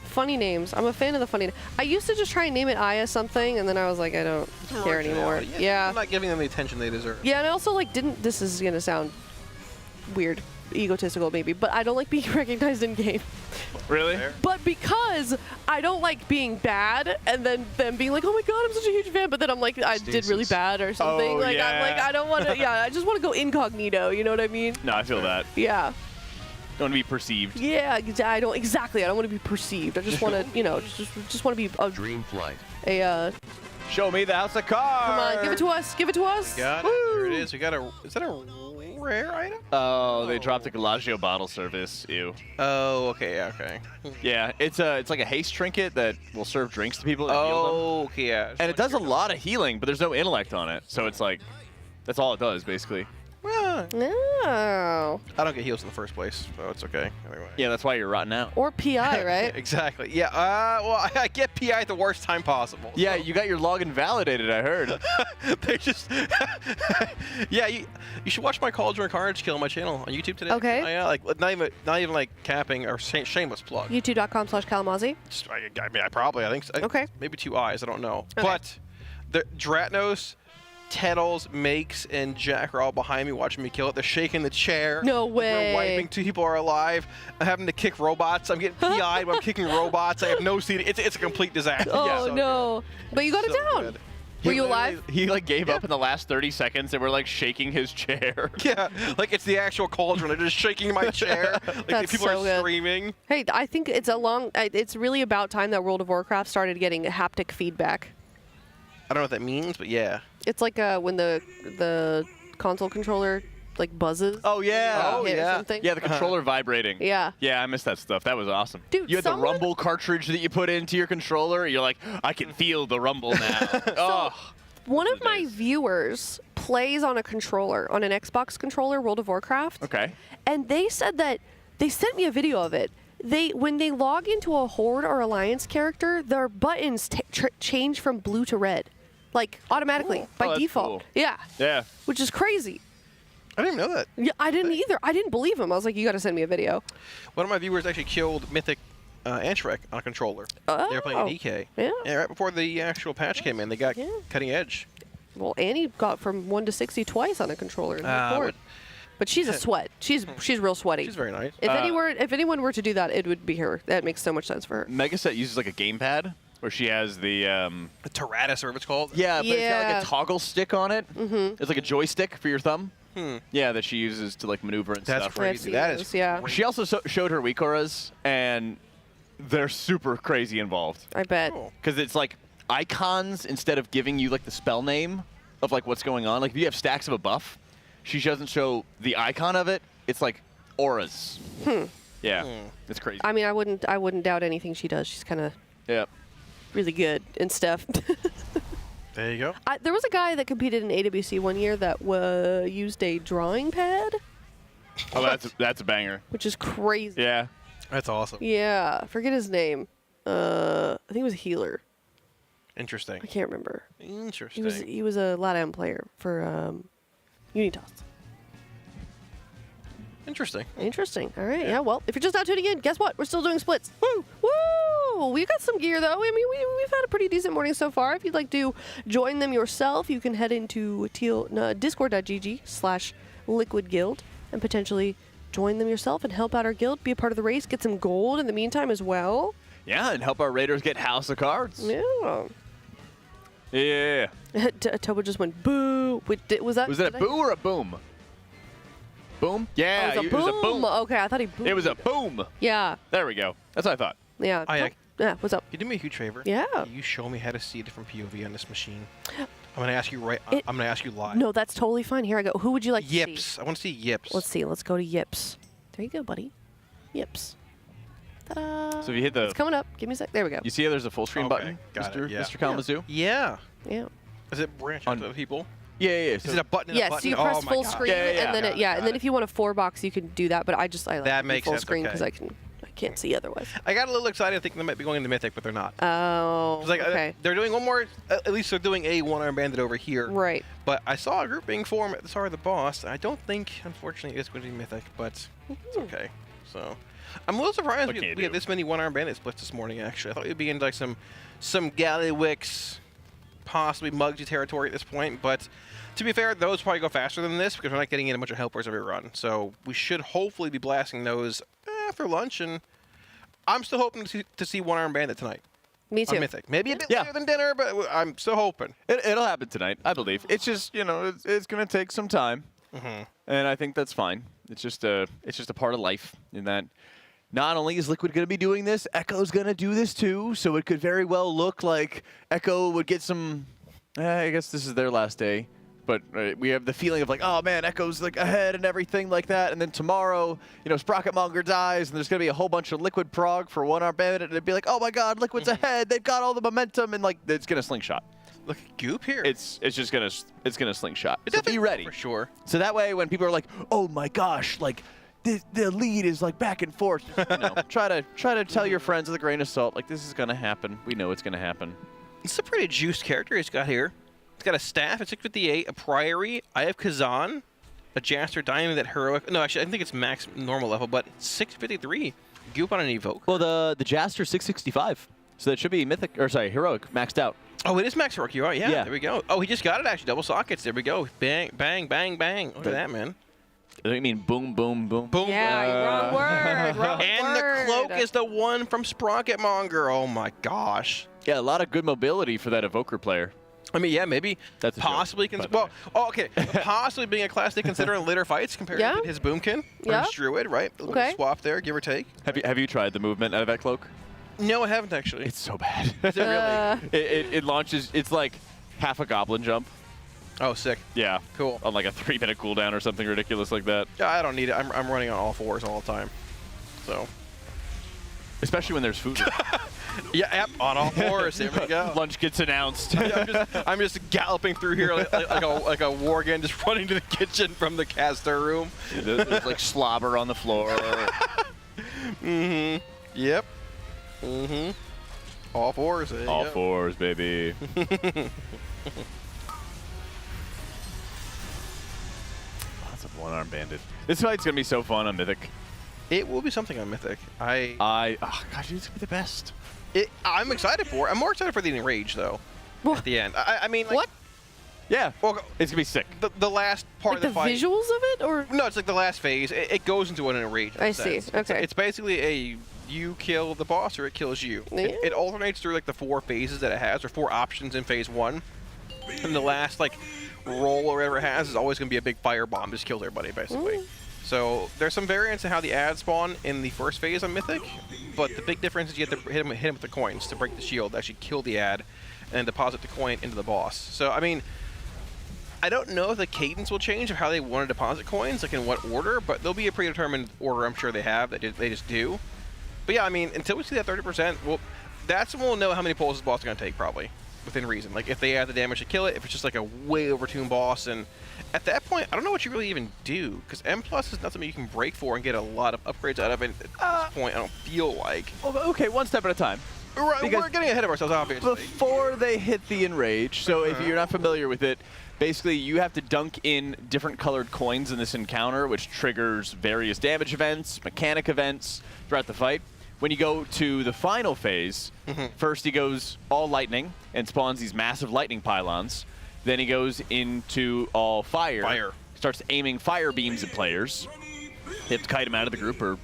funny names. I'm a fan of the funny. I used to just try and name it Aya something, and then I was like, I don't care anymore. Yeah. I'm not giving them the attention they deserve. Yeah, and I also like didn't. This is gonna sound weird, egotistical maybe, but I don't like being recognized in game. Really? But because I don't like being bad, and then them being like, oh my god, I'm such a huge fan, but then I'm like, I did really bad or something. I'm like, I don't want to. Yeah, I just want to go incognito. You know what I mean? No, I feel that. Yeah. Don't want to be perceived. Yeah, I don't exactly. I don't want to be perceived. I just want to, just want to be a dream flight. Show me the house of cards. Come on, give it to us. Give it to us. Got it. Here it is. We got a. Is that a rare item? Oh, they dropped a Galagio bottle service. Ew. Oh, okay. Okay. Yeah, it's like a haste trinket that will serve drinks to people. Okay. Yeah. And it does a lot of healing, but there's no intellect on it, so it's like that's all it does basically. Well, Yeah. No. I don't get heals in the first place, so it's okay. Anyway. Yeah, that's why you're rotting out. Or PI, right? Exactly. Yeah. Well, I get PI at the worst time possible. Yeah, you got your log invalidated, I heard. They just. Yeah, you should watch my Cauldron of Carnage kill on my channel on YouTube today. Okay. Yeah, like not even like capping or shameless plug. YouTube.com/Kalamazzi. I think so. Okay. Maybe 2 eyes. I don't know. Okay. But the Dratnos, Tettles, Makes, and Jack are all behind me watching me kill it. They're shaking the chair. No Like way. we're wiping. 2 people are alive. I'm having to kick robots. I'm getting PI'd while I'm kicking robots. I have no CD. It's a complete disaster. Oh, Yeah, so no. But you got it down. good. Were you alive? He like gave up in the last 30 seconds and we're like shaking his chair. Yeah, like it's the actual cauldron. They're just shaking my chair. Like That's people so are good. screaming. Hey, I think it's really about time that World of Warcraft started getting haptic feedback. I don't know what that means, but yeah. It's like when the console controller like buzzes. Oh yeah. Oh, yeah. Something. Yeah, the controller vibrating. Yeah. Yeah, I missed that stuff. That was awesome. Dude, you had the rumble cartridge that you put into your controller. You're like, I can feel the rumble now. One of my viewers plays on a controller, on an Xbox controller, World of Warcraft. Okay. And they said that they sent me a video of it. When they log into a Horde or Alliance character, their buttons change from blue to red, like automatically by that's default. cool. Yeah. Yeah. Which is crazy. I didn't even know that. Yeah, I didn't either. I didn't believe him. I was like, you got to send me a video. One of my viewers actually killed Mythic Antrek on a controller. They were playing Oh. DK. Yeah. And right before the actual patch came in, they got cutting edge. Well, Annie got from 1 to 60 twice on a controller in the Horde. But she's a sweat. She's real sweaty. She's very nice. If anyone were to do that, it would be her. That makes so much sense for her. Megaset uses like a gamepad where she has the Terratus, or whatever it's called. Yeah, but it's got like a toggle stick on it. Mm-hmm. It's like a joystick for your thumb. Yeah, that she uses to like maneuver and That's stuff. crazy. That is yeah. She also showed her weak auras, and they're super crazy involved. I bet. Because it's like icons instead of giving you like the spell name of like what's going on. Like if you have stacks of a buff, she doesn't show the icon of it. It's like auras. Yeah, it's crazy. I mean, I wouldn't doubt anything she does. She's kind of really good and stuff. There you go. There was a guy that competed in AWC one year that used a drawing pad. Oh, that's a banger. Which is crazy. Yeah. That's awesome. Yeah, forget his name. I think it was a healer. Interesting. I can't remember. Interesting. He was a LATAM player for Unitas. Interesting. Interesting. All right. Yeah. Well, if you're just now tuning in, guess what? We're still doing splits. Woo! Woo! We got some gear though. I mean, we've had a pretty decent morning so far. If you'd like to join them yourself, you can head into discord.gg/liquidguild and potentially join them yourself and help out our guild, be a part of the race, get some gold in the meantime as well. Yeah, and help our raiders get House of Cards. Yeah. Yeah. Tobo just went boo. Wait, was that a boo or a boom? Boom? Yeah, it was a boom. Okay, I thought he boomed. It was a boom. Yeah. There we go. That's what I thought. Yeah. Yeah, what's up? You do me a huge favor. Yeah. Can you show me how to see a different POV on this machine? I'm gonna ask you I'm gonna ask you live. No, that's totally fine. Here I go. Who would you like to see? Yips. I want to see Yips. Let's see. Let's go to Yips. There you go, buddy. Yips. Ta-da. So if you hit the... It's coming up. Give me a sec. There we go. You see how there's a full screen button, Got Mr. it, yeah. Mr. Kalamazoo? Yeah. Yeah. Is it branch out to people? Yeah. Is it a button? Yes, a button? you Oh press my full God. screen, and then and then if you want a 4-box, you can do that. But I like That to do makes full sense, screen okay. because I can't see otherwise. I got a little excited thinking they might be going into Mythic, but they're not. Oh. It's like, okay. They're doing one more. At least they're doing a one-arm bandit over here. Right. But I saw a group being formed at the start of the boss. I don't think, unfortunately, it's going to be Mythic, but it's okay. So I'm a little surprised we had this many one-arm bandit splits this morning. Actually, I thought we'd be into like some Gallywix, possibly Mugsy territory at this point. But to be fair, those probably go faster than this because we're not getting in a bunch of helpers every run. So we should hopefully be blasting those after lunch. And I'm still hoping to see one-arm bandit tonight. Me too. On Mythic. Maybe a bit later than dinner, but I'm still hoping. It'll happen tonight, I believe. It's just, it's going to take some time. And I think that's fine. It's just a part of life in that not only is Liquid going to be doing this, Echo's going to do this too. So it could very well look like Echo would get some, I guess this is their last day. But we have the feeling of like, oh man, Echo's like ahead and everything like that. And then tomorrow, Sprocketmonger dies and there's going to be a whole bunch of Liquid prog for one-arm bandit. And it'd be like, oh my god, Liquid's ahead. They've got all the momentum and like it's going to slingshot. look goop here. It's just gonna slingshot. So be ready for sure. So that way, when people are like, "Oh my gosh, like the lead is like back and forth," you know, try to tell your friends with a grain of salt, like this is gonna happen. We know it's gonna happen. It's a pretty juiced character he's got here. He's got a staff at 658, a priory. I have Kazan, a Jaster Diamond that heroic. No, actually, I think it's max normal level, but 653. Goop on an evoke. Well, the Jaster 665, so that should be mythic or sorry, heroic maxed out. Oh, it is max heroic. You're right. Yeah, there we go. Oh, he just got it actually. Double sockets. There we go. Bang, bang, bang, bang. Look at that, man. I mean, boom, boom, boom. Boom. Yeah, wrong word. Wrong and word. the cloak is the one from Sprocketmonger. Oh my gosh. Yeah, a lot of good mobility for that evoker player. I mean, yeah, maybe that's possibly okay. Possibly being a class they consider in later fights compared to his Boomkin or his Druid, right? A little bit of swap there, give or take. Have you tried the movement out of that cloak? No, I haven't actually. It's so bad. Is it really? It launches. It's like half a goblin jump. Oh, sick. Yeah. Cool. On like a 3-minute cooldown or something ridiculous like that. Yeah, I don't need it. I'm running on all fours all the time. So. Especially when there's food. Yeah, yep, on all fours. There we go. Lunch gets announced. I'm just galloping through here like a war gun, just running to the kitchen from the caster room. There's like slobber on the floor. Mm-hmm. Yep. Mm-hmm. All fours. All fours, baby. Lots of one-arm bandit. This fight's gonna be so fun on Mythic. It will be something on Mythic. Oh God, it's gonna be the best. I'm excited for it. I'm more excited for the Enrage though. At the end, I mean, like, what? Yeah. Well, it's gonna be sick. The last part Like of the fight. visuals of it, or no? It's like the last phase. It goes into an Enrage. I see. Okay. It's basically you kill the boss or it kills you. Yeah. It alternates through like the 4 phases that it has, or 4 options in phase 1. And the last like roll or whatever it has is always gonna be a big fire bomb, just kills everybody basically. So there's some variance in how the ads spawn in the first phase on Mythic, but the big difference is you have to hit him with the coins to break the shield, actually kill the ad, and deposit the coin into the boss. So I mean, I don't know if the cadence will change of how they want to deposit coins, like in what order, but there'll be a predetermined order I'm sure they have that they just do. But yeah, I mean, until we see that 30%, well, that's when we'll know how many pulls this boss is going to take probably, within reason. Like if they add the damage to kill it, if it's just like a way overtuned boss, and at that point, I don't know what you really even do, because M+ is not something you can break for and get a lot of upgrades out of it at this point, I don't feel like. Well, okay, one step at a time. Right, we're getting ahead of ourselves, obviously. Before they hit the Enrage, so if you're not familiar with it, basically you have to dunk in different colored coins in this encounter, which triggers various damage events, mechanic events throughout the fight. When you go to the final phase, first he goes all lightning and spawns these massive lightning pylons. Then he goes into all fire. Starts aiming fire beams at players. You have to kite them out of the group or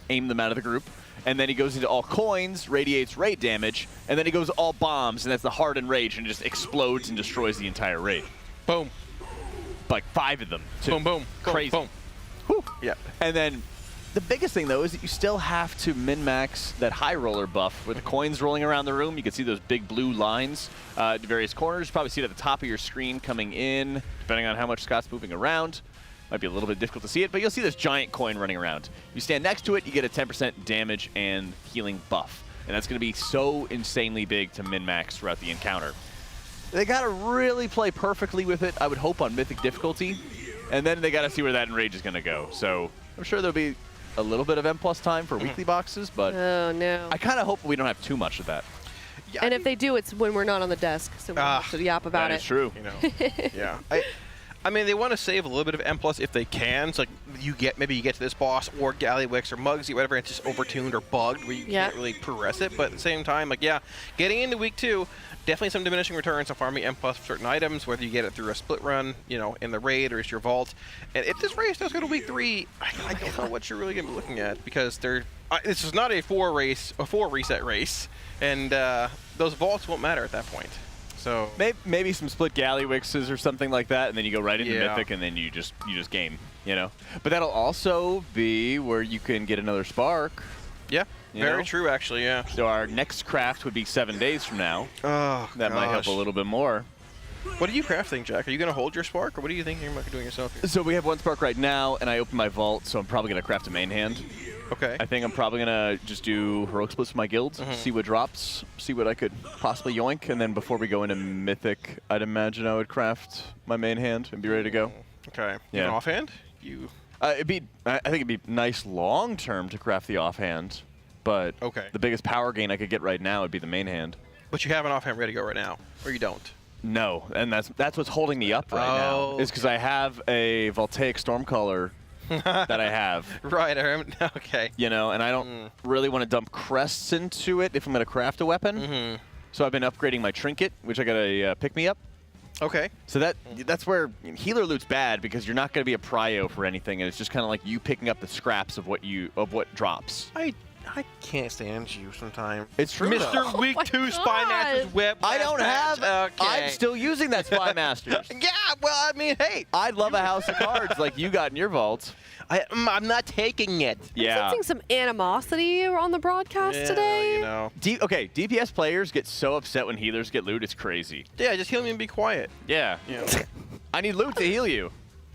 aim them out of the group. And then he goes into all coins, radiates raid damage, and then he goes all bombs, and that's the hard Enrage, and it just explodes and destroys the entire raid. Boom. Like 5 of them, too. Boom, boom. Crazy. Boom. Whew. Yeah. And then the biggest thing, though, is that you still have to min-max that high roller buff with the coins rolling around the room. You can see those big blue lines at various corners. You probably see it at the top of your screen coming in, depending on how much Scott's moving around. Might be a little bit difficult to see it, but you'll see this giant coin running around. You stand next to it, you get a 10% damage and healing buff. And that's going to be so insanely big to min-max throughout the encounter. They got to really play perfectly with it, I would hope, on Mythic difficulty. And then they got to see where that Enrage is going to go. So I'm sure there'll be a little bit of M+ time for weekly boxes, but oh, no. I kind of hope we don't have too much of that. Yeah, and if they do, it's when we're not on the desk, so we have to yap about it. That is true. You know, yeah. I mean, they want to save a little bit of M+ if they can. It's like maybe you get to this boss or Gallywix or Muggsy, whatever, and it's just overtuned or bugged where you can't really progress it. But at the same time, like, yeah, getting into week 2, definitely some diminishing returns on farming M+ for certain items, whether you get it through a split run, you know, in the raid or it's your vault. And if this race does go to week 3, I don't know what you're really going to be looking at, because this is not a 4 reset race, and those vaults won't matter at that point. So maybe some split Gallywixes or something like that, and then you go right into Mythic, and then you just game, you know. But that'll also be where you can get another Spark. Yeah, very true, actually. Yeah. So our next craft would be 7 days from now. Oh, that might help a little bit more. What are you crafting, Jack? Are you going to hold your Spark, or what are you thinking about doing yourself here? So we have 1 Spark right now, and I opened my vault, so I'm probably going to craft a main hand. Okay. I think I'm probably gonna just do heroic splits for my guilds, see what drops, see what I could possibly yoink, and then before we go into mythic, I'd imagine I would craft my main hand and be ready to go. Okay. Yeah. An offhand? You. I think it'd be nice long term to craft the offhand, but the biggest power gain I could get right now would be the main hand. But you have an offhand ready to go right now, or you don't? No, and that's what's holding me up right now. Is because I have a Voltaic Stormcaller that I have. Right. Okay. You know, and I don't really want to dump crests into it if I'm going to craft a weapon. So I've been upgrading my trinket, which I got a pick me up. Okay. So that's where healer loot's bad because you're not going to be a prio for anything, and it's just kind of like you picking up the scraps of what drops. I can't stand you sometimes. It's true. Mr. Week 2 Spy Master's Web. I don't have. Okay. I'm still using that Spy Masters. Yeah, well, I mean, hey. I'd love a house of cards like you got in your vault. I'm not taking it. Yeah. I'm sensing some animosity on the broadcast today. You know. Okay, DPS players get so upset when healers get loot. It's crazy. Yeah, just heal me and be quiet. Yeah. I need loot to heal you.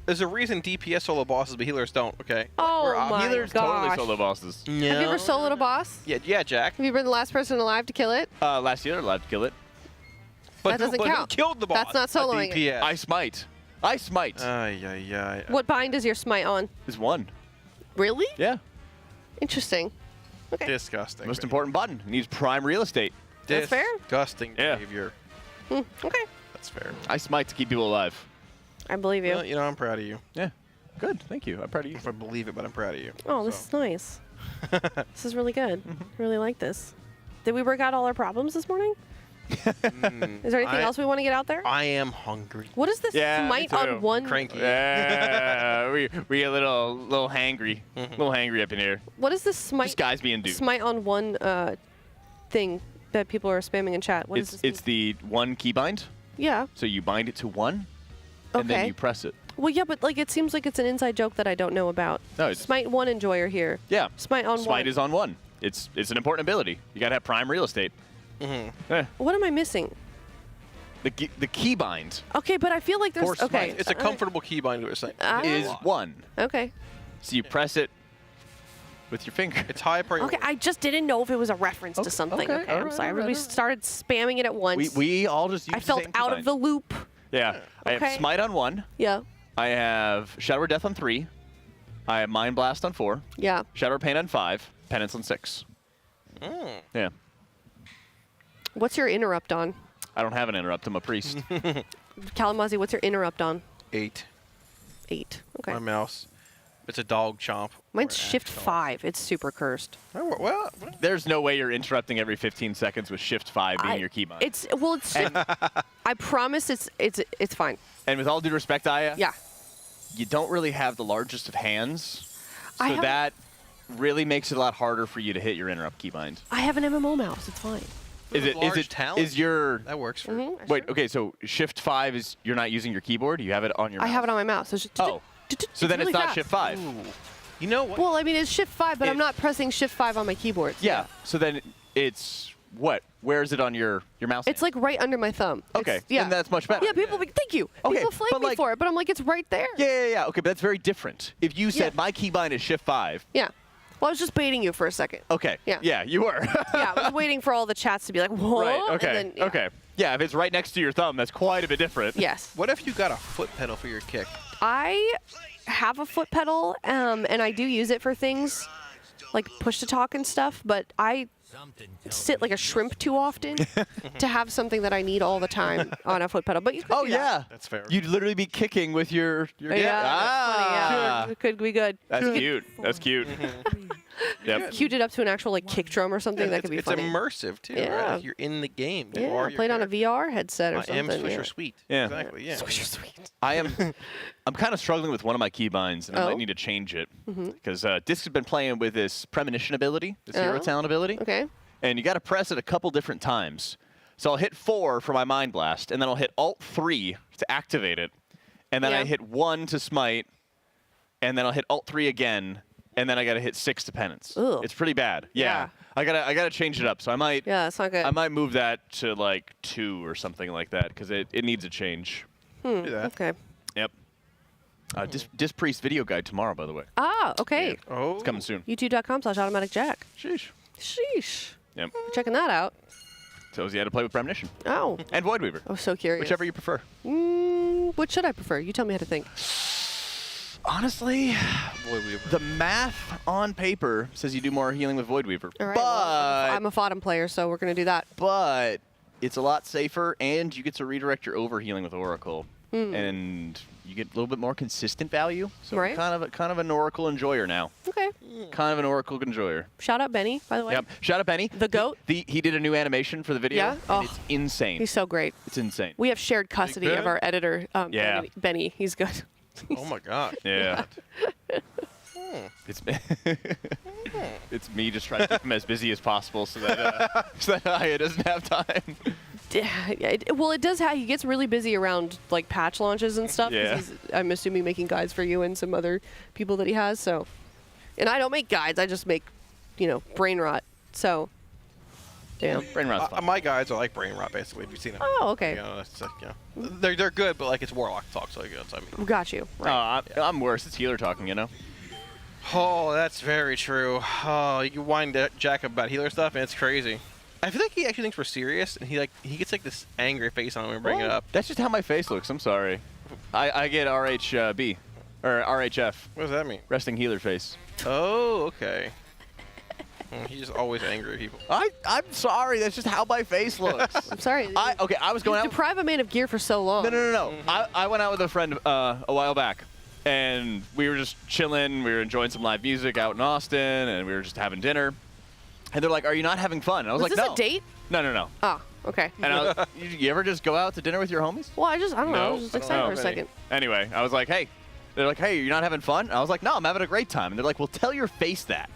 There's a reason DPS solo bosses, but healers don't, okay? Oh my healers gosh. totally solo bosses. Have you ever soloed a boss? Yeah, Jack. Have you been the last person alive to kill it? Last year, allowed to kill it. That doesn't count. Who killed the boss? That's not soloing it. I smite. I smite. What bind is your smite on? Is 1. Really? Yeah. Interesting. Okay. Disgusting. Most important button. It needs prime real estate. That's fair. Disgusting behavior. Okay. That's fair. I smite to keep people alive. I believe you. Well, you know, I'm proud of you. Yeah. Good. Thank you. I'm proud of you. If I believe it, but I'm proud of you. Oh, this is nice. This is really good. I really like this. Did we work out all our problems this morning? Is there anything else we want to get out there? I am hungry. What is this smite on 1? Cranky. Yeah. we get a little hangry. Little hangry up in here. What is this smite? Just guys being dude. Smite on 1 thing that people are spamming in chat. What is this? It's the 1 keybind. Yeah. So you bind it to 1, and then you press it. Well, yeah, but like it seems like it's an inside joke that I don't know about. No, it's Smite 1 enjoyer here. Yeah. Smite on 1. Smite is on 1. It's an important ability. You gotta have prime real estate. What am I missing? The keybind. Okay, but I feel like there's Force okay. smite. It's a comfortable keybind to a thing. Is 1. Okay. So you press it with your finger. It's high priority. Okay, I just didn't know if it was a reference to something. Okay, I'm sorry. Everybody started spamming it at once. We all just use I felt out of the loop. Yeah. I have Smite on 1. Yeah. I have Shadow of Death on 3. I have Mind Blast on 4. Yeah. Shadow of Pain on 5. Penance on 6. Yeah. What's your interrupt on? I don't have an interrupt. I'm a priest. Kalamazoo, what's your interrupt on? 8. 8. Okay. My mouse. It's a dog chomp. Mine's Shift 5. It's super cursed. Well, there's no way you're interrupting every 15 seconds with Shift 5 being your keybind. It's I promise it's fine. And with all due respect, Aya, yeah, you don't really have the largest of hands, so I have- that really makes it a lot harder for you to hit your interrupt keybind. I have an MMO mouse. It's fine. Is your that works for wait, okay, so Shift 5 is you're not using your keyboard, you have it on your I mouse. have it on my mouse. So it's just, so then really it's not fast. Shift 5. You know what? Well, I mean, it's Shift 5, but I'm not pressing Shift 5 on my keyboard. Yeah. So then it's what? Where is it on your mouse? It's like right under my thumb. Okay. It's, yeah. Then that's much better. Yeah, people be, thank you. Okay, People flame but me like- for it, but I'm like, it's right there. Yeah. Okay, but that's very different. If you said my keybind is Shift 5. Yeah. Well, I was just baiting you for a second. Okay. Yeah. Yeah, you were. Yeah, I was waiting for all the chats to be like, what? Right. Okay. And then, yeah. Okay. Yeah, if it's right next to your thumb, that's quite a bit different. Yes. What if you got a foot pedal for your kick? I have a foot pedal, and I do use it for things like push to talk and stuff, but I sit like a shrimp too often to have something that I need all the time on a foot pedal. But you could do that. Yeah. That's fair. You'd literally be kicking with your Yeah, that's funny. Yeah, it could be good. That's cute. That's cute. Yep. Queued it up to an actual like kick drum or something. That could be it's funny. immersive too, Yeah. right? You're in the game. You Yeah, are your played on a character. VR headset or I am something. Swisher Sweet. Yeah. Exactly. Yeah. Swisher Sweet. I'm kind of struggling with one of my keybinds, and I Oh? might need to change it Mhm. because Disc has been playing with this premonition ability, this hero Oh. talent ability. Okay. And you got to press it a couple different times. So I'll hit 4 for my Mind Blast, and then I'll hit Alt 3 to activate it, and then I hit 1 to smite, and then I'll hit Alt 3 again, and then I got to hit 6 to penance. Ugh. It's pretty bad. Yeah. I gotta change it up. So I might. Yeah, it's not good. I might move that to like 2 or something like that because it needs a change. Okay. Yep. Disc Priest video guide tomorrow, by the way. Ah, okay. Oh. It's coming soon. YouTube.com/automaticjack. Sheesh. Sheesh. Yep. Checking that out. Tells you how to play with Premonition. Oh. And Voidweaver. I was so curious. Whichever you prefer. What should I prefer? You tell me how to think. Honestly, Voidweaver. the math on paper says you do more healing with Voidweaver. All right, but well, I'm a Fodden player, so we're going to do that. But it's a lot safer, and you get to redirect your overhealing with Oracle. And you get a little bit more consistent value. So Right. I'm kind of an Oracle enjoyer now. Okay. Kind of an Oracle enjoyer. Shout out Benny, by the way. Yep. Shout out Benny. The GOAT. He did a new animation for the video. Yeah? And Oh. it's insane. He's so great. It's insane. We have shared custody of our editor, Yeah. Benny. He's good. Oh my god. Yeah. It's it's me just trying to keep him as busy as possible so that Aya doesn't have time. Well, it does. He gets really busy around like patch launches and stuff. 'Cause Yeah. he's, I'm assuming making guides for you and some other people that he has. So, and I don't make guides. I just make, brain rot. So, yeah. Brain rot's fun. My guides are like brain rot, basically. If you've seen them. Oh, okay. It's like, they're good, but like it's Warlock talk, so that's what I mean. Got you. Right. I'm worse. It's healer talking, Oh, that's very true. Oh, you can wind Jack up about healer stuff, and it's crazy. I feel like he actually thinks we're serious, and he gets like this angry face on when we bring it up. That's just how my face looks. I'm sorry. I get RHB or RHF. What does that mean? Resting healer face. Oh, okay. He's just always angry at people. I'm sorry. That's just how my face looks. I'm sorry. I was going out. Deprive a man of gear for so long. No. I went out with a friend a while back, and we were just chilling. We were enjoying some live music out in Austin, and we were just having dinner. And they're like, "Are you not having fun?" And I was like, this "No." a date? No. Oh, okay. And you ever just go out to dinner with your homies? Well, I don't know. I was just excited for a Okay. second. Anyway, I was like, "Hey." They're like, "Hey, you're not having fun?" And I was like, "No, I'm having a great time." And they're like, "Well, tell your face that."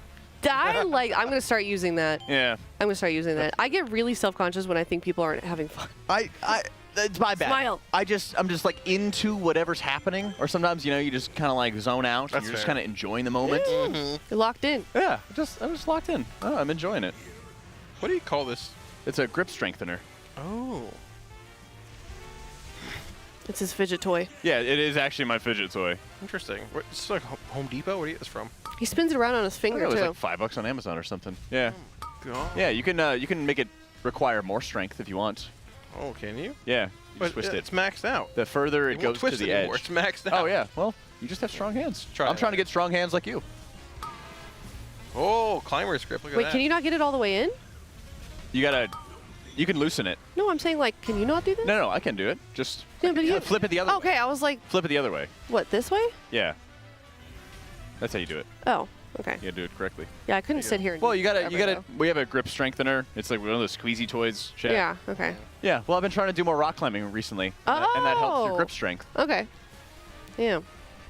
I'm going to start using that. Yeah. I'm going to start using that. I get really self-conscious when I think people aren't having fun. It's my bad. Smile. I'm just like into whatever's happening, or sometimes you just kind of like zone out. And you're just kind of enjoying the moment. You're locked in. Yeah, I'm just locked in. Oh, I'm enjoying it. What do you call this? It's a grip strengthener. Oh. It's his fidget toy. Yeah, it is actually my fidget toy. Interesting. It's like Home Depot. Where do you get this from? He spins it around on his finger It was too. like $5 on Amazon or something. Yeah. God. Yeah, you can make it require more strength if you want. Oh, can you? Yeah. You But twist it. it's maxed out. The further it It won't goes to twist the anymore. edge. It's maxed out. Oh yeah. Well, you just have strong hands. Try I'm it. trying to get strong hands like you. Oh, climber's grip. Look at Wait, that. can you not get it all the way in? You can loosen it. No, I'm saying can you not do that? No, I can do it. Just Yeah, but you flip it the other way. Okay, I was like, Flip it the other way. what, this way? Yeah. That's how you do it. Oh, okay. You gotta do it correctly. Yeah, I couldn't sit here and Well, do you gotta, forever, though. we have a grip strengthener. It's like one of those squeezy toys. Shaq. Yeah, okay. Yeah, well, I've been trying to do more rock climbing recently. And that helps your Oh. grip strength. Okay. Yeah,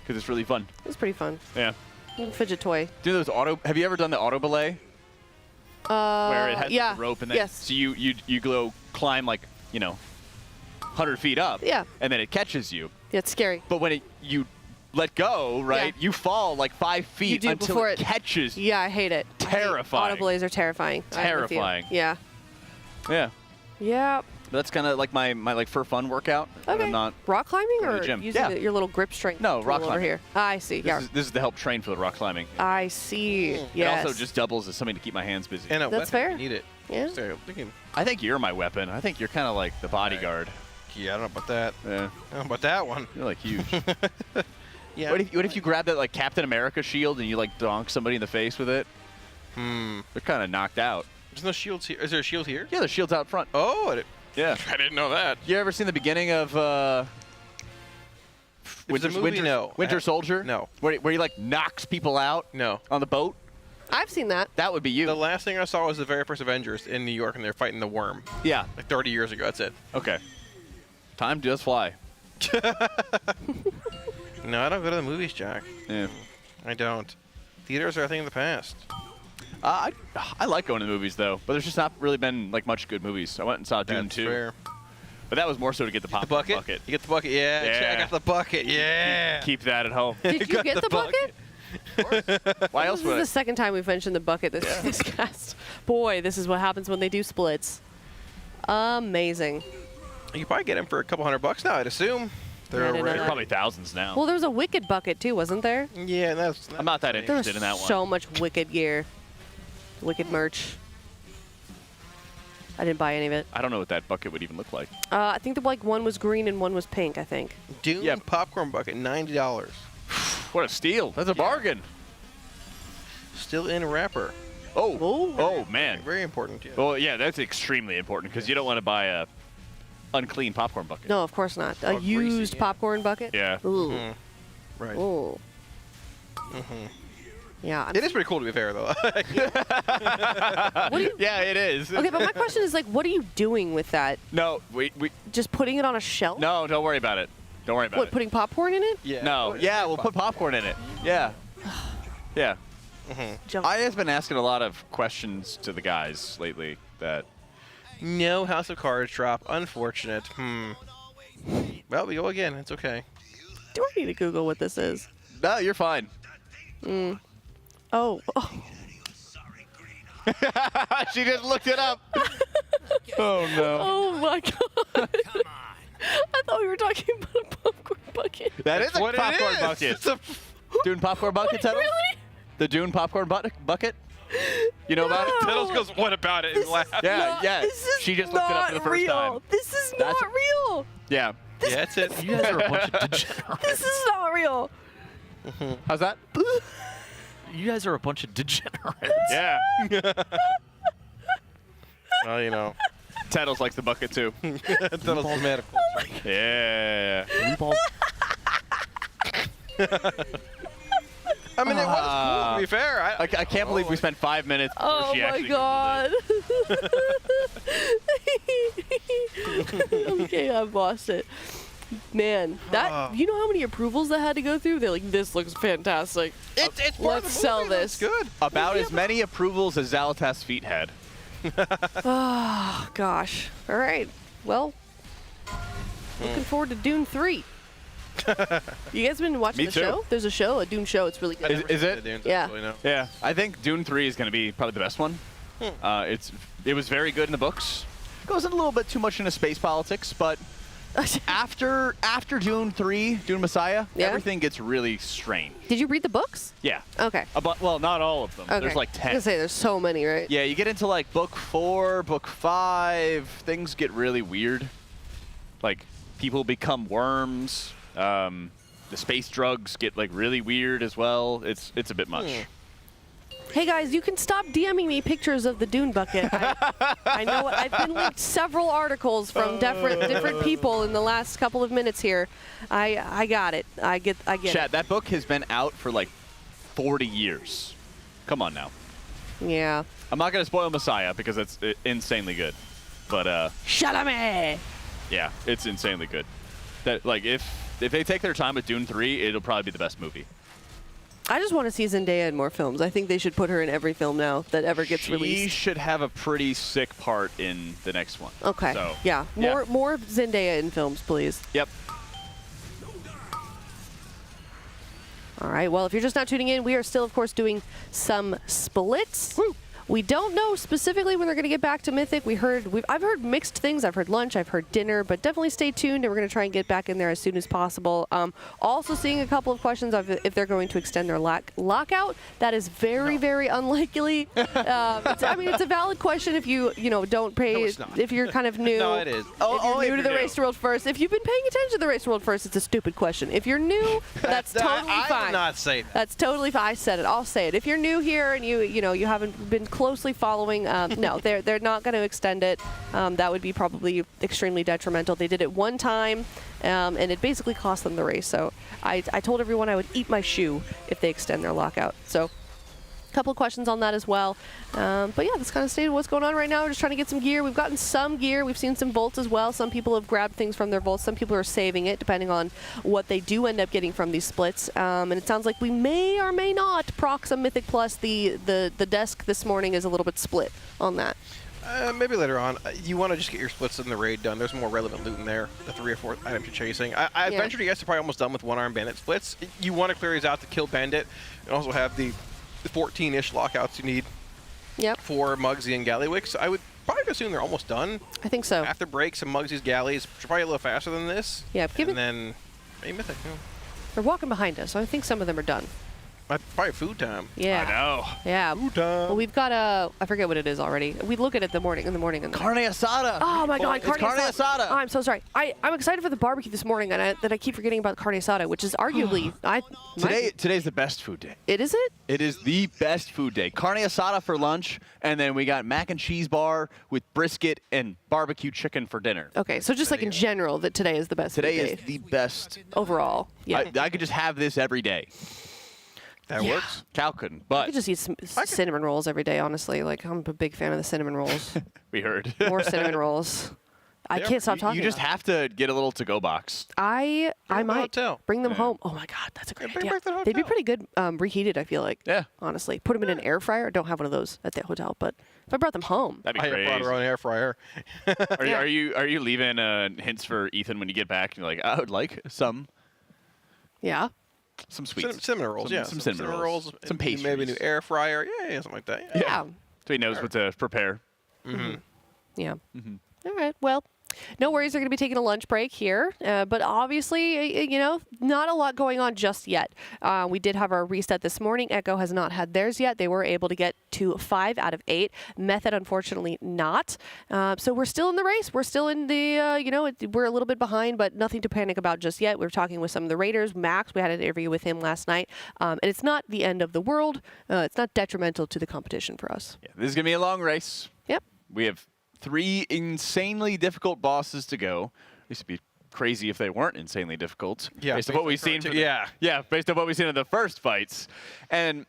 Because it's really fun. it's pretty fun. Yeah. Little fidget toy. Do those have you ever done the auto belay? Where it has yeah. the rope and then, Yes. so you go climb like, 100 feet up. Yeah. And then it catches you. Yeah, it's scary. But when you let go, right, you fall like 5 feet You do until before it catches you. Yeah, I hate it. Terrifying. Auto blaze are terrifying. I'm with you. Terrifying. Yeah. Yeah. Yeah. That's kind of like my like for fun workout. when Okay. I'm not Rock climbing going to or the gym. using Yeah. your little grip strength No, tool rock over climbing. here? I see. This is to help train for the rock climbing. I see. It Yes. also just doubles as something to keep my hands busy. And a That's weapon fair. if you need it. Yeah. So, thinking, I think you're my weapon. I think you're kind of like the bodyguard. yeah, I don't know about that. Yeah. I don't know about that one. You're like huge. Yeah. What if you grab that like Captain America shield and you like donk somebody in the face with it? They're kind of knocked out. There's no shields here. Is there a shield here? Yeah, the shield's out front. Oh, Yeah. I didn't know that. You ever seen the beginning of Winter Soldier? No. Where he like knocks people out? No. On the boat? I've seen that. That would be you. The last thing I saw was the very first Avengers in New York, and they're fighting the Worm. Yeah. Like 30 years ago. That's it. Okay. Time does fly. No, I don't go to the movies, Jack. Yeah. I don't. Theaters are a thing of the past. I like going to the movies though, but there's just not really been like much good movies. I went and saw Dune That's 2. fair. But that was more so to get the popcorn bucket. You get the bucket? Yeah. Yeah. I got the bucket. Yeah. Keep that at home. Did you get the bucket? Why else This would is I? the second time we've mentioned the bucket this cast. Boy, this is what happens when they do splits. Amazing. You can probably get them for a couple $100 now, I'd assume. They're I didn't know already that. Probably thousands now. Well, there was a Wicked bucket too, wasn't there? Yeah, that's I'm not that There interested was in that one. so much Wicked gear, Wicked merch. I didn't buy any of it. I don't know what that bucket would even look like. I think that like one was green and one was pink. I think. Dune popcorn bucket, $90. What a steal! That's a bargain. Still in a wrapper. Oh man. Very important. Yeah. Well, yeah, that's extremely important because you don't want to buy a unclean popcorn bucket. No, of course not. A used popcorn bucket. Yeah. Ooh. Right. Ooh. Yeah. It is pretty cool to be fair, though. Yeah, it is. Okay, but my question is like, what are you doing with that? No, we Just putting it on a shelf? No, don't worry about it. Don't worry about What, it. putting popcorn in it? Yeah. No, yeah, we'll put popcorn in it. Yeah. Yeah. I have been asking a lot of questions to the guys lately that... No House of Cards drop. Unfortunate. Well, we go again. It's okay. Do I need to Google what this is? No, you're fine. Oh. She just looked it up. Oh, no. Oh, my God. I thought we were talking about a popcorn bucket. That is a what it popcorn is. bucket. It's a Dune popcorn bucket, Tuddles? Really? The Dune popcorn bucket? You know about it? Tuddles goes, what about it? And laughs. Yeah, yeah. This is She just looked it up for the first real. time. This is not real. Yeah. Yeah, that's it. You guys are a bunch of degenerates. This is not real. How's that? You guys are a bunch of degenerates. Yeah. Well, you know. Tuddles likes the bucket, too. Tuddles is medical. Yeah. I mean, it was cool, to be fair. I can't believe we spent 5 minutes before Oh she my actually God. Okay, I've lost it. Man, that you know how many approvals that had to go through? They're like, this looks fantastic. It's part of the Let's sell movie, this. that's good. About as many approvals as Zalatas' feet had. Oh gosh. All right. Well, looking forward to Dune 3. You guys been watching Me the too. show? There's a show, a Dune show. It's really good. Is it? Yeah. Yeah. I think Dune 3 is going to be probably the best one. It was very good in the books. Goes in a little bit too much into space politics, but after Dune 3, Dune Messiah, Yeah? everything gets really strange. Did you read the books? Yeah. Okay. Well, not all of them. Okay. There's like I was 10. gonna say there's so many, right? Yeah, you get into like book 4, book 5, things get really weird. Like people become worms. The space drugs get like really weird as well. It's a bit much. Hey guys, you can stop DMing me pictures of the Dune bucket. I know I've been linked several articles from different people in the last couple of minutes here. I got it. I get Chad, it. that book has been out for like 40 years. Come on now. Yeah. I'm not gonna spoil Messiah because it's insanely good, but Chalamet. yeah, it's insanely good. That like if they take their time with Dune 3, it'll probably be the best movie. I just want to see Zendaya in more films. I think they should put her in every film now that ever gets She released. should have a pretty sick part in the next one. Okay. So, yeah. More Zendaya in films, please. Yep. All right. Well, if you're just now tuning in, we are still, of course, doing some splits. Woo. We don't know specifically when they're going to get back to Mythic. I've heard mixed things. I've heard lunch. I've heard dinner. But definitely stay tuned, and we're going to try and get back in there as soon as possible. Also seeing a couple of questions of if they're going to extend their lockout. That is very, very unlikely. It's a valid question if you don't pay. No, it's not. If you're kind of new. No, it is. If you're new to the Race World First. If you've been paying attention to the Race World First, it's a stupid question. If you're new, that's totally I fine. would not say that. That's totally fine. I said it. I'll say it. If you're new here and you haven't been closely following, no, they're not going to extend it. That would be probably extremely detrimental. They did it one time, and it basically cost them the race. So I told everyone I would eat my shoe if they extend their lockout. So a couple of questions on that as well. But yeah, that's kind of state of what's going on right now. We're just trying to get some gear. We've gotten some gear. We've seen some vaults as well. Some people have grabbed things from their vaults. Some people are saving it, depending on what they do end up getting from these splits. And it sounds like we may or may not proc some Mythic Plus. The desk this morning is a little bit split on that. Maybe later on. You want to just get your splits in the raid done. There's more relevant loot in there. The 3 or 4 items you're chasing. I venture to guess they're probably almost done with one-arm bandit splits. You want to clear these out to kill bandit, and also have the 14-ish lockouts you need for Muggsy and Gallywix. I would probably assume they're almost done. I think so. After break, some Muggsy's galleys, which are probably a little faster than this. Yeah, and then Hey, Mythic. Yeah. They're walking behind us, so I think some of them are done. Probably food time. Yeah. I know. Yeah. Food time. Well, we've got I forget what it is already. We look at it in the morning. Carne asada. Oh my God, It's carne asada. Oh, I'm so sorry. I'm excited for the barbecue this morning, and I keep forgetting about carne asada, which is arguably Today's the best food day. Is it? It is the best food day. Carne asada for lunch, and then we got mac and cheese bar with brisket and barbecue chicken for dinner. Okay, so just like in general, that today is the best. Today food is day. the best. Overall. Yeah. I could just have this every day. That works. Cal couldn't, I but could just eat some cinnamon rolls every day, honestly. Like, I'm a big fan of the cinnamon rolls. we heard. More cinnamon rolls. I can't stop talking You just about have to get a little to-go box. I might hotel. bring them home. Oh my God, that's a great bring idea. back the They'd be hotel. pretty good reheated, I feel like. Yeah. Honestly. Put them in an air fryer. I don't have one of those at the hotel, but if I brought them home. That'd be I crazy. brought our own air fryer. Are you leaving hints for Ethan when you get back? You're like, I would like some sweets. Cinnamon rolls, Some cinnamon rolls. Some pastries. Maybe a new air fryer. Yeah, something like that. Yeah. So he knows what to prepare. Mm-hmm. Yeah. All right. Well, no worries. They're going to be taking a lunch break here. But obviously, not a lot going on just yet. We did have our reset this morning. Echo has not had theirs yet. They were able to get to 5 out of 8. Method, unfortunately, not. So we're still in the race. We're still in the, we're a little bit behind, but nothing to panic about just yet. We were talking with some of the Raiders. Max, we had an interview with him last night. And it's not the end of the world. It's not detrimental to the competition for us. Yeah, this is going to be a long race. Yep. We have 3 insanely difficult bosses to go. This would be crazy if they weren't insanely difficult. Yeah, based on what we've seen. Based on what we've seen in the first fights. And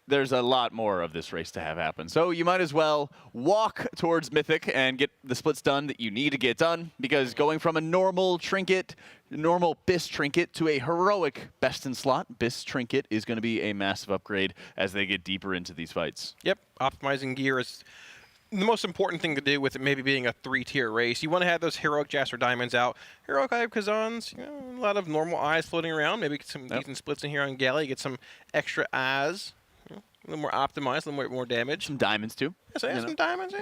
there's a lot more of this race to have happen. So you might as well walk towards Mythic and get the splits done that you need to get done, because going from a normal BIS trinket to a heroic best in slot BIS trinket is going to be a massive upgrade as they get deeper into these fights. Yep, optimizing gear is the most important thing to do with it maybe being a 3-tier race. You want to have those heroic Jasper Diamonds out. Heroic Eye of Kazans, a lot of normal eyes floating around. Maybe get some decent splits in here on Galley. Get some extra eyes. A little more optimized, a little more damage. Some diamonds too. Yes, some diamonds.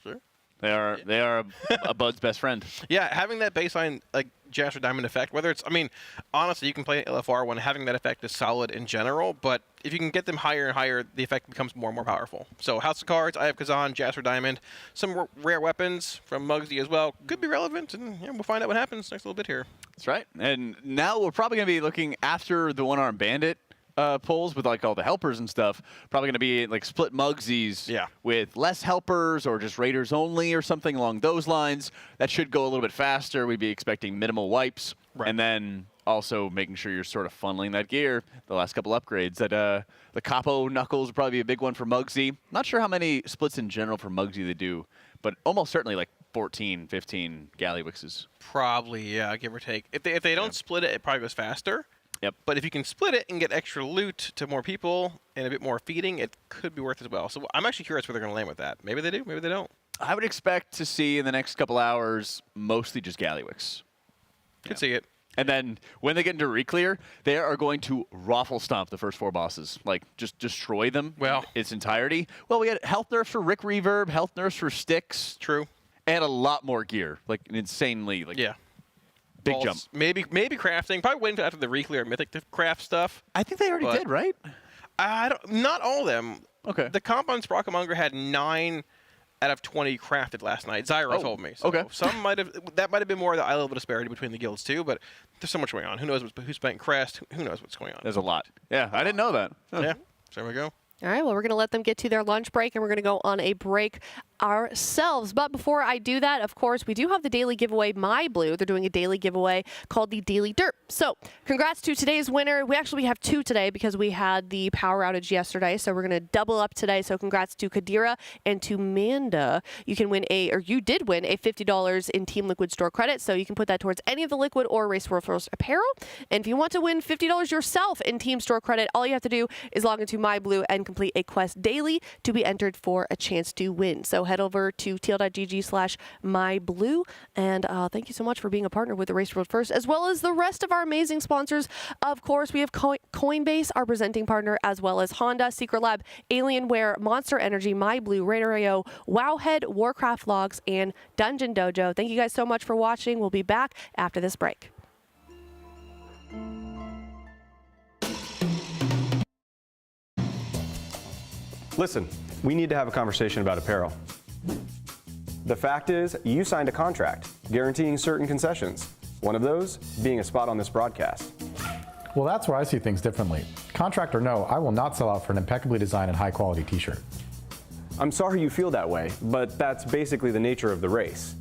Sure. They are a Bud's best friend. Yeah, having that baseline like Jasper Diamond effect, whether it's, honestly, you can play LFR when having that effect is solid in general, but if you can get them higher and higher, the effect becomes more and more powerful. So House of Cards, Eye of Kazan, Jasper Diamond, some rare weapons from Muggsy as well could be relevant, and we'll find out what happens next little bit here. That's right. And now we're probably going to be looking after the one-armed bandit pulls with like all the helpers and stuff. Probably going to be like split Muggsies with less helpers or just Raiders only or something along those lines. That should go a little bit faster. We'd be expecting minimal wipes. Right. And then also making sure you're sort of funneling that gear. The last couple upgrades. That the Capo Knuckles would probably be a big one for Muggsy. Not sure how many splits in general for Muggsy they do, but almost certainly like 14, 15 Gallywixes. Probably, yeah, give or take. If they don't split it, it probably goes faster. Yep. But if you can split it and get extra loot to more people and a bit more feeding, it could be worth it as well. So I'm actually curious where they're going to land with that. Maybe they do, maybe they don't. I would expect to see in the next couple hours mostly just Gallywix. Could see it. And then when they get into Reclear, they are going to raffle stomp the first 4 bosses. Like, just destroy them in its entirety. Well, we had health nerfs for Rick Reverb, health nerfs for Styx. True. And a lot more gear. Like, an insanely, big Balls. jump. Maybe crafting. Probably waiting after the Reclear Mythic to craft stuff. I think they already did, right? Not all of them. Okay. The Compound Sprockamonger had 9 out of 20 crafted last night. Zyra told me. So some that might have been more of the eye level disparity between the guilds too, but there's so much going on. Who knows who's spent crest? Who knows what's going on? There's a lot. Yeah, I didn't know that. Huh. Yeah. So there we go. All right, well, we're going to let them get to their lunch break, and we're going to go on a break ourselves. But before I do that, of course, we do have the daily giveaway, MyBlue. They're doing a daily giveaway called the Daily Derp. So congrats to today's winner. We have 2 today because we had the power outage yesterday, so we're going to double up today. So congrats to Kadira and to Manda. You can win you did win a $50 in Team Liquid store credit, so you can put that towards any of the Liquid or Race World First apparel. And if you want to win $50 yourself in Team store credit, all you have to do is log into MyBlue and complete a quest daily to be entered for a chance to win. So head over to tl.gg/myblue, and thank you so much for being a partner with the Race World First, as well as the rest of our amazing sponsors. Of course, we have Coinbase, our presenting partner, as well as Honda, Secret Lab, Alienware, Monster Energy, MyBlue, RaiderIO, Wowhead, Warcraft Logs, and DungeonDojo. Thank you guys so much for watching. We'll be back after this break. Listen, we need to have a conversation about apparel. The fact is, you signed a contract guaranteeing certain concessions. One of those being a spot on this broadcast. Well, that's where I see things differently. Contract or no, I will not sell out for an impeccably designed and high-quality t-shirt. I'm sorry you feel that way, but that's basically the nature of the race.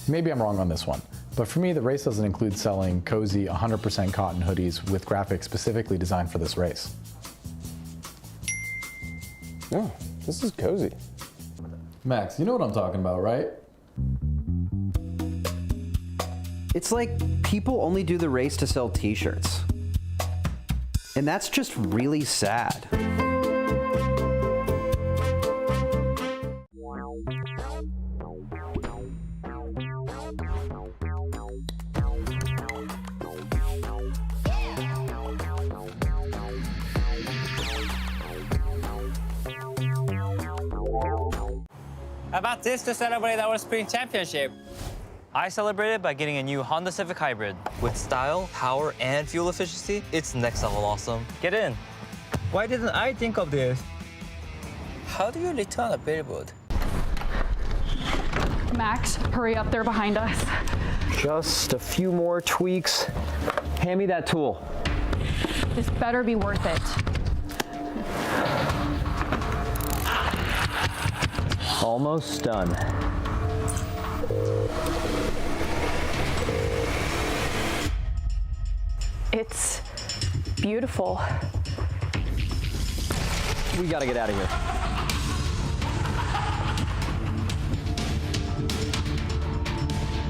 Maybe I'm wrong on this one, but for me, the race doesn't include selling cozy 100% cotton hoodies with graphics specifically designed for this race. Oh, this is cozy. Max, you know what I'm talking about, right? It's like people only do the race to sell t-shirts. And that's just really sad. How about this to celebrate our spring championship? I celebrated by getting a new Honda Civic Hybrid. With style, power, and fuel efficiency, it's next level awesome. Get in. Why didn't I think of this? How do you return a billboard? Max, hurry up, they're behind us. Just a few more tweaks. Hand me that tool. This better be worth it. Almost done. It's beautiful. We gotta get out of here.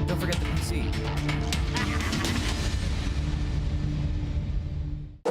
Don't forget the PC.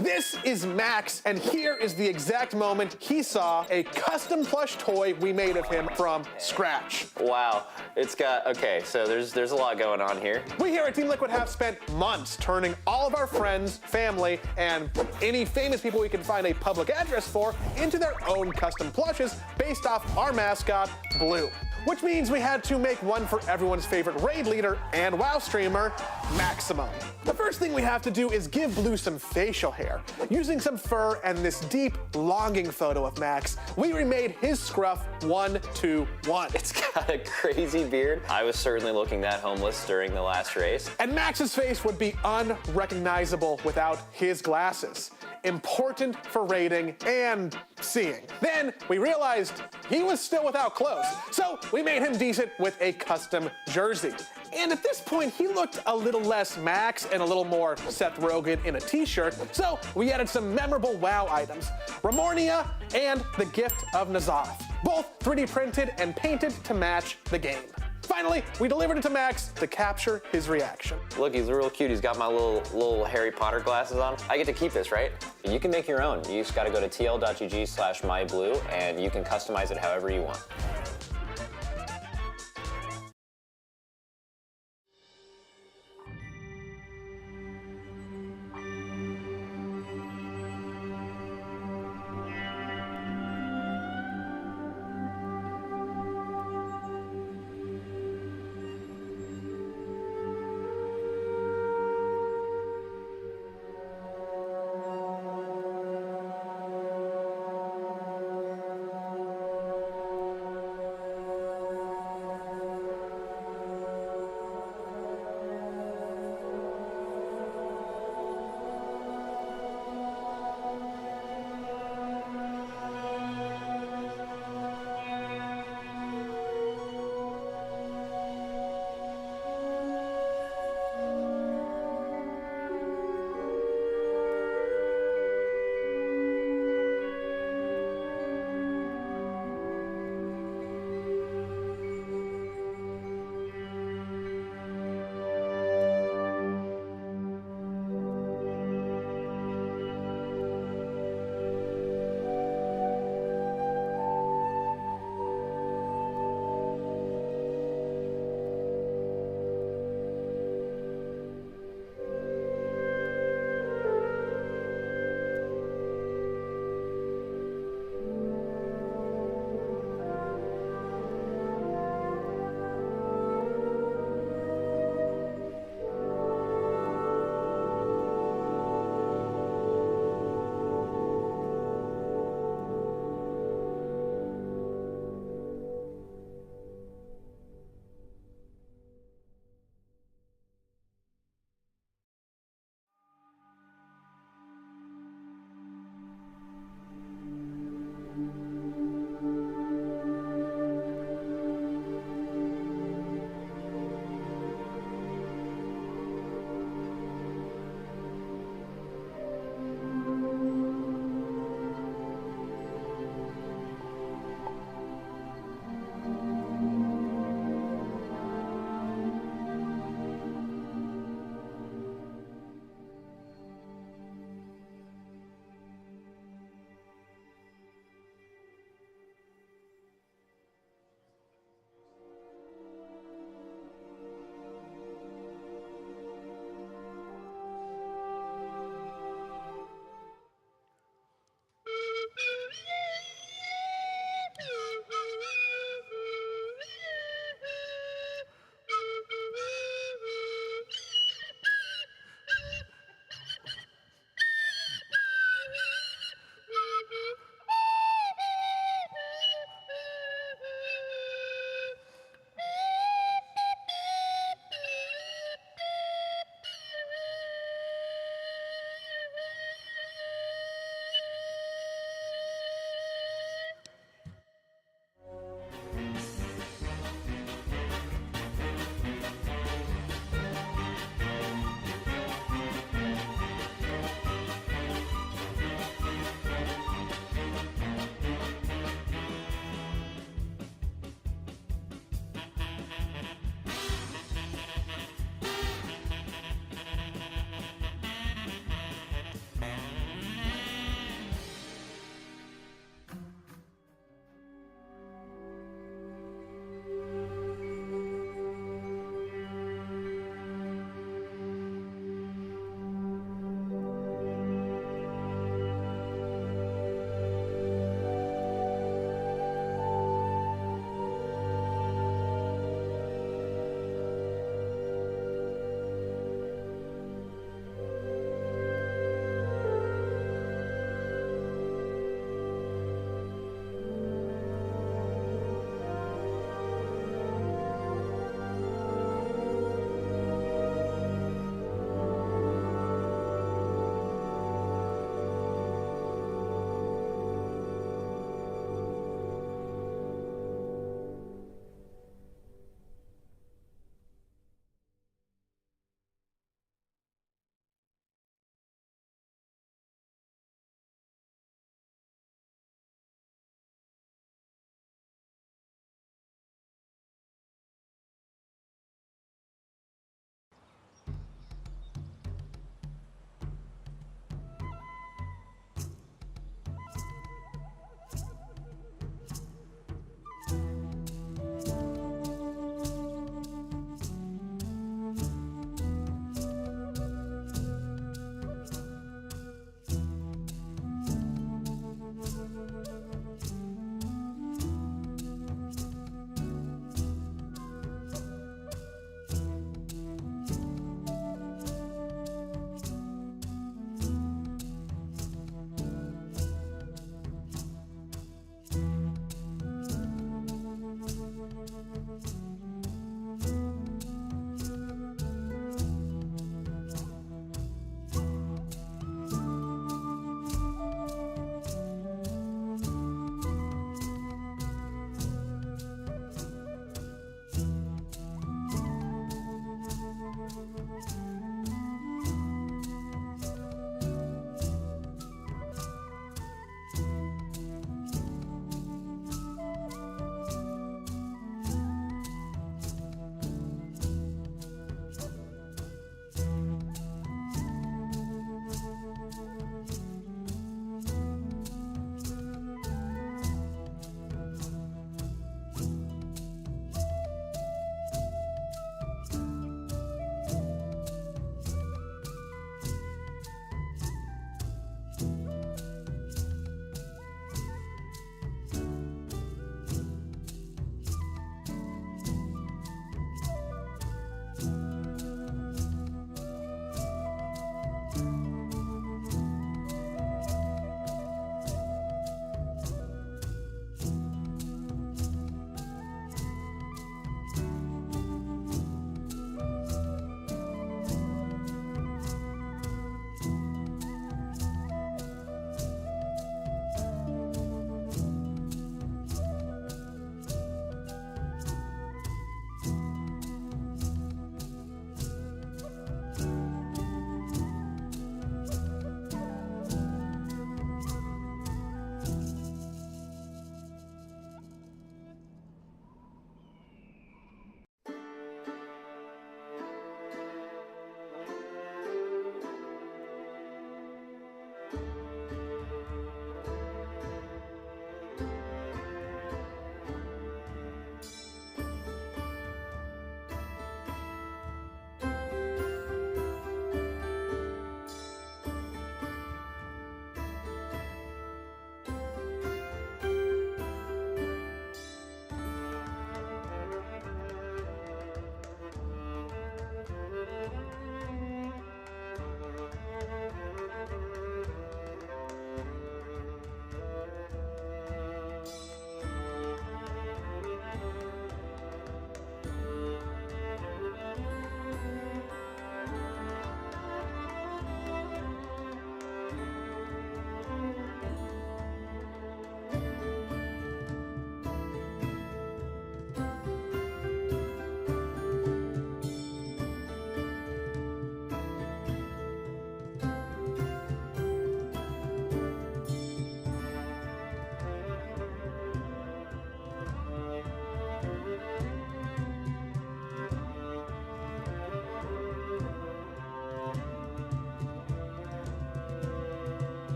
This is Max, and here is the exact moment he saw a custom plush toy we made of him from scratch. Wow, it's got, okay, so there's a lot going on here. We here at Team Liquid have spent months turning all of our friends, family, and any famous people we can find a public address for into their own custom plushes based off our mascot, Blue. Which means we had to make one for everyone's favorite raid leader and WoW streamer, Maximum. The first thing we have to do is give Blue some facial hair. Using some fur and this deep, longing photo of Max, we remade his scruff 1-2-1. It's got a crazy beard. I was certainly looking that homeless during the last race. And Max's face would be unrecognizable without his glasses. Important for raiding and seeing. Then we realized he was still without clothes, so we made him decent with a custom jersey. And at this point, he looked a little less Max and a little more Seth Rogen in a t-shirt, so we added some memorable WoW items, Ramornia and the Gift of N'Zoth, both 3D printed and painted to match the game. Finally, we delivered it to Max to capture his reaction. Look, he's real cute. He's got my little Harry Potter glasses on. I get to keep this, right? But you can make your own. You just gotta go to tl.gg/myblue and you can customize it however you want.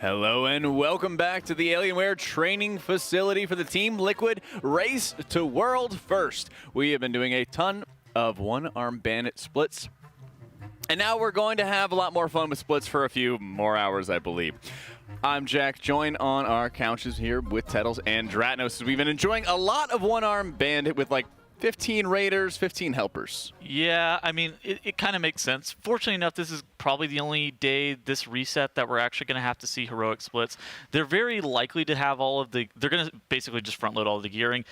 Hello and welcome back to the Alienware training facility for the Team Liquid Race to World First. We have been doing a ton of one-arm bandit splits, and now we're going to have a lot more fun with splits for a few more hours, I believe. I'm Jack, joined on our couches here with Tettles and Dratnos. We've been enjoying a lot of one-arm bandit with like 15 raiders, 15 helpers. Yeah, I mean, it kind of makes sense. Fortunately enough, this is probably the only day this reset that we're actually going to have to see heroic splits. They're very likely to have all of the... They're going to basically just front load all of the gearing.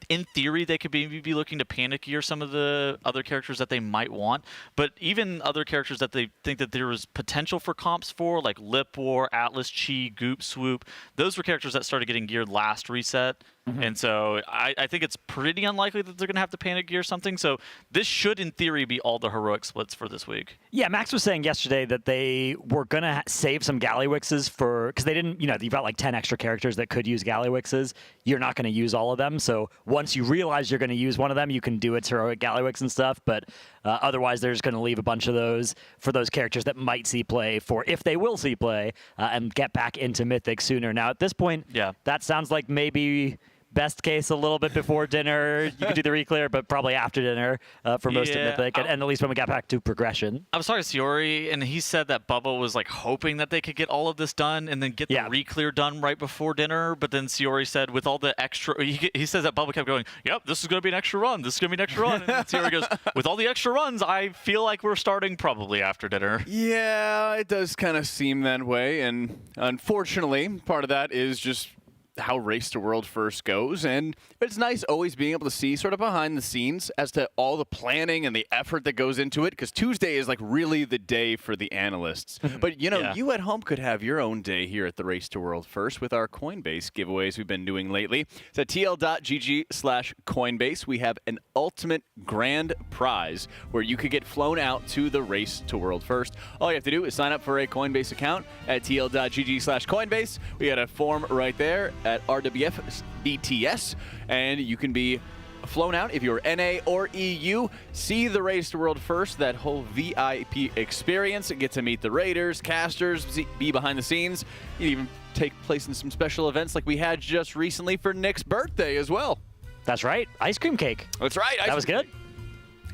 In theory, they could maybe be looking to panic gear some of the other characters that they might want, but even other characters that they think that there is potential for comps for, like Lip War, Atlas Chi, Goop Swoop, those were characters that started getting geared last reset. And so I think it's pretty unlikely that they're going to have to panic gear something. So this should, in theory, be all the heroic splits for this week. Yeah, Max was saying yesterday that they were going to save some Gallywixes for... Because they didn't... You know, you've got like 10 extra characters that could use Gallywixes. You're not going to use all of them. So once you realize you're going to use one of them, you can do its heroic Gallywix and stuff. But otherwise, they're just going to leave a bunch of those for those characters that might see play for... If they will see play and get back into Mythic sooner. Now, at this point, that sounds like maybe... Best case, a little bit before dinner. You could do the reclear, but probably after dinner for most of Mythic, and at least when we got back to progression. I was talking to Siori, and he said that Bubba was like hoping that they could get all of this done and then get the reclear done right before dinner. But then Siori said, with all the extra, he says that Bubba kept going, "Yep, this is going to be an extra run. This is going to be an extra run." And then Siori goes, "With all the extra runs, I feel like we're starting probably after dinner." Yeah, it does kind of seem that way, and unfortunately, part of that is just how Race to World First goes, and it's nice always being able to see sort of behind the scenes as to all the planning and the effort that goes into it, because Tuesday is like really the day for the analysts. But you know, you at home could have your own day here at the Race to World First with our Coinbase giveaways we've been doing lately. It's at tl.gg/Coinbase. We have an ultimate grand prize where you could get flown out to the Race to World First. All you have to do is sign up for a Coinbase account at tl.gg/Coinbase. We got a form right there at RWF BTS, and you can be flown out if you're NA or EU. See the Race to World First, that whole VIP experience. Get to meet the raiders, casters, be behind the scenes. You even take place in some special events like we had just recently for Nick's birthday as well. That's right. Ice cream cake. That's right. That was good.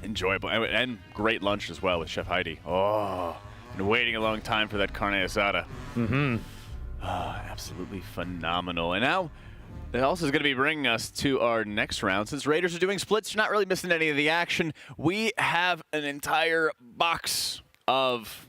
Enjoyable. And great lunch as well with Chef Heidi. Oh, been waiting a long time for that carne asada. Absolutely phenomenal. And now, it also is going to be bringing us to our next round. Since Raiders are doing splits, you're not really missing any of the action. We have an entire box of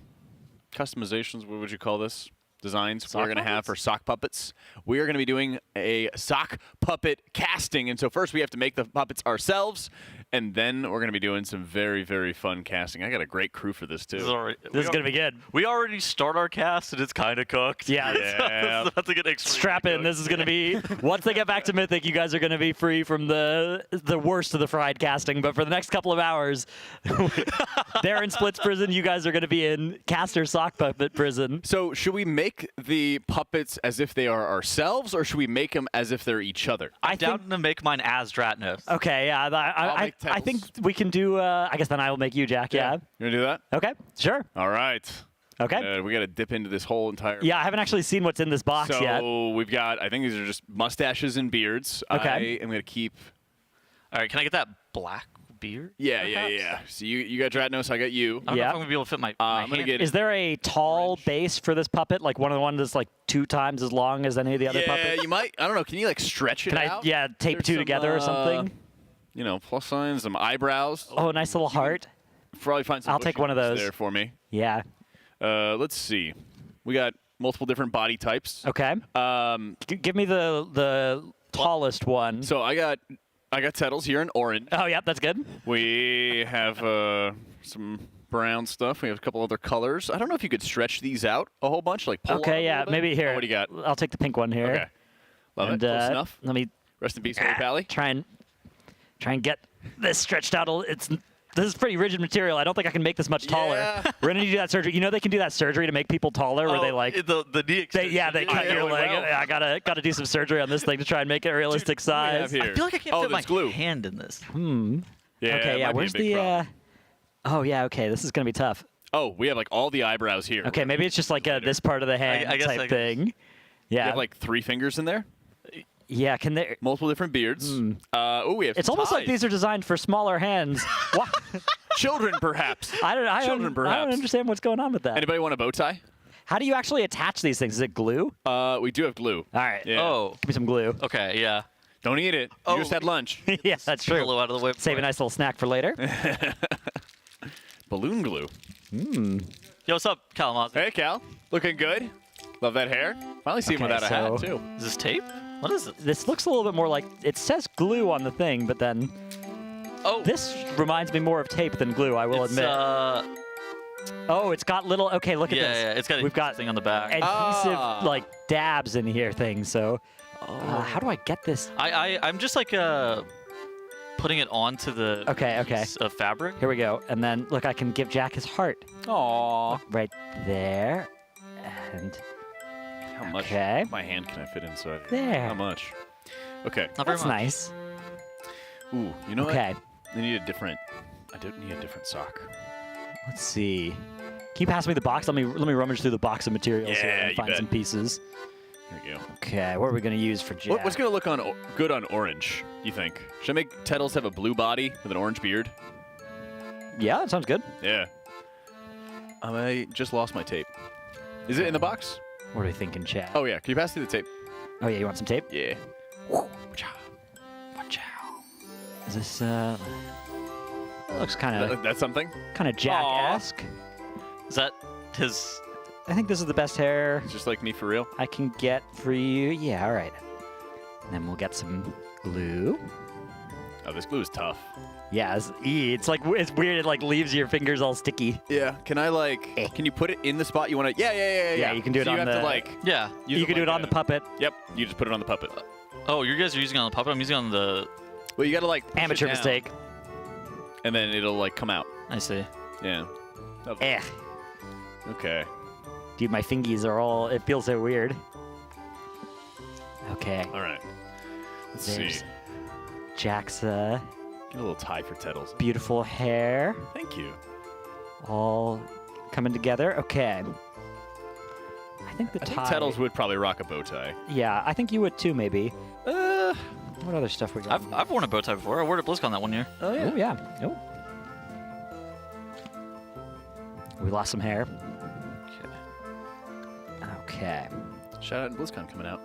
customizations. What would you call this? Designs we're going to have for sock puppets. We are going to be doing a sock puppet casting. And so first we have to make the puppets ourselves, and then we're going to be doing some very, very fun casting. I got a great crew for this, too. This is going to be good. We already start our cast, and it's kind of cooked. Yeah. It's about to get strap in. This is going to be, once they get back to Mythic, you guys are going to be free from the worst of the fried casting. But for the next couple of hours, they're in Splits prison. You guys are going to be in Caster sock puppet prison. So should we make the puppets as if they are ourselves, or should we make them as if they're each other? I'm down to make mine as Dratnos. Okay, yeah. I think we can do, I guess then I will make you, Jack, yeah. You want to do that? Okay, sure. All right. Okay. We got to dip into this whole entire... Yeah, I haven't actually seen what's in this box yet. So we've got, I think these are just mustaches and beards. Okay. I am going to keep... All right, can I get that black beard? Yeah. So you got Dratnos, I got you. I don't know if I'm going to be able to fit my I'm going to get... Is there a tall base for this puppet? Like one of the ones that's like 2 times as long as any of the other puppets? Yeah, you might. I don't know. Can you like stretch it out? Can I, tape There's 2 some, together or something? You know, plus signs, some eyebrows. Oh, a nice little heart. Probably find some I'll take one of those there for me. Yeah. Let's see. We got multiple different body types. Okay. Give me the tallest one. So I got Tettles here in orange. Oh, yeah, that's good. We have some brown stuff. We have a couple other colors. I don't know if you could stretch these out a whole bunch, like pull Okay, yeah, maybe here. Oh, what do you got? I'll take the pink one here. Okay. Love it. Close enough. Let me rest in peace, Holy Pally. Try and get this stretched out. This is pretty rigid material. I don't think I can make this much taller. Yeah. We're gonna need to do that surgery. You know they can do that surgery to make people taller, where they like the knee extension. they cut your leg. well. Yeah, I gotta do some surgery on this thing to try and make it a realistic size. I feel like I can't fit my hand in this. Yeah, Okay, yeah. might be a Where's big the? problem. Oh yeah. Okay, this is gonna be tough. Oh, we have like all the eyebrows here. Okay, maybe it's just like this part of the hand I guess type thing. Yeah. You have like 3 fingers in there. Yeah, can they? Multiple different beards. Oh, we have. It's some almost like ties. these are designed for smaller hands. What? Children, perhaps. I Children, perhaps. don't understand what's going on with that. Anybody want a bow tie? How do you actually attach these things? Is it glue? We do have glue. All right. Yeah. Oh. Give me some glue. Okay, yeah. Don't eat it. You just had lunch. Yeah, that's true. Glue out of the way. Save a nice little snack for later. Balloon glue. Yo, what's up, Kalamazoo? Hey, Cal. Looking good. Love that hair. Finally see him Okay, without a hat, too. Is this tape? What is it? This looks a little bit more like, it says glue on the thing, but then this reminds me more of tape than glue, I will admit. Oh, it's got little, okay, look at this. Yeah, it's got We've got thing on the back. adhesive, like, dabs in here things, so how do I get this? I'm just like putting it onto the piece of fabric. Here we go. And then, look, I can give Jack his heart. Aww. Right there. And how much my hand can I fit inside? There. How much? Okay. Not very That's much. nice. Ooh, you know Okay. what? I need a different. I don't need a different sock. Let's see. Can you pass me the box? Let me rummage through the box of materials here Yeah, and you find bet. some pieces. Here we go. Okay, what are we going to use for Jack? What's going to look good on orange, you think? Should I make Tettles have a blue body with an orange beard? Yeah, that sounds good. Yeah. I just lost my tape. Is it in the box? What are we thinking, Chad? Oh, yeah. Can you pass me the tape? Oh, yeah, you want some tape? Yeah. Is this, that looks kind of... That's something? Kind of Jack-esque. Is that his... I think this is the best hair Just like me for real? I can get for you. Yeah, all right. And then we'll get some glue. Oh, this glue is tough. Yeah, it's like, it's weird. It like leaves your fingers all sticky. Yeah. Can I can you put it in the spot you want to? Yeah. Yeah, you can do it so on you have the... to like... Yeah. You can do it on the puppet. Yep. You just put it on the puppet. Oh, you guys are using it on the puppet? I'm using it on the... Well, you got to like... push it Amateur down, mistake. And then it'll like come out. I see. Yeah. Okay. Dude, my fingies are all... It feels so weird. Okay. All right. Let's There's see. Jack's Get a little tie for Tettles. beautiful hair. Thank you. All coming together. Okay. I think the I tie... think Tettles would probably rock a bow tie. Yeah, I think you would too, maybe. What other stuff we got? I've worn a bow tie before. I wore it at BlizzCon that one year. Oh, yeah. Oh, yeah. Oh. We lost some hair. Okay. Shout out to BlizzCon coming out.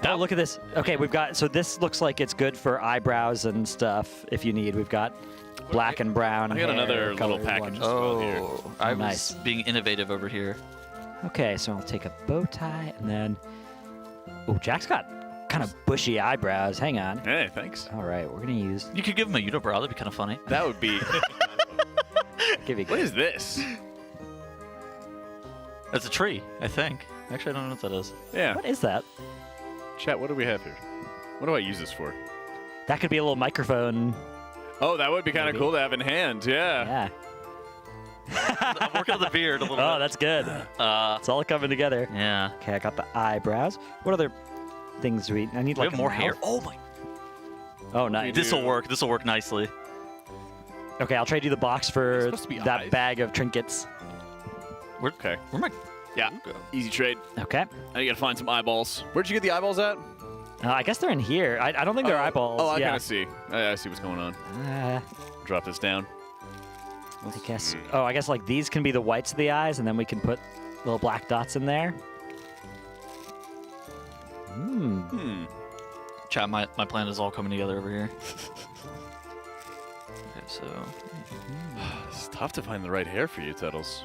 Oh, look at this. Okay, we've got... So this looks like it's good for eyebrows and stuff if you need. We've got black and brown I got hair another little colored package ones. as well here. Oh, I nice. was being innovative over here. Okay, so I'll take a bow tie and then... Oh, Jack's got kind of bushy eyebrows. Hang on. Hey, thanks. All right, we're going to use... You could give him a unibrow. That'd be kind of funny. That would be... What is this? That's a tree, I think. Actually, I don't know what that is. Yeah. What is that? Chat, what do we have here? What do I use this for? That could be a little microphone. Oh, that would be kind of cool to have in hand. Yeah. Yeah. I'm working on the beard a little bit. Oh, that's good. It's all coming together. Yeah. Okay, I got the eyebrows. What other things do we... I need We like have more a hair. mouth. Oh my. Oh, nice. This will work. This will work nicely. Okay, I'll trade you the box for supposed to be that eyes. bag of trinkets. Okay. Where am I? Yeah. Easy trade. Okay. Now you gotta find some eyeballs. Where'd you get the eyeballs at? I guess they're in here. I don't think they're eyeballs. Oh, I yeah. kind of see. I see what's going on. Drop this down. I guess. Oh, I guess like these can be the whites of the eyes, and then we can put little black dots in there. Chat, my plan is all coming together over here. Okay, so... It's tough to find the right hair for you, Tettles.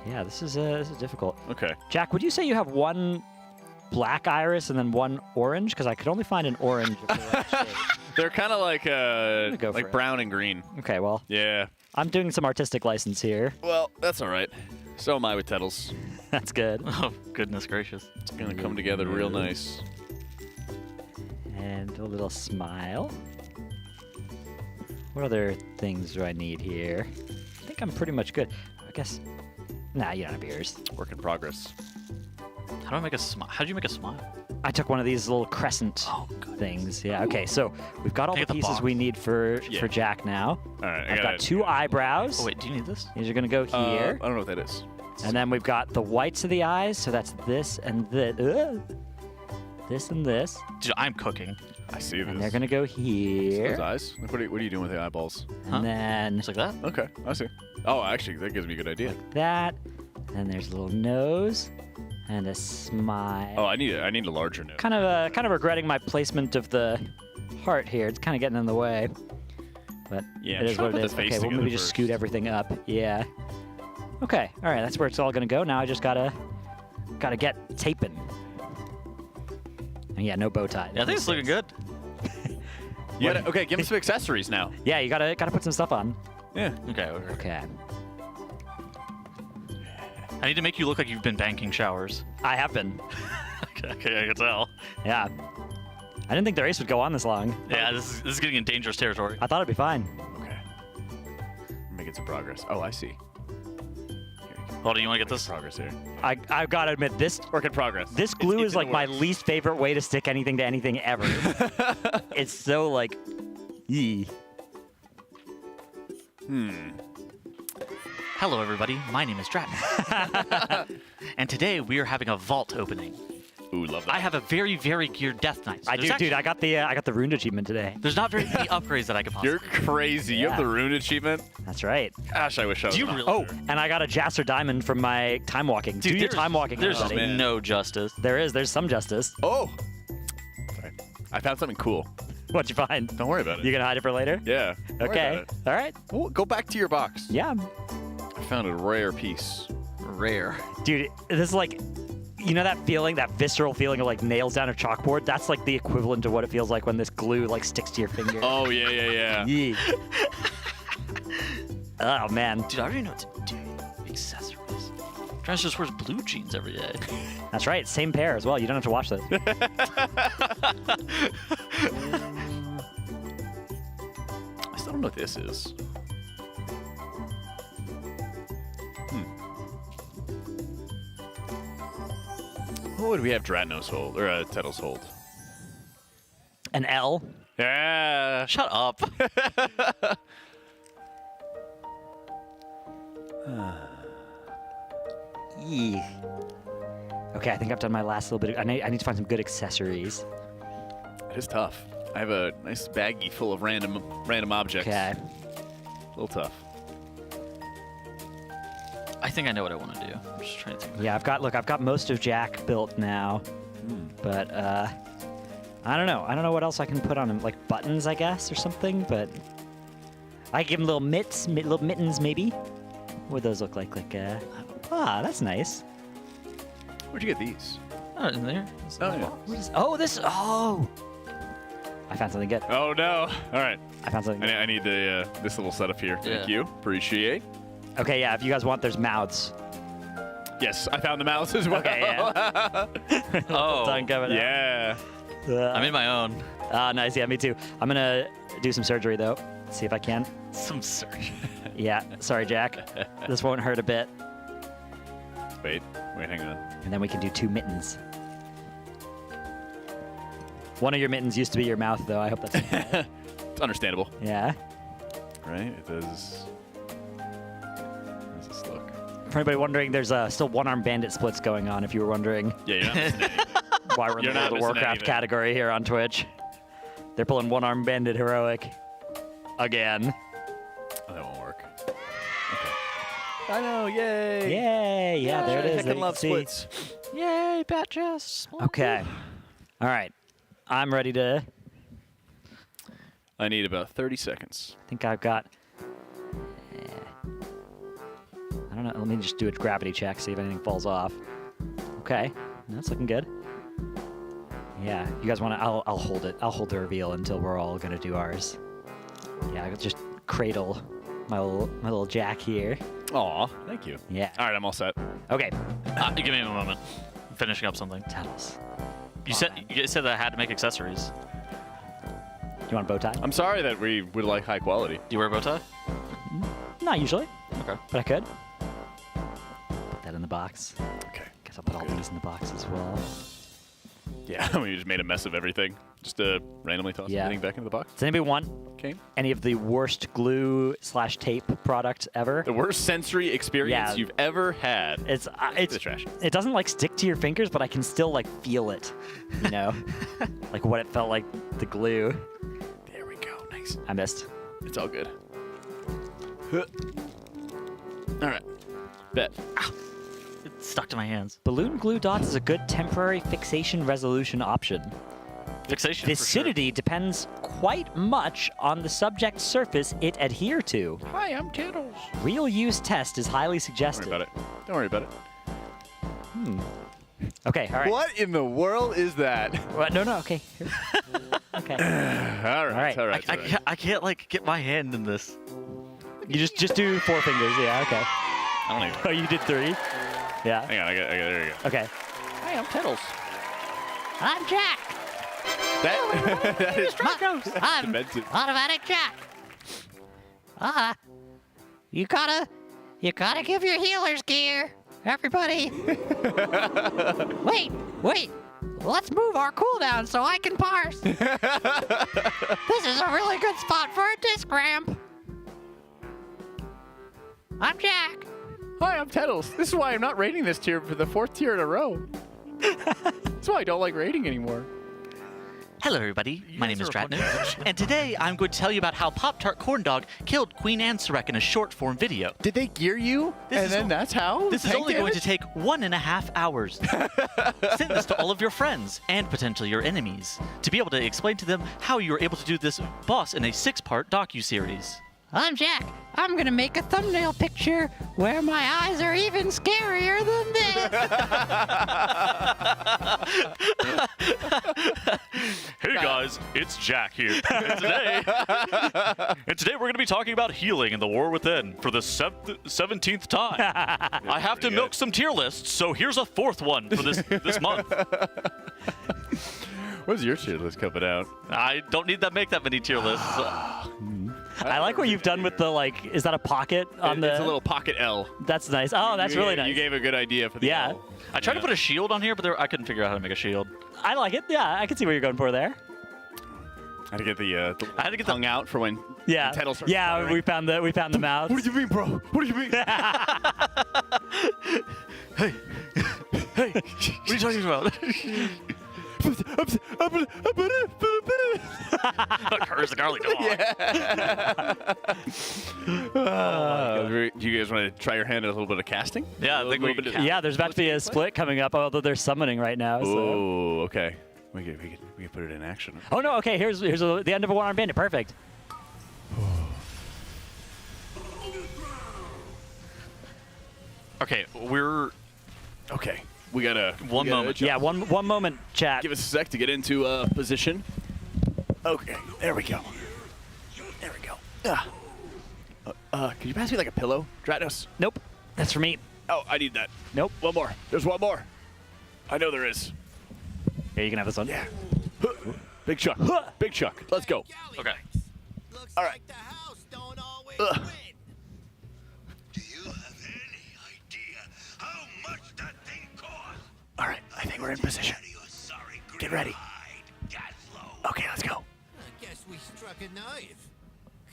Yeah, this is difficult. Okay. Jack, would you say you have one black iris and then one orange? Because I could only find an orange. Of the right shade. They're kind of like go for like it. brown and green. Okay, well, Yeah. I'm doing some artistic license here. Well, that's all right. So am I with Tettles. That's good. Oh, goodness gracious. It's gonna come together real nice. And a little smile. What other things do I need here? I think I'm pretty much good. I guess. Nah, you don't have ears. Work in progress. How do I make a smile? How do you make a smile? I took one of these little crescent things. Yeah. Okay. So we've got all the pieces we need for Jack now. All right. I've got 2 eyebrows. Oh wait, do you need this? These are gonna go here. I don't know what that is. And then we've got the whites of the eyes. So that's this and this. This and this. Dude, I'm cooking. I see this. And they're gonna go here. Those eyes. Like, what are you doing with the eyeballs? And then just like that. Okay, I see. Oh, actually, that gives me a good idea. Like that. And there's a little nose and a smile. Oh, I need a larger nose. Kind of regretting my placement of the heart here. It's kind of getting in the way. But Yeah, it is try what to it put is. the face Okay, we'll together maybe just first. scoot everything up. Yeah. Okay. All right. That's where it's all gonna go. Now I just gotta get taping. And yeah, no bow tie. Yeah, I think it's looking good. Okay, give him some accessories now. Yeah, you gotta put some stuff on. Yeah. Okay. I need to make you look like you've been banking showers. I have been. Okay, I can tell. Yeah. I didn't think the race would go on this long. Yeah, this is getting in dangerous territory. I thought it'd be fine. Okay. I'm making some progress. Oh, I see. Hold on, you want to get this? Progress here. I've got to admit, this work in progress. This glue is like my least favorite way to stick anything to anything ever. It's so like, yee. Hello, everybody. My name is Dratton. And today we are having a vault opening. Ooh, love that. I have a very, very geared Death Knight. I do, dude. I got the rune achievement today. There's not very many upgrades that I could possibly. You're crazy. You have the rune achievement? That's right. Gosh, I wish I was. Do you really? Oh, and I got a Jasper Diamond from my time walking. Dude, Do your time walking. There's everybody. no justice. There's some justice. Oh. Sorry. I found something cool. What'd you find? Don't worry about it. You gonna hide it for later? Yeah. Don't worry Okay. about it. All right. Well, go back to your box. Yeah. I found a rare piece. Rare. Dude, this is like, you know that feeling, that visceral feeling of like nails down a chalkboard? That's like the equivalent of what it feels like when this glue like sticks to your finger. Oh, yeah. Yeah. Oh, man. Dude, I already know what to do. Accessories. Trash just wears blue jeans every day. That's right. Same pair as well. You don't have to wash those. I still don't know what this is. What would we have Dratnos hold, or Tettles hold? An L? Yeah. Shut up. Yee. Okay, I think I've done my last little bit. I need to find some good accessories. It is tough. I have a nice baggie full of random objects. Okay. A little tough. I think I know what I want to do. I'm just trying to think. Yeah, I've got most of Jack built now, but I don't know. I don't know what else I can put on him. Like buttons, I guess, or something. But I give him little little mittens, maybe. What would those look like? That's nice. Where'd you get these? Oh, in there. Oh, I found something good. Oh no! All right. I found something. I need the this little setup here. Thank you. Appreciate. Okay, yeah. If you guys want, there's mouths. Yes, I found the mouse as well. Okay, yeah. Oh, Tongue coming out. Yeah. I'm in my own. Ah, nice. Yeah, me too. I'm gonna do some surgery though. See if I can. Some surgery. Yeah. Sorry, Jack. This won't hurt a bit. Wait, hang on. And then we can do 2 mittens. One of your mittens used to be your mouth, though. I hope that's okay. It's understandable. Yeah. Right? It does. How does this look? For anybody wondering, there's still one-arm bandit splits going on, if you were wondering Yeah, you're not missing anything. why we're in You're the not World of missing Warcraft anything. category here on Twitch. They're pulling one-arm bandit heroic. Again. Oh, that won't work. Okay. I know, yay! Yay! Yeah, there it is. Heckin' There you love can see. splits. Yay, bat chest. Okay. All right. I'm ready to... I need about 30 seconds. I think I've got... I don't know. Let me just do a gravity check, see if anything falls off. Okay. That's looking good. Yeah. You guys want to... I'll hold it. I'll hold the reveal until we're all going to do ours. Yeah, I'll just cradle my little Jack here. Aw, thank you. Yeah. All right, I'm all set. Okay. Give me a moment. I'm finishing up something. Tattles. You said that I had to make accessories. Do you want a bow tie? I'm sorry that we would like high quality. Do you wear a bow tie? Not usually. Okay. But I could. Put that in the box. Okay. Guess I'll put all these in the box as well. Yeah, we just made a mess of everything. Just randomly toss everything back into the box. Does anybody want any of the worst glue/tape product ever? The worst sensory experience you've ever had. It's trash. It doesn't like stick to your fingers, but I can still like feel it. You know, like what it felt like the glue. There we go. Nice. I missed. It's all good. All right. Bet. It's stuck to my hands. Balloon glue dots is a good temporary fixation resolution option. Fixation. Vicinity depends quite much on the subject surface it adhere to. Hi, I'm Tiddles. Real use test is highly suggested. Don't worry about it. Okay, all right. What in the world is that? What? No, okay. Okay. All right. I can't like get my hand in this. You just do 4 fingers. Yeah. Okay. I don't even. Oh, you did 3. Yeah. Hang on. I got. There you go. Okay. Hi, I'm Tiddles. I'm Jack. That is I'm demented. Automatic Jack. You gotta give your healers gear, everybody. Wait. Let's move our cooldown so I can parse. This is a really good spot for a disc ramp. I'm Jack. Hi, I'm Tiddles. This is why I'm not rating this tier for the 4th tier in a row. That's why I don't like rating anymore. Hello, everybody. My name is Dratno, and today I'm going to tell you about how Pop-Tart Corn Dog killed Queen Anserek in a short-form video. Did they gear you? That's how? This is only going to take 1.5 hours. Send this to all of your friends and potentially your enemies to be able to explain to them how you were able to do this boss in a 6-part docuseries. I'm Jack. I'm gonna make a thumbnail picture where my eyes are even scarier than this. Hey guys, it's Jack here. And today we're going to be talking about healing in the War Within for the 17th time. I have to milk some tier lists, so here's a 4th one for this month. What's your tier list coming out? I don't need to make that many tier lists. I like what you've done with the is that a pocket on the? It's a little pocket L. That's nice. Oh, that's really nice. You gave a good idea for the L. I tried to put a shield on here, but I couldn't figure out how to make a shield. I like it. Yeah, I can see what you're going for there. I had to get the tongue out for when Teddle starts stuttering. we found the mouth. What do you mean, bro? What do you mean? Hey, what are you talking about? Curse the garlic dog. Do you guys want to try your hand at a little bit of casting? Yeah, I think we can. Yeah, there's about to be a split coming up, although they're summoning right now. Oh, okay. We can put it in action. Oh no! Okay, here's the end of a one-arm bandit. Perfect. Okay, okay. We gotta one moment. Yeah, one moment, chat. Give us a sec to get into position. Okay, there we go. There we go. Could you pass me like a pillow, Dratos? Nope, that's for me. Oh, I need that. Nope. One more. There's one more. I know there is. Yeah, you can have this one. Yeah. Big Chuck. Big Chuck. Let's go. Okay. All right. All right, I think we're in position. Get ready. Okay, let's go. I guess we struck a knife.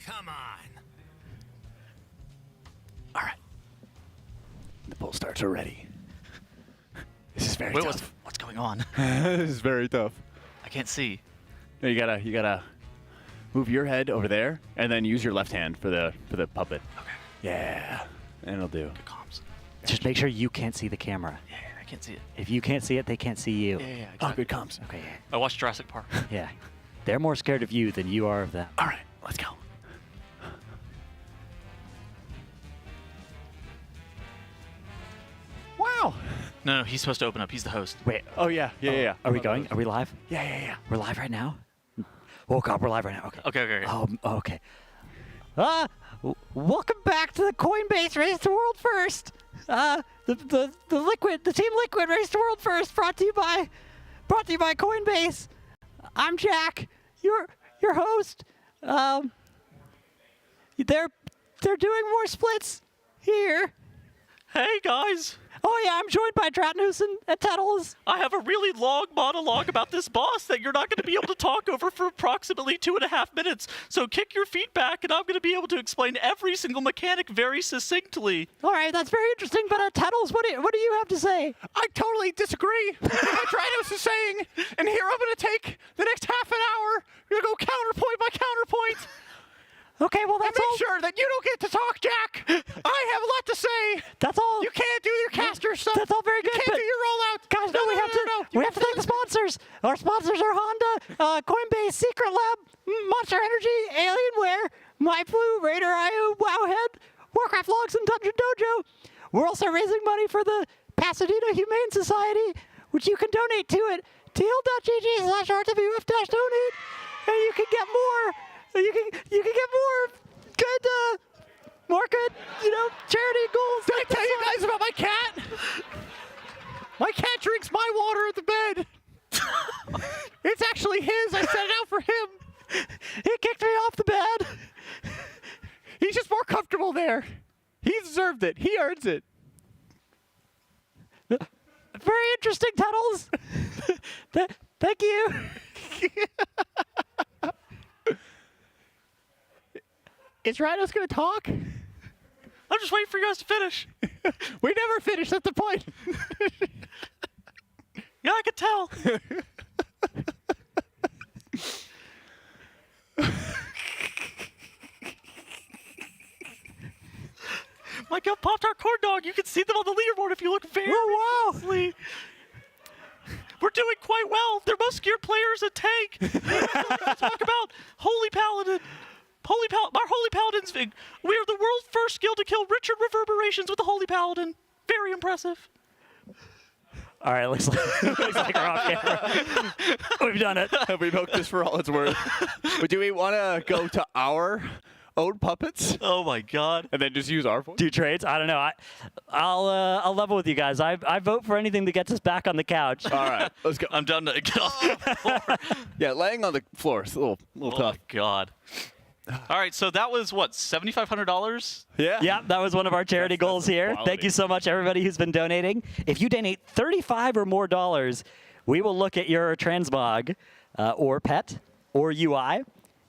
Come on. All right. The pull starts are ready. This is very tough. What's going on? This is very tough. I can't see. No, you gotta move your head over there, and then use your left hand for the puppet. Okay. Yeah, and it'll do. Good comms. Just make sure you can't see the camera. Yeah, I can't see it. If you can't see it, they can't see you. Yeah, exactly. Oh, good comms. Okay. I watched Jurassic Park. Yeah. They're more scared of you than you are of them. All right, let's go. Wow. No, he's supposed to open up. He's the host. Wait. Oh yeah. Are we going? Are we live? Yeah. We're live right now? Oh god, we're live right now. Okay. Okay. Okay. Welcome back to the Coinbase Race to World First. The Team Liquid Race to World First, brought to you by Coinbase. I'm Jack, your host. They're doing more splits here. Hey guys. Oh yeah, I'm joined by Dratnoose and Tettles. I have a really long monologue about this boss that you're not going to be able to talk over for approximately 2.5 minutes. So kick your feet back, and I'm going to be able to explain every single mechanic very succinctly. All right, that's very interesting. But Tettles, what do you have to say? I totally disagree with what Dratnoose is saying, and here I'm going to take the next half an hour. We're going to go counterpoint by counterpoint. Okay, well that's and make all. sure that you don't get to talk, Jack. I have a lot to say. That's all. You can't do your caster stuff. That's all very good. You can't do your rollout. Guys, no, we have to thank the sponsors. Our sponsors are Honda, Coinbase, Secret Lab, Monster Energy, Alienware, MyBlue, RaiderIO, Wowhead, Warcraft Logs, and DungeonDojo. We're also raising money for the Pasadena Humane Society, which you can donate to at tl.gg/rwf-donate, and you can get more. You can get more good, charity goals. Did I tell you guys about my cat? My cat drinks my water at the bed. It's actually his. I set it out for him. He kicked me off the bed. He's just more comfortable there. He deserved it. He earns it. Very interesting, Tunnels. Thank you. Is Rhino's going to talk? I'm just waiting for you guys to finish. We never finish. That's the point. Yeah, I could tell. My Pop-Tart corn dog, you can see them on the leaderboard if you look very closely. We're doing quite well. They're most geared players at tank. Let's talk about Holy Paladin. Our Holy Paladins. We are the world's first guild to kill Richard Reverberations with the Holy Paladin. Very impressive. All right, looks like we're off camera. We've done it. We milked this for all it's worth. But do we want to go to our own puppets? Oh my God! And then just use our voice? Do trades? I don't know. I'll level with you guys. I vote for anything that gets us back on the couch. All right, let's go. I'm done to get off the floor. Yeah, laying on the floor is a little tough. Oh my God. All right, so that was what, $7,500? Yeah, that was one of our charity goals here. quality. Thank you so much, everybody who's been donating. If you donate $35 or more, we will look at your transmog or pet or UI,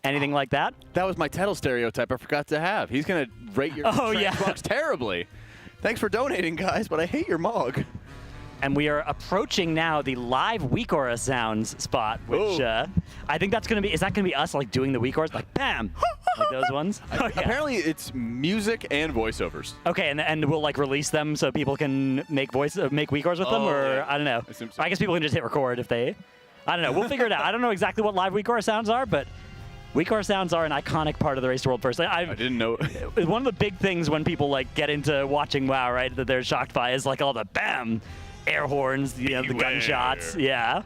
anything like that. That was my Tettle stereotype I forgot to have. He's going to rate your transmogs terribly. Thanks for donating, guys, but I hate your mog. And we are approaching now the live Weak Aura sounds spot, which I think that's going to be, is that going to be us like doing the Weak Auras? Like, bam! Like those ones? Oh, yeah. Apparently it's music and voiceovers. Okay, and we'll like release them so people can make Weak Auras with them, or yeah. I don't know. So. I guess people can just hit record if they, I don't know. We'll figure it out. I don't know exactly what live Weak Aura sounds are, but Weak Aura sounds are an iconic part of the Race to World First. I didn't know. One of the big things when people like get into watching WoW, right, that they're shocked by is like all the bam, air horns, the gunshots, yeah.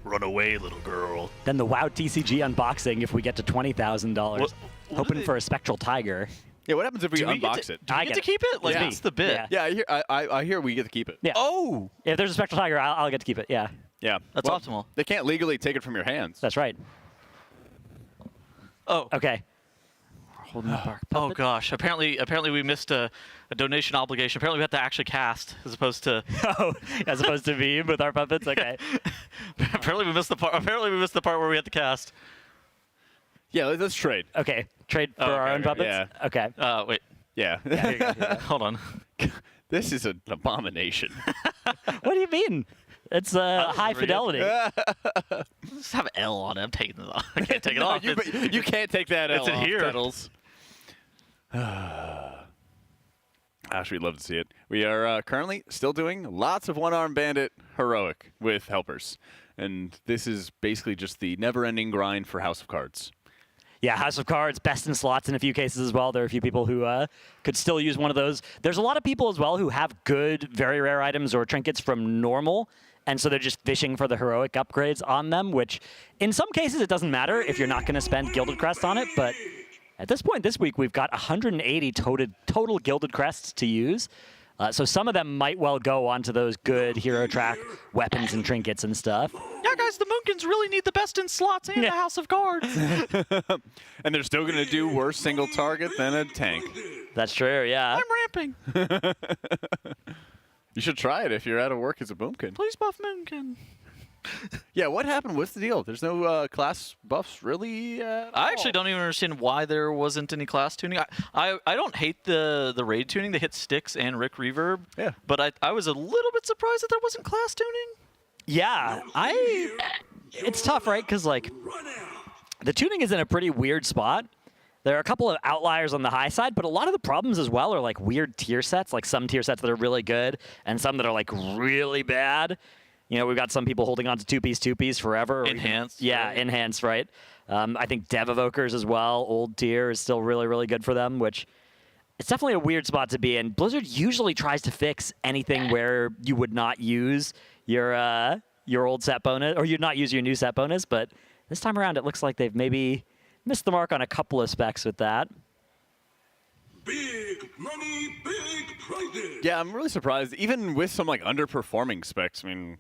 Run away, little girl. Then the WoW TCG unboxing if we get to $20,000. Hoping for a Spectral Tiger. Yeah, what happens if we unbox it? Do we get to keep it? Like, yeah. that's the bit. Yeah, I hear we get to keep it. Yeah. Oh! If there's a Spectral Tiger, I'll get to keep it, yeah. Yeah. That's optimal. They can't legally take it from your hands. That's right. Oh. Okay. Oh gosh! Apparently we missed a donation obligation. Apparently we have to actually cast as opposed to beam with our puppets. Okay. Apparently we missed the part. Apparently we missed the part where we had to cast. Yeah, let's trade. Okay, trade for our own puppets. Yeah. Okay. Wait. Yeah. Here you go. Hold on. This is an abomination. What do you mean? It's high fidelity. Just have L on it. I'm taking it off. I can't take it off. You can't take that L It's in off, here. Tettles. Gosh, we'd love to see it. We are currently still doing lots of one-arm bandit heroic with helpers. And this is basically just the never-ending grind for House of Cards. Yeah, House of Cards, best in slots in a few cases as well. There are a few people who could still use one of those. There's a lot of people as well who have good, very rare items or trinkets from normal, and so they're just fishing for the heroic upgrades on them, which in some cases it doesn't matter if you're not going to spend Gilded Crest on it, but at this point this week we've got 180 total Gilded Crests to use. So some of them might well go onto those good hero track weapons and trinkets and stuff. Yeah, guys, the Moonkins really need the best in slots and the House of Cards. And they're still going to do worse single target than a tank. That's true, yeah. I'm ramping. You should try it if you're out of work as a boomkin. Please buff Moonkin. Yeah, what happened? What's the deal? There's no class buffs really. I actually don't even understand why there wasn't any class tuning. I don't hate the raid tuning. They hit Styx and Rick Reverb. Yeah. But I was a little bit surprised that there wasn't class tuning. Yeah, it's tough, right? Because like the tuning is in a pretty weird spot. There are a couple of outliers on the high side, but a lot of the problems as well are like weird tier sets, like some tier sets that are really good and some that are like really bad. You know, we've got some people holding on to two-piece forever. Enhanced. Yeah, right? Enhanced, right? I think Dev Evokers as well, old tier, is still really, really good for them, which it's definitely a weird spot to be in. Blizzard usually tries to fix anything where you would not use your old set bonus, or you'd not use your new set bonus, but this time around it looks like they've maybe missed the mark on a couple of specs with that. Big money, big prizes. Yeah, I'm really surprised. Even with some like underperforming specs, I mean,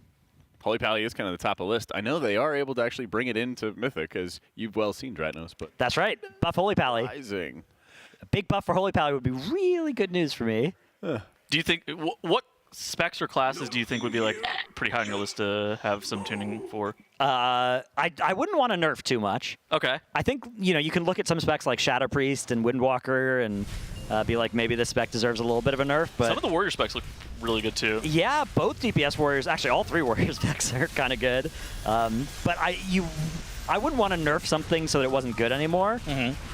Holy Pally is kind of the top of the list. I know they are able to actually bring it into Mythic, as you've well seen, Dratnos. But that's right, buff Holy Pally. Rising. A big buff for Holy Pally would be really good news for me. Do you think what specs or classes do you think would be like pretty high on your list to have some tuning for? I wouldn't want to nerf too much. Okay. I think you can look at some specs like Shadow Priest and Windwalker and be like maybe this spec deserves a little bit of a nerf. But some of the warrior specs look really good too. Yeah, both DPS warriors, actually all three warrior specs are kind of good. But I wouldn't want to nerf something so that it wasn't good anymore.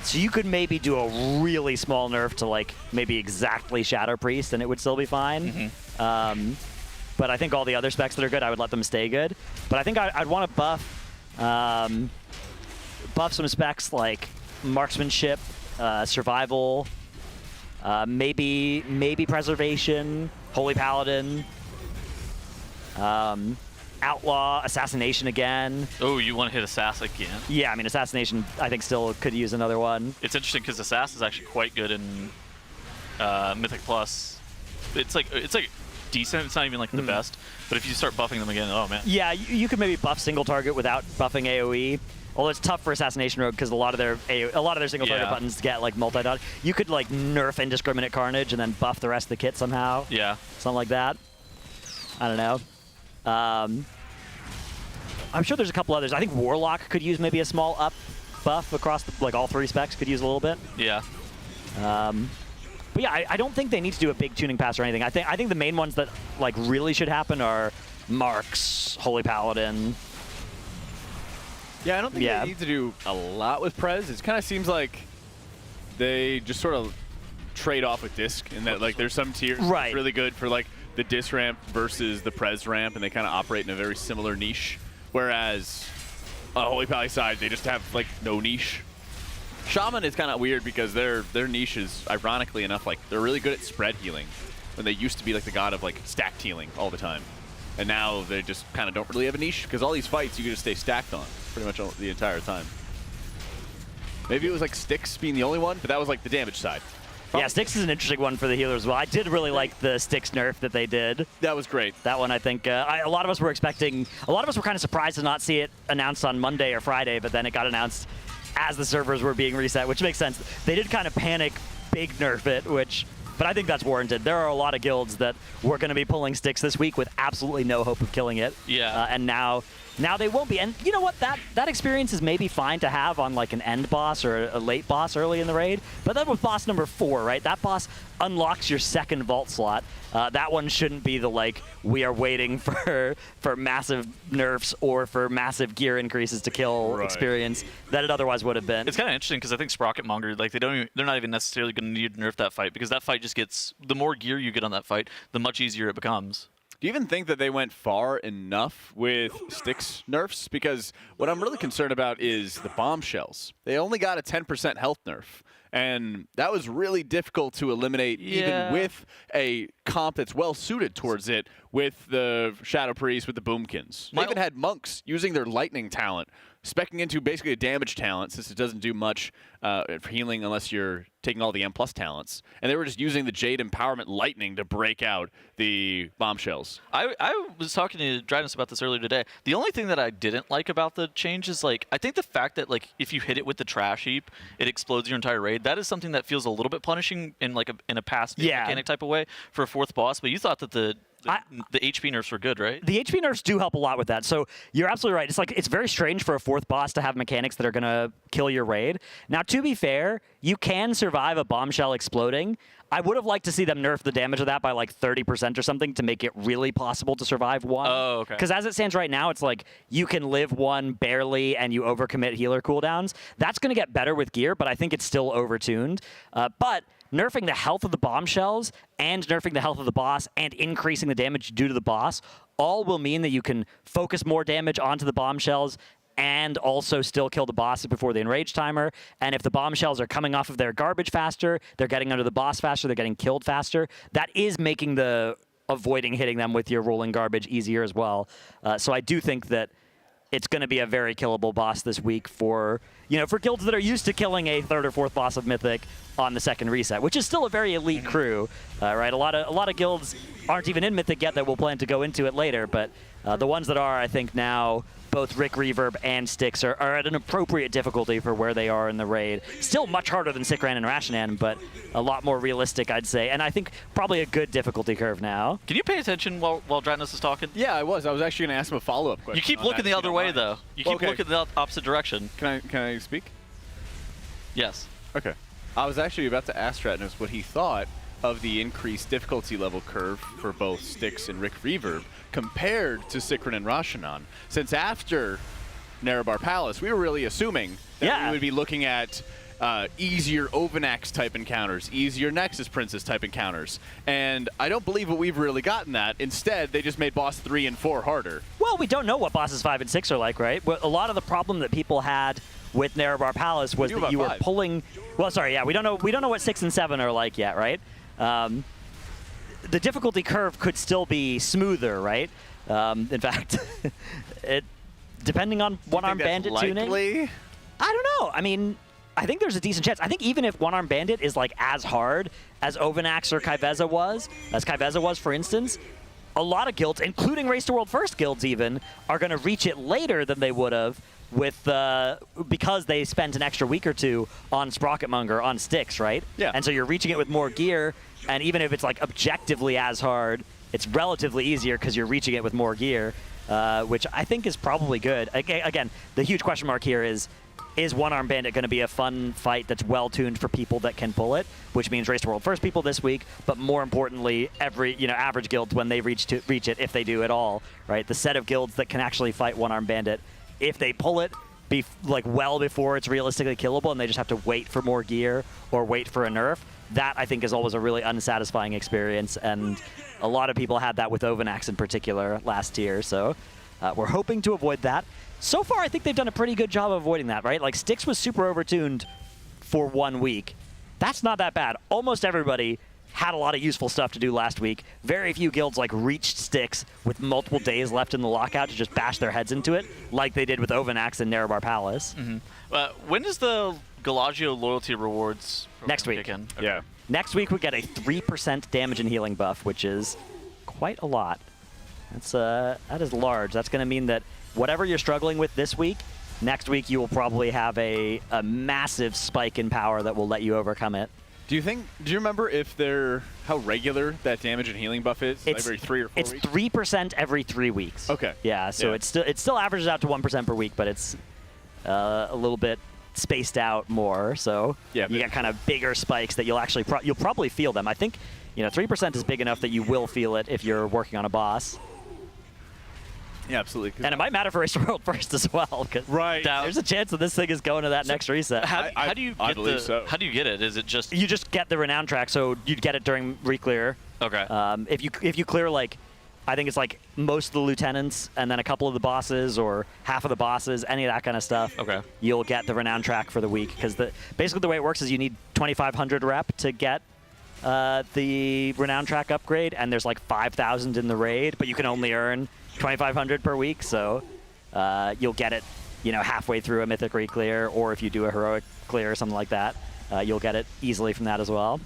So you could maybe do a really small nerf to like maybe exactly Shadow Priest and it would still be fine. But I think all the other specs that are good, I would let them stay good. But I think I'd want to buff some specs like marksmanship, survival, maybe preservation, holy paladin, outlaw, assassination again. Oh, you want to hit Assass again? Yeah, I mean assassination I think still could use another one. It's interesting because Assass is actually quite good in Mythic Plus. It's like decent. It's not even like the best. But if you start buffing them again, oh man. Yeah, you could maybe buff single target without buffing AOE. Although it's tough for Assassination Rogue because a lot of their single target buttons get like multi-dot. You could like nerf Indiscriminate Carnage and then buff the rest of the kit somehow. Yeah. Something like that. I don't know. I'm sure there's a couple others. I think Warlock could use maybe a small up buff across like all three specs. Could use a little bit. Yeah. But yeah, I don't think they need to do a big tuning pass or anything. I think the main ones that like really should happen are Marks, Holy Paladin. Yeah, I don't think they need to do a lot with Prez. It kind of seems like they just sort of trade off with Disc, in that like there's some tiers that's really good for like the Disc ramp versus the Prez ramp, and they kind of operate in a very similar niche. Whereas on Holy Pally side, they just have like no niche. Shaman is kind of weird because their niche is, ironically enough, like they're really good at spread healing, when they used to be like the god of like stacked healing all the time. And now they just kind of don't really have a niche, because all these fights you can just stay stacked on pretty much the entire time. Maybe it was like Styx being the only one, but that was like the damage side. Yeah, Styx is an interesting one for the healers as well. I did really like the Styx nerf that they did. That was great. That one, I think, a lot of us were expecting, a lot of us were kind of surprised to not see it announced on Monday or Friday, but then it got announced as the servers were being reset, which makes sense. They did kind of panic, big nerf it, but I think that's warranted. There are a lot of guilds that were going to be pulling Styx this week with absolutely no hope of killing it. Yeah. And now they won't be. And you know what? That experience is maybe fine to have on like an end boss or a late boss early in the raid. But then with boss number 4, right? That boss unlocks your second vault slot. That one shouldn't be the like, we are waiting for massive nerfs or for massive gear increases to kill experience that it otherwise would have been. It's kind of interesting because I think Sprocketmonger, like they're not even necessarily going to need to nerf that fight, because that fight just gets, the more gear you get on that fight, the much easier it becomes. Do you even think that they went far enough with Styx nerfs? Because what I'm really concerned about is the bombshells. They only got a 10% health nerf. And that was really difficult to eliminate, even with a comp that's well suited towards it, with the Shadow Priest, with the Boomkins. They even had monks using their lightning talent, speccing into basically a damage talent, since it doesn't do much for healing unless you're taking all the M+ talents. And they were just using the Jade Empowerment Lightning to break out the bombshells. I was talking to Dryden about this earlier today. The only thing that I didn't like about the change is, like, I think the fact that, like, if you hit it with the trash heap, it explodes your entire raid. That is something that feels a little bit punishing in, like, in a past mechanic type of way for a 4th boss. But you thought that the The HP nerfs were good, right? The HP nerfs do help a lot with that. So you're absolutely right. It's very strange for a 4th boss to have mechanics that are going to kill your raid. Now, to be fair, you can survive a bombshell exploding. I would have liked to see them nerf the damage of that by like 30% or something to make it really possible to survive one. Oh, okay. Because as it stands right now, it's like you can live one barely and you overcommit healer cooldowns. That's going to get better with gear, but I think it's still overtuned. But nerfing the health of the bombshells and nerfing the health of the boss and increasing the damage due to the boss all will mean that you can focus more damage onto the bombshells and also still kill the bosses before the enrage timer. And if the bombshells are coming off of their garbage faster, they're getting under the boss faster, they're getting killed faster, that is making the avoiding hitting them with your rolling garbage easier as well. So I do think that it's going to be a very killable boss this week for guilds that are used to killing a 3rd or 4th boss of Mythic on the 2nd reset, which is still a very elite crew, right? A lot of guilds aren't even in Mythic yet that we'll plan to go into it later, but the ones that are, I think now, both Rick Reverb and Styx are at an appropriate difficulty for where they are in the raid. Still much harder than Sikran and Rashanan, but a lot more realistic, I'd say. And I think probably a good difficulty curve now. Can you pay attention while Dratnos is talking? Yeah, I was. I was actually going to ask him a follow-up question. You keep looking the other way, though. You keep looking the opposite direction. Can I speak? Yes. Okay. I was actually about to ask Dratnos what he thought of the increased difficulty level curve for both Styx and Rick Reverb compared to Sikran and Rashanan. Since after Nerebar Palace, we were really assuming that we would be looking at easier Ovanax type encounters, easier Nexus Princess type encounters. And I don't believe that we've really gotten that. Instead, they just made boss 3 and 4 harder. Well, we don't know what bosses 5 and 6 are like, right? But a lot of the problem that people had with Nerebar Palace was that you were pulling... Well, sorry, yeah, we don't know what 6 and 7 are like yet, right? The difficulty curve could still be smoother, right? In fact, depending on one-arm bandit tuning. I don't know. I mean, I think there's a decent chance. I think even if one-arm bandit is like as hard as Ovanax or Kaiveza was, for instance, a lot of guilds, including Race to World First guilds even, are going to reach it later than they would have because they spent an extra week or two on Sprocketmonger, on Styx, right? Yeah. And so you're reaching it with more gear, and even if it's like objectively as hard, it's relatively easier because you're reaching it with more gear, which I think is probably good. Again, the huge question mark here is One-Arm Bandit going to be a fun fight that's well-tuned for people that can pull it, which means Race to World First people this week, but more importantly, every average guild when they reach it, if they do at all, right? The set of guilds that can actually fight One-Arm Bandit, if they pull it well before it's realistically killable and they just have to wait for more gear or wait for a nerf, that I think is always a really unsatisfying experience, and a lot of people had that with Ovanax in particular last year, so we're hoping to avoid that. So far, I think they've done a pretty good job of avoiding that, right? Like, Styx was super overtuned for 1 week. That's not that bad. Almost everybody had a lot of useful stuff to do last week. Very few guilds reached Styx with multiple days left in the lockout to just bash their heads into it, like they did with Ovanax and Nerebar Palace. Mm-hmm. When does the Galagio loyalty rewards next week? Kick in? Okay. Yeah. Next week we get a 3% damage and healing buff, which is quite a lot. That is large. That's going to mean that whatever you're struggling with this week, next week you will probably have a massive spike in power that will let you overcome it. Do you remember how regular that damage and healing buff is? Every 3 or 4 weeks? It's 3% every 3 weeks. Okay. Yeah, so it still averages out to 1% per week, but it's a little bit spaced out more. So you get kind of bigger spikes that you'll probably feel them. I think 3% is big enough that you will feel it if you're working on a boss. Yeah, absolutely. And it might matter for Race to World First as well. Right. There's a chance that this thing is going to that next reset. How do you get it? Is it just... You just get the Renown track, so you'd get it during Reclear. Okay. If you clear, I think it's most of the lieutenants and then a couple of the bosses or half of the bosses, any of that kind of stuff, you'll get the Renown track for the week. Because basically the way it works is you need 2,500 rep to get the Renown track upgrade, and there's 5,000 in the raid, but you can only earn 2,500 per week, so you'll get it, halfway through a Mythic Reclear, or if you do a Heroic Clear or something like that, you'll get it easily from that as well.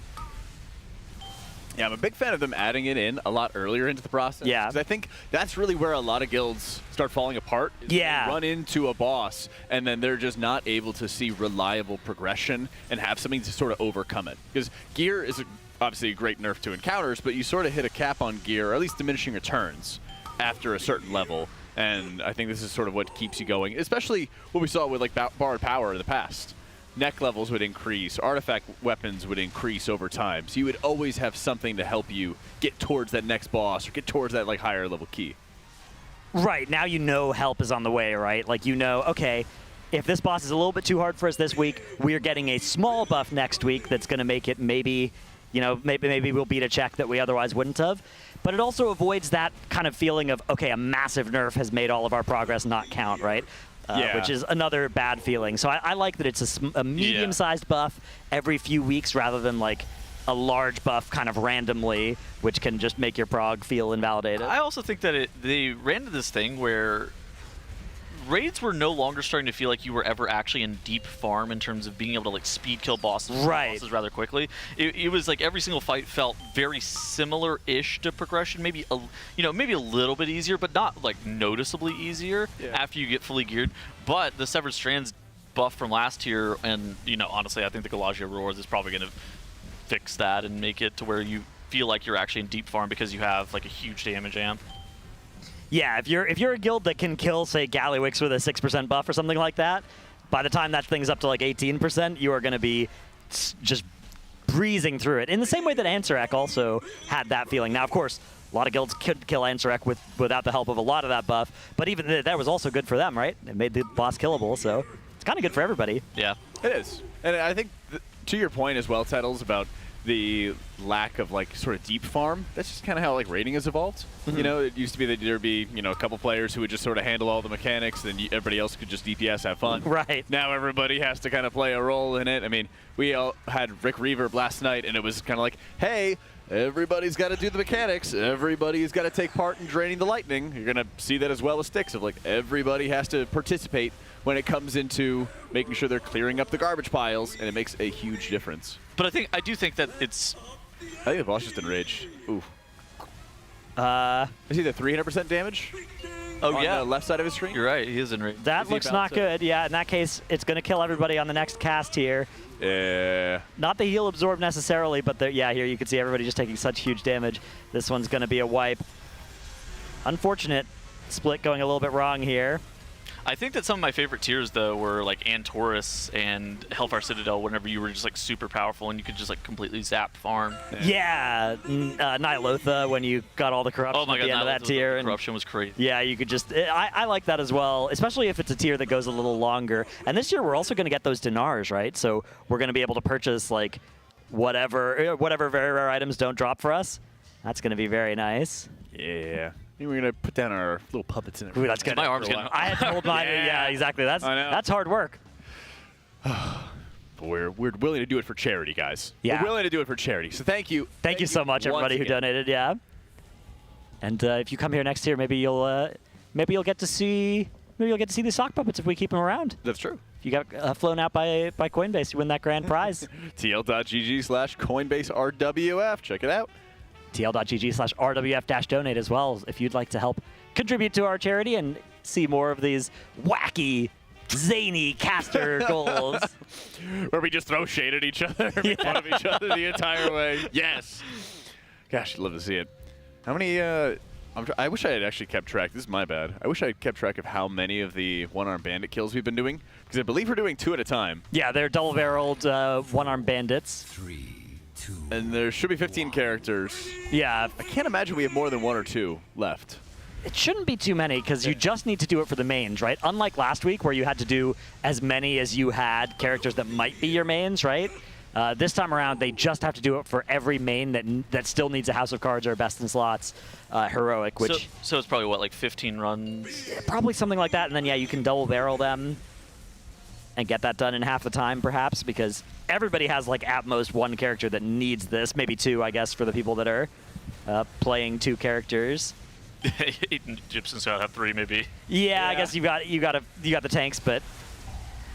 Yeah, I'm a big fan of them adding it in a lot earlier into the process. Yeah. Because I think that's really where a lot of guilds start falling apart. Is when they run into a boss, and then they're just not able to see reliable progression and have something to sort of overcome it. Because gear is obviously a great nerf to encounters, but you sort of hit a cap on gear, or at least diminishing returns after a certain level. And I think this is sort of what keeps you going, especially what we saw with like borrowed power in the past. Neck levels would increase, artifact weapons would increase over time. So you would always have something to help you get towards that next boss or get towards that like higher level key. Right, now you know help is on the way, right? Like you know, okay, if this boss is a little bit too hard for us this week, we're getting a small buff next week that's going to make it maybe, you know, maybe we'll beat a check that we otherwise wouldn't have. But it also avoids that kind of feeling of, okay, a massive nerf has made all of our progress not count, right? Which is another bad feeling. So I like that it's a medium-sized buff every few weeks rather than like a large buff kind of randomly, which can just make your prog feel invalidated. I also think that they ran into this thing where raids were no longer starting to feel like you were ever actually in deep farm in terms of being able to like speed kill bosses rather quickly. It was like every single fight felt very similar-ish to progression, maybe a little bit easier, but not like noticeably easier after you get fully geared. But the Severed Strands buff from last year, and honestly, I think the Galagio Rewards is probably going to fix that and make it to where you feel like you're actually in deep farm because you have like a huge damage amp. Yeah, if you're a guild that can kill, say, Gallywix with a 6% buff or something like that, by the time that thing's up to like 18%, you are going to be just breezing through it. In the same way that Ansarek also had that feeling. Now, of course, a lot of guilds could kill Ansarek without the help of a lot of that buff, but even that was also good for them, right? It made the boss killable, so it's kind of good for everybody. Yeah, it is. And I think, to your point as well, Titles, about the lack of like sort of deep farm, that's just kind of how like raiding has evolved. Mm-hmm. You know, it used to be that there'd be a couple players who would just sort of handle all the mechanics, and then everybody else could just DPS, have fun. Right. Now everybody has to kind of play a role in it. I mean, we all had Rick Reverb last night, and it was kind of like, hey, everybody's got to do the mechanics. Everybody's got to take part in draining the lightning. You're going to see that as well as Styx, of like everybody has to participate when it comes into making sure they're clearing up the garbage piles, and it makes a huge difference. But I do think that it's... I think the boss just enraged. Ooh. Is he the 300% damage? Oh, on yeah. the left side of his screen? You're right, he is enraged. That looks not good. Yeah, in that case, it's going to kill everybody on the next cast here. Yeah. Not the heal absorb necessarily, but here you can see everybody just taking such huge damage. This one's going to be a wipe. Unfortunate split going a little bit wrong here. I think that some of my favorite tiers, though, were like Antorus and Hellfire Citadel, whenever you were just like super powerful and you could just like completely zap farm. Yeah, Nihilotha, when you got all the corruption at the end of that tier. The corruption was crazy. Yeah, you could just... I like that as well, especially if it's a tier that goes a little longer. And this year we're also going to get those dinars, right? So we're going to be able to purchase like whatever very rare items don't drop for us. That's going to be very nice. Yeah. We're going to put down our little puppets in it. Ooh, that's good. My arm's getting... I had to hold mine. Yeah, exactly. That's hard work. We're willing to do it for charity, guys. Yeah. We're willing to do it for charity. So thank you. Thank you so much, everybody who donated. Yeah. And if you come here next year, maybe you'll get to see the sock puppets if we keep them around. That's true. If you got flown out by Coinbase, you win that grand prize. TL.gg/Coinbase RWF. Check it out. TL.gg/RWF-donate as well if you'd like to help contribute to our charity and see more of these wacky, zany caster goals. Where we just throw shade at each other and make fun of each other the entire way. Yes. Gosh, I'd love to see it. How many... I wish I had actually kept track. This is my bad. I wish I had kept track of how many of the one-armed bandit kills we've been doing, because I believe we're doing 2 at a time. Yeah, they're double-barreled one-armed bandits. 3, 2. And there should be 15 characters. Yeah. I can't imagine we have more than 1 or 2 left. It shouldn't be too many, because you just need to do it for the mains, right? Unlike last week, where you had to do as many as you had characters that might be your mains, right? This time around, they just have to do it for every main that still needs a House of Cards or a Best in Slots heroic, which... So it's probably, what, like 15 runs? Yeah, probably something like that, and then, yeah, you can double-barrel them and get that done in half the time, perhaps, because everybody has, like, at most 1 character that needs this. Maybe 2, I guess, for the people that are playing 2 characters. Egyptians gotta have 3, maybe. Yeah, I guess you got the tanks, but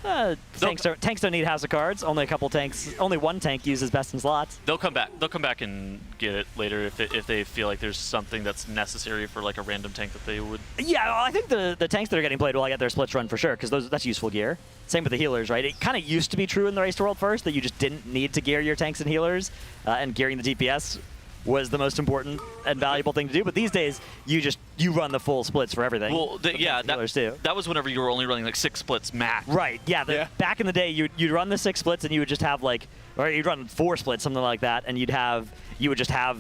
Tanks don't need House of Cards. Only a couple tanks. Only one tank uses best in slots. They'll come back. They'll come back and get it later if they feel like there's something that's necessary for like a random tank that they would. Yeah, I think the tanks that are getting played will get their splits run for sure because that's useful gear. Same with the healers, right? It kind of used to be true in the Race to World First that you just didn't need to gear your tanks and healers, and gearing the DPS was the most important and valuable thing to do. But these days, you run the full splits for everything. Well, that was whenever you were only running like 6 splits max. Right. Yeah. Back in the day, you'd run the 6 splits and you would just have or you'd run 4 splits, something like that, and you would just have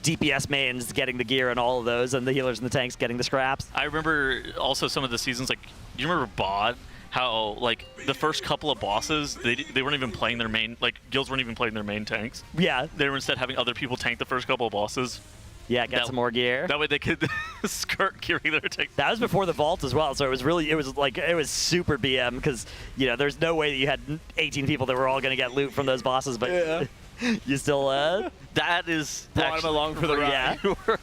DPS mains getting the gear and all of those, and the healers and the tanks getting the scraps. I remember also some of the seasons, like, do you remember BOD? How, like, the first couple of bosses, they weren't even playing their main, like, guilds weren't even playing their main tanks. Yeah. They were instead having other people tank the first couple of bosses. Yeah, get some more gear. That way they could skirt gearing their tanks. That was before the vault as well, so it was super BM because, there's no way that you had 18 people that were all going to get loot from those bosses, but you still, that is brought them along for the ride. Yeah.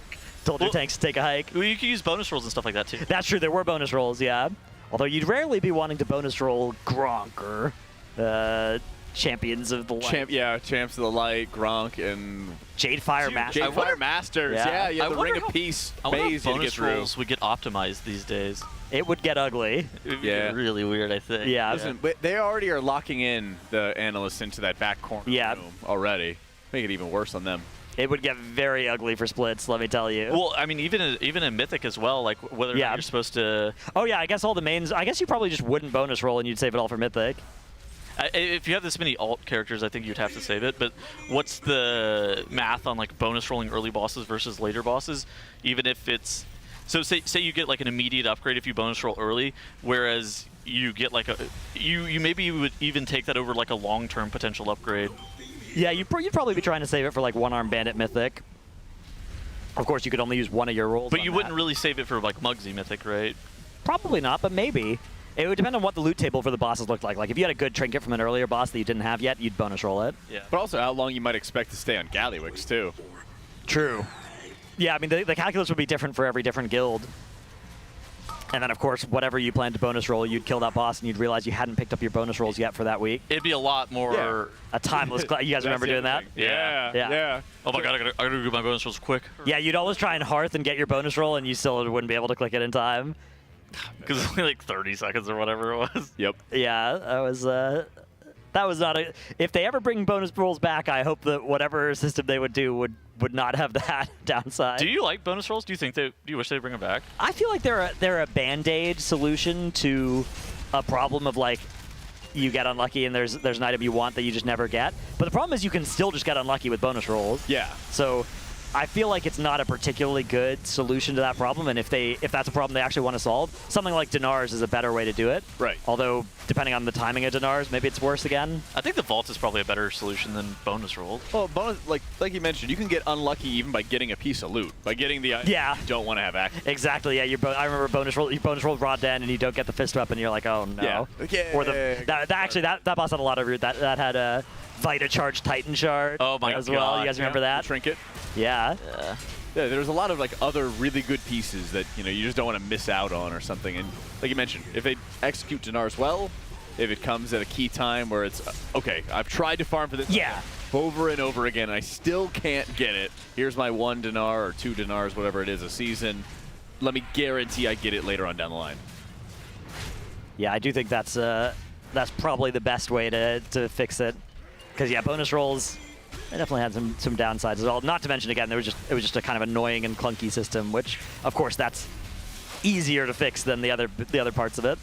Told your tanks to take a hike. Well, you could use bonus rolls and stuff like that too. That's true, there were bonus rolls, yeah. Although you'd rarely be wanting to bonus roll Gronk or Champions of the Light. Champs of the Light, Gronk, and Jadefire Masters. Jadefire Masters, yeah. You have the Ring of Peace maze you get through. Rolls would get optimized these days. It would get ugly. It would get really weird, I think. Yeah. Listen, but they already are locking in the analysts into that back corner room already. Make it even worse on them. It would get very ugly for splits, let me tell you. Well, I mean, even in Mythic as well, like whether or not you're supposed to. Oh yeah, I guess all the mains. I guess you probably just wouldn't bonus roll and you'd save it all for Mythic. If you have this many alt characters, I think you'd have to save it. But what's the math on like bonus rolling early bosses versus later bosses? Even if it's say you get like an immediate upgrade if you bonus roll early, whereas you get like you maybe would even take that over like a long-term potential upgrade. Yeah, you'd probably be trying to save it for like One-Armed Bandit Mythic. Of course, you could only use one of your rolls. But you wouldn't really save it for like Muggsy Mythic, right? Probably not, but maybe. It would depend on what the loot table for the bosses looked like. Like if you had a good trinket from an earlier boss that you didn't have yet, you'd bonus roll it. Yeah. But also how long you might expect to stay on Gallywix too. True. Yeah, I mean the calculus would be different for every different guild. And then, of course, whatever you plan to bonus roll, you'd kill that boss, and you'd realize you hadn't picked up your bonus rolls yet for that week. It'd be a lot more... A timeless... You guys remember doing that? Yeah. Oh my god, I gotta do my bonus rolls quick. Yeah, you'd always try and Hearth and get your bonus roll, and you still wouldn't be able to click it in time. Because it's only like 30 seconds or whatever it was. Yep. Yeah, that was not a... If they ever bring bonus rolls back, I hope that whatever system they would do would not have that downside. Do you like bonus rolls? Do you wish they'd bring them back? I feel like they're a band-aid solution to a problem of like you get unlucky and there's an item you want that you just never get. But the problem is you can still just get unlucky with bonus rolls. Yeah. So I feel like it's not a particularly good solution to that problem, and if that's a problem they actually want to solve, something like Dinars is a better way to do it. Right. Although, depending on the timing of Dinars, maybe it's worse again. I think the Vault is probably a better solution than bonus rolls. Well, bonus, like you mentioned, you can get unlucky even by getting a piece of loot, by getting the item you don't want to have access. Exactly. Yeah. I remember you bonus rolled Raw Den and you don't get the fist weapon. You're like, oh no. Yeah. Or that boss had a lot of root. That had a Vita Charge Titan Shard. Oh my as god. well. You guys remember that? Trinket. Yeah. Yeah, there's a lot of like other really good pieces that you just don't want to miss out on or something. And like you mentioned, if they execute Dinars well, if it comes at a key time where it's okay, I've tried to farm for this over and over again, and I still can't get it. Here's my 1 dinar or 2 dinars, whatever it is, a season. Let me guarantee I get it later on down the line. Yeah, I do think that's probably the best way to fix it. Because bonus rolls. It definitely had some downsides as well. Not to mention, again, it was just a kind of annoying and clunky system, which, of course, that's easier to fix than the other parts of it,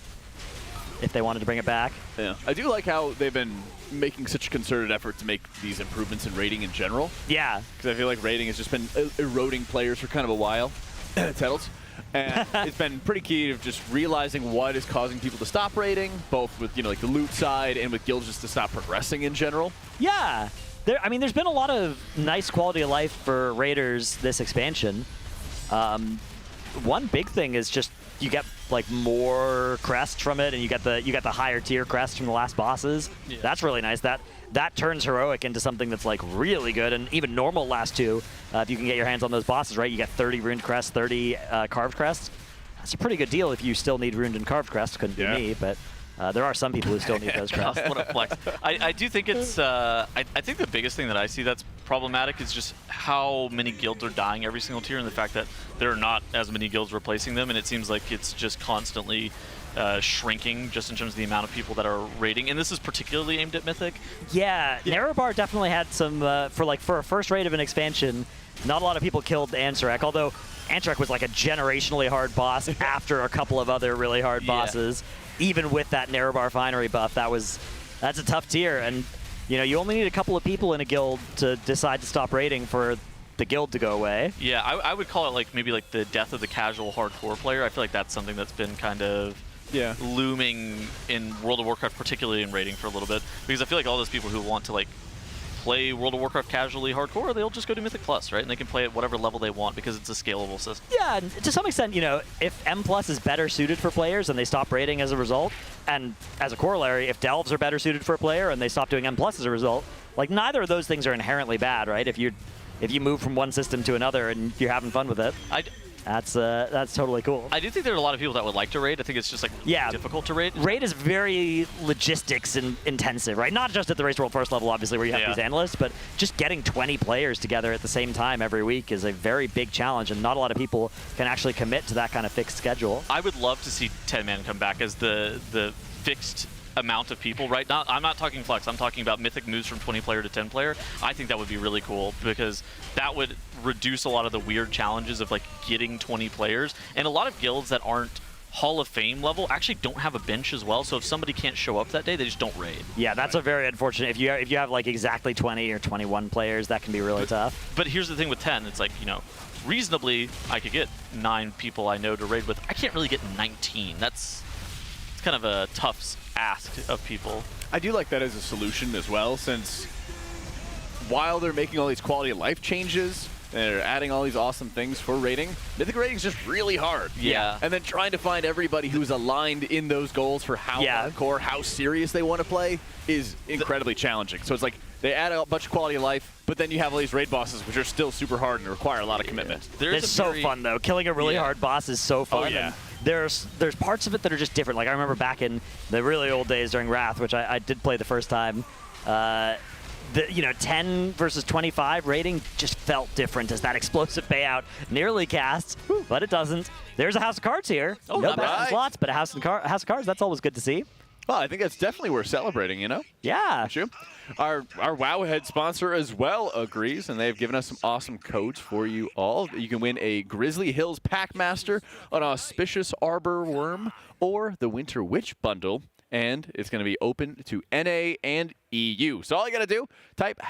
if they wanted to bring it back. Yeah, I do like how they've been making such a concerted effort to make these improvements in rating in general. Yeah. Because I feel like rating has just been eroding players for kind of a while. Titles. And it's been pretty key of just realizing what is causing people to stop rating, both with like the loot side and with guilds just to stop progressing in general. Yeah. There's been a lot of nice quality of life for raiders this expansion. One big thing is just you get like more crests from it, and you get the higher tier crests from the last bosses. Yeah. That's really nice. That turns heroic into something that's like really good, and even normal last 2. If you can get your hands on those bosses, right? You get 30 runed crests, 30 carved crests. That's a pretty good deal if you still need runed and carved crests. Couldn't be me, but There are some people who still need those crafts. What a flex. I do think it's, I think the biggest thing that I see that's problematic is just how many guilds are dying every single tier, and the fact that there are not as many guilds replacing them, and it seems like it's just constantly shrinking just in terms of the amount of people that are raiding, and this is particularly aimed at Mythic. Yeah, Nerebar definitely had some, for a first raid of an expansion, not a lot of people killed Ansarek, although Ansarek was like a generationally hard boss after a couple of other really hard bosses. Even with that Nerebar Finery buff, that's a tough tier, and you only need a couple of people in a guild to decide to stop raiding for the guild to go away. Yeah, I would call it maybe the death of the casual hardcore player. I feel like that's something that's been kind of looming in World of Warcraft, particularly in raiding for a little bit, because I feel like all those people who want to play World of Warcraft casually hardcore, they'll just go to Mythic Plus, right? And they can play at whatever level they want because it's a scalable system. Yeah, and to some extent, if M Plus is better suited for players and they stop raiding as a result, and as a corollary, if Delves are better suited for a player and they stop doing M Plus as a result, neither of those things are inherently bad, right? If you move from one system to another and you're having fun with it. That's totally cool. I do think there are a lot of people that would like to raid. I think it's just difficult to raid. Raid is very logistics and intensive, right? Not just at the Race World First level, obviously, where you have these analysts, but just getting 20 players together at the same time every week is a very big challenge, and not a lot of people can actually commit to that kind of fixed schedule. I would love to see 10-man come back as the fixed amount of people, right? I'm not talking flex, I'm talking about Mythic moves from 20 player to 10 player. I think that would be really cool because that would reduce a lot of the weird challenges of getting 20 players. And a lot of guilds that aren't Hall of Fame level actually don't have a bench as well, so if somebody can't show up that day, they just don't raid. Yeah, that's a very unfortunate. If you have exactly 20 or 21 players, that can be really tough. But here's the thing with 10, it's reasonably I could get 9 people I know to raid with. I can't really get 19. It's kind of a tough ask of people. I do like that as a solution as well, since while they're making all these quality of life changes, they're adding all these awesome things for raiding. Mythic raiding is just really hard. Yeah. And then trying to find everybody who's aligned in those goals for how hardcore, how serious they want to play is incredibly challenging. So it's they add a bunch of quality of life, but then you have all these raid bosses which are still super hard and require a lot of commitment. It's so fun though. Killing a really hard boss is so fun. Oh, yeah. And there's parts of it that are just different. I remember back in the really old days during Wrath, which I did play the first time, 10 versus 25 rating just felt different as that explosive payout nearly casts, but it doesn't. There's a House of Cards here. Oh, no not bad. slots, but a House of Cards, that's always good to see. Well, I think that's definitely worth celebrating, Yeah. True. Our Wowhead sponsor as well agrees, and they've given us some awesome codes for you all. You can win a Grizzly Hills Packmaster, an Auspicious Arbor Worm, or the Winter Witch Bundle, and it's going to be open to NA and EU. So all you got to do, type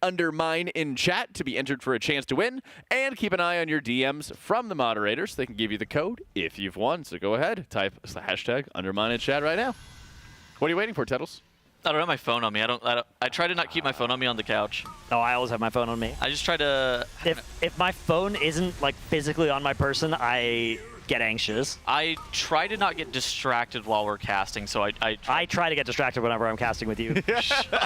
#Undermine in chat to be entered for a chance to win, and keep an eye on your DMs from the moderators so they can give you the code if you've won. So go ahead, type #Undermine in chat right now. What are you waiting for, Tettles? I don't have my phone on me. I try to not keep my phone on me on the couch. Oh, I always have my phone on me. I just try to... If my phone isn't physically on my person, I get anxious. I try to not get distracted while we're casting, so I try to get distracted whenever I'm casting with you.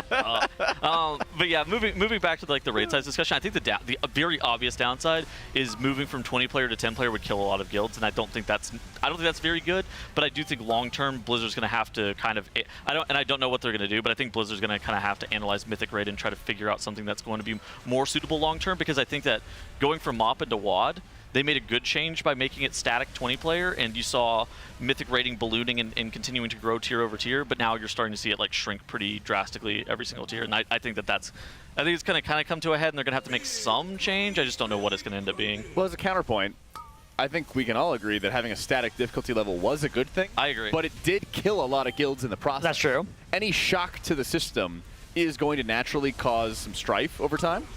But yeah, moving back to the raid size discussion, I think the very obvious downside is moving from 20 player to 10 player would kill a lot of guilds, and I don't think that's very good. But I do think long term Blizzard's going to have to kind of I don't know what they're going to do, but I think Blizzard's going to kind of have to analyze Mythic raid and try to figure out something that's going to be more suitable long term, because I think that going from MoP into WoD, they made a good change by making it static 20-player, and you saw Mythic rating ballooning and continuing to grow tier over tier, but now you're starting to see it shrink pretty drastically every single tier, and I think it's going to kind of come to a head, and they're going to have to make some change. I just don't know what it's going to end up being. Well, as a counterpoint, I think we can all agree that having a static difficulty level was a good thing. I agree. But it did kill a lot of guilds in the process. That's true. Any shock to the system is going to naturally cause some strife over time,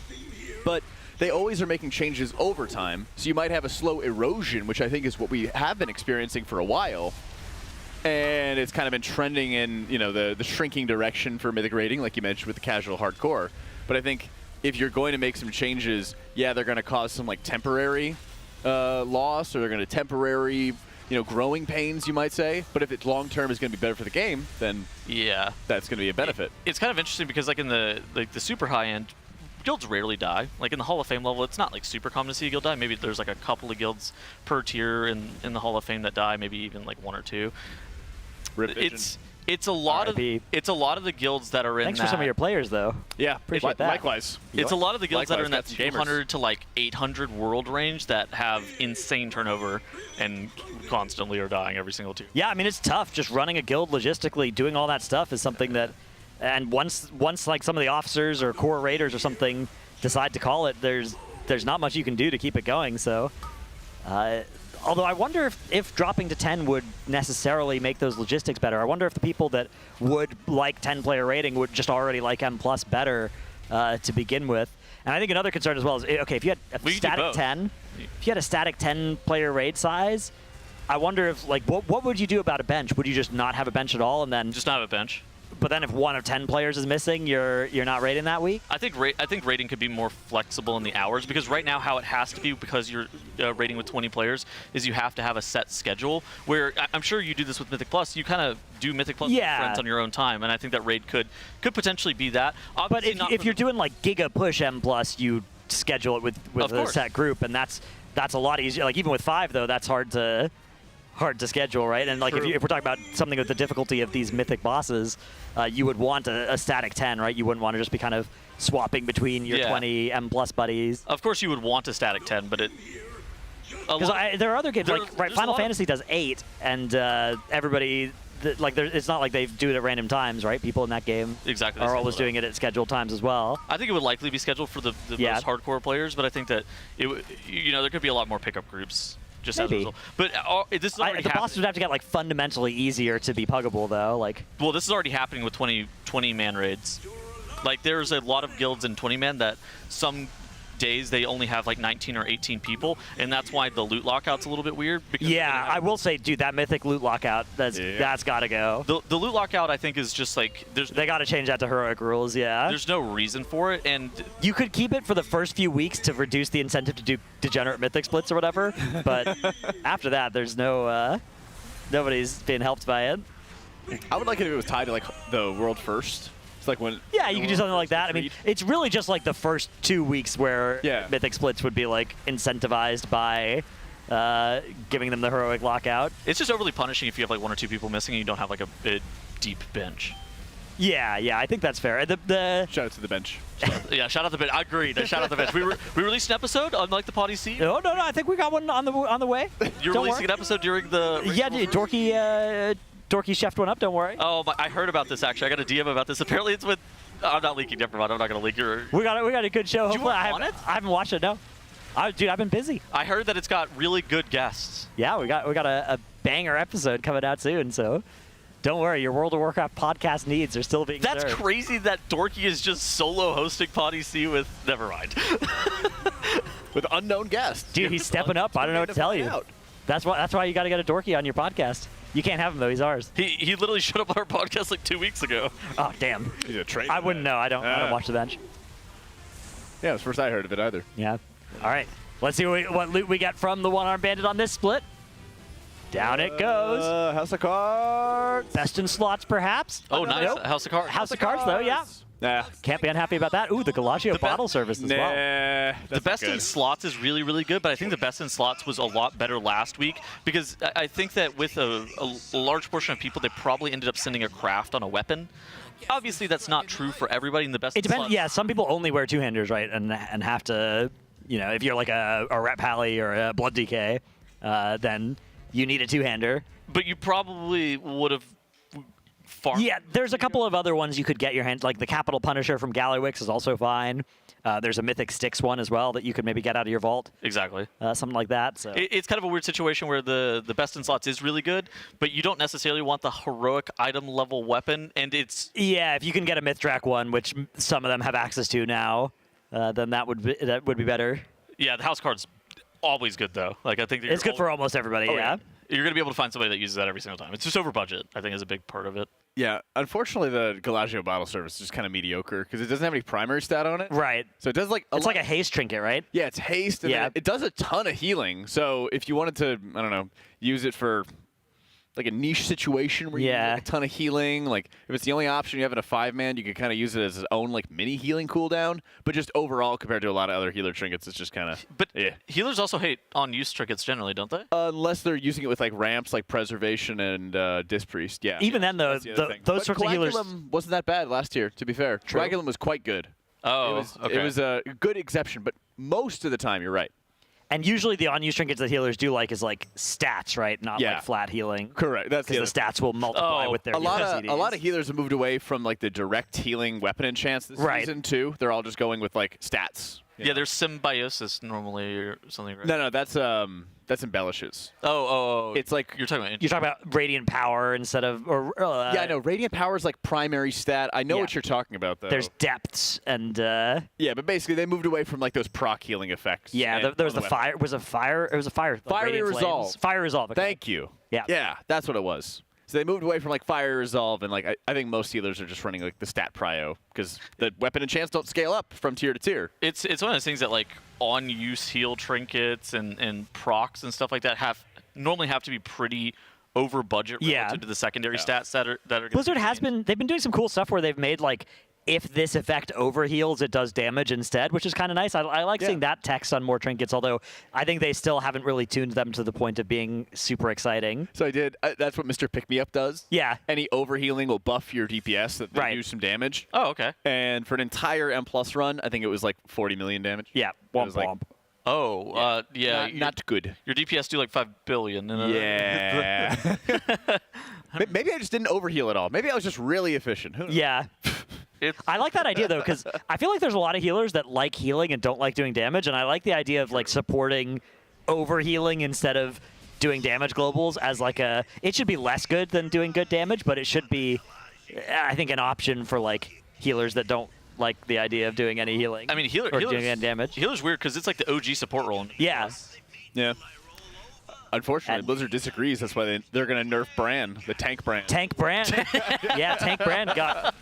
but they always are making changes over time, so you might have a slow erosion, which I think is what we have been experiencing for a while. And it's kind of been trending in, the shrinking direction for Mythic rating, like you mentioned with the casual hardcore. But I think if you're going to make some changes, yeah, they're going to cause some temporary loss, or they're going to temporary, growing pains, you might say. But if it's long term is going to be better for the game, then yeah, that's going to be a benefit. It's kind of interesting because in the super high end, guilds rarely die. In the Hall of Fame level, it's not super common to see a guild die. Maybe there's a couple of guilds per tier in the Hall of Fame that die, maybe even 1 or 2. Rip Vision. It's a lot of the guilds that are in. Thanks that. for some of your players, though. Yeah, appreciate that. Likewise. It's a lot of the guilds that are in that got some gamers. 200 to like 800 world range that have insane turnover and constantly are dying every single tier. Yeah, I mean, it's tough. Just running a guild logistically, doing all that stuff is something that, and once like some of the officers or core raiders or something decide to call it, there's not much you can do to keep it going. So, although I wonder if dropping to 10 would necessarily make those logistics better. I wonder if the people that would like 10-player rating would just already like M+ better to begin with. And I think another concern as well is, okay, if you had a static 10, if you had a static 10-player raid size, I wonder if, like, what would you do about a bench? Would you just not have a bench at all and then just not have a bench? But then if 1 of 10 players is missing, you're not raiding that week? I think raiding could be more flexible in the hours, because right now how it has to be, because you're raiding with 20 players, is you have to have a set schedule, where I'm sure you do this with Mythic Plus. You kind of do Mythic Plus with friends on your own time, and I think that raid could potentially be that. Obviously, but if you're doing like Giga Push M+, you schedule it with a set group, and that's a lot easier. Like even with 5 though, that's hard to schedule, right? And like if we're talking about something with the difficulty of these mythic bosses, you would want a static 10, right? You wouldn't want to just be kind of swapping between your 20 M+ buddies. Of course you would want a static 10, but because there are other games like Final Fantasy does 8, and everybody it's not like they do it at random times, right? People in that game are always doing it at scheduled times as well. I think it would likely be scheduled for the most hardcore players, but I think that there could be a lot more pickup groups. Just as a result. But this is already the bosses would have to get like fundamentally easier to be puggable, though. Well, this is already happening with 20-man raids. Like there's a lot of guilds in 20-man that some days they only have like 19 or 18 people, and that's why the loot lockout's a little bit weird. Yeah, I will say, dude, that mythic loot lockout, that's got to go. The loot lockout, I think, is just like they got to change that to heroic rules. Yeah, there's no reason for it, and you could keep it for the first few weeks to reduce the incentive to do degenerate mythic splits or whatever, but after that, there's no nobody's being helped by it. I would like it if it was tied to like the world first. It's like when you can do something like that. I mean, it's really just like the first 2 weeks where mythic splits would be like incentivized by giving them the heroic lockout. It's just overly punishing if you have like 1 or 2 people missing and you don't have like a deep bench. Yeah, I think that's fair. Shout out to the bench. Shout out the bench. I agreed. Shout out the bench. We released an episode on like the Potty C. No. I think we got one on the way. You're releasing an episode during the. Yeah, Dorky chefed one up, don't worry. Oh, I heard about this, actually. I got a DM about this. Apparently it's with... I'm not leaking. Never mind. I'm not going to leak your... We got a good show. Hopefully, I haven't watched it, no. Dude, I've been busy. I heard that it's got really good guests. Yeah, we got a banger episode coming out soon, so don't worry. Your World of Warcraft podcast needs are still being That's served. crazy that Dorky is just solo hosting Potty C with... Never mind. With unknown guests. Dude, he's stepping up. I don't know what to tell you. That's why you got to get a Dorky on your podcast. You can't have him, though. He's ours. He literally showed up on our podcast like 2 weeks ago. Oh, damn. He's a trainer. I wouldn't know. I don't watch the bench. Yeah, it was the first I heard of it either. Yeah. All right. Let's see what loot we get from the one-armed bandit on this split. Down it goes. House of Cards. Best in slots, perhaps. Oh, nice. Nope. House of Cards. House of Cards, though, yeah. Nah. Can't be unhappy about that. Ooh, the Galaccio bottle service as well. The best in slots is really, really good, but I think the best in slots was a lot better last week, because I think that with a large portion of people, they probably ended up sending a craft on a weapon. Obviously, that's not true for everybody in the best. It depends. Yeah, some people only wear two-handers, right, and have to, if you're like a Rep Pally or a Blood DK, then you need a two-hander. But you probably would have. Yeah, there's a couple of other ones you could get your hand, like the Capital Punisher from Gallywix is also fine. There's a Mythic Styx one as well that you could maybe get out of your vault. Exactly. Something like that. So it's kind of a weird situation where the best in slots is really good, but you don't necessarily want the heroic item level weapon, and it's... Yeah, if you can get a Mythdrac one, which some of them have access to now, then that would be better. Yeah, the house card's always good, though. Like, I think it's good for almost everybody, yeah. You're going to be able to find somebody that uses that every single time. It's just over budget, I think, is a big part of it. Yeah, unfortunately, the Galaccio bottle service is just kind of mediocre because it doesn't have any primary stat on it. Right. So it does like it's like a haste trinket, right? Yeah, it's haste. And it does a ton of healing. So if you wanted to, I don't know, use it for like a niche situation where you need like, a ton of healing. Like if it's the only option you have in a 5-man, you could kind of use it as its own like mini healing cooldown. But just overall, compared to a lot of other healer trinkets, it's just kind of. But healers also hate on-use trinkets generally, don't they? Unless they're using it with like ramps, like Preservation and Disc Priest. Yeah. Even then, though, those sorts of healers wasn't that bad last year. To be fair, Coagulum was quite good. Oh, it was a good exception, but most of the time, you're right. And usually the on-use trinkets that healers do like is like stats, right? Not like flat healing. Correct. That's because the stats will multiply with their a lot of healers have moved away from like the direct healing weapon enchants this season too. They're all just going with like stats. Yeah, there's symbiosis normally or something, right? No, that's embellishes. Oh. It's like you're talking about radiant power instead of yeah, I know. Radiant power is like primary stat. I know what you're talking about though. There's depths and yeah, but basically they moved away from like those proc healing effects. Yeah, there was the fire. It was a fire. Fiery Resolve. Fire Resolve. Okay. Thank you. Yeah. Yeah, that's what it was. So they moved away from like Fire Resolve, and like I think most healers are just running like the stat prio because the weapon enchants don't scale up from tier to tier. It's one of those things that like on-use heal trinkets and procs and stuff like that normally have to be pretty over budget relative to the secondary stats that are. Blizzard they've been doing some cool stuff where they've made like, if this effect overheals, it does damage instead, which is kind of nice. I like seeing that text on more trinkets, although I think they still haven't really tuned them to the point of being super exciting. So that's what Mr. Pick Me Up does. Yeah. Any overhealing will buff your DPS that they do some damage. Oh, okay. And for an entire M+ run, I think it was like 40 million damage. Yeah, womp womp. Oh, yeah. Not good. Your DPS do like 5 billion. Yeah. Maybe I just didn't overheal at all. Maybe I was just really efficient. Who knows? Yeah. I like that idea, though, because I feel like there's a lot of healers that like healing and don't like doing damage, and I like the idea of like supporting overhealing instead of doing damage globals as like it should be less good than doing good damage, but it should be, I think, an option for like healers that don't like the idea of doing any healing. I mean, doing any damage. Healer's weird because it's like the OG support role. Yeah. Yeah. Unfortunately, Blizzard disagrees. That's why they're going to nerf Bran, the tank Bran. Tank Bran. Yeah, Tank Bran got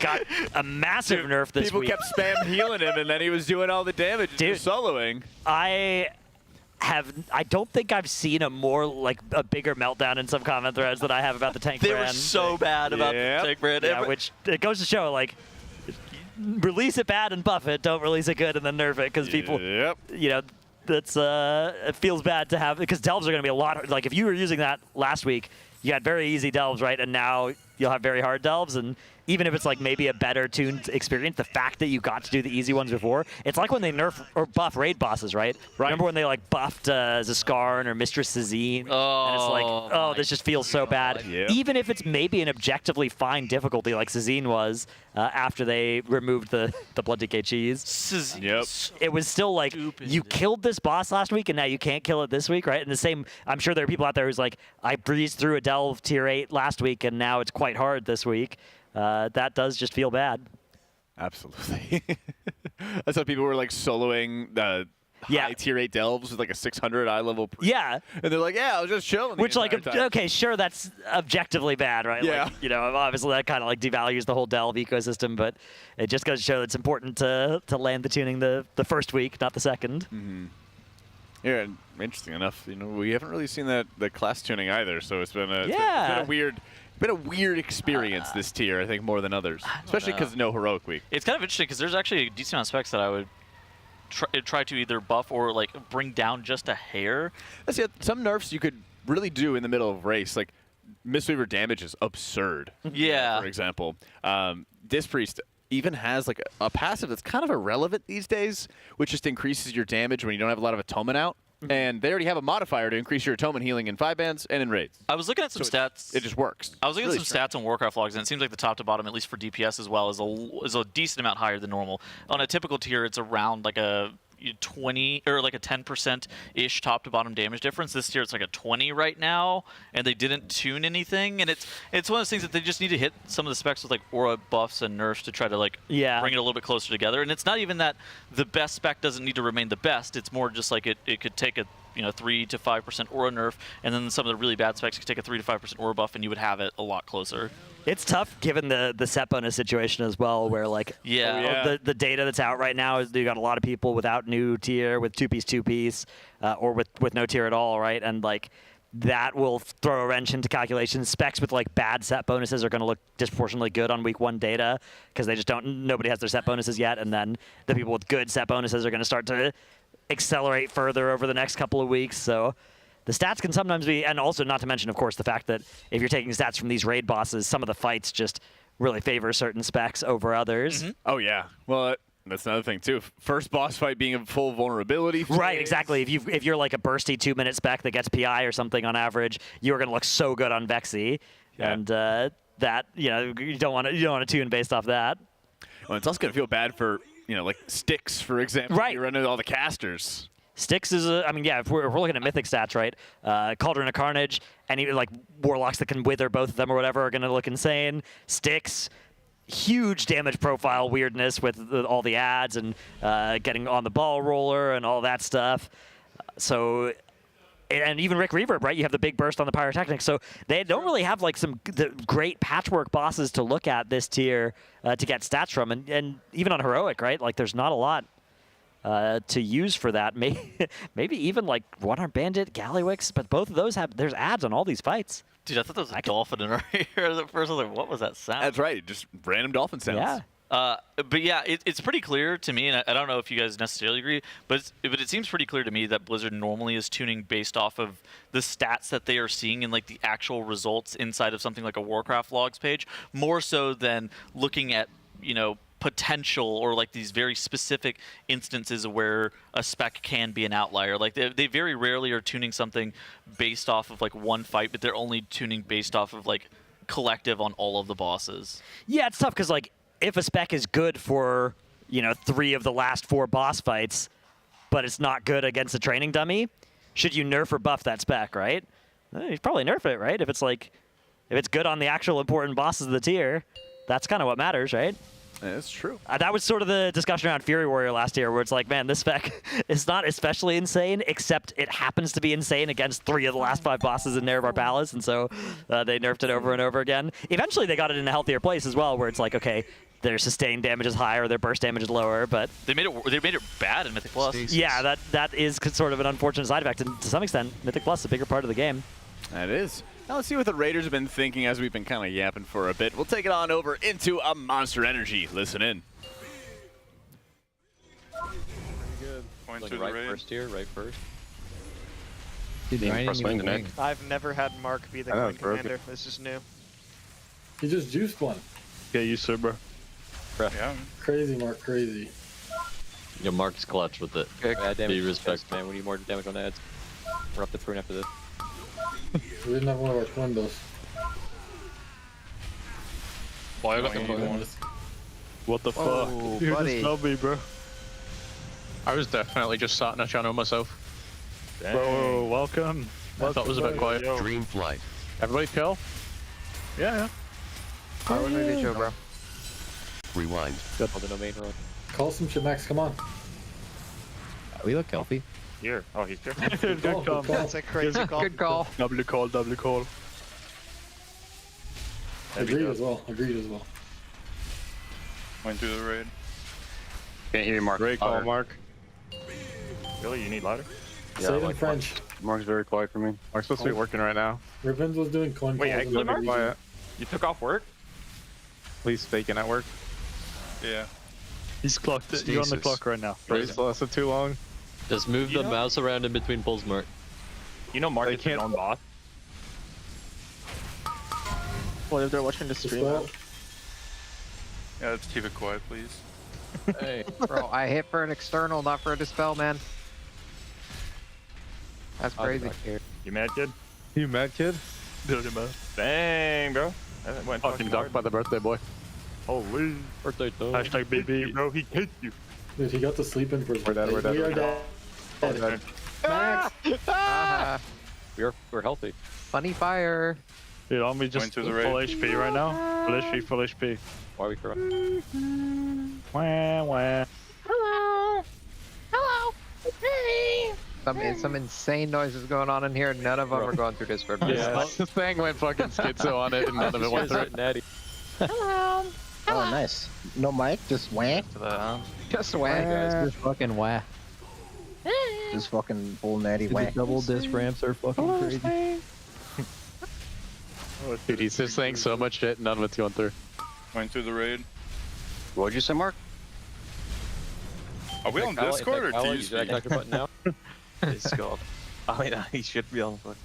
a massive nerf this People week. kept spam healing him, and then he was doing all the damage and just soloing. I don't think I've seen a bigger meltdown in some comment threads than I have about the Tank Bran. They were so bad about the Tank Bran. Yeah, which it goes to show, like, release it bad and buff it, don't release it good and then nerf it, because people, you know, that's it feels bad to have, because delves are going to be a lot. Like if you were using that last week, you had very easy delves, right? And now you'll have very hard delves, and even if it's like maybe a better tuned experience, the fact that you got to do the easy ones before, it's like when they nerf or buff raid bosses, right? Remember when they like buffed Zaskarn or Mistress Sazine? And it's like, this just feels so bad. Yep. Even if it's maybe an objectively fine difficulty like Sazine was after they removed the Blood Decay cheese. Yep. It was still like, you killed this boss last week and now you can't kill it this week, right? And the same, I'm sure there are people out there who's like, I breezed through a delve tier 8 last week and now it's quite hard this week. That does just feel bad. Absolutely. That's how people were like soloing high tier 8 delves with like a 600 eye level. Yeah. And they're like, I was just chilling. Which, like, time. okay, sure, that's objectively bad, right? Yeah. Like, you know, obviously that kind of like devalues the whole delve ecosystem, but it just goes to show that it's important to land the tuning the first week, not the second. Mm-hmm. Yeah, and interesting enough, you know, we haven't really seen the class tuning either, so it's been a weird experience this tier, I think, more than others, especially because no heroic week. It's kind of interesting because there's actually a decent amount of specs that I would try to either buff or like bring down just a hair. That's it. Some nerfs you could really do in the middle of race, like Mistweaver damage is absurd. Yeah. For example, Disc Priest even has like a passive that's kind of irrelevant these days, which just increases your damage when you don't have a lot of atonement out. And they already have a modifier to increase your atonement healing in 5-bands and in raids. I was looking at some stats. It just works. I was looking at some stats on Warcraft Logs, and it seems like the top to bottom, at least for DPS as well, is a decent amount higher than normal. On a typical tier, it's around like a 20 or like a 10%-ish top to bottom damage difference. This tier it's like a 20 right now, and they didn't tune anything. And it's one of those things that they just need to hit some of the specs with like aura buffs and nerfs to try to like bring it a little bit closer together. And it's not even that the best spec doesn't need to remain the best. It's more just like it could take a 3 to 5% aura nerf, and then some of the really bad specs could take a 3 to 5% aura buff, and you would have it a lot closer. It's tough given the set bonus situation as well, where like the data that's out right now is you got a lot of people without new tier, with two-piece, or with no tier at all, right? And like that will throw a wrench into calculations. Specs with like bad set bonuses are going to look disproportionately good on week 1 data because they just nobody has their set bonuses yet, and then the people with good set bonuses are going to start to accelerate further over the next couple of weeks. So the stats can sometimes be, and also not to mention, of course, the fact that if you're taking stats from these raid bosses, some of the fights just really favor certain specs over others. Oh yeah, well. That's another thing too. First boss fight being a full vulnerability phase. Right, exactly. If you're like a bursty 2-minute spec that gets PI or something on average, you're gonna look so good on Vexy, and that you don't want to tune based off that. Well, it's also gonna feel bad for like Styx, for example. Right. You run into all the casters. Styx is if we're looking at mythic stats, right? Cauldron of Carnage, and even like warlocks that can wither both of them or whatever are gonna look insane. Styx. Huge damage profile weirdness with all the ads and getting on the ball roller and all that stuff. So, and even Rick Reverb, right? You have the big burst on the pyrotechnics. So they don't really have like the great patchwork bosses to look at this tier to get stats from. And even on Heroic, right? Like there's not a lot to use for that. Maybe even like One-Armed Bandit, Gallywix, but both of those there's ads on all these fights. Dude, I thought there was a dolphin in our ear at first. I was like, what was that sound? That's right. Just random dolphin sounds. Yeah. But yeah, it's pretty clear to me, and I don't know if you guys necessarily agree, but it seems pretty clear to me that Blizzard normally is tuning based off of the stats that they are seeing in like the actual results inside of something like a Warcraft Logs page, more so than looking at, potential or like these very specific instances where a spec can be an outlier. Like they very rarely are tuning something based off of like one fight, but they're only tuning based off of like collective on all of the bosses. Yeah, it's tough because like if a spec is good for 3 of the last 4 boss fights, but it's not good against a training dummy, should you nerf or buff that spec, right? You'd probably nerf it, right? If it's good on the actual important bosses of the tier, that's kind of what matters, right? That's true. That was sort of the discussion around Fury Warrior last year, where it's like, man, this spec is not especially insane, except it happens to be insane against 3 of the last 5 bosses in Nerevar Palace, and so they nerfed it over and over again. Eventually, they got it in a healthier place as well, where it's like, okay, their sustained damage is higher, their burst damage is lower, but they made it bad in Mythic Plus. Yeah, that is sort of an unfortunate side effect, and to some extent, Mythic Plus is a bigger part of the game. That is. Now let's see what the Raiders have been thinking as we've been kind of yapping for a bit. We'll take it on over into a Monster Energy. Listen in. Good. Point Like to the right raid. first here, right first. I've never had Mark be the coin commander. This is new. He just juiced one. Yeah, you sir, bro. Yeah. Crazy, Mark, crazy. Yo, Mark's clutch with it. Bad damage. Be respect, man. We need more damage on the ads. We're up to 3 after this. We didn't have one of our Coinbase. Boy, I got the What the Whoa, fuck? You buddy. just smelled me, bro. I was definitely just sat in a channel myself. Dang. Bro, welcome. I thought it was a bit quiet. Dream flight. Everybody kill? Yeah. RaiderIO, bro. Rewind. Good. On the domain road. Call some shit, Max, come on. We look healthy. Here. Oh, he's here. Good call, good call. That's a crazy call. Good call. Double call, double call. Agreed as well, Went through the raid. Can't hear you, Mark. Great call, Mark. Really? You need louder? Say it in French. Mark's very quiet for me. Mark's supposed to be working right now. Revenge was doing coin Wait, calls. actually, in Mark? the Quiet. You took off work? Please faking at work. Yeah. He's clocked it. You're on the clock right now. Raid's lasted too long. Just move the mouse around in between pulls, Mark. You know Mark is his own boss? Well, if they're watching the stream. Yeah, let's keep it quiet, please. Hey. Bro, I hit for an external, not for a dispel, man. That's crazy. You mad, kid? You mad, kid? Dang, bro. That went Fucking ducked by the birthday boy. Holy. Birthday dog. Hashtag BB. Bro, he hit you. Dude, he got to sleep in for his We're dead, birthday. we're dead, We we're are dead. dead. Max! We're healthy. Funny fire. Dude, I'm just full HP right now. Full HP, full HP. Why are we corrupt? Wah, wah. Hello. Hello. Hey. Some insane noises going on in here. None of them are going through Discord. Yeah, the thing went fucking schizo on it and none of it went through. Natty. Hello. Oh, nice. No mic, just whack. Just whack. Just fucking wah. Hey. This fucking bull natty Dude, the whack. double disc ramps are fucking crazy. Dude, he's just saying so much shit, none of it's going through. Going through the raid. What'd you say, Mark? Are we on Discord or TeamSpeak? Click your button now. Discord. I mean, he should be on fucking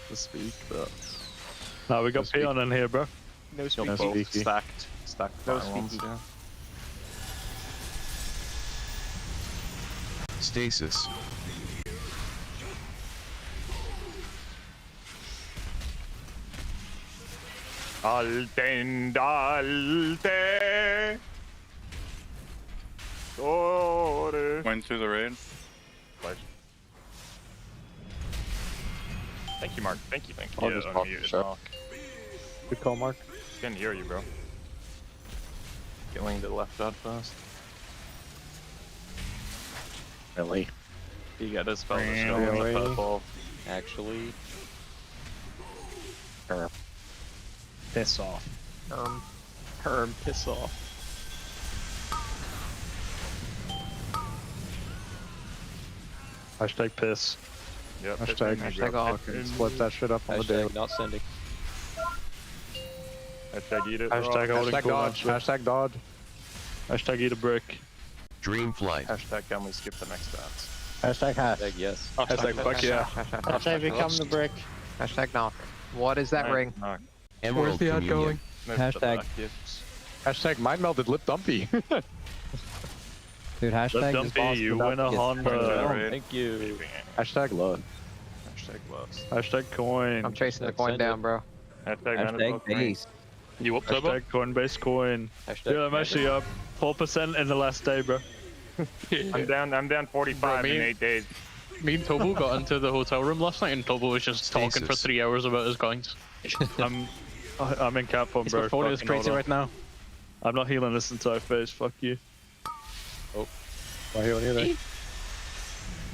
the speak, but No, we got Peon in here, bro. No speak. No Both speaky. stacked No fire ones, speaky. yeah. Stasis. Altendalte. Went through the raid. Thank you, Mark. Thank you. I'll just pop the shot. Good call, Mark. Couldn't hear you, bro. Killing the left out first. Really? you got a spell to show him the purple. Actually. Piss off. Herm, piss off. Hashtag piss. Yep. Hashtag off. Split that shit up on the daily. Not sending. Hashtag eat it. Hashtag holding cool dodge. Hashtag dodge. Hashtag eat a brick. Dream flight. Hashtag can we skip the next stats? Hashtag hash. Hashtag yes. Hashtag fuck yeah. Hashtag become the brick. Hashtag knock. What is that ring? Knock. Where's the outgoing? Hashtag. Hashtag mind melded lip dumpy. Dude, hashtag Lip this dumpy, boss you without win a get- Honda. Thank you. Hashtag love. Hashtag loves. Hashtag coin. I'm chasing the coin down, bro. Hashtag base. You up, Turbo? Hashtag Coinbase coin. Hashtag Yeah, I'm actually up 4% in the last day, bro. I'm down 45 Bro, in 8 days. Me and Tobo got into the hotel room last night, and Tobo was just talking for 3 hours about his coins. I'm in cap form, His bro. portfolio is Fucking crazy hold on. right now. I'm not healing this entire phase. Fuck you. Oh. Why healing you there?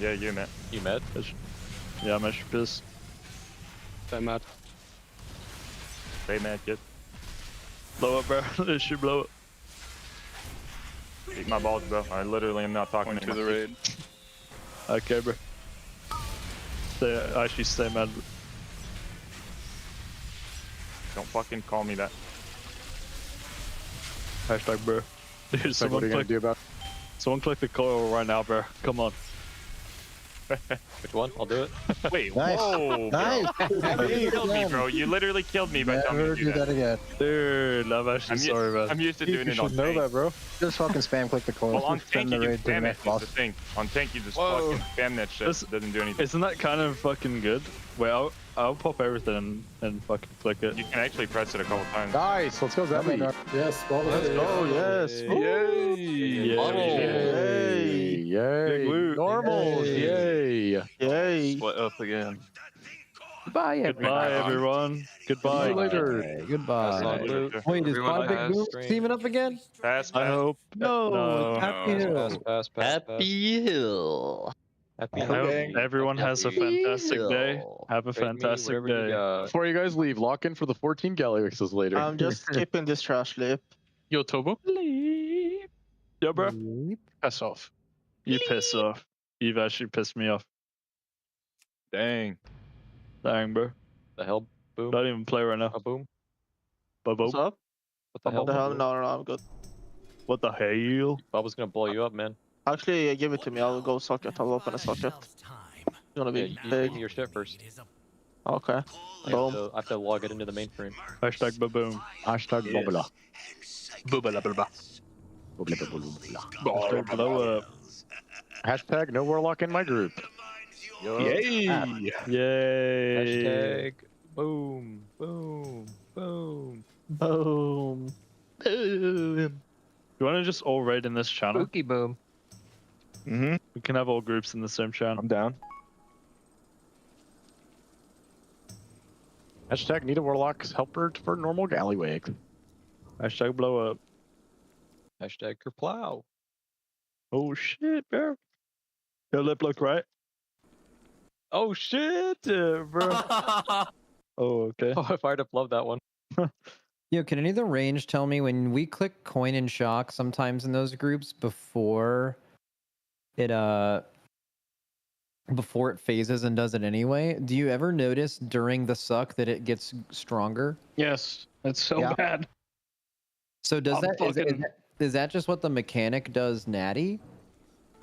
Yeah, you met. You met? Yeah, I'm actually pissed. Stay mad. Stay mad, kid. Blow up, bro. This should blow up. Eat my balls, bro. I literally am not talking to the raid. Okay, bro. Stay mad. Don't fucking call me that. Hashtag, bro. Dude, someone click the coil right now, bro. Come on. Which one? I'll do it. Wait, Nice. whoa, bro. Nice. You killed me, bro. You literally killed me by telling me Never to do that. again. Dude, I'm actually sorry, man. I'm used to doing you it on should know tank. that, bro. Just fucking spam click the coil. Well, on Just tank send you the can raid to the spam it. next That's boss. the thing. On tank you just Whoa. fucking spam that shit. This- Doesn't do anything. Isn't that kind of fucking good? Wait, I'll pop everything and fucking click it. You can actually press it a couple times. Nice, let's go, Zebby. Yes, ball Let's go, yes. Yay! Yay! Yay! Normals! Yay! Yay! Split up again. Goodbye, Goodbye, everyone. Goodbye. See you later. Goodbye. Wait, is Five Big Boom teaming up again? Pass, I hope. No, Happy Hill. Pass. Happy Hill. Happy I hope Hill. everyone has a fantastic day. Have a Trade me fantastic whatever you day. got. Before you guys leave, lock in for the 14 Galliwixes later. I'm just skipping this trash lip. Yo, Tobo. Leave. Yo, bro. Piss off. You piss off. You've actually pissed me off. Dang. Dang, bro. The hell, boom. Don't even play right now. A boom. What's up? What the hell? What the hell? No, I'm good. What the hell? Bob was gonna blow you up, man. Actually, give it to me. I'll go socket. I'll open a socket. It's gonna Yeah, be you big. give me your shit first. Okay. I have to log it into the mainframe. Hashtag baboom. Hashtag Yes. bobbla. Boobala boobla. Hashtag blow up. Hashtag no warlock in my group. Yay! Yay! Hashtag boom, boom, boom. Boom. Boom. You want to just all raid in this channel? Spooky boom. Mm-hmm. We can have all groups in the same channel. I'm down. Hashtag need a warlock's helper for normal gallywag. Hashtag blow up. Hashtag kerplow. Oh shit, bro. Your lip look right. Oh shit, bro. Oh, okay. Oh, I fired up love that one. Yo, can any of the range tell me when we click coin and shock sometimes in those groups before it before it phases and does it anyway. Do you ever notice during the suck that it gets stronger? Yes, it's so bad. So does is that just what the mechanic does natty?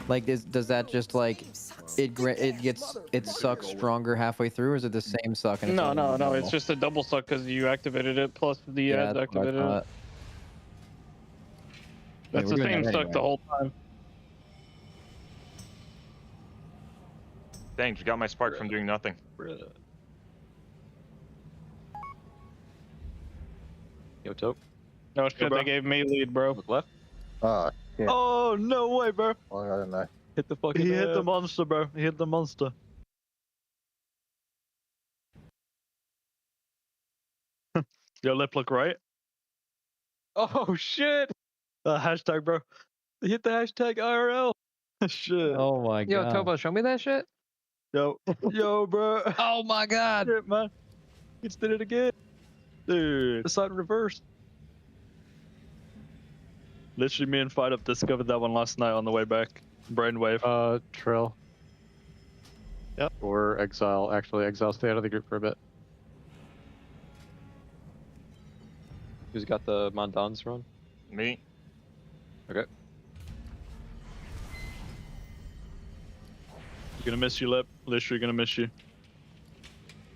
Like does that just like it sucks stronger halfway through, or is it the same suck? And it's No, only no, no. normal? It's just a double suck because you activated it plus the ads that's what I activated it. thought. That's we're the doing same that suck anyway. the whole time. Dang, you got my spark from doing nothing. Yo, Tope. No shit, they gave me lead, bro. Look left. Oh, shit. Oh, no way, bro. Oh, I don't know. Hit the fucking. He hit the monster, bro. He hit the monster. Your lip look right. Oh shit! Hashtag, bro. He hit the hashtag IRL. Shit. Oh my Yo, god. Tobo, show me that shit. Yo, bro. Oh my god. Shit, man. He just did it again. Dude, the side reverse. Literally, me and Fight Up discovered that one last night on the way back. Brainwave. Trill. Yep. Or Exile. Actually, Exile, stay out of the group for a bit. Who's got the Mondans run? Me. Okay. You're gonna miss you, Lip. Literally gonna miss you.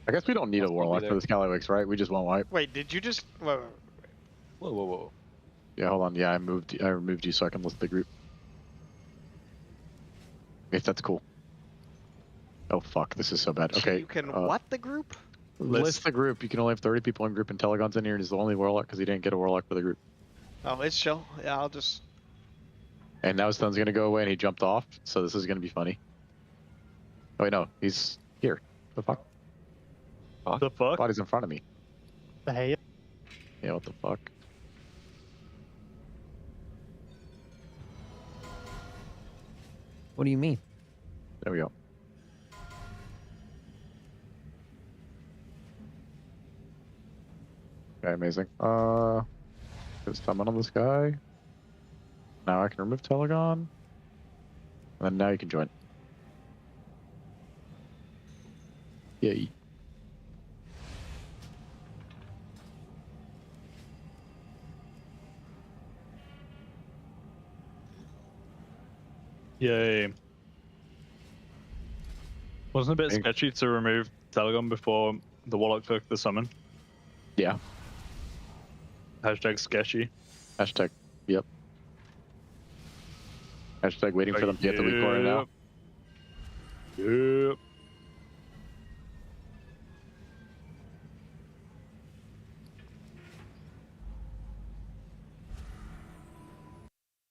I guess we don't need a Warlock for this Galliwix, right? We just won't wipe. Wait, did you just? Whoa. Whoa. Yeah, hold on. Yeah, I removed you so I can list the group. If that's cool. Oh fuck, this is so bad. Okay. You can what the group? List the group. You can only have 30 people in group, and Telegon's in here, and he's the only Warlock because he didn't get a Warlock for the group. Oh, it's chill. Yeah, I'll just. And now his stun's gonna go away, and he jumped off, so this is gonna be funny. Oh wait, no, he's here. The fuck? What the fuck? Body's in front of me. Hey. Yeah, what the fuck? What do you mean? There we go. Okay, amazing. There's summon on this guy. Now I can remove Telegon. And then now you can join. Yay. Yay. Wasn't it a bit sketchy to remove Telegon before the Warlock took the summon? Yeah. Hashtag sketchy. Hashtag, yep. Hashtag waiting for them to get the weak corner now. Yep.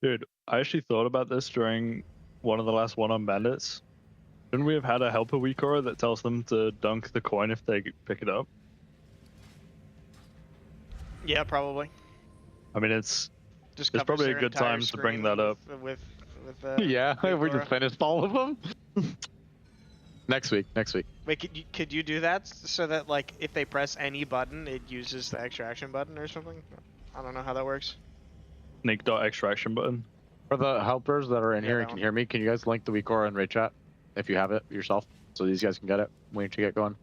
Dude, I actually thought about this during one of the last one-on bandits. Shouldn't we have had a helper weak aura that tells them to dunk the coin if they pick it up? Yeah, probably. I mean, it's Just it's covers probably a their good entire time to bring screen that up. With Yeah, we Aura. just finished all of them. Next week. Wait, could you do that so that like if they press any button, it uses the extraction button or something? I don't know how that works. Sneak dot extraction button. For the helpers that are in here and that can one. hear me, can you guys link the weak aura in raid chat if you have it yourself, so these guys can get it when you get going?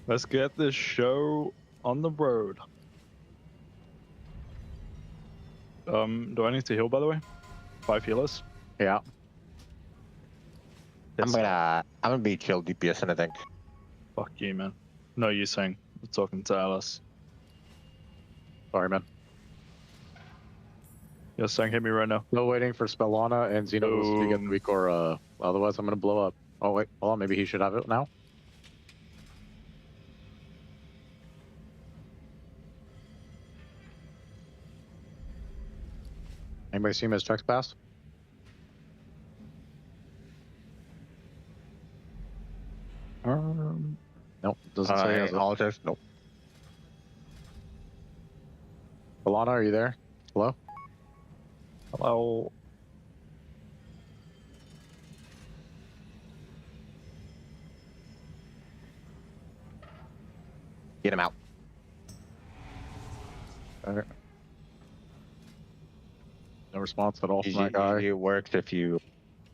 Let's get this show on the road. Do I need to heal, by the way? 5 healers? Yeah. I'm gonna be chill DPS, I think. Fuck you, man. No, you saying. We're talking to Alice. Sorry, man. Yes, saying hit me right now. Still waiting for Spellana and Xenos to get the weak aura. Otherwise, I'm gonna blow up. Oh wait, hold on. Maybe he should have it now. Anybody see him as checks pass? Nope, doesn't say he has all checks. Nope. Alana, are you there? Hello? Hello. Get him out. No response at all from that guy. It works if you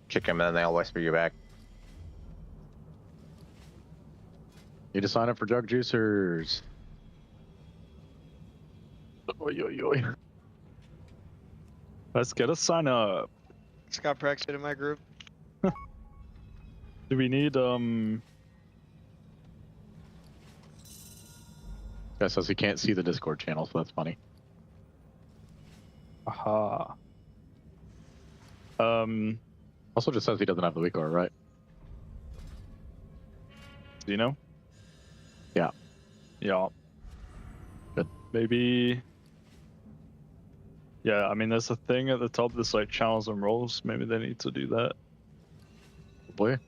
kick him and then they'll whisper you back. Need to sign up for Jug Juicers. Oy, oy, oy. Let's get a sign up. Scott Prex in my group. Do we need Guy says he can't see the Discord channel, so that's funny. Aha. Also just says he doesn't have the weak aura, right? Do you know? Yeah. Yeah. Good. Maybe. Yeah, I mean, there's a thing at the top that's like channels and roles. Maybe they need to do that. Boy.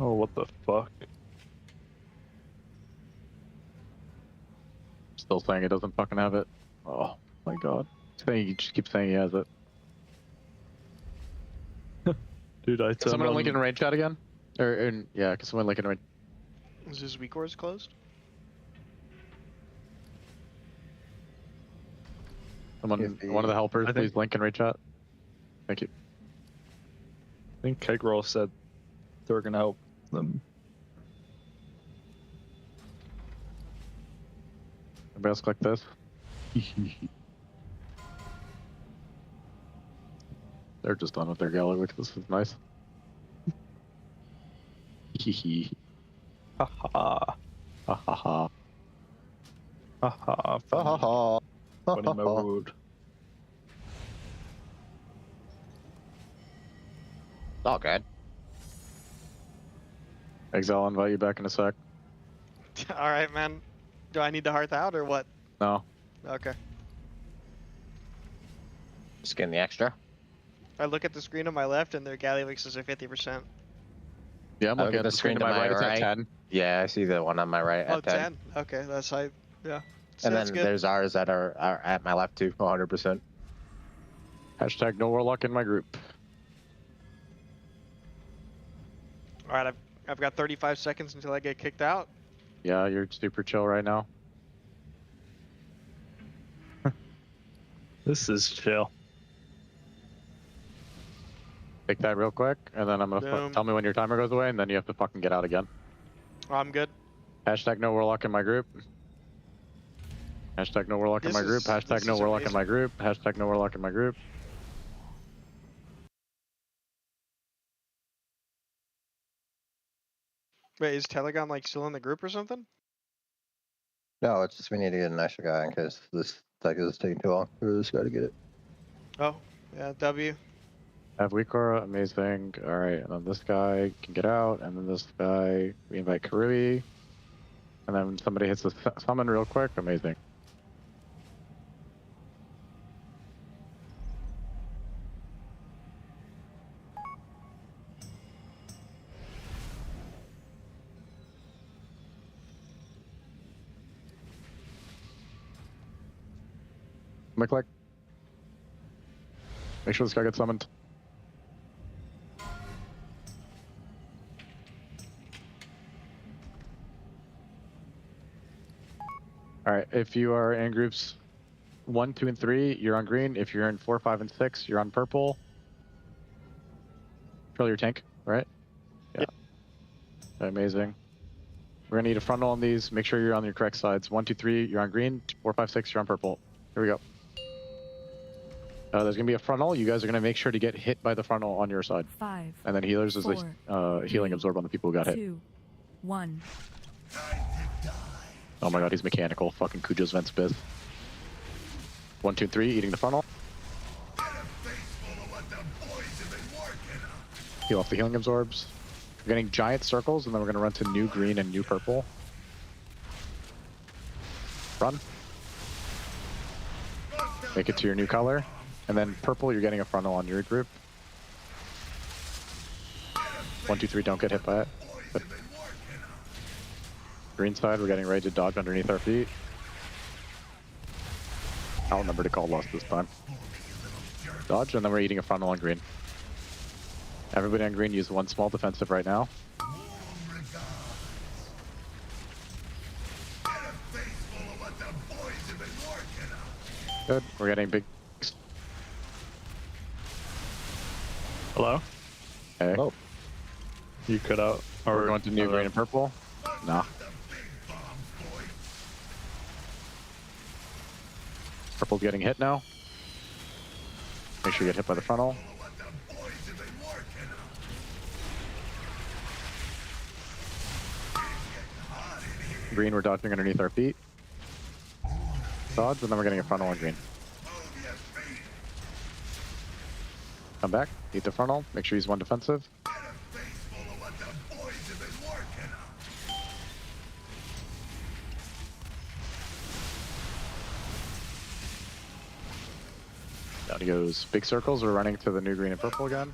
Oh, what the fuck? Still saying he doesn't fucking have it. Oh my god. He just keeps saying he has it. Dude, I Can someone link in raid chat again? Yeah, can someone link in raid? Is his weak cores closed? Someone, one of the helpers, please link in raid chat. Thank you. I think Kegroll said they were gonna help them. Everybody else click this. They're just done with their galley, which this is nice. Ha ha. Ha ha ha. Ha ha. Ha ha ha. Funny mode. All good. Exile, I'll invite you back in a sec. All right, man. Do I need to hearth out or what? No. Okay. Just getting the extra. I look at the screen on my left and their Gallywixes are 50%. Yeah, I'm looking at the screen to my right. It's at 10. Yeah, I see the one on my right Oh, at 10. 10. Okay, that's high. Yeah. And then Sounds good. there's ours that are at my left too, 100%. Hashtag no warlock in my group. All right, I've got 35 seconds until I get kicked out. Yeah, you're super chill right now. This is chill. Take that real quick, and then I'm gonna tell me when your timer goes away, and then you have to fucking get out again. I'm good. Hashtag no warlock in my group. Hashtag no warlock in my group. Hashtag no warlock in my group. Hashtag no warlock in my group. Wait, is Telegon like still in the group or something? No, it's just we need to get an extra guy in case this deck is taking too long for this guy to get it. Oh, yeah, W. Have weak aura, amazing. Alright, and then this guy can get out, and then this guy, we invite Karui. And then somebody hits the summon real quick, amazing. Click. Make sure this guy gets summoned. Alright, if you are in groups 1, 2, and 3, you're on green. If you're in 4, 5, and 6, you're on purple. Control your tank, right? Yeah. Amazing. We're gonna need a frontal on these. Make sure you're on your correct sides. 1, 2, 3, you're on green. 4, 5, 6, you're on purple. Here we go. There's gonna be a frontal. You guys are gonna make sure to get hit by the frontal on your side. 5. And then healers is a healing absorb on the people who got hit. 2, 1. Oh my god, he's mechanical. Fucking Cujo's Vents Biz. 1, 2, 3, eating the frontal. Heal off the healing absorbs. We're getting giant circles, and then we're going to run to new green and new purple. Run. Make it to your new color. And then purple, you're getting a frontal on your group. 1, 2, 3, don't get hit by it. But green side, we're getting ready to dodge underneath our feet. I'll remember to call lost this time. Dodge, and then we're eating a frontal on green. Everybody on green use 1 small defensive right now. Good. We're getting big. Hello? Hey. Oh. You cut out. Or We're going to new green and purple. Nah. Purple's getting hit now. Make sure you get hit by the frontal. Green, we're dodging underneath our feet. Dodge, and then we're getting a frontal on green. Come back, eat the frontal, make sure you use 1 defensive. Down he goes. Big circles, we're running to the new green and purple again.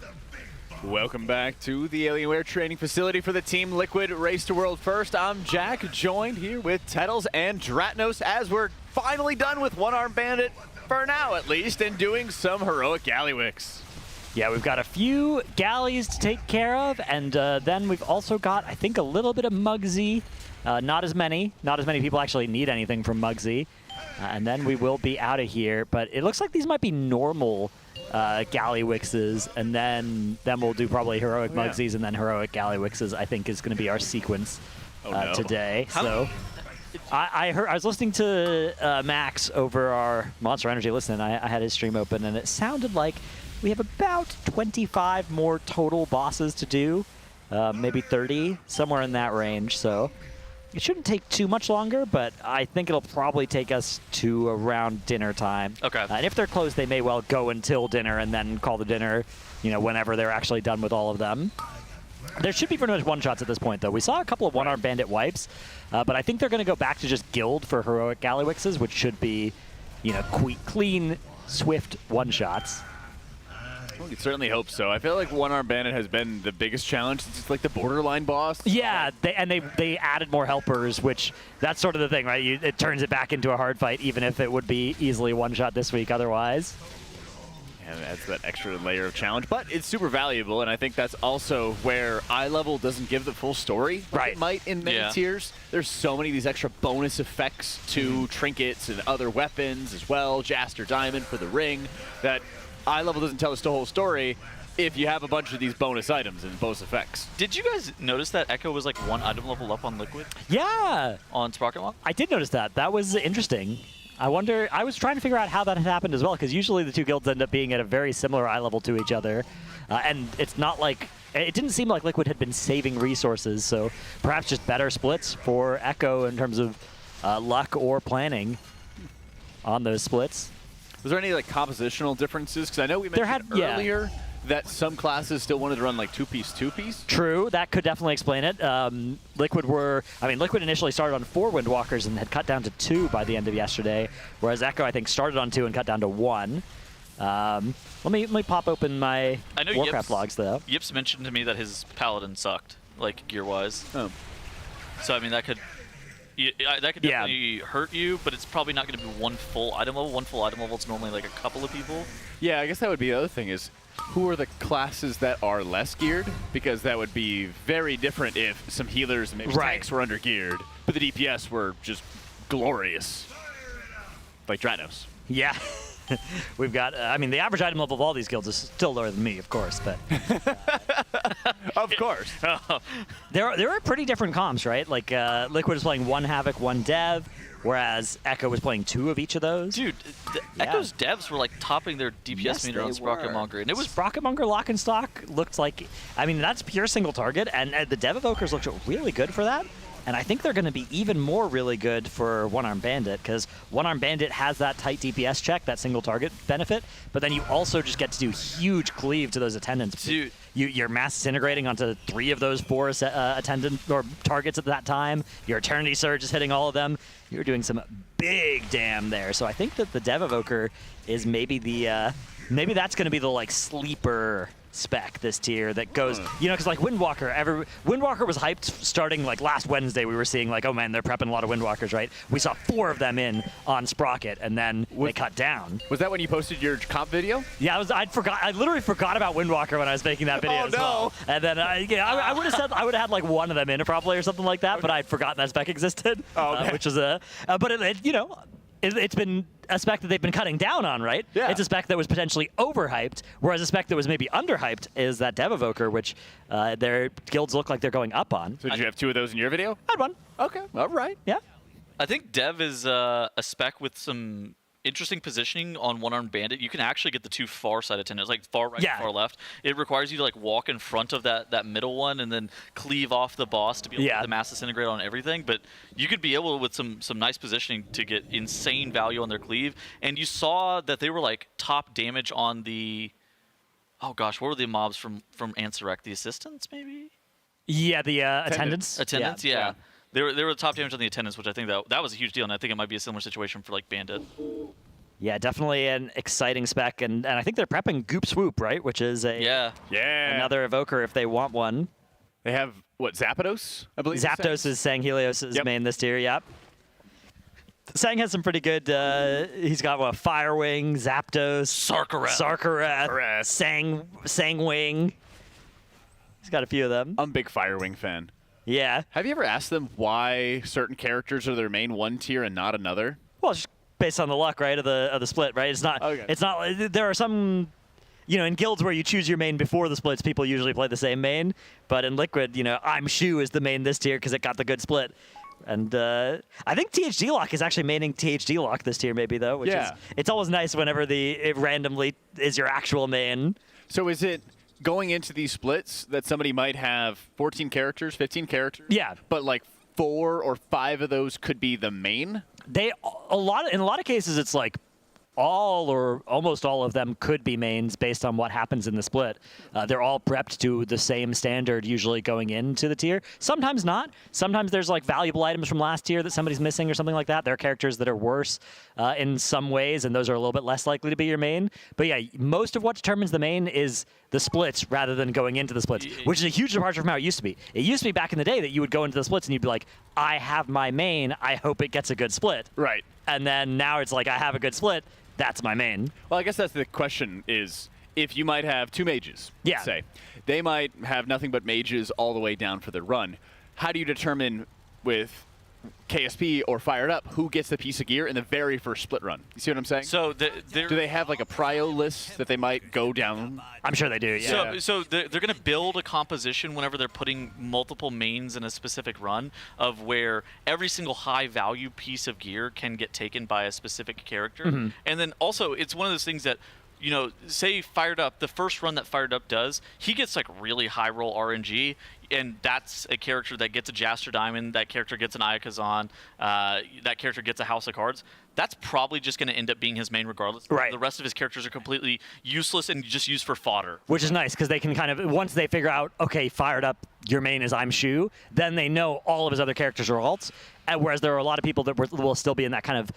Welcome back to the Alienware training facility for the Team Liquid Race to World First. I'm Jack, joined here with Tettles and Dratnos as we're finally done with One Arm Bandit, for now at least, and doing some heroic Gallywicks. Yeah, we've got a few galleys to take care of, and then we've also got, I think, a little bit of Mugsy. Not as many people actually need anything from Mugsy. And then we will be out of here, but it looks like these might be normal Gallywickses, and then we'll do probably heroic Mugsies and then heroic Gallywickses, I think is going to be our sequence today. So I was listening to Max over our Monster Energy. Listen, I had his stream open, and it sounded like we have about 25 more total bosses to do, maybe 30, somewhere in that range. So it shouldn't take too much longer, but I think it'll probably take us to around dinner time. Okay. And if they're closed, they may well go until dinner and then call the dinner, whenever they're actually done with all of them. There should be pretty much one-shots at this point, though. We saw a couple of one-arm bandit wipes, but I think they're going to go back to just guild for heroic Gallywickses, which should be, clean, swift one-shots. We could certainly hope so. I feel like One Arm Bandit has been the biggest challenge since it's like the borderline boss. Yeah, they added more helpers, which that's sort of the thing, right? It turns it back into a hard fight, even if it would be easily one-shot this week otherwise. And that's that extra layer of challenge, but it's super valuable, and I think that's also where eye level doesn't give the full story like it might in many tiers. There's so many of these extra bonus effects to trinkets and other weapons as well, Jaster Diamond for the ring, that eye level doesn't tell the whole story if you have a bunch of these bonus items and bonus effects. Did you guys notice that Echo was like 1 item level up on Liquid? Yeah! On Sprocket Log? I did notice that. That was interesting. I was trying to figure out how that had happened as well, because usually the two guilds end up being at a very similar eye level to each other. And it's not like, it didn't seem like Liquid had been saving resources, so perhaps just better splits for Echo in terms of luck or planning on those splits. Was there any like compositional differences? Because I know we mentioned earlier that some classes still wanted to run like two-piece. True, that could definitely explain it. Liquid initially started on 4 Windwalkers and had cut down to 2 by the end of yesterday, whereas Echo, I think, started on 2 and cut down to 1. Let me pop open my Warcraft logs, though. Yips mentioned to me that his Paladin sucked, like, gear-wise. Oh. So, I mean, that could definitely hurt you, but it's probably not going to be 1 full item level. 1 full item level is normally like a couple of people. Yeah, I guess that would be the other thing is, who are the classes that are less geared? Because that would be very different if some healers and maybe tanks were under geared, but the DPS were just glorious. Like Dratnos. Yeah. We've got, the average item level of all these guilds is still lower than me, of course, but... Of course. There are pretty different comps, right? Like, Liquid is playing 1 Havoc, 1 Dev, whereas Echo was playing 2 of each of those. Dude, Echo's devs were, like, topping their DPS meter on Sprocketmonger, and it was... Sprocketmonger Lock and Stock looked like... that's pure single target, and the Dev Evokers looked really good for that. And I think they're going to be even more really good for One-Armed Bandit, because One-Armed Bandit has that tight DPS check, that single target benefit, but then you also just get to do huge cleave to those attendants. Dude. You're mass disintegrating onto 3 of those 4 attendant or targets at that time. Your Eternity Surge is hitting all of them. You're doing some big damn there. So I think that the Dev Evoker is maybe the maybe that's going to be the like sleeper spec this tier that goes, you know, because like Windwalker was hyped starting like last Wednesday. We were seeing like, oh man, they're prepping a lot of Windwalkers, right? We saw 4 of them in on Sprocket, and then they cut down. Was that when you posted your comp video? Yeah, I literally forgot about Windwalker when I was making that video as well. And then I would have said I would have had like 1 of them in it probably or something like that, but I'd forgotten that spec existed, which is but you know. It's been a spec that they've been cutting down on, right? Yeah. It's a spec that was potentially overhyped, whereas a spec that was maybe underhyped is that Dev Evoker, which their guilds look like they're going up on. So did you have 2 of those in your video? I had 1. Okay, all right. Yeah. I think Dev is a spec with some interesting positioning on One-Armed Bandit. You can actually get the 2 far side attendants, like far right, far left. It requires you to like walk in front of that middle one and then cleave off the boss to be able to get the mass disintegrate on everything. But you could be able, with some nice positioning, to get insane value on their cleave. And you saw that they were like top damage on the, oh gosh, what were the mobs from Ansurek? The assistants, maybe? Yeah, the attendants. Attendants, yeah. They were the top damage on the attendants, which I think that was a huge deal, and I think it might be a similar situation for like Bandit. Yeah, definitely an exciting spec, and I think they're prepping Goop Swoop, right? Which is another evoker if they want one. They have what, Zapdos? I believe Zapdos is Sang Helios' main this tier. Yep. Sang has some pretty good. He's got what, Firewing, Zapdos, Sarkareth, Sangwing. He's got a few of them. I'm a big Firewing fan. Yeah. Have you ever asked them why certain characters are their main one tier and not another? Well, just based on the luck, right, of the split, right? It's not. Okay. It's not. There are some, you know, in guilds where you choose your main before the splits, people usually play the same main. But in Liquid, you know, I'm Shu is the main this tier because it got the good split. And I think THD Lock is actually maining THD Lock this tier, maybe though. Which is, it's always nice whenever it randomly is your actual main. So is it going into these splits that somebody might have 14 characters, 15 characters? Yeah. But like 4 or 5 of those could be the main? In a lot of cases, it's like all or almost all of them could be mains based on what happens in the split. They're all prepped to the same standard usually going into the tier. Sometimes not. Sometimes there's like valuable items from last tier that somebody's missing or something like that. There are characters that are worse in some ways, and those are a little bit less likely to be your main. But yeah, most of what determines the main is the splits rather than going into the splits, which is a huge departure from how it used to be. It used to be back in the day that you would go into the splits and you'd be like, I have my main, I hope it gets a good split. Right. And then now it's like, I have a good split, that's my main. Well, I guess that's the question is, if you might have 2 mages, let's say, they might have nothing but mages all the way down for the run. How do you determine with KSP or Fired Up who gets the piece of gear in the very first split run? You see what I'm saying? So do they have like a prio list that they might go down? I'm sure they do, yeah. So they're going to build a composition whenever they're putting multiple mains in a specific run of where every single high value piece of gear can get taken by a specific character. Mm-hmm. And then also it's one of those things that, you know, say Fired Up, the first run that Fired Up does, he gets like really high roll RNG, and that's a character that gets a Jaster Diamond, that character gets an Ayakazan, that character gets a House of Cards. That's probably just going to end up being his main regardless. Right. The rest of his characters are completely useless and just used for fodder. Which is nice, because they can kind of, once they figure out, okay, Fired Up, your main is I'm Shu, then they know all of his other characters are alts, whereas there are a lot of people that will still be in that kind of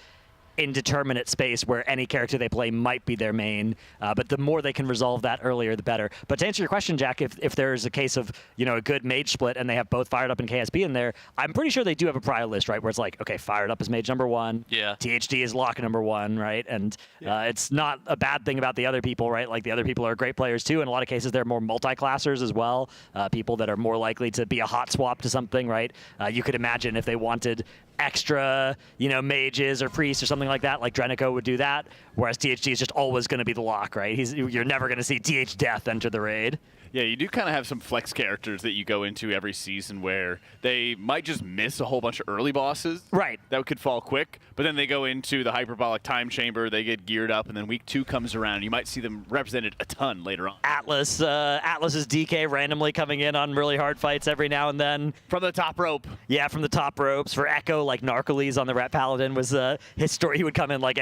indeterminate space where any character they play might be their main, but the more they can resolve that earlier, the better. But to answer your question, Jack, if there's a case of, you know, a good mage split and they have both Fired Up and KSP in there, I'm pretty sure they do have a prio list, right, where it's like, okay, Fired Up is mage number 1, THD is lock number 1, right, and it's not a bad thing about the other people, right, like the other people are great players too. In a lot of cases, they're more multi-classers as well, people that are more likely to be a hot swap to something, right. You could imagine if they wanted extra, you know, mages or priests or something like that, like Drenico would do that, whereas THD is just always going to be the lock, right? You're never going to see TH Death enter the raid. Yeah, you do kind of have some flex characters that you go into every season where they might just miss a whole bunch of early bosses. Right. That could fall quick, but then they go into the hyperbolic time chamber, they get geared up, and then week 2 comes around, and you might see them represented a ton later on. Atlas, Atlas's DK randomly coming in on really hard fights every now and then. From the top rope. Yeah, from the top ropes. For Echo, like Narcoles on the Rat Paladin was his story. He would come in like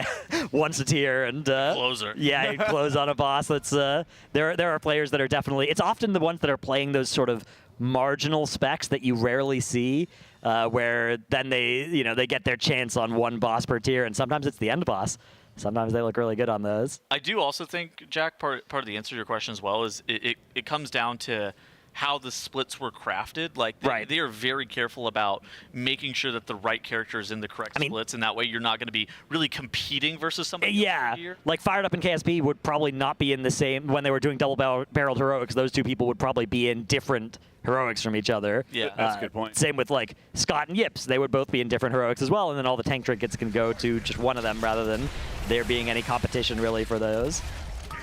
once a tier and closer. Yeah, he'd close on a boss. That's there are players that are definitely. It's often the ones that are playing those sort of marginal specs that you rarely see, where then they get their chance on one boss per tier, and sometimes it's the end boss. Sometimes they look really good on those. I do also think, Jack, part of the answer to your question as well is it comes down to how the splits were crafted. Like they are very careful about making sure that the right character is in the correct splits, and that way you're not going to be really competing versus somebody else every year. Like Fired Up and KSP would probably not be in the same when they were doing double-barreled heroics. Those two people would probably be in different heroics from each other. Yeah, that's a good point. Same with like Scott and Yips. They would both be in different heroics as well, and then all the tank trinkets can go to just one of them rather than there being any competition really for those.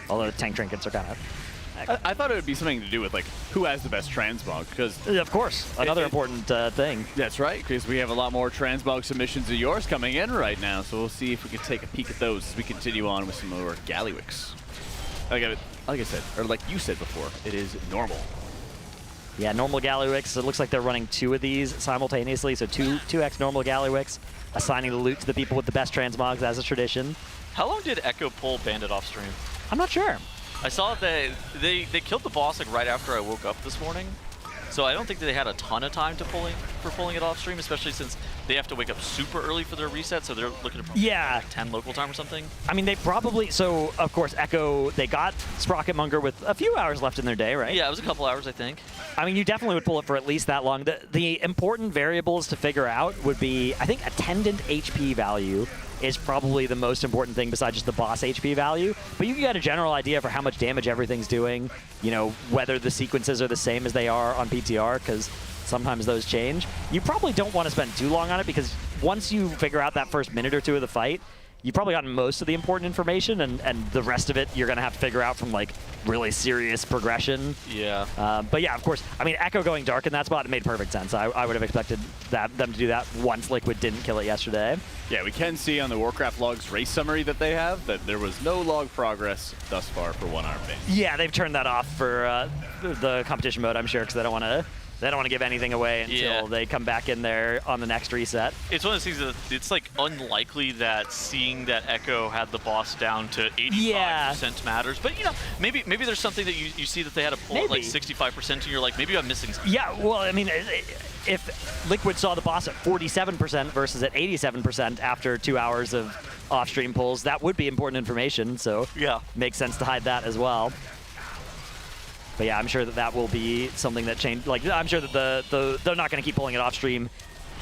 Although the tank trinkets are kind of... I thought it would be something to do with like who has the best transmog, because of course another important thing. That's right, because we have a lot more transmog submissions of yours coming in right now, so we'll see if we can take a peek at those as we continue on with some more Gallywicks. Like I said, or like you said before, it is normal. Yeah, normal Gallywicks. It looks like they're running 2 of these simultaneously, so 2x normal Gallywicks, assigning the loot to the people with the best transmogs as a tradition. How long did Echo pull Bandit off stream? I'm not sure. I saw that they killed the boss like right after I woke up this morning, so I don't think that they had a ton of time to pulling it off stream, especially since they have to wake up super early for their reset, so they're looking at probably like 10 local time or something. I mean, they probably, so of course Echo, they got Sprocketmonger with a few hours left in their day, right? Yeah, it was a couple hours, I think. I mean, you definitely would pull it for at least that long. The important variables to figure out would be, I think, attendant HP value is probably the most important thing besides just the boss HP value. But you can get a general idea for how much damage everything's doing, you know, whether the sequences are the same as they are on PTR, because sometimes those change. You probably don't want to spend too long on it, because once you figure out that first minute or two of the fight, you've probably gotten most of the important information, and the rest of it you're going to have to figure out from, like, really serious progression. Yeah. But yeah, of course, I mean, Echo going dark in that spot, it made perfect sense. I would have expected them to do that once Liquid didn't kill it yesterday. Yeah, we can see on the Warcraft Logs race summary that they have that there was no log progress thus far for one arm band. Yeah, they've turned that off for the competition mode, I'm sure, because they don't want to give anything away until they come back in there on the next reset. It's one of those things that it's like unlikely that seeing that Echo had the boss down to 85% matters. But you know, maybe there's something that you see that they had to pull at like 65% and you're like, maybe I'm missing something. Yeah, well, I mean, if Liquid saw the boss at 47% versus at 87% after 2 hours of off-stream pulls, that would be important information. So yeah, makes sense to hide that as well. But yeah, I'm sure that will be something that changed. Like, I'm sure that they're not going to keep pulling it off stream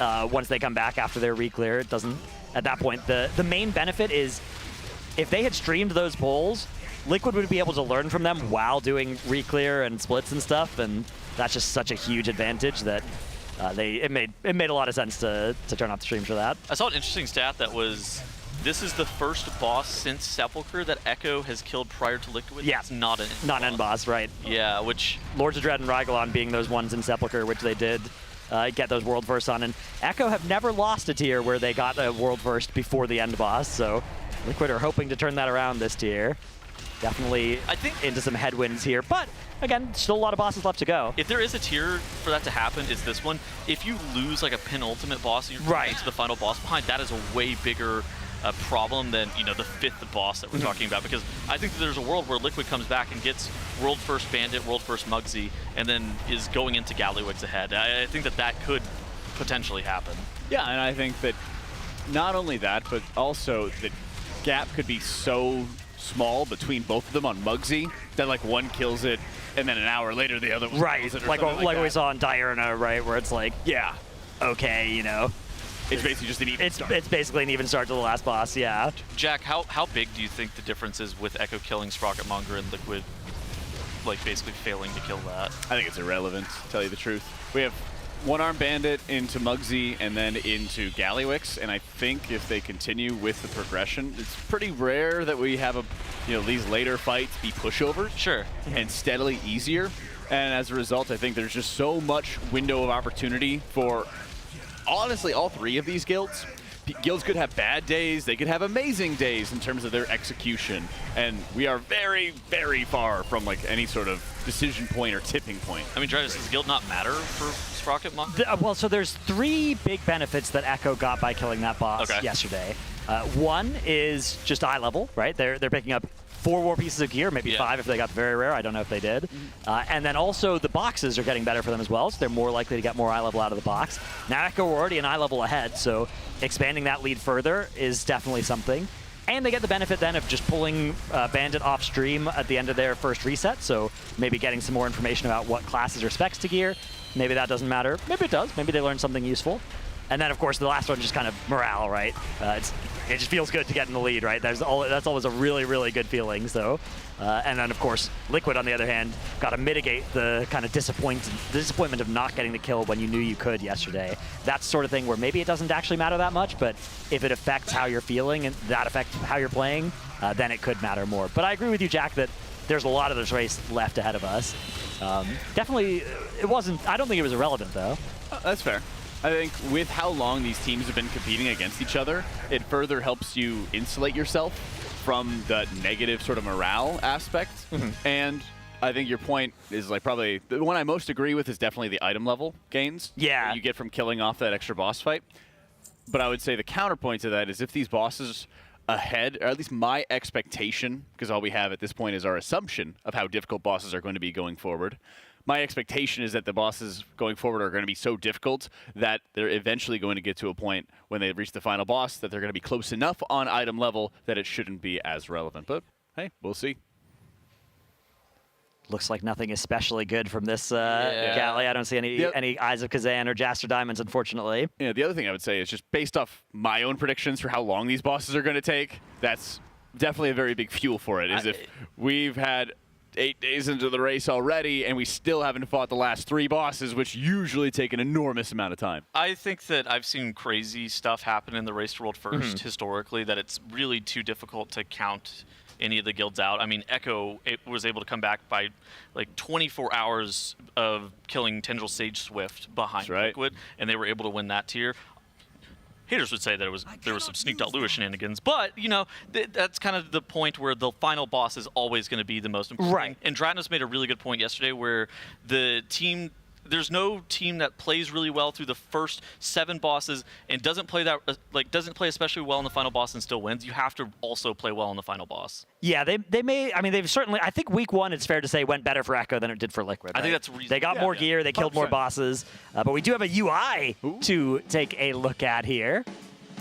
once they come back after their re-clear. It doesn't. At that point, the main benefit is if they had streamed those pulls, Liquid would be able to learn from them while doing re-clear and splits and stuff, and that's just such a huge advantage that it made a lot of sense to turn off the stream for that. I saw an interesting stat that was, this is the first boss since Sepulchre that Echo has killed prior to Liquid. Yeah, it's not an end boss, right? Yeah, which Lords of Dread and Rygalon being those ones in Sepulchre, which they did get those world firsts on, and Echo have never lost a tier where they got a world first before the end boss. So Liquid are hoping to turn that around this tier. Definitely, I think, into some headwinds here, but again, still a lot of bosses left to go. If there is a tier for that to happen, it's this one. If you lose like a penultimate boss and you're into the final boss behind, that is a way bigger problem than, you know, the 5th boss that we're talking about, because I think that there's a world where Liquid comes back and gets world first Bandit, world first Muggsy, and then is going into Gallywix ahead. I think that could potentially happen. Yeah, and I think that not only that, but also the gap could be so small between both of them on Muggsy that like one kills it and then an hour later the other one kills it, or like we saw in Diurna, right, where it's like, yeah, okay, you know, it's basically just an even start. It's basically an even start to the last boss, yeah. Jack, how big do you think the difference is with Echo killing Sprocketmonger and Liquid, like, basically failing to kill that? I think it's irrelevant, to tell you the truth. We have one-arm Bandit into Muggsy and then into Gallywix, and I think if they continue with the progression, it's pretty rare that we have a these later fights be pushovers. Sure. And steadily easier. And as a result, I think there's just so much window of opportunity for, honestly, all three of these guilds. Guilds could have bad days, they could have amazing days in terms of their execution, and we are very, very far from like any sort of decision point or tipping point. I mean, does guild not matter for Sprocket Monk? Well, so there's 3 big benefits that Echo got by killing that boss yesterday. One is just eye level, right? They're picking up 4 more pieces of gear, maybe 5 if they got very rare. I don't know if they did. And then also the boxes are getting better for them as well, so they're more likely to get more eye level out of the box. Now Echo are already an eye level ahead, so expanding that lead further is definitely something. And they get the benefit then of just pulling Bandit off stream at the end of their first reset, so maybe getting some more information about what classes or specs to gear. Maybe that doesn't matter. Maybe it does. Maybe they learned something useful. And then, of course, the last one just kind of morale, right? It just feels good to get in the lead, right? That's always a really, really good feeling. So, and then, of course, Liquid, on the other hand, got to mitigate the kind of disappointment of not getting the kill when you knew you could yesterday. That's the sort of thing where maybe it doesn't actually matter that much, but if it affects how you're feeling and that affects how you're playing, then it could matter more. But I agree with you, Jack, that there's a lot of this race left ahead of us. Definitely, it wasn't. I don't think it was irrelevant, though. That's fair. I think with how long these teams have been competing against each other, it further helps you insulate yourself from the negative sort of morale aspect. And I think your point is like probably the one I most agree with is definitely the item level gains that you get from killing off that extra boss fight. But I would say the counterpoint to that is if these bosses ahead, or at least my expectation, because all we have at this point is our assumption of how difficult bosses are going to be going forward. My expectation is that the bosses going forward are going to be so difficult that they're eventually going to get to a point when they reach the final boss that they're going to be close enough on item level that it shouldn't be as relevant. But hey, we'll see. Looks like nothing especially good from this galley. I don't see any Eyes of Kazan or Jaster Diamonds, unfortunately. Yeah, the other thing I would say is just based off my own predictions for how long these bosses are going to take, that's definitely a very big fuel for it, is if we've had 8 days into the race already, and we still haven't fought the last 3 bosses, which usually take an enormous amount of time. I think that I've seen crazy stuff happen in the Race to World First historically, that it's really too difficult to count any of the guilds out. I mean, Echo was able to come back by like 24 hours of killing Tendril Sage Swift behind Liquid, and they were able to win that tier. Haters would say that there was some sneaked out Lewis shenanigans, but that's kind of the point where the final boss is always going to be the most important thing. And Dratnos made a really good point yesterday where there's no team that plays really well through the first 7 bosses and doesn't play especially well in the final boss and still wins. You have to also play well in the final boss. Yeah, they may. I mean, they've certainly. I think week 1, it's fair to say, went better for Echo than it did for Liquid. Right? I think that's reasonable. They got more gear. They killed more bosses. But we do have a UI to take a look at here.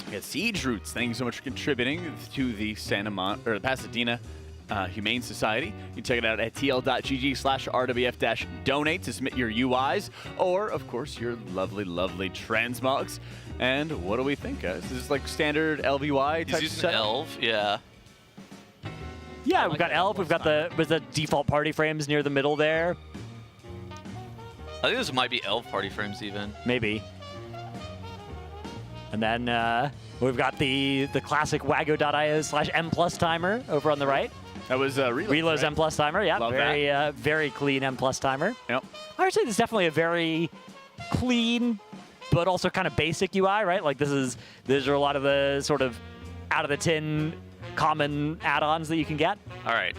We got Siege Roots. Thank you so much for contributing to the Pasadena Humane Society. You can check it out at tl.gg/rwf-donate to submit your UIs, or, of course, your lovely, lovely transmogs. And what do we think, guys? This is like standard LVY type He's using Elf, yeah. Yeah, we've got Elf. We've got the default party frames near the middle there. I think this might be Elf party frames even. Maybe. And then we've got the classic wago.io/M+ timer over on the right. That was Relo's M+ timer, yeah. Love very clean M+ timer. Yep. I would say this is definitely a very clean, but also kind of basic UI, right? Like these are a lot of the sort of out of the tin common add-ons that you can get. All right.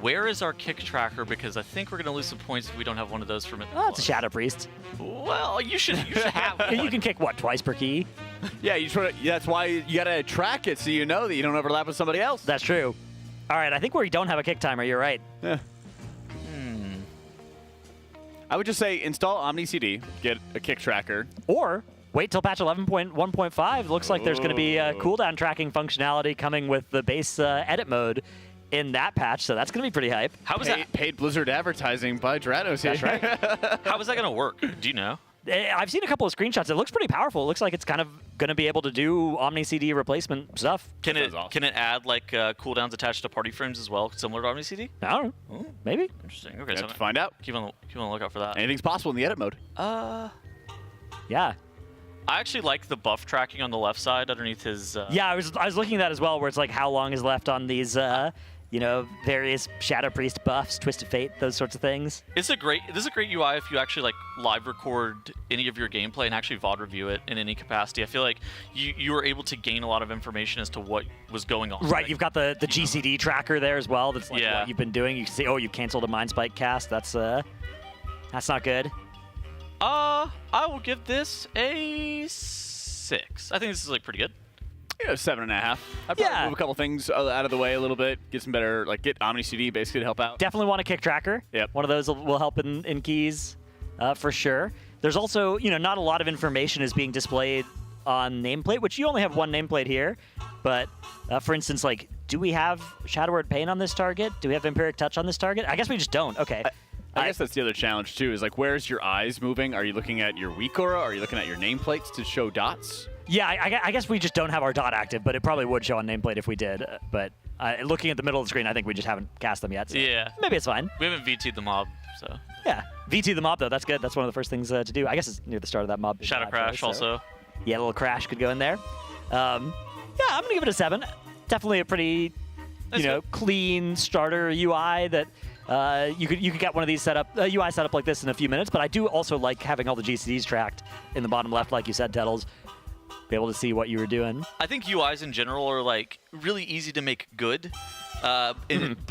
Where is our kick tracker? Because I think we're going to lose some points if we don't have one of those from it. Oh, it's a Shadow Priest. Well, you should have one. You can kick, what, twice per key? Yeah, that's why you got to track it so you know that you don't overlap with somebody else. That's true. All right, I think where you don't have a kick timer, you're right. Yeah. I would just say install OmniCD, get a kick tracker. Or wait till patch 11.1.5. Looks like there's going to be cooldown tracking functionality coming with the base edit mode in that patch, so that's going to be pretty hype. How was that? Paid Blizzard advertising by Dranos here. That's right. How is that going to work? Do you know? I've seen a couple of screenshots. It looks pretty powerful. It looks like it's kind of going to be able to do OmniCD replacement stuff. Can it add like cooldowns attached to party frames as well, similar to OmniCD? I don't know. Maybe. Interesting. Okay, so have to find out. Keep on the lookout for that. Anything's possible in the edit mode. Yeah. I actually like the buff tracking on the left side underneath his. Yeah, I was looking at that as well, where it's like how long is left on these various Shadow Priest buffs, Twisted Fate, those sorts of things. This is a great UI if you actually like live record any of your gameplay and actually VOD review it in any capacity. I feel like you were able to gain a lot of information as to what was going on. Right, you've got the GCD tracker there as well. That's like what you've been doing. You see, you canceled a Mind Spike cast. That's not good. I will give this a 6. I think this is like pretty good. 7.5. I'd probably move a couple things out of the way a little bit, get some better, like get Omni CD basically to help out. Definitely want a kick tracker. Yep. One of those will help in keys, for sure. There's also, not a lot of information is being displayed on nameplate, which you only have one nameplate here. But for instance, like, do we have Shadow Word Pain on this target? Do we have Empiric Touch on this target? I guess we just don't. Okay. I guess that's the other challenge too. Is like, where's your eyes moving? Are you looking at your weak aura? Are you looking at your nameplates to show dots? Yeah, I guess we just don't have our dot active, but it probably would show on nameplate if we did. But looking at the middle of the screen, I think we just haven't cast them yet. So yeah. Maybe it's fine. We haven't VT'd the mob, so. Yeah. VT the mob, though. That's good. That's one of the first things to do. I guess it's near the start of that mob. Shadow Crash also. Yeah, a little crash could go in there. Yeah, I'm going to give it a 7. Definitely a pretty, clean starter UI that you could get one of these UI set up like this in a few minutes. But I do also like having all the GCDs tracked in the bottom left, like you said, Tettles. Be able to see what you were doing. I think UIs in general are like really easy to make good, but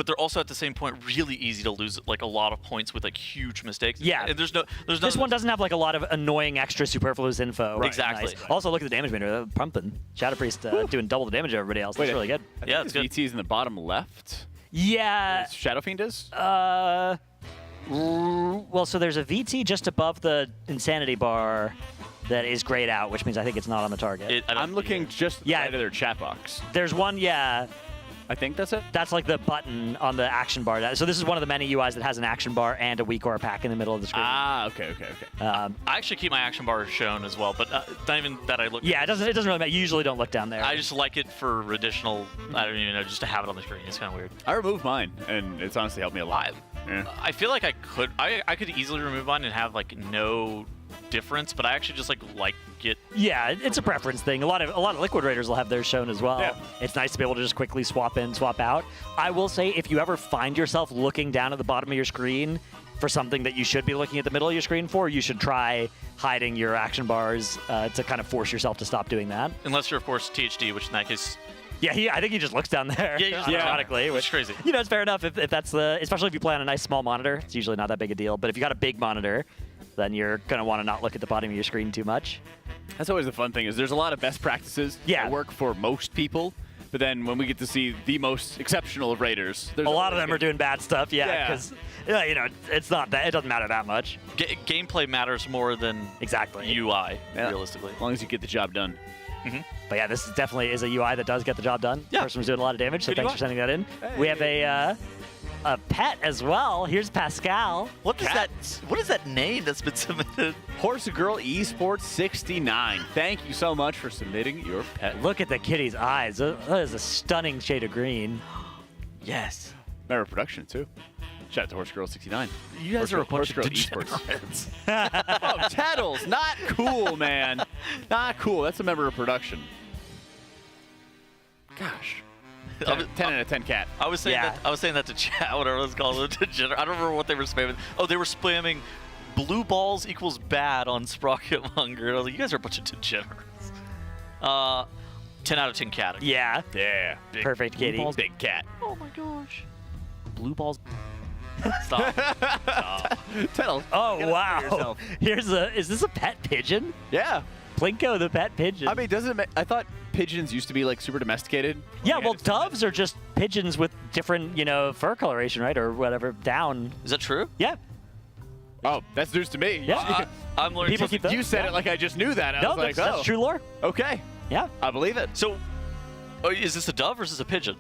they're also at the same point really easy to lose like a lot of points with like huge mistakes. Yeah, and there's no. This one doesn't have like a lot of annoying extra superfluous info. Right. Exactly. Nice. Also, look at the damage meter. Pumping. Shadow Priest doing double the damage of everybody else. That's really good. Yeah, it's good. VT's in the bottom left. Yeah. Shadow Fiend is. Well, so there's a VT just above the Insanity bar. That is grayed out, which means I think it's not on the target. I'm looking just right of their chat box. There's one, I think that's it. That's like the button on the action bar. So this is one of the many UIs that has an action bar and a weak aura pack in the middle of the screen. Ah, okay. I actually keep my action bar shown as well, but not even that I look. Yeah, it doesn't really matter. You usually don't look down there. I just like it for additional. I don't even know, just to have it on the screen. It's kind of weird. I removed mine, and it's honestly helped me a lot. I feel like I could easily remove mine and have like no difference, but I actually just like it. Yeah, it's a preference thing. A lot of Liquid Raiders will have theirs shown as well. Yeah. It's nice to be able to just quickly swap in, swap out. I will say, if you ever find yourself looking down at the bottom of your screen for something that you should be looking at the middle of your screen for, you should try hiding your action bars to kind of force yourself to stop doing that. Unless you're, of course, THD, which in that case. Yeah, I think he just looks down there automatically. Which is crazy. It's fair enough if that's especially if you play on a nice small monitor. It's usually not that big a deal. But if you got a big monitor, then you're going to want to not look at the bottom of your screen too much. That's always the fun thing, is there's a lot of best practices that work for most people. But then when we get to see the most exceptional of Raiders, a lot of them are doing bad stuff, because it's not that, it doesn't matter that much. Gameplay matters more than UI, realistically. As long as you get the job done. But yeah, this definitely is a UI that does get the job done. Yeah. Person was doing a lot of damage, so Good thanks UI. for sending that in. Hey. We have a pet as well. Here's Pascal. What is that name that's been submitted? Horse Girl Esports 69. Thank you so much for submitting your pet. Look at the kitty's eyes. That is a stunning shade of green. Yes. Member production too. Shout out to Horse Girl 69. You guys are a bunch Horse Girl of Esports. Oh, Tattles. Not cool, man. Not cool. That's a member of production. Gosh. 10 out of 10 cat. I was saying that to chat, whatever it was called. I don't remember what they were spamming. Oh, they were spamming blue balls equals bad on Sprocket Monger. I was like, you guys are a bunch of degenerates. 10 out of 10 cat. Yeah. Yeah. Big, perfect kitty. Balls, big cat. Oh my gosh. Blue balls. Stop. Tettles. Oh, wow. Is this a pet pigeon? Yeah. Plinko the pet pigeon. I mean, I thought pigeons used to be like super domesticated. Yeah, well, doves are just pigeons with different, fur coloration, right? Or whatever, down. Is that true? Yeah. Oh, that's news to me. Yeah. I'm learning. People keep you said it like I just knew that. I was like, that's true lore. Okay. Yeah. I believe it. So, is this a dove or is this a pigeon?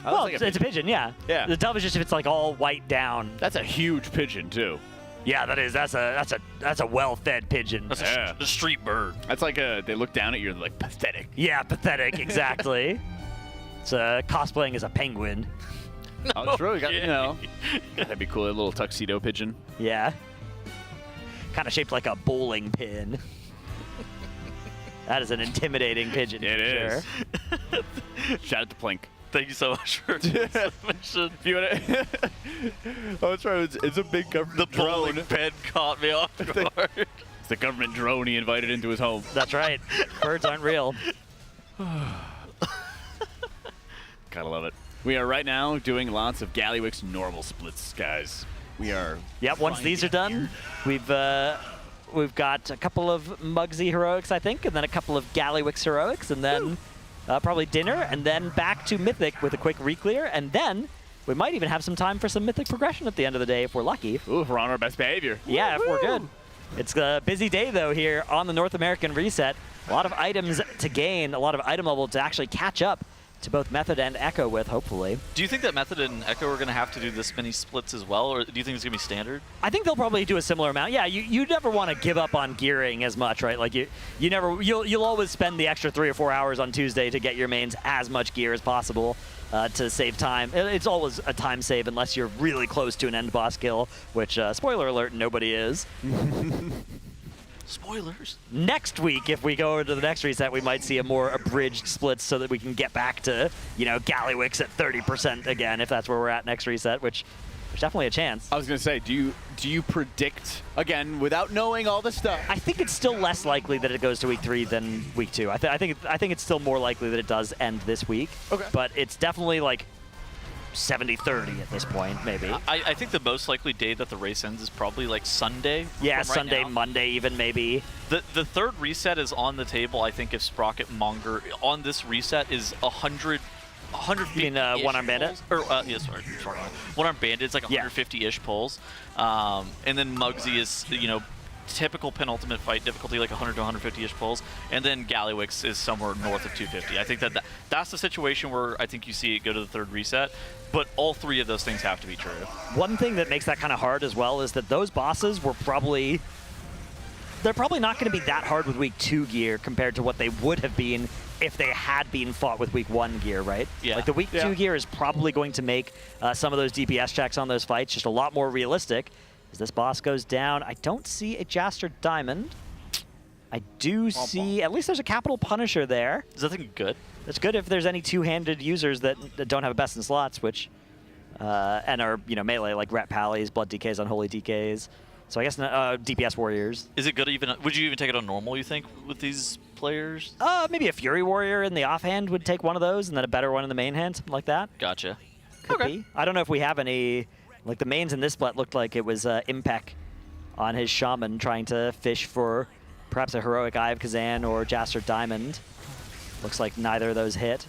Well, it's a pigeon, yeah. Yeah. The dove is just if it's like all white down. That's a huge pigeon too. Yeah, that is. That's a well-fed pigeon. That's a street bird. That's like they look down at you and they're like pathetic. Yeah, pathetic. Exactly. It's cosplaying as a penguin. Oh, true. That'd be cool. A little tuxedo pigeon. Yeah. Kind of shaped like a bowling pin. That is an intimidating pigeon. It is. Shout out to Plink. Thank you so much for the submission. If you wanna oh, that's right. It's a big government The bowling pin caught me off guard. It's the government drone he invited into his home. That's right. Birds aren't real. Gotta love it. We are right now doing lots of Galliwix normal splits, guys. We are. Yep. Once these are done, we've got a couple of Mugsy heroics, I think, and then a couple of Galliwix heroics, and then probably dinner, and then back to Mythic with a quick reclear, and then we might even have some time for some Mythic progression at the end of the day if we're lucky. Ooh, if we're on our best behavior. Yeah, if we're good. It's a busy day, though, here on the North American reset. A lot of items to gain, a lot of item level to actually catch up to both Method and Echo with, hopefully. Do you think that Method and Echo are going to have to do this many splits as well, or do you think it's going to be standard? I think they'll probably do a similar amount. Yeah, you never want to give up on gearing as much, right? Like you'll always spend the extra 3 or 4 hours on Tuesday to get your mains as much gear as possible to save time. It's always a time save unless you're really close to an end boss kill, which spoiler alert, nobody is. Spoilers. Next week, if we go to the next reset, we might see a more abridged split so that we can get back to, Galliwix at 30% again, if that's where we're at next reset, which there's definitely a chance. I was gonna say, do you predict, again, without knowing all the stuff? I think it's still less likely that it goes to week 3 than week 2. I think it's still more likely that it does end this week. Okay. But it's definitely like 70-30 at this point, maybe. I think the most likely day that the race ends is probably like Sunday. Yeah, right Sunday, now. Monday even, maybe. The third reset is on the table, I think, if Sprocket Monger on this reset is 100 You mean One-Armed Bandit? Or, yeah, sorry. One-Armed Bandit's like 150-ish pulls. And then Mugsy is, typical penultimate fight difficulty, like 100 to 150-ish pulls. And then Galliwix is somewhere north of 250. I think that's the situation where I think you see it go to the third reset. But all 3 of those things have to be true. One thing that makes that kind of hard as well is that those bosses were probably... They're probably not going to be that hard with week 2 gear compared to what they would have been if they had been fought with week 1 gear, right? Yeah. Like the week 2 gear is probably going to make some of those DPS checks on those fights just a lot more realistic. As this boss goes down, I don't see a Jaster Diamond. I do see, at least there's a Capital Punisher there. Is that thing good? It's good if there's any two-handed users that don't have a best in slots, which, and are, melee, like Rat Pallies, Blood DKs, Unholy DKs. So I guess DPS Warriors. Is it good even, would you even take it on normal, you think, with these players? Maybe a Fury Warrior in the offhand would take one of those, and then a better one in the main hand, something like that. Gotcha. Could be. I don't know if we have any, like the mains in this split looked like it was Impec on his Shaman trying to fish for perhaps a heroic Eye of Kazan or Jaster Diamond. Looks like neither of those hit.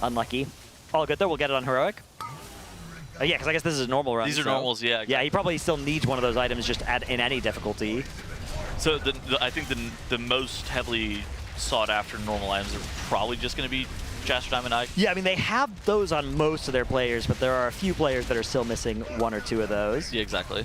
Unlucky. All good though, we'll get it on heroic. Yeah, because I guess this is a normal run. These are normals, yeah. Yeah, he probably still needs one of those items just in any difficulty. So I think the most heavily sought after normal items are probably just going to be Jaster Diamond Eye. Yeah, I mean, they have those on most of their players, but there are a few players that are still missing 1 or 2 of those. Yeah, exactly.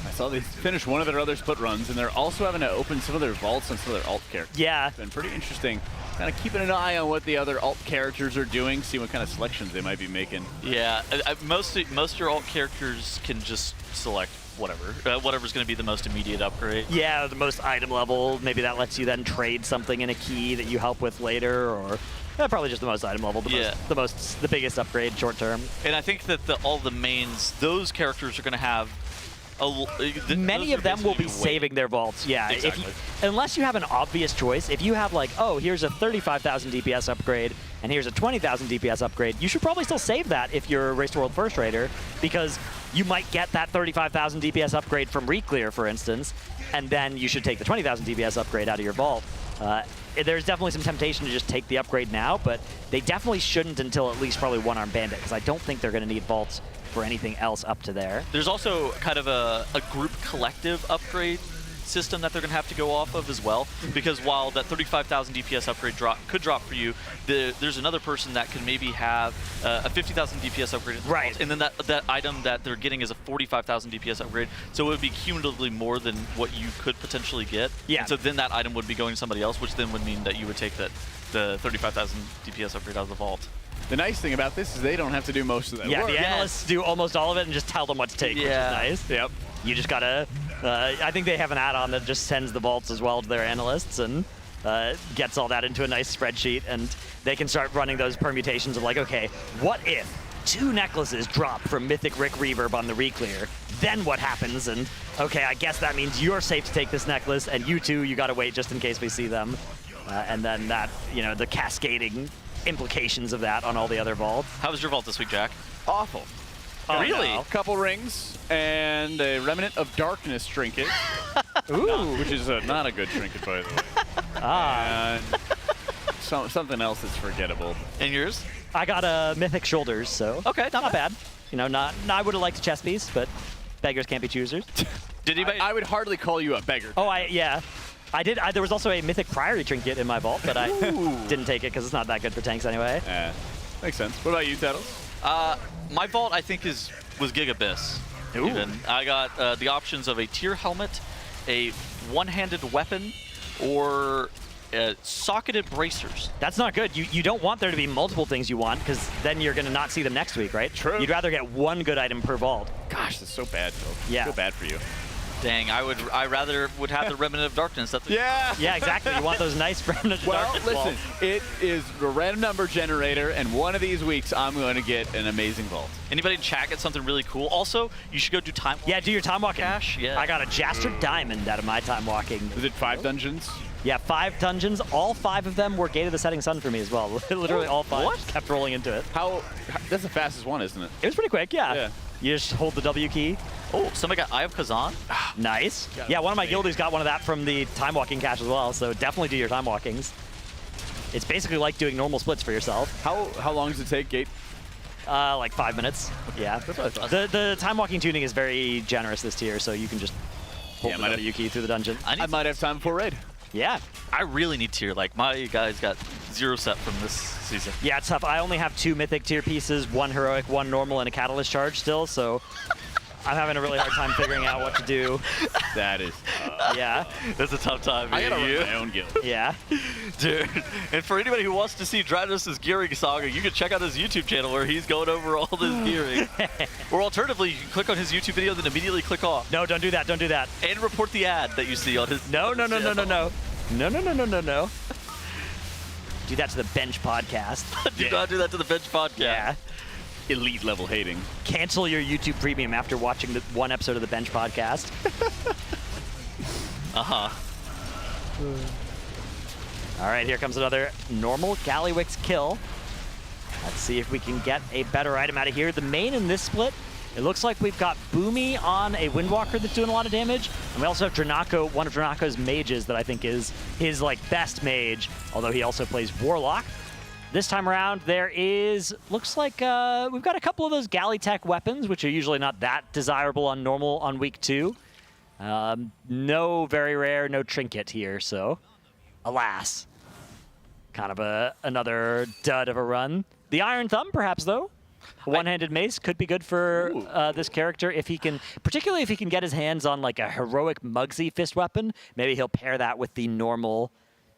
I saw they finished one of their other split runs, and they're also having to open some of their vaults on some of their alt characters. Yeah. It's been pretty interesting. Kind of keeping an eye on what the other alt characters are doing, see what kind of selections they might be making. Yeah, most of your alt characters can just select whatever. Whatever's going to be the most immediate upgrade. Yeah, the most item level. Maybe that lets you then trade something in a key that you help with later, or probably just the most item level. The biggest upgrade short term. And I think that all the mains, those characters are going to have many of them will be saving their vaults. Yeah, exactly. Unless you have an obvious choice. If you have like, oh, here's a 35,000 DPS upgrade and here's a 20,000 DPS upgrade, you should probably still save that if you're a Race to World First Raider, because you might get that 35,000 DPS upgrade from Reclear, for instance, and then you should take the 20,000 DPS upgrade out of your vault. There's definitely some temptation to just take the upgrade now, but they definitely shouldn't until at least probably One-Armed Bandit, because I don't think they're going to need vaults for anything else up to there. There's also kind of a group collective upgrade system that they're going to have to go off of as well, because while that 35,000 DPS upgrade could drop for you, there's another person that can maybe have a 50,000 DPS upgrade. Right. And then that item that they're getting is a 45,000 DPS upgrade, so it would be cumulatively more than what you could potentially get. Yeah. And so then that item would be going to somebody else, which then would mean that you would take the 35,000 DPS upgrade out of the vault. The nice thing about this is they don't have to do most of that work. The analysts do almost all of it and just tell them what to take, which is nice. Yep. You just gotta I think they have an add-on that just sends the vaults as well to their analysts and gets all that into a nice spreadsheet, and they can start running those permutations of like, okay, what if 2 necklaces drop from Mythic Rick Reverb on the reclear? Then what happens? And okay, I guess that means you're safe to take this necklace, and you two, you gotta wait just in case we see them. And then that, the cascading implications of that on all the other vaults. How was your vault this week, Jack? Awful. Oh, really? no. A couple rings and a Remnant of Darkness trinket. Ooh. Which is not a good trinket, by the way. Ah. And something else that's forgettable. And yours? I got a Mythic Shoulders, so okay, not bad. I would have liked a chess piece, but beggars can't be choosers. Did anybody? I would hardly call you a beggar. Oh, yeah. I did. There was also a Mythic Priory trinket in my vault, but I didn't take it because it's not that good for tanks anyway. Yeah, makes sense. What about you, Tattles? My vault, I think, was Gigabyss. Ooh. Even. I got the options of a tier helmet, a one-handed weapon, or socketed bracers. That's not good. You don't want there to be multiple things you want, because then you're going to not see them next week, right? True. You'd rather get one good item per vault. Gosh, that's so bad, Phil. Yeah. I feel bad for you. Dang, I rather would have the Remnant of Darkness. Yeah. Yeah, exactly. You want those nice Remnant of Darkness Well, listen, vaults. it is a random number generator, and one of these weeks I'm going to get an amazing vault. Anybody in chat get something really cool? Also, you should go do time. Yeah, do your time walking. Cash. Yeah. I got a Jaster Diamond out of my time walking. Is it 5 dungeons? Yeah, 5 dungeons. All 5 of them were Gate of the Setting Sun for me as well. Literally all 5 just kept rolling into it. That's the fastest one, isn't it? It was pretty quick, yeah. You just hold the W key. Oh, somebody got Eye of Kazan. Nice. Yeah, one of my guildies got one of that from the time walking cache as well, so definitely do your time walkings. It's basically like doing normal splits for yourself. How long does it take, Gate? Like 5 minutes. Yeah. That's what I thought. The time walking tuning is very generous this tier, so you can just hold the W key through the dungeon. I might have time before raid. Yeah. I really need tier. Like, my guys got 0 set from this season. Yeah, it's tough. I only have 2 mythic tier pieces, 1 heroic, 1 normal, and a catalyst charge still, so I'm having a really hard time figuring out what to do. That is. Yeah. That's a tough time. I gotta you. run my own guild. Yeah. Dude, and for anybody who wants to see Dranos' gearing saga, you can check out his YouTube channel where he's going over all this gearing. Or alternatively, you can click on his YouTube video, then immediately click off. No, don't do that. Don't do that. And report the ad that you see on his No. channel. No. Do that to the Bench podcast. Do not do that to the Bench podcast. Yeah. Elite level hating. Cancel your YouTube premium after watching the 1 episode of the Bench podcast. All right, here comes another normal Gallywix kill. Let's see if we can get a better item out of here. The main in this split, it looks like we've got Boomy on a Windwalker that's doing a lot of damage. And we also have Dranako, one of Dranako's mages that I think is his best mage, although he also plays Warlock. This time around, there is, looks like we've got a couple of those Galley Tech weapons, which are usually not that desirable on normal on week 2. No very rare, no trinket here, so alas. Kind of another dud of a run. The Iron Thumb, perhaps, though. A one-handed mace could be good for this character if he can, particularly if he can get his hands on like a heroic Mugsy fist weapon. Maybe he'll pair that with the normal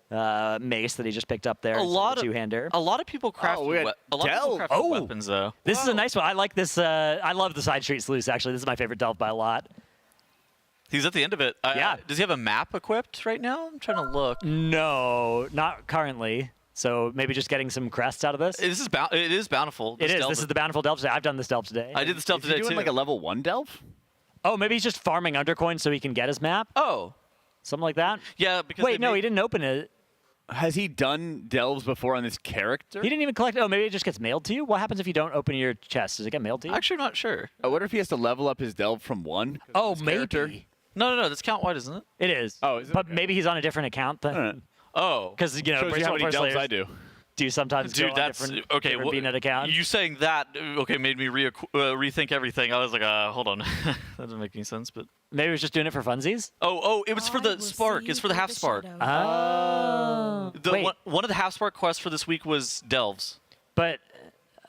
mace that he just picked up there. A lot of two-hander. A lot of people craft weapons though. This is a nice one. I like this. I love the side street sluice. Actually, this is my favorite delve by a lot. He's at the end of it. Yeah. Does he have a map equipped right now? I'm trying to look. No, not currently. So maybe just getting some crests out of this. It is bountiful. It is. This is the bountiful delve today. I've done this delve today. I did this delve today Is he doing too. like a level 1 delve? Oh, maybe he's just farming undercoin so he can get his map. Oh, something like that. Yeah. Because wait, no, he didn't open it. Has he done delves before on this character? He didn't even collect. Oh, maybe it just gets mailed to you. What happens if you don't open your chest? Does it get mailed to you? Actually, I'm not sure. I wonder if he has to level up his delve from 1. Oh, maybe. No. That's count wide, isn't it? It is. Oh, is it? But maybe he's on a different account then. Oh, because Shows you how many delves I do. Do sometimes Dude, go that's on different, okay. different BNet account. You saying that made me rethink everything. I was like, hold on, that doesn't make any sense. But maybe he was just doing it for funsies. Oh, it was for the spark. It's for the half spark. Oh. One of the half spark quests for this week was delves. But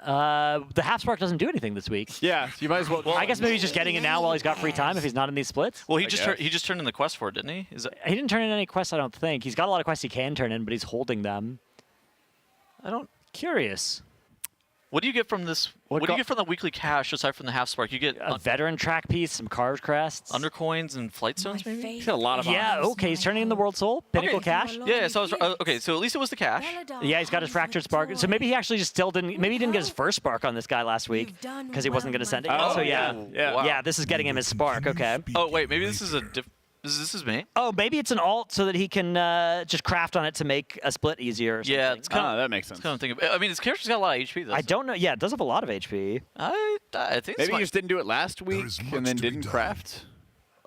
the half spark doesn't do anything this week. Yeah, you might as well. I guess maybe he's just getting it now while he's got free time if he's not in these splits. Well, he just turned in the quest for it, didn't he? He didn't turn in any quests, I don't think. He's got a lot of quests he can turn in, but he's holding them. I don't. Curious. What do you get from this? What do you get from the weekly cash aside from the half spark? You get a veteran track piece, some carved crests, undercoins, and flight stones. Maybe He's got a lot of. Yeah. Okay. He's turning in the world soul. Pinnacle cash. Yeah. So I was, okay. So at least it was the cash. Yeah. He's got his fractured spark. So maybe he actually just still didn't. Maybe he didn't get his first spark on this guy last week because he wasn't going to send it. Oh, so yeah. Wow. Yeah. This is getting him his spark. Okay. Oh wait, maybe this is a This is me. Oh, maybe it's an alt so that he can just craft on it to make a split easier. Or something. Yeah, it's kind of that makes sense. Kind of thinking. I mean, his character's got a lot of HP though. I don't know. Yeah, it does have a lot of HP. I think maybe he just didn't do it last week and then didn't craft.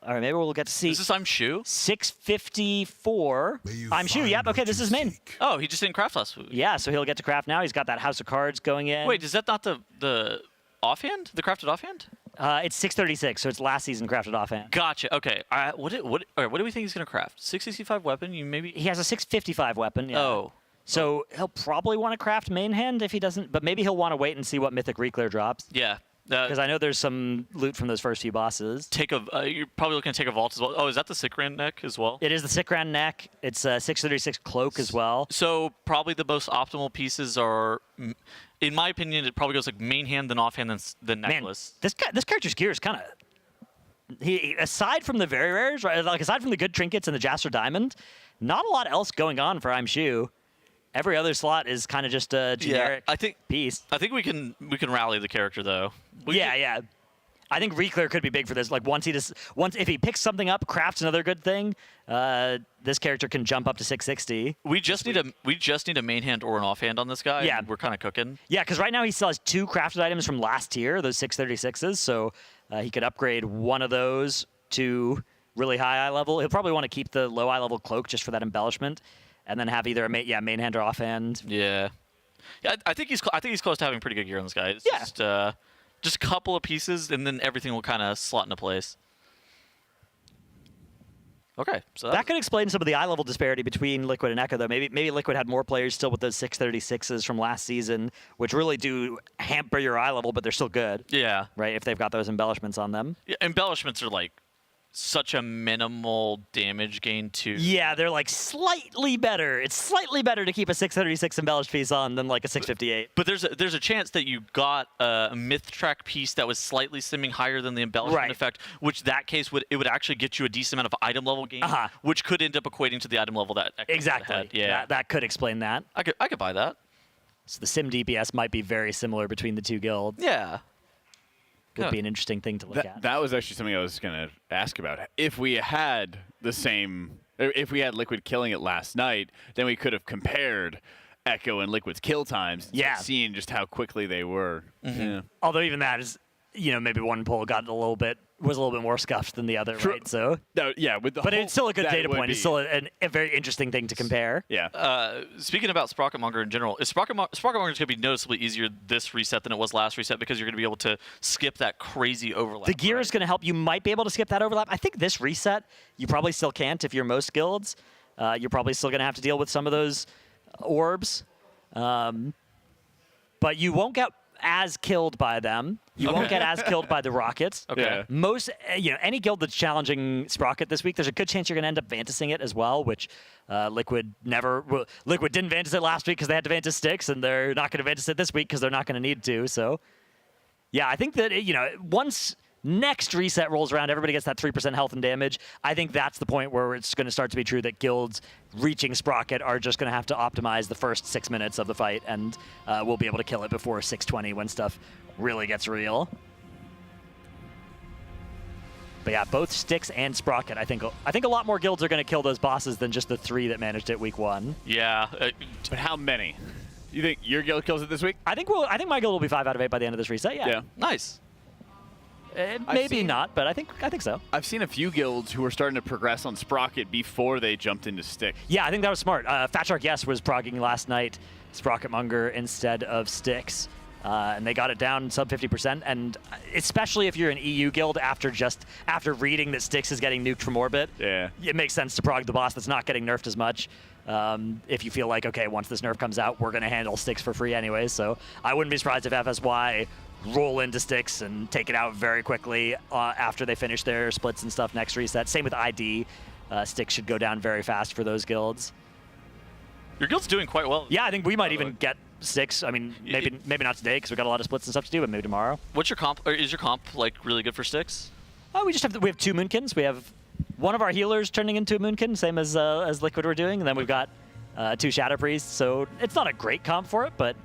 All right, maybe we'll get to see. Is this I'm Shu? 654. I'm Shu. Yep. Okay, this is main. Oh, he just didn't craft last week. Yeah, so he'll get to craft now. He's got that House of Cards going in. Wait, is that not the offhand? The crafted offhand? It's 636, so it's last season crafted offhand. Gotcha. Okay. What do we think he's gonna craft? 665 weapon? You maybe. He has a 655 weapon. Yeah. Oh. So he'll probably want to craft main hand if he doesn't, but maybe he'll want to wait and see what Mythic Reclear drops. Yeah. Because I know there's some loot from those first few bosses. You're probably looking to take a vault as well. Oh, is that the Sikran neck as well? It is the Sikran neck. It's a 636 cloak as well. So probably the most optimal pieces are, in my opinion, it probably goes like main hand, then offhand, then necklace. Man, this character's gear is kind of. He aside from the very rares, right? Like aside from the good trinkets and the Jasper Diamond, not a lot else going on for I'm Shu. Every other slot is kind of just a generic piece. I think we can rally the character though. Yeah. I think Reclear could be big for this. Like once if he picks something up, crafts another good thing, this character can jump up to 660. We just need a main hand or an offhand on this guy. Yeah, we're kind of cooking. Yeah, because right now he still has 2 crafted items from last tier, those 636s. So he could upgrade one of those to really high eye level. He'll probably want to keep the low eye level cloak just for that embellishment. And then have either a main hand or offhand. Yeah, I think he's close to having pretty good gear on this guy. It's just a couple of pieces, and then everything will kind of slot into place. Okay, so that could explain some of the eye level disparity between Liquid and Echo, though. Maybe Liquid had more players still with those 636s from last season, which really do hamper your eye level, but they're still good. Yeah, right. If they've got those embellishments on them. Yeah, embellishments are like such a minimal damage gain too. Yeah, they're like slightly better. It's slightly better to keep a 636 embellished piece on than like a 658. But there's a chance that you got a myth track piece that was slightly simming higher than the embellishment effect, which that case would actually get you a decent amount of item level gain, which could end up equating to the item level that exactly had. Yeah, that could explain that. I could buy that. So the sim DPS might be very similar between the two guilds. Yeah. Would be an interesting thing to look at. That was actually something I was going to ask about. If we had if we had Liquid killing it last night, then we could have compared Echo and Liquid's kill times. Yeah. Seeing just how quickly they were. Mm-hmm. Yeah. Although even that is, maybe one pull was a little bit more scuffed than the other, right? So. No, yeah, but it's still a good data point. It's still a very interesting thing to compare. Yeah. Speaking about Sprocketmonger in general, Sprocketmonger is going to be noticeably easier this reset than it was last reset because you're going to be able to skip that crazy overlap. The gear is going to help. You might be able to skip that overlap. I think this reset, you probably still can't if you're most guilds. You're probably still going to have to deal with some of those orbs. But you won't get as killed by them. You won't get as killed by the rockets. Okay. Yeah. Most, any guild that's challenging Sprocket this week, there's a good chance you're going to end up Vanticing it as well, which Liquid didn't Vantice it last week because they had to Vantice Styx, and they're not going to Vantice it this week because they're not going to need to. So, yeah, I think that, once next reset rolls around, everybody gets that 3% health and damage. I think that's the point where it's going to start to be true that guilds reaching Sprocket are just going to have to optimize the first 6 minutes of the fight, and we'll be able to kill it before 620 when stuff really gets real. But yeah, both Styx and Sprocket, I think a lot more guilds are going to kill those bosses than just the 3 that managed it week 1. Yeah. But how many? You think your guild kills it this week? I think my guild will be 5 out of 8 by the end of this reset, yeah. Nice. Maybe not, but I think so. I've seen a few guilds who were starting to progress on Sprocket before they jumped into Styx. Yeah, I think that was smart. Fat Shark Yes was progging last night Sprocketmonger instead of Styx. And they got it down sub 50%, and especially if you're an EU guild after reading that Styx is getting nuked from orbit, it makes sense to prog the boss that's not getting nerfed as much. If you feel like, okay, once this nerf comes out, we're going to handle Styx for free anyway, so I wouldn't be surprised if FSY roll into Styx and take it out very quickly after they finish their splits and stuff next reset. Same with ID. Styx should go down very fast for those guilds. Your guild's doing quite well. Yeah, I think we might even get 6. I mean, maybe not today because we got a lot of splits and stuff to do, but maybe tomorrow. What's your comp? Or is your comp like really good for sticks? Oh, we have 2 Moonkins. We have one of our healers turning into a Moonkin, same as Liquid we're doing, and then we've got 2 Shadow Priests. So it's not a great comp for it, but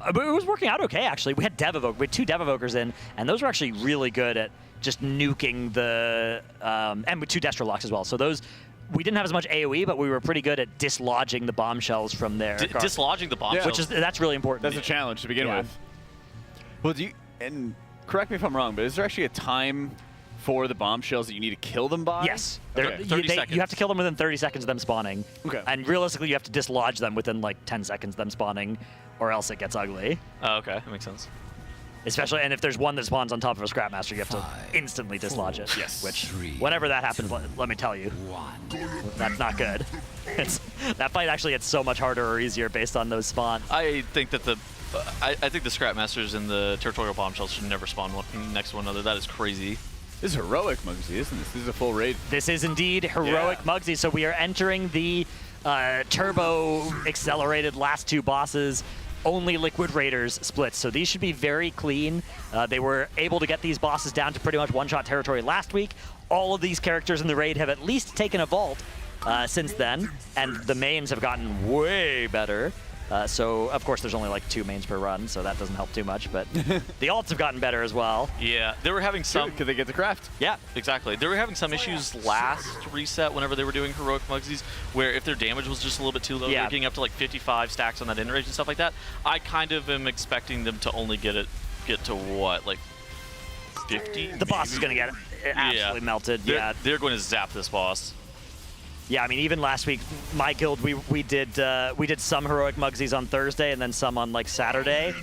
it was working out okay actually. We had 2 Dev Evokers in, and those were actually really good at just nuking the and with 2 Destro Locks as well. So those. We didn't have as much AoE, but we were pretty good at dislodging the bombshells from there. Dislodging the bombshells? That's really important. That's a challenge to begin with. Well, and correct me if I'm wrong, but is there actually a time for the bombshells that you need to kill them by? Yes. Okay. 30 seconds. You have to kill them within 30 seconds of them spawning. Okay. And realistically, you have to dislodge them within like 10 seconds of them spawning, or else it gets ugly. Oh, okay. That makes sense. Especially, and if there's one that spawns on top of a Scrapmaster, you have to instantly dislodge it. Yes. Which, whenever that happens, let me tell you, that's not good. That fight actually gets so much harder or easier based on those spawns. I think that I think the Scrapmasters and the Territorial Bombshells should never spawn next to one another. That is crazy. This is heroic Muggsy, isn't this? This is a full raid. This is indeed heroic Muggsy. So we are entering the turbo accelerated last 2 bosses. Only Liquid Raiders splits, so these should be very clean. They were able to get these bosses down to pretty much one-shot territory last week. All of these characters in the raid have at least taken a vault since then, and the mains have gotten way better. So, of course, there's only like 2 mains per run, so that doesn't help too much, but the alts have gotten better as well. Yeah, they were having some... Could they get the craft? Yeah, exactly. They were having some issues last reset whenever they were doing heroic Muggsies, where if their damage was just a little bit too low, they were getting up to like 55 stacks on that enrage and stuff like that. I kind of am expecting them to only get to what, like 50? The boss is going to get absolutely melted. They're going to zap this boss. Yeah, I mean, even last week, my guild, we did some heroic Muggsies on Thursday and then some on like Saturday,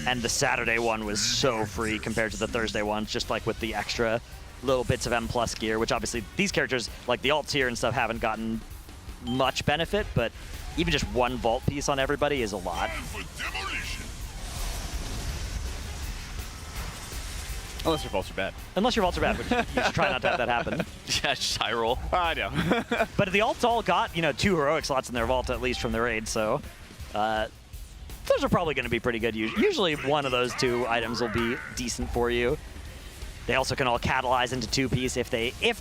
and the Saturday one was so free compared to the Thursday ones, just like with the extra little bits of M+ gear, which obviously these characters, like the alts here and stuff, haven't gotten much benefit, but even just 1 vault piece on everybody is a lot. Unless your vaults are bad. Unless your vaults are bad, which you should try not to have that happen. Yeah, just high roll. I know. But the alts all got, 2 heroic slots in their vault, at least from the raid, so those are probably going to be pretty good. Usually one of those 2 items will be decent for you. They also can all catalyze into 2-piece if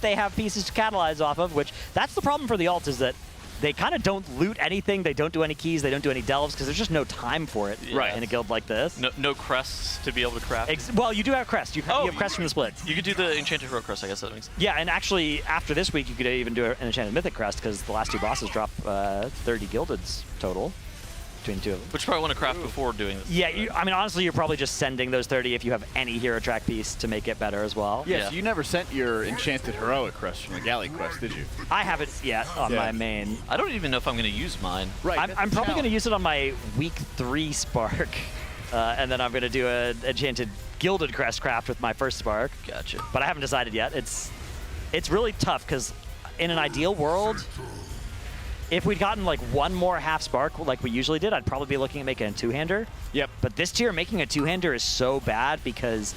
they have pieces to catalyze off of, which that's the problem for the alts, is that they kind of don't loot anything. They don't do any keys. They don't do any delves because there's just no time for it in a guild like this. No crests to be able to craft. Well, you do have crest. You have crest from the split. You could do the enchanted heroic crest. I guess that makes sense. Yeah, and actually after this week, you could even do an enchanted mythic crest because the last 2 bosses drop 30 gildeds total between 2 of them. But you probably want to craft before doing this. Yeah, I mean, honestly, you're probably just sending those 30 if you have any hero track piece to make it better as well. Yeah, so you never sent your enchanted heroic crest from the galley quest, did you? I haven't yet on my main. I don't even know if I'm going to use mine. Right. I'm probably going to use it on my week 3 spark, and then I'm going to do an enchanted gilded crest craft with my first spark. Gotcha. But I haven't decided yet. It's really tough because in an ideal world, if we'd gotten like 1 more half spark like we usually did, I'd probably be looking at making a 2-hander. Yep. But this tier, making a 2-hander is so bad because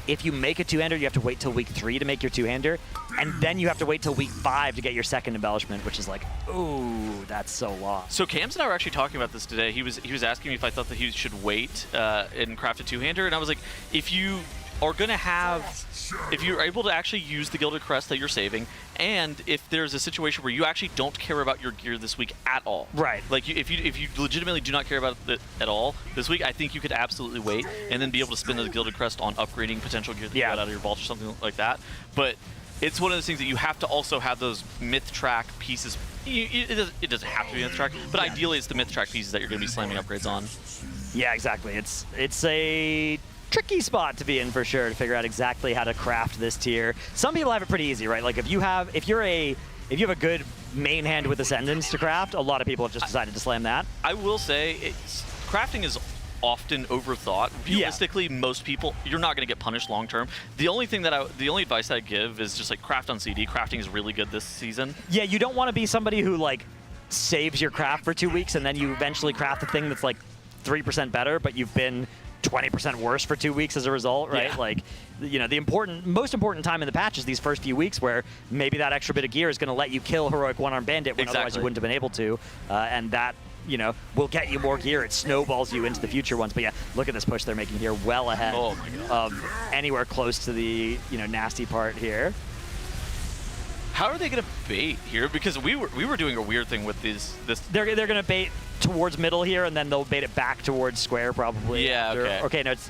if you make a 2-hander, you have to wait till week 3 to make your 2-hander, and then you have to wait till week 5 to get your second embellishment, which is like, ooh, that's so long. So Cams and I were actually talking about this today. He was asking me if I thought that he should wait and craft a 2-hander, and I was like, if you are going to have, if you're able to actually use the Gilded Crest that you're saving, and if there's a situation where you actually don't care about your gear this week at all. Right. Like, if you legitimately do not care about it at all this week, I think you could absolutely wait and then be able to spend the Gilded Crest on upgrading potential gear that you got out of your vault or something like that. But it's one of those things that you have to also have those myth track pieces. It doesn't have to be myth track, but ideally it's the myth track pieces that you're going to be slamming upgrades on. Yeah, exactly. It's a tricky spot to be in for sure to figure out exactly how to craft this tier. Some people have it pretty easy, right? Like if you have a good main hand with Ascendance to craft, a lot of people have just decided to slam that. I will say crafting is often overthought. Realistically, most people, you're not going to get punished long term. The only advice that I give is just like craft on CD. Crafting is really good this season. Yeah, you don't want to be somebody who like saves your craft for 2 weeks and then you eventually craft a thing that's like 3% better, but you've been 20% worse for 2 weeks as a result, right? Yeah. Like, the most important time in the patch is these first few weeks where maybe that extra bit of gear is going to let you kill Heroic One-Armed Bandit when otherwise you wouldn't have been able to, and that, you know, will get you more gear. It snowballs you into the future ones. But yeah, look at this push they're making here, well ahead of anywhere close to the, you know, nasty part here. How are they gonna bait here? Because we were doing a weird thing with this. They're gonna bait towards middle here, and then they'll bait it back towards square probably. Yeah. after. Okay. Okay. No. It's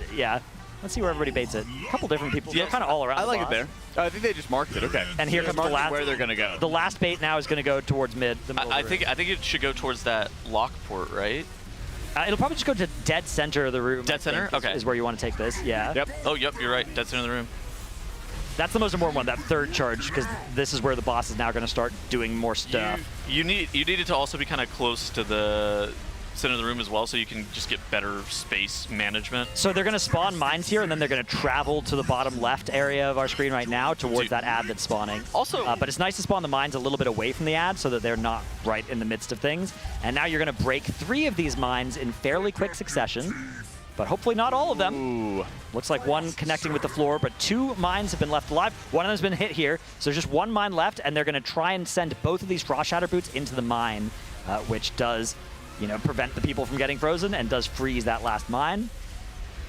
Let's see where everybody baits it. A couple different people. They're kind of all around. I the like boss. it there. I think they just marked it. Okay. And here comes the last. Where they're gonna go. The last bait now is gonna go towards mid. The middle I of the room. think it should go towards that lock port, right? It'll probably just go to dead center of the room. Dead center? Okay. Is where you want to take this. Yeah. Yep. Oh, yep. You're right. Dead center of the room. That's the most important one, that third charge, because this is where the boss is now going to start doing more stuff. You need it to also be kind of close to the center of the room as well, so you can just get better space management. So they're going to spawn mines here, and then they're going to travel to the bottom left area of our screen right now towards that ad that's spawning. Also, but it's nice to spawn the mines a little bit away from the ad so that they're not right in the midst of things. And now you're going to break 3 of these mines in fairly quick succession. But hopefully not all of them. Ooh. Looks like one connecting with the floor, but 2 mines have been left alive. One of them has been hit here, so there's just 1 mine left, and they're going to try and send both of these Frost Shatter Boots into the mine, which does, you know, prevent the people from getting frozen and does freeze that last mine.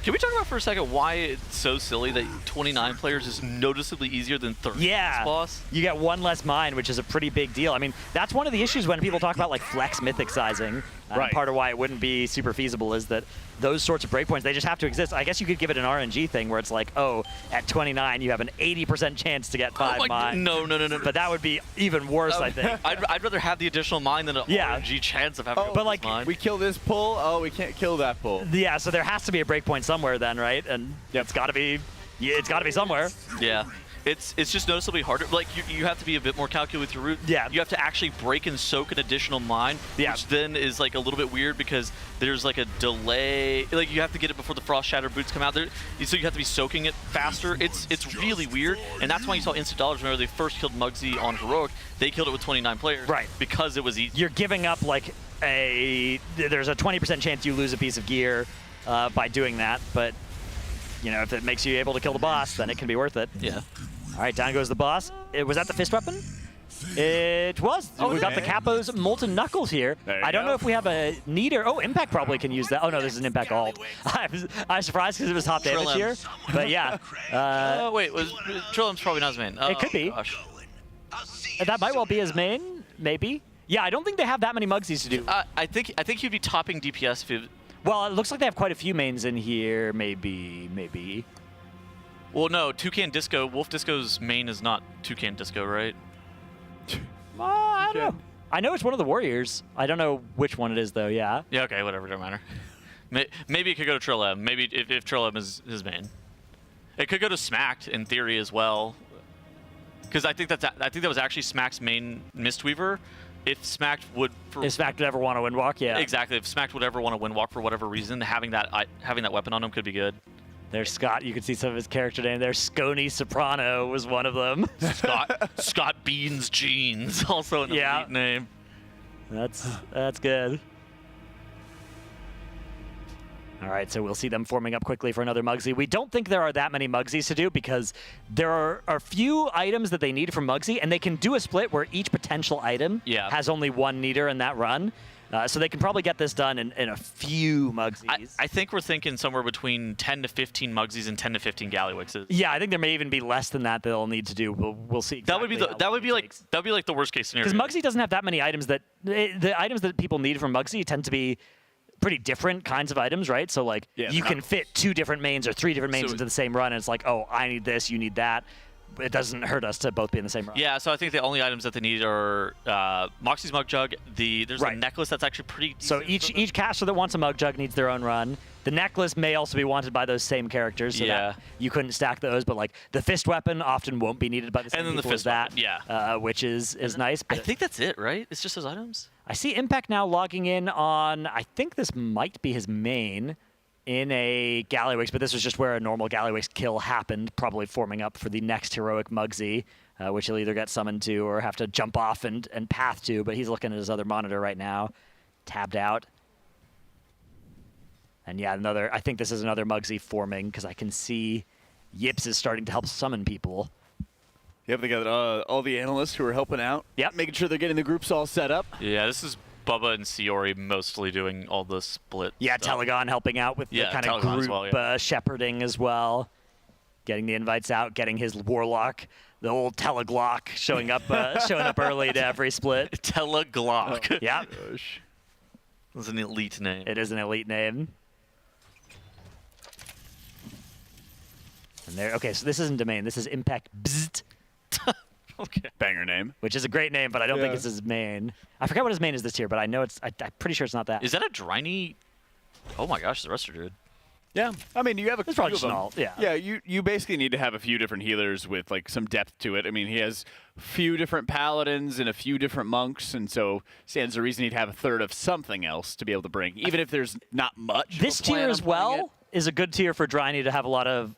Can we talk about for a second why it's so silly that 29 players is noticeably easier than 30 Yeah, this boss? You get 1 less mine, which is a pretty big deal. I mean, that's one of the issues when people talk about like flex mythic sizing. Right. Part of why it wouldn't be super feasible is that those sorts of breakpoints, they just have to exist. I guess you could give it an RNG thing where it's like, oh, at 29 you have an 80% chance to get 5 mine. No. But that would be even worse, I think. I'd rather have the additional mine than an RNG chance of having but like, mine. We kill this pull. Oh, we can't kill that pull. Yeah, so there has to be a breakpoint somewhere then, right? And it's got to be somewhere. Yeah. It's just noticeably harder. Like, you have to be a bit more calculated with your route. Yeah. You have to actually break and soak an additional mine, which then is, like, a little bit weird because there's, like, a delay. Like, you have to get it before the Frost Shatter Boots come out there, so you have to be soaking it faster. It's really weird, and that's why you saw instant dollars. Remember, they first killed Muggsy on Heroic. They killed it with 29 players. Right. Because it was easy. You're giving up, like, there's a 20% chance you lose a piece of gear by doing that, but, you know, if it makes you able to kill the boss, then it can be worth it. Yeah. All right, down goes the boss. Was that the fist weapon? It was. We got the Capo's Molten Knuckles here. I don't know if we have a needer. Oh, Impact probably can use that. Oh, no, there's an Impact alt. I was surprised because it was top damage here. But yeah. Wait, Trillem's probably not his main. It could be. Gosh. That might well be his main, maybe. Yeah, I don't think they have that many Mugsies to do. I think he'd be topping DPS if it... Well, it looks like they have quite a few mains in here. Maybe. Well, no, Toucan Disco. Wolf Disco's main is not Toucan Disco, right? I don't know. I know it's one of the warriors. I don't know which one it is, though, yeah. Yeah, okay, whatever, don't matter. Maybe it could go to Trilem. Maybe if Trilem is his main. It could go to Smacked, in theory, as well. Because I think that was actually Smack's main Mistweaver. If Smacked would... If Smacked would ever want to windwalk, yeah. Exactly. If Smacked would ever want to windwalk for whatever reason, having that weapon on him could be good. There's Scott. You can see some of his character name there. Scony Soprano was one of them. Scott Beans Jeans, also an elite name. That's good. All right, so we'll see them forming up quickly for another Muggsy. We don't think there are that many Muggsies to do because there are a few items that they need from Muggsy, and they can do a split where each potential item has only 1 needer in that run. So they can probably get this done in a few Muggsies. I think we're thinking somewhere between 10 to 15 Mugsies and 10 to 15 Gallywixes. Yeah, I think there may even be less than that they'll need to do. We'll see. Exactly that would be like the worst case scenario. Because Muggsy doesn't have that many items that the items that people need from Muggsy tend to be pretty different kinds of items, right? So like you can fit 2 different mains or 3 different mains into the same run, and it's like, oh, I need this, you need that. It doesn't hurt us to both be in the same run. Yeah, so I think the only items that they need are Moxie's Mug Jug. There's a necklace that's actually pretty decent. So each caster that wants a Mug Jug needs their own run. The necklace may also be wanted by those same characters, so that you couldn't stack those. But like the fist weapon often won't be needed by the same people as that, which is nice. But I think that's it, right? It's just those items. I see Impact now logging in on, I think this might be his main, in a Gallywix, but this was just where a normal Gallywix kill happened, probably forming up for the next heroic Muggsy, which he'll either get summoned to or have to jump off and path to, but he's looking at his other monitor right now, tabbed out. And yeah, I think this is another Muggsy forming, because I can see Yips is starting to help summon people. Yep, they got all the analysts who are helping out. Yep. Making sure they're getting the groups all set up. Yeah, this is Bubba and Siori mostly doing all the split. Yeah, stuff. Telegon helping out with the kind of Telegon group as well, yeah. shepherding as well. Getting the invites out, getting his warlock, the old Teleglock, showing up early to every split. Teleglock. Yeah. That's an elite name. It is an elite name. And there. Okay, so this isn't domain. This is Impact Bzzzt. Okay. Banger name. Which is a great name, but I don't think it's his main. I forgot what his main is this tier, but I know it's. I'm pretty sure it's not that. Is that a Dryny? Oh my gosh, the rest are good. Yeah, I mean, you have a few probably of just an them. alt, yeah. Yeah, you basically need to have a few different healers with like some depth to it. I mean, he has a few different paladins and a few different monks, and so stands the reason he'd have a third of something else to be able to bring, even if there's not much. This of a plan tier on as playing well is a good tier for Dryny to have a lot of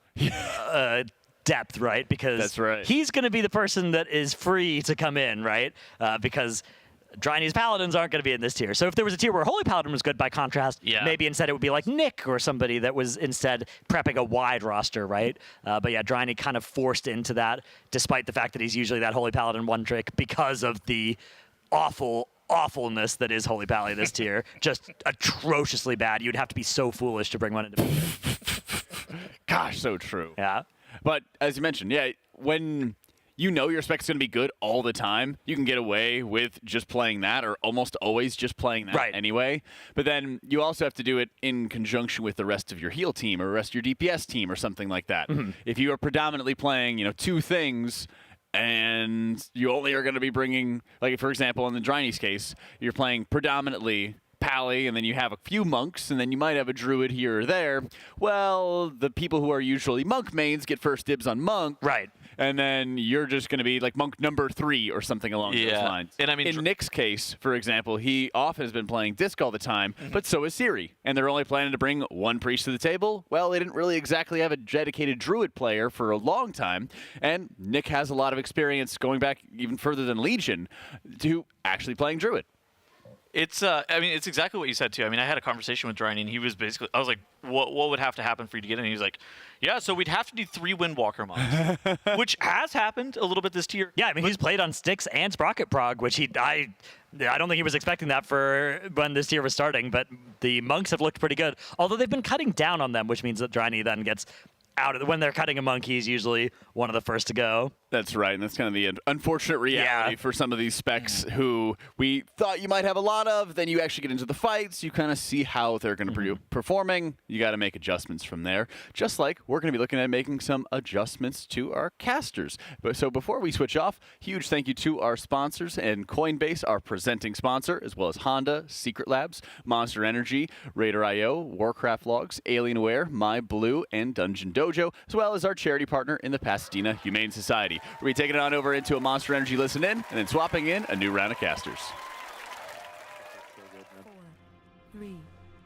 depth, right? Because That's right. he's going to be the person that is free to come in, right? Because Dryny's paladins aren't going to be in this tier. So if there was a tier where Holy Paladin was good by contrast, maybe instead it would be like Nick or somebody that was instead prepping a wide roster, right? But yeah, Dryny kind of forced into that, despite the fact that he's usually that Holy Paladin one trick because of the awfulness that is Holy Pally this tier. Just atrociously bad. You'd have to be so foolish to bring one into Gosh, so true. Yeah. But as you mentioned, yeah, when you know your spec's going to be good all the time, you can get away with just playing that, or almost always just playing that anyway. But then you also have to do it in conjunction with the rest of your heal team or the rest of your DPS team or something like that. If you are predominantly playing, two things, and you only are going to be bringing, like for example, in the Dryny's case, you're playing predominantly Pally, and then you have a few monks, and then you might have a druid here or there. Well, the people who are usually monk mains get first dibs on monk. Right. And then you're just going to be like monk number 3 or something along those lines. And I mean, in Nick's case, for example, he often has been playing Disc all the time, but so is Siri. And they're only planning to bring one priest to the table. Well, they didn't really exactly have a dedicated druid player for a long time. And Nick has a lot of experience going back even further than Legion to actually playing druid. It's I mean, it's exactly what you said too. I mean, I had a conversation with Dryny, and he was basically, I was like, what would have to happen for you to get in? And he was like, yeah, so we'd have to do 3 Windwalker mods, which has happened a little bit this tier. Yeah, I mean, he's played on Styx and Sprocket Prog, which I don't think he was expecting that for when this tier was starting, but the monks have looked pretty good. Although they've been cutting down on them, which means that Dryny then gets out of when they're cutting a monk, he's usually one of the first to go. That's right, and that's kind of the unfortunate reality for some of these specs who we thought you might have a lot of. Then you actually get into the fights, you kind of see how they're going to be performing. You got to make adjustments from there. Just like we're going to be looking at making some adjustments to our casters. So before we switch off, huge thank you to our sponsors and Coinbase, our presenting sponsor, as well as Honda, Secret Labs, Monster Energy, RaiderIO, Warcraft Logs, Alienware, MyBlue, and DungeonDojo, as well as our charity partner in the Pasadena Humane Society. We'll be taking it on over into a Monster Energy listen in, and then swapping in a new round of casters.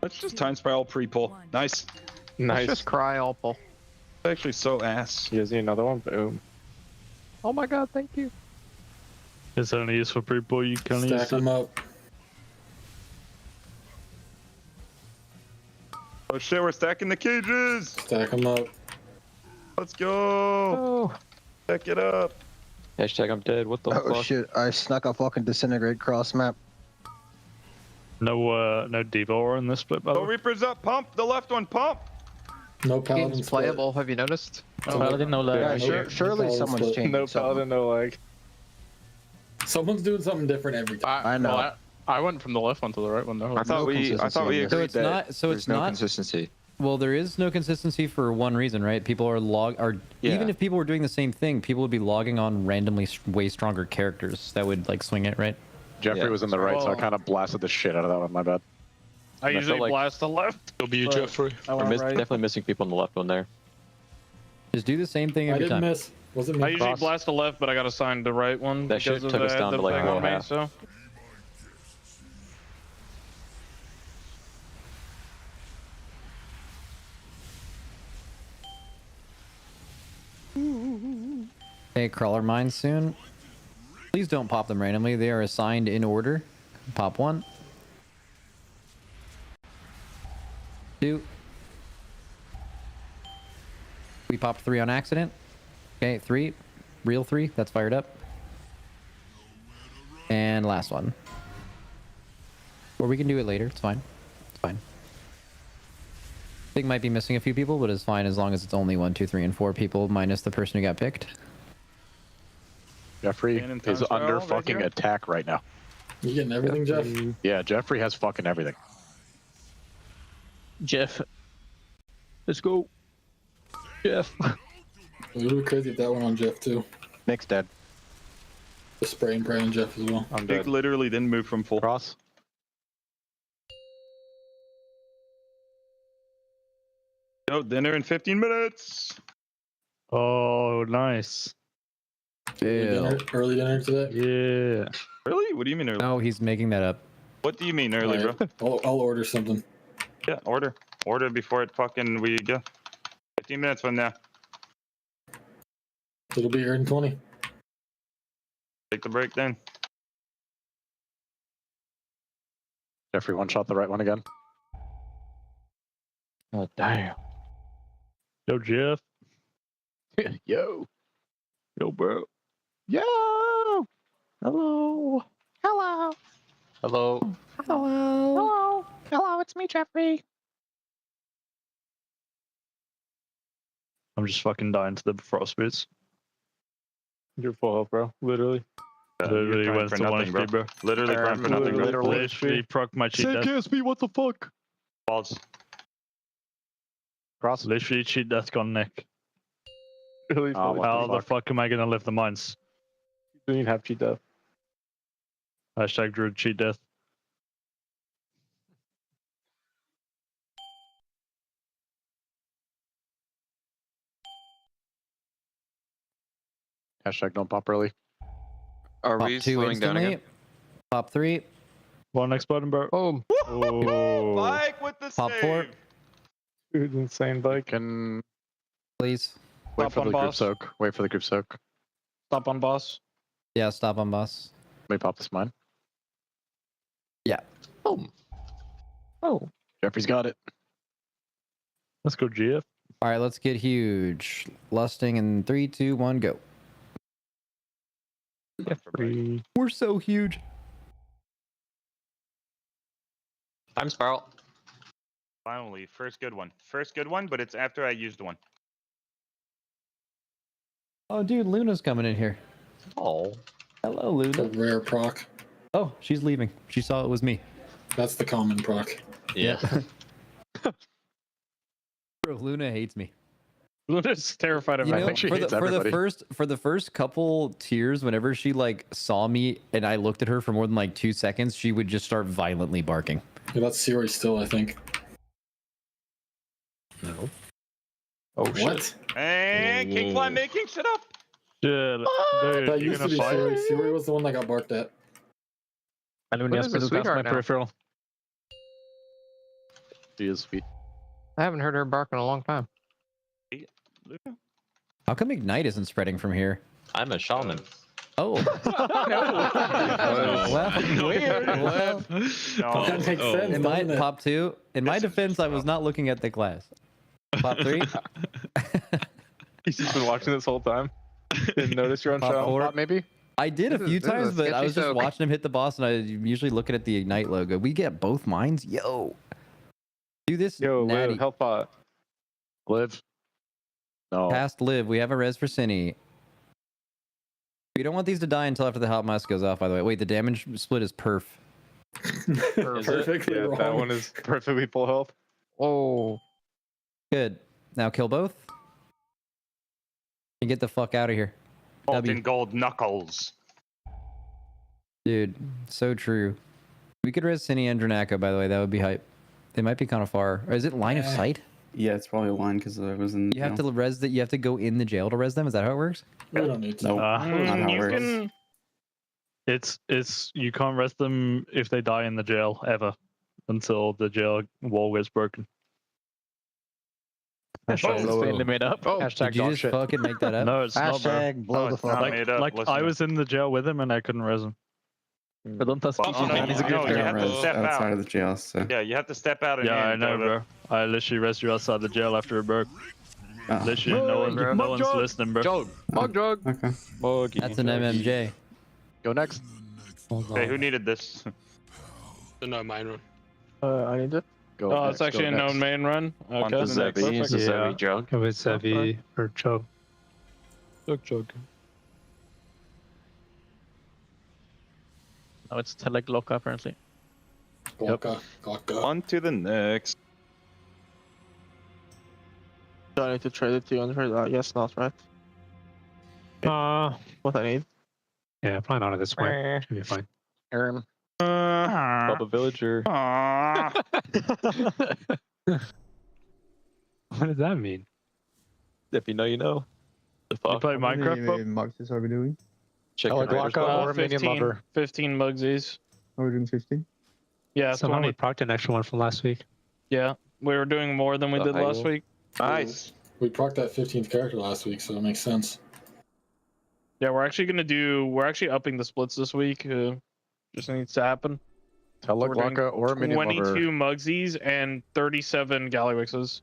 Let's just time spiral pre-pull. Nice. Let's just cry all pull. Actually so ass. You see another one? Boom. Oh my god, thank you. Is there any use for pre-pull? You can use Stack them up. Oh shit, we're stacking the cages! Stack them up. Let's go! Stack it up! Hashtag I'm dead, what the fuck? Oh shit, I snuck a fucking disintegrate cross map. No Devour in this split, by the Oh, way. Reaper's up, pump! The left one, pump! No paladin Game's split. playable, have you noticed? No paladin, no lag. Yeah, surely someone's changing No something. paladin, no lag. Someone's doing something different every time. I know. Well, I went from the left one to the right one though. I thought we agreed So it's that not. So there's it's no not. consistency. Well, there is no consistency for one reason, right? People are even if people were doing the same thing, people would be logging on randomly way stronger characters that would like swing it, right? Jeffrey was in the right, so I kind of blasted the shit out of that one. My bad. I usually like- blast the left. It'll be you, Jeffrey. Definitely missing people on the left one there. Just do the same thing I every didn't time. miss. Wasn't me. I usually blast the left, but I got assigned the right one. That shit because took of us the- down the to, like, thing low on me, half. so. Hey, crawler mines soon. Please don't pop them randomly. They are assigned in order. Pop 1. 2. We popped 3 on accident. Okay, 3. Real 3. That's fired up. And last one. Or we can do it later. It's fine. It's fine. I think might be missing a few people, but it's fine as long as it's only 1, 2, 3, and 4 people minus the person who got picked. Jeffrey is under fucking attack right now. You getting everything, Jeff? Yeah, Jeffrey has fucking everything. Jeff. Let's go. Jeff. It would be crazy if that went on Jeff too. Nick's dead. The spray and pray on Jeff as well. I'm dead. Nick literally didn't move from full cross. Yo, dinner in 15 minutes. Oh, nice. Early dinner today? Yeah. Really? What do you mean early? No, he's making that up. What do you mean early, bro? I'll order something. Yeah, order. Order before it fucking we go. 15 minutes from now. It'll be here in 20. Take the break then. Jeffrey one shot the right one again. Oh, damn. Yo, Jeff. Yo. Yo, bro. Yo. Hello. Hello. Hello. Hello. Hello, it's me, Jeffrey. I'm just fucking dying to the frostbits. You're full health, bro. Literally. Literally you're went for to nothing, 1 HP, bro. Literally crying for nothing, bro. Literally proc my cheat death. KSP, what the fuck? Balls. Cross. Literally cheat death gone Nick. Really? How the fuck am I gonna live the mines? You didn't have cheat death. Hashtag Druid cheat death. Hashtag don't pop early. Are Pop we 2 slowing down instantly. again? Pop 3. One next button, bro. Boom. Oh. Bike with the Pop 4. Dude, insane bike. And Please. wait Stop for on the group boss. soak. Wait for the group soak. Stop on boss. Yeah, stop on boss. Let me pop this mine. Yeah. Boom. Oh. Jeffrey's got it. Let's go, GF. All right, let's get huge. Lusting in 3, 2, 1, go. Jeffrey. We're so huge. Time spiral. Finally, first good one. First good one, but it's after I used one. Oh, dude, Luna's coming in here. Oh. Hello, It's a Luna. rare proc. Oh, she's leaving. She saw it was me. That's the common proc. Yeah. Bro, Luna hates me. Luna's terrified of You me. know, for the first couple tiers, whenever she like saw me and I looked at her for more than like 2 seconds, she would just start violently barking. Yeah, that's Siri still, I think. No. Oh, What? shit. And Kingfly making shit up. Yeah, dude, That you used to gonna be fight? Siri. Siri was the one that got barked at. Anyone What else is a put sweetheart my now? peripheral? She is sweet. I haven't heard her bark in a long time. How come Ignite isn't spreading from here? I'm a shaman. Oh. Well, Weird. well, That makes sense, in my doesn't it? pop 2, in my defense, I was not looking at the class. Pop 3, He's just been watching this whole time. Didn't notice you're on Pop show. 4. Maybe? I did a This few is a times, but I sketchy was just soak. watching him hit the boss, and I usually looking at the Ignite logo. We get both mines? Yo. Do this, Yo, natty. Will, help bot. Live. No. Past live. We have a res for Cine. We don't want these to die until after the hot mask goes off, by the way. Wait, the damage split is perf. Perfectly Yeah, wrong. that one is perfectly full health. Oh. Good. Now kill both. And get the fuck out of here. Molten gold knuckles. Dude, so true. We could res Cine and Dranaka, by the way. That would be hype. They might be kind of far. Or is it line of sight? Yeah, it's probably a line because I was in. You have to res that. You have to go in the jail to res them. Is that how it works? We don't need to. No, not how it works. It's you can't rest them if they die in the jail ever until the jail wall gets broken. Hashtag made up. Oh, Did you just fucking make that up? No, it's not, bro. Hashtag blow the fuck. Like I was in the jail with him and I couldn't res him. But don't touch Well, no, He's a good no, you player. have to step outside out. of the jail. So. Yeah, you have to step out and Yeah, I in, know, Dodo. bro. I literally resed you outside the jail after it broke. Oh. Literally, no one's listening, bro. Jog. Mug drug. Okay. Muggy. That's an MMJ. Go next. Hey, who needed this? No mine run. I need to go. Oh, it's actually a known main run. On Okay. to Zevi. It's a Zevi jug. If it's Zevi or Chug. Chug. Oh, it's Teleglocka apparently. Glocka. On to the next. Do I need to trade it to you on trade? Yes, not right. What I need? Yeah, probably not at this point. Should be fine. Bubba Villager. What does that mean? If you know, you know. The fuck? You play Minecraft, Bub? Muggsies are we doing? Check I like your Raiders. Glocka or Minion 15, Lover. 15 Mugsies. Are we doing 15? Yeah, Somehow 20. we procced an extra one from last week. Yeah, we were doing more than we did last week. Nice. We procced that 15th character last week, so it makes sense. Yeah, we're actually upping the splits this week. Just needs to happen. Teleglocka or Minion 22 Lover. Mugsies and 37 Gallywixes.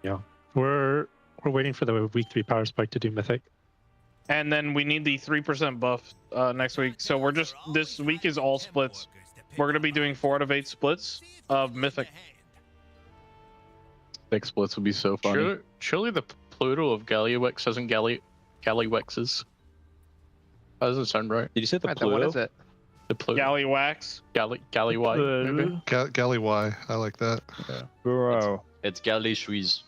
Yeah. We're waiting for the week 3 power spike to do mythic. And then we need the 3% buff next week. So we're just, this week is all splits. We're going to be doing 4 out of 8 splits of mythic. Big splits would be so funny. Surely the Pluto of Gallywix isn't Gallywixes. That doesn't sound right. Did you say the Right, then what Pluto? is it? The Pluto. Gallywax. Gallywye, maybe? Gallywye. I like that. Yeah. Bro. It's Gallishuiz.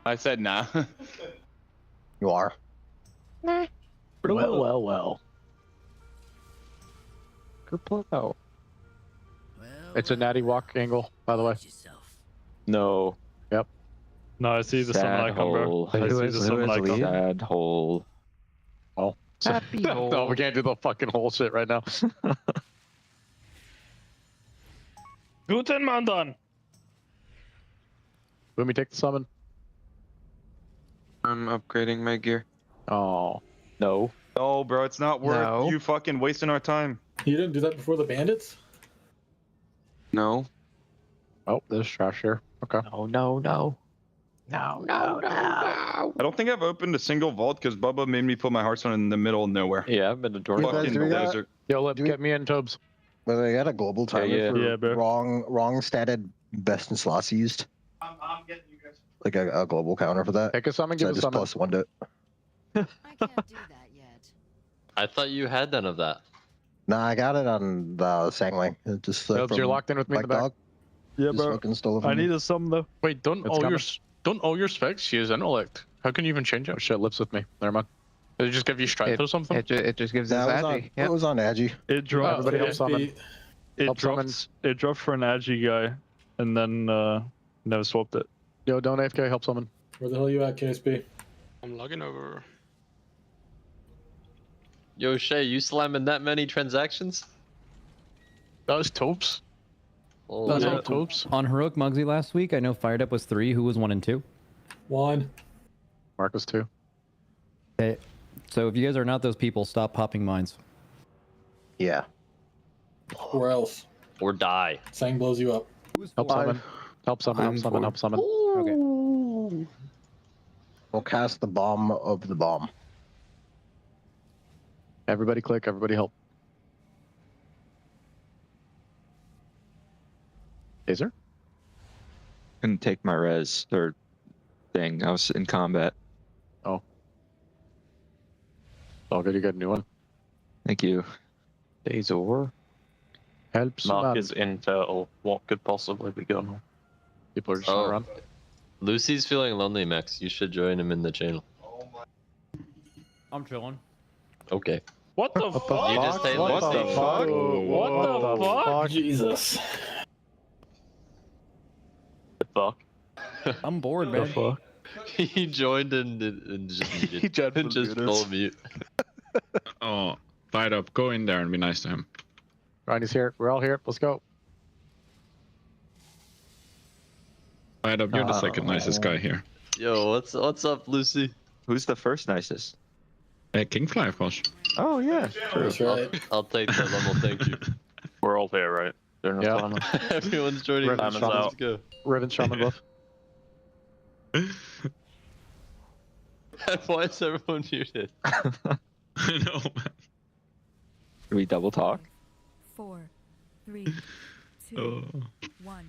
I said nah. You are. Well. Kerplow. It's a natty walk angle, by the way. No. Yep. No, I see the summon icon, bro. I see the summon icon. Sad hole. Oh. Happy hole. No, we can't do the fucking whole shit right now. Guten Mandan. Let me take the summon. I'm upgrading my gear. Oh. No. No, bro, it's not worth No. you fucking wasting our time. You didn't do that before the bandits? No. Oh, there's trash here. Okay. No. I don't think I've opened a single vault because Bubba made me put my Hearthstone in the middle of nowhere. Yeah, I've been to door. Fucking do we got- desert. Yo, get me in, Tobes. Well, they got a global timer yeah. for Yeah, bro. wrong statted best and slots used. I'm getting you guys. Like a global counter for that. Take a summon, So give I a just summon. plus one to it. I can't do that yet. I thought you had none of that. Nah, I got it on the Sangwing. It just Tobes, from you're locked in with me in the Black back. Dog. Yeah, Just bro. fucking stole it from I me. need a summon though. Wait, don't It's all coming. your specs use intellect. How can you even change it? Oh, shit, lips with me. Never mind. Did it just give you strength or something? It just gives us That was on, agi. it was on Agi. It dropped. Everybody help summon. It dropped for an Agi guy, and then never swapped it. Yo, don't AFK, help summon. Where the hell are you at, KSP? I'm logging over. Yo, Shay, you slamming that many transactions? That was Topes. Oh, That's yeah. all Topes. On Heroic Muggsy last week, I know Fired Up was 3. Who was 1 and 2? 1. Mark was 2. Okay. So if you guys are not those people, stop popping mines. Yeah. Where else? Or die. Sang blows you up. Help summon. Help summon, help summon, help summon. Okay. We'll cast the bomb of the bomb. Everybody click, everybody help. Taser? Couldn't take my res or thing. I was in combat. Oh. All good, you got a new one. Thank you. Dazor. Help summon. Mark is intel. What could possibly be going on? People are just on a run. Lucy's feeling lonely, Max. You should join him in the channel. I'm chilling. Okay. What the fuck? You just take What Lucy. the fuck? What the fuck? Jesus. The fuck? I'm bored, man. He joined and just muted. He just full mute. Oh, Fired Up, go in there and be nice to him. Ronnie's here. We're all here. Let's go. Fired Up, you're the second nicest guy here. Yo, what's up, Lucy? Who's the first nicest? Kingfly, of course. Oh yeah, true. That's right. I'll take that level. Thank you. We're all here, right? Yeah. Everyone's joining. Riven Time is Shaman. out. Let's go. Riven Shaman buff. Why is everyone muted? I know, man. Do we double talk? 4, 3, 2, 1.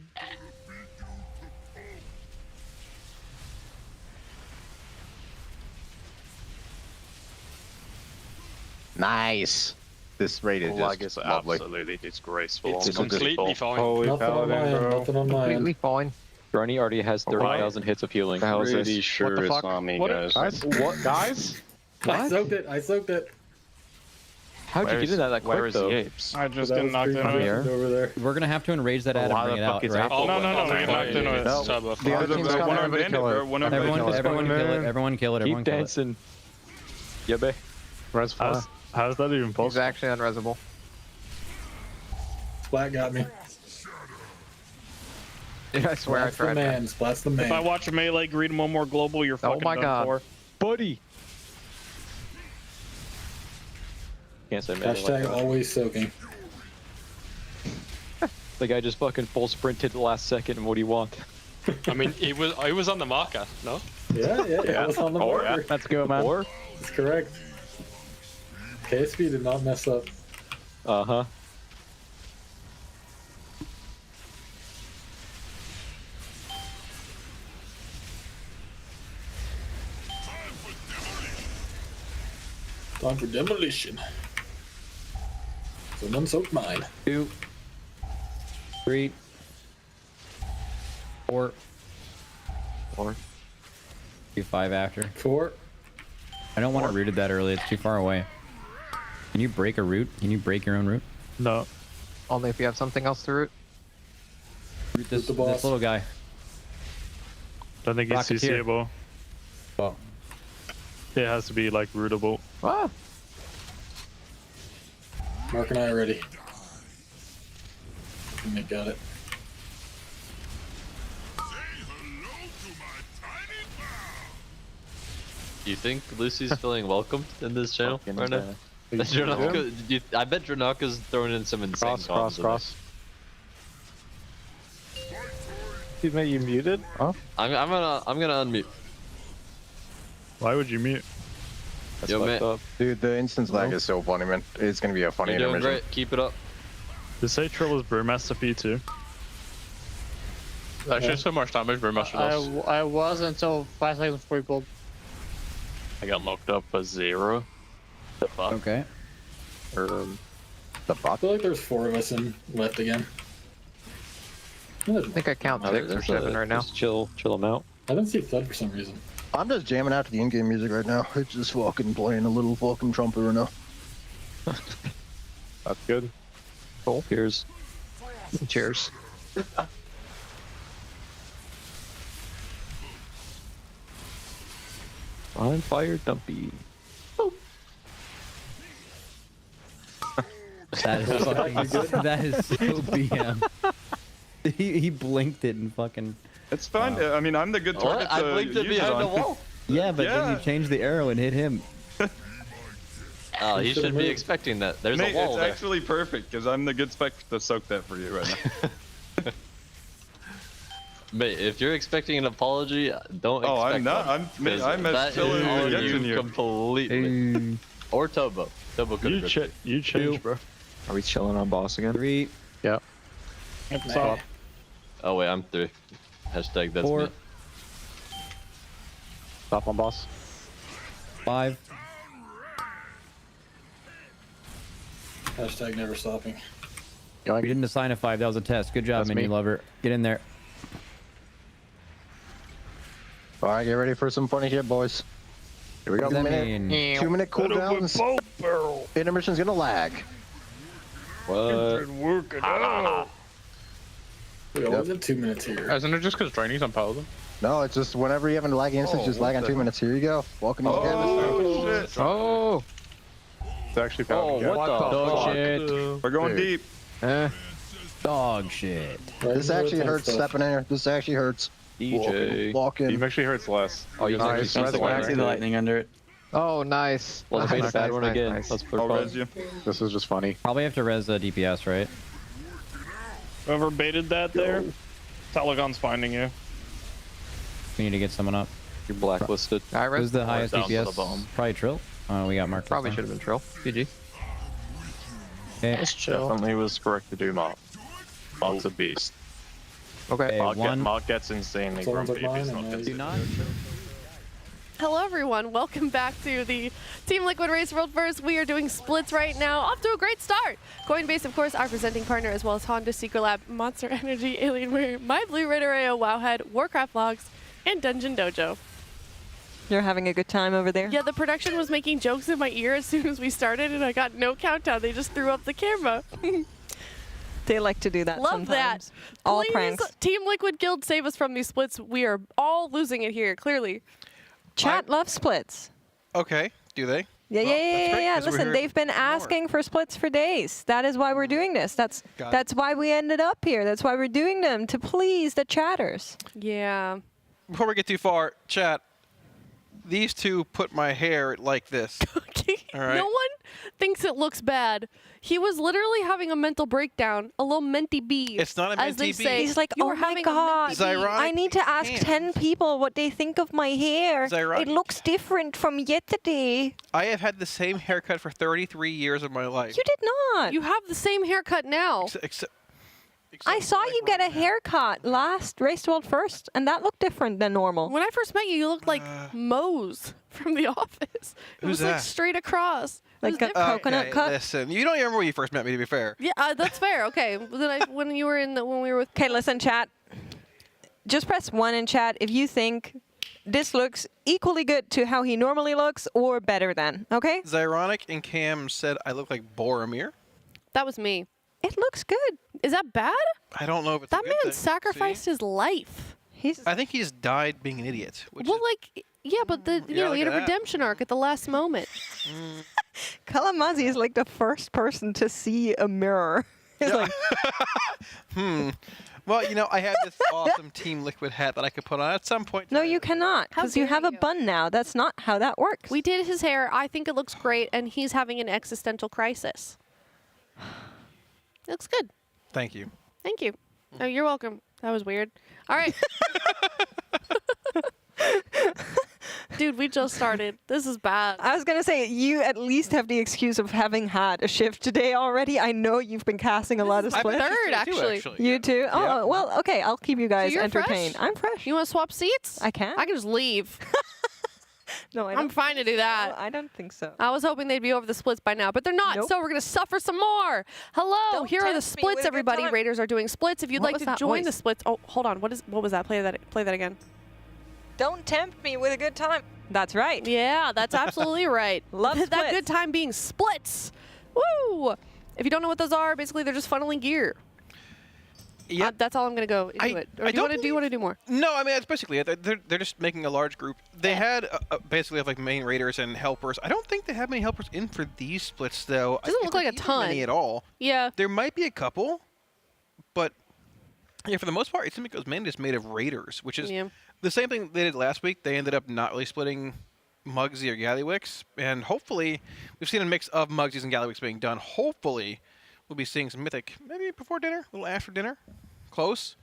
Nice. This raid is Lag just is lovely. absolutely disgraceful. It's completely fine. Holy paladin, bro. Nothing on my Completely end. fine. Journey already has 30,000 hits of healing. I'm How's pretty this? sure What the it's fuck? not me, What? guys. Guys, what? Guys? I soaked it. I soaked it. How'd you get in that Where quick is though? the apes? I just That get was knocked pretty into it. positioned over there. We're gonna have to enrage that ad and why bring the it fuck out, is right? Apple? No, we get knocked into it. No, the other team's coming. One Everybody bandit, kill bro. it. One Everyone kill it. Everyone kill it. Everyone Keep kill it. dancing. Yeah, babe. Res fly. How's that even He's possible? actually unresable. Splat got me. I swear I Splat's the tried. man. Splat's the If I man. watch Melee greet one more global, you're fucking my done God. for. Buddy! Can't say Melee like Hashtag that. always soaking. The guy just fucking full sprinted the last second, and what do you want? I mean, I was on the marker, no? Yeah. I was on the marker. Let's go, man. Or? That's correct. KSP did not mess up. Uh-huh. Time for demolition. Someone soaked mine. 2, 3, 4. Do 5 after. 4. I don't want to root it that early. It's too far away. Can you break a root? Can you break your own root? No. Only if you have something else to root. Root this, the boss. this little guy. Don't think it's Rocketeer. CCable. Well, It has to be like rootable. Ah! Mark and I are ready. And they got it. Do you think Lucy's feeling welcomed in this channel right now? I bet Dranaka's throwing in some insane Cross. He's made you muted? Huh? I'm gonna unmute. Why would you mute? That's Yo, fucked man. up. Dude, the instance lag is so funny, man. It's gonna be a funny You're doing intermission. great. Keep it up. Just say Trill is Brewmaster for you too. Actually, so much damage, very much loss. I was until 5 seconds before he pulled. I got knocked up for 0. The fuck? okay. The I fuck? feel like there's 4 of us in left again. I think I count 6 or 7 right now. Just chill them out. I didn't see Thud for some reason. I'm just jamming out to the in-game music right now. It's just fucking playing a little fucking trumpet right now. That's good. Cool. Cheers. Cheers. On fire, Dumpy. That is fucking. That is so BM. He blinked it and fucking. It's fine. I mean, I'm the good target I to blinked it use it behind the on. wall. Yeah, but then Yeah. you changed the arrow and hit him. Oh, you should've should be moved. expecting that. There's Mate, a wall it's there. actually perfect because I'm the good spec to soak that for you right now. Mate, if you're expecting an apology, don't Oh, expect I'm not. one, I'm 'cause as that chilling is as on it gets in you here. completely. Or Tobo. Tobo could have been. You changed, bro. Are we chilling on boss again? 3, Yep. Stop. Oh wait, I'm 3. Hashtag that's 4, me. Stop on boss. 5. Hashtag never stopping. We didn't assign a 5. That was a test. Good job, That's Mini me. Lover. Get in there. All right, get ready for some funny shit, boys. Here we go. What does that mean? 2-minute cooldowns. Intermission's gonna lag. What? Work it out. We always have 2 minutes here. Isn't it just because training's on Paladin? No, it's just whenever you have a lag instance, just lag on 2 minutes. Here you go. Welcome to the game. Oh, shit. Oh! It's actually Paladin. What the Dog fuck? shit. We're going deep. Dog shit. This actually hurts stepping in here. This actually hurts. DJ. Walk in. Deep actually hurts less. Oh, you can Nice. I can see the lightning under it. Oh, nice. Wasn't being a Nice, bad nice, one nice, again. nice. Let's put I'll fun. res you. This is just funny. Probably have to res DPS, right? Whoever baited that there, Telegon's finding you. We need to get someone up. You're blacklisted. Alright, Who's the highest down to the DPS? bottom. Probably Trill. Oh, we got Mark. Probably should have been Trill. GG. Okay. Definitely was correct to do Mark. Mark's a beast. Okay. Mark gets insanely Someone's grumpy if like he's mine, not and considered. Hello everyone, welcome back to the Team Liquid Race World First. We are doing splits right now, off to a great start. Coinbase, of course, our presenting partner, as well as Honda, Secret Lab, Monster Energy, Alienware, MyBlue, RaiderIO, Wowhead, Warcraft Logs, and DungeonDojo. You're having a good time over there? Yeah, the production was making jokes in my ear as soon as we started, and I got no countdown. They just threw up the camera. They like to do that Love sometimes. that. All Please, pranks. Team Liquid Guild, save us from these splits. We are all losing it here, clearly. Chat loves splits. Okay, do they? Yeah, Well, yeah, that's great, yeah. 'cause we're Listen, here they've been asking for splits for days. That is why we're doing this. That's why we ended up here. That's why we're doing them, to please the chatters. Yeah. Before we get too far, chat, these two put my hair like this. All right. No one thinks it looks bad. He was literally having a mental breakdown, a little menti bee. It's not a as they menti bee. say. He's like, You oh were my having a god, menti bee." Ironic I need to ask 10 people what they think of my hair. It's ironic. It looks different from yesterday. I have had the same haircut for 33 years of my life. You did not. You have the same haircut now. Except I saw you get a haircut last Race World First, and that looked different than normal. When I first met you, you looked like Mose from The Office. It Who's was like that? straight across. Like It was a different. coconut cut? Listen, you don't even remember when you first met me, to be fair. Yeah, that's fair. Okay, then when you were when we were with. Okay, listen, chat. Just press 1 in chat if you think this looks equally good to how he normally looks or better than, okay? Zyronic and Cam said I look like Boromir. That was me. It looks good. Is that bad? I don't know if it's That a good man thing. sacrificed his life. I think he's died being an idiot. Well, like, yeah, but the you Yeah, know, he had look a at that. redemption arc at the last moment. Kalamazi is like the first person to see a mirror. He's like, Well, you know, I had this awesome Team Liquid hat that I could put on at some point. no, you cannot, because you have a bun now. That's not how that works. We did his hair. I think it looks great, and he's having an existential crisis. It looks good. Thank you. Thank you. Oh, you're welcome. That was weird. All right. Dude, we just started. This is bad. I was going to say, you at least have the excuse of having had a shift today already. I know you've been casting a lot of I'm splits. third, actually. You too? Oh, well, okay. I'll keep you guys So you're entertained. fresh? I'm fresh. You want to swap seats? I can. I can just leave. No, I I'm don't fine to do that. I don't think so. I was hoping they'd be over the splits by now, but they're not. Nope. So we're going to suffer some more. Hello, here are the tempt me with splits, a good everybody. time. Raiders are doing splits. If you'd What like was to that join the voice? splits. Oh, hold on. What was that? Play that again. Don't tempt me with a good time. That's right. Yeah, that's absolutely right. Love that splits. good time being splits. Woo! If you don't know what those are, basically they're just funneling gear. Yeah, that's all I'm gonna go into it. Or do you want to do more? No, I mean that's basically it. They're just making a large group. They had basically have like main raiders and helpers. I don't think they have many helpers in for these splits though. Doesn't look like a If ton. many at all. Yeah. There might be a couple, but yeah, for the most part, it seems like it was mainly just made of raiders, which is the same thing they did last week. They ended up not really splitting Mugsy or Gallywix, and hopefully we've seen a mix of Mugsies and Gallywix being done. Hopefully we'll be seeing some Mythic maybe before dinner, a little after dinner. Close.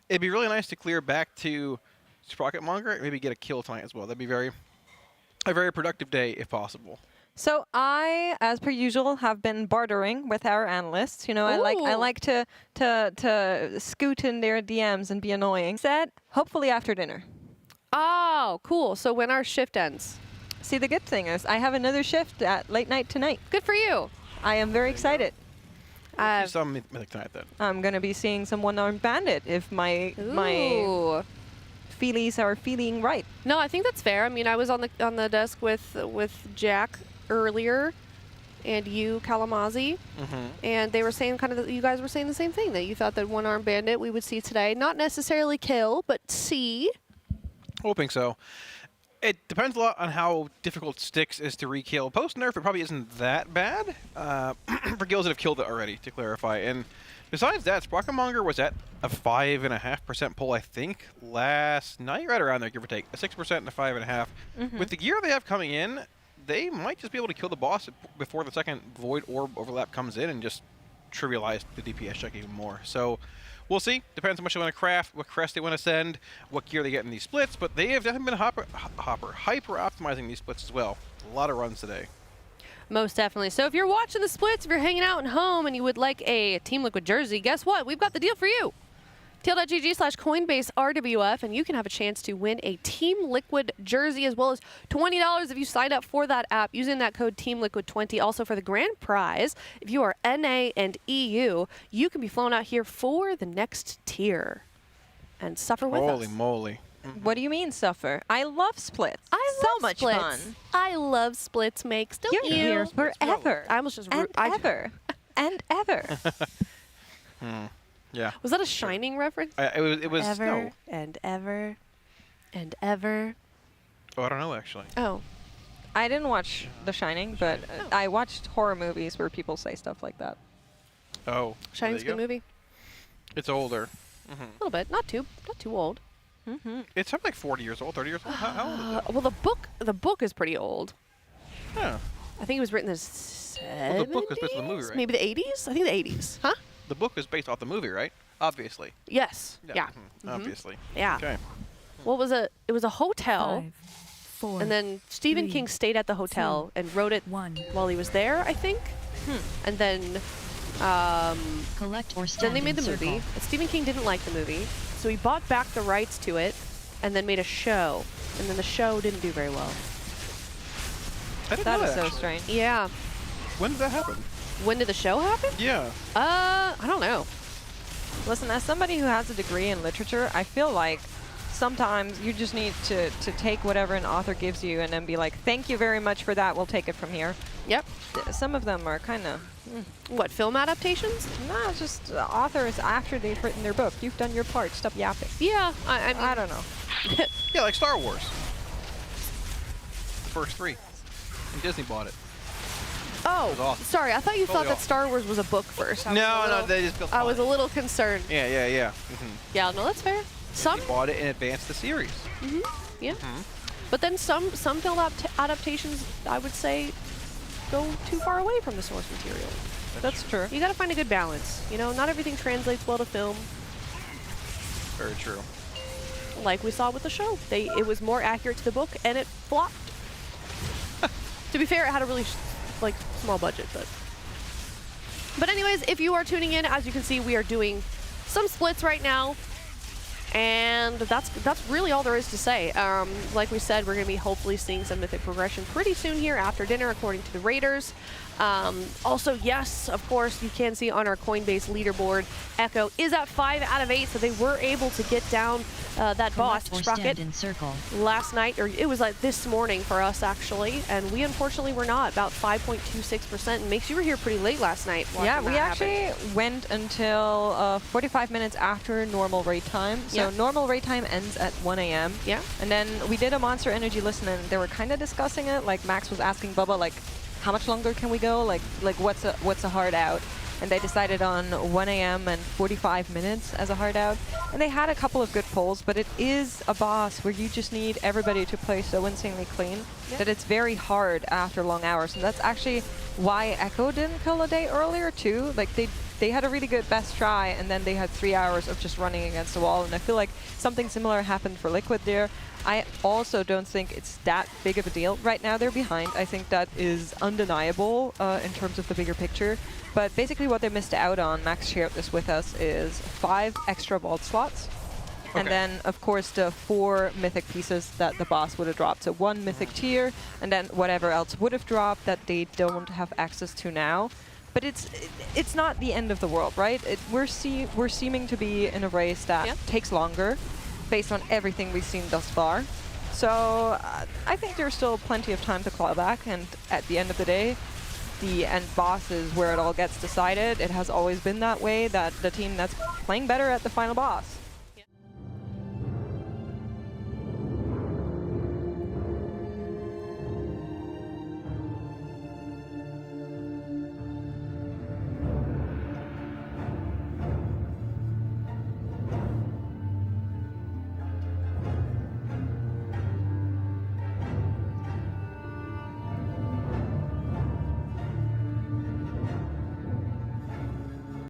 It'd be really nice to clear back to Sprocketmonger and maybe get a kill tonight as well. That'd be a very productive day if possible. So I, as per usual, have been bartering with our analysts. You know, I like to scoot in their DMs and be annoying. Said, hopefully after dinner. Oh, cool. So when our shift ends. See, the good thing is I have another shift at late night tonight. Good for you. I am very excited. Some Mythic tonight then. I'm gonna be seeing some one-armed bandit if my feelies are feeling right. No, I think that's fair. I mean, I was on the desk with Jack earlier, and you, Kalamazi, and they were saying you guys were saying the same thing, that you thought that one-armed bandit we would see today, not necessarily kill, but see. Hoping so. It depends a lot on how difficult Styx is to re-kill. Post-nerf, it probably isn't that bad for guilds that have killed it already, to clarify. And besides that, Sprocketmonger was at a 5.5% pull, I think, last night, right around there, give or take. A 6% and a 5.5%. With the gear they have coming in, they might just be able to kill the boss before the second Void Orb overlap comes in and just trivialize the DPS check even more. So we'll see. Depends how much they want to craft, what crest they want to send, what gear they get in these splits. But they have definitely been hyper optimizing these splits as well. A lot of runs today. Most definitely. So if you're watching the splits, if you're hanging out at home and you would like a Team Liquid jersey, guess what? We've got the deal for you. TL.gg/Coinbase RWF, and you can have a chance to win a Team Liquid jersey as well as $20 if you sign up for that app using that code TeamLiquid20. Also for the grand prize, if you are NA and EU, you can be flown out here for the next tier and suffer with us. Holy moly. What do you mean suffer? I love splits. So much splits. fun. I love splits, Makes. Don't You're you? here forever. I almost just ever. And ever. Yeah. Was that a Shining reference? It was ever no. and ever and ever. Oh, I don't know actually. Oh. I didn't watch The Shining, but I watched horror movies where people say stuff like that. Oh. Shining's a good movie. It's older. A little bit, not too old. It's something like 40 years old, 30 years old. How old is it? Well, the book is pretty old. Yeah. I think it was written in the 70s. Well, the book was based on the movie, right? Maybe the 80s? I think the 80s. Huh? The book was based off the movie, right? Obviously. Yes. Yeah. Obviously. Yeah. Okay. What was it? It was a hotel. 5, 4, and then Stephen 3, King stayed at the hotel 2, and wrote it 1. while he was there, I think. And then Collect or then they made the movie. But Stephen King didn't like the movie, so he bought back the rights to it and then made a show. And then the show didn't do very well. That is so strange. Yeah. When did that happen? When did the show happen? Yeah. I don't know. Listen, as somebody who has a degree in literature, I feel like sometimes you just need to take whatever an author gives you and then be like, thank you very much for that, we'll take it from here. Yep. Some of them are kind of... What, film adaptations? No, just authors after they've written their book. You've done your part, stop yapping. Yeah, I mean... I don't know. Yeah, like Star Wars. The first 3. And Disney bought it. Oh, awesome. sorry. I thought you Totally thought that Star Wars was a book first. No, they just built I was a little concerned. Yeah. Yeah, no, that's fair. Some Disney bought it and advanced the series. Yeah. But then some film adaptations, I would say, go too far away from the source material. That's true. You got to find a good balance. You know, not everything translates well to film. Very true. Like we saw with the show. It was more accurate to the book, and it flopped. To be fair, it had a really small budget, but anyways, if you are tuning in, as you can see, we are doing some splits right now, and that's really all there is to say. Like we said, we're going to be hopefully seeing some mythic progression pretty soon here after dinner, according to the Raiders. Also, yes, of course, you can see on our Coinbase leaderboard, Echo is at 5 out of 8, so they were able to get down that boss, Sprocket, last night, or it was like this morning for us, actually, and we unfortunately were not, about 5.26%, and Makes, you were here pretty late last night. Yeah, we actually went until 45 minutes after normal raid time, so normal raid time ends at 1 a.m. Yeah. And then we did a Monster Energy listen, and they were kind of discussing it, like Max was asking Bubba, like, how much longer can we go? Like what's a hard out? And they decided on 1 a.m. and 45 minutes as a hard out. And they had a couple of good polls, but it is a boss where you just need everybody to play so insanely clean that it's very hard after long hours. And that's actually why Echo didn't kill a day earlier too. Like they had a really good best try, and then they had 3 hours of just running against the wall. And I feel like something similar happened for Liquid there. I also don't think it's that big of a deal. Right now they're behind. I think that is undeniable in terms of the bigger picture. But basically what they missed out on, Max shared this with us, is 5 extra vault slots. Okay. And then, of course, the 4 mythic pieces that the boss would have dropped. So 1 mythic tier, and then whatever else would have dropped that they don't have access to now. But it's not the end of the world, right? We're seeming to be in a race that takes longer, based on everything we've seen thus far. So I think there's still plenty of time to claw back, and at the end of the day, the end boss is where it all gets decided. It has always been that way, that the team that's playing better at the final boss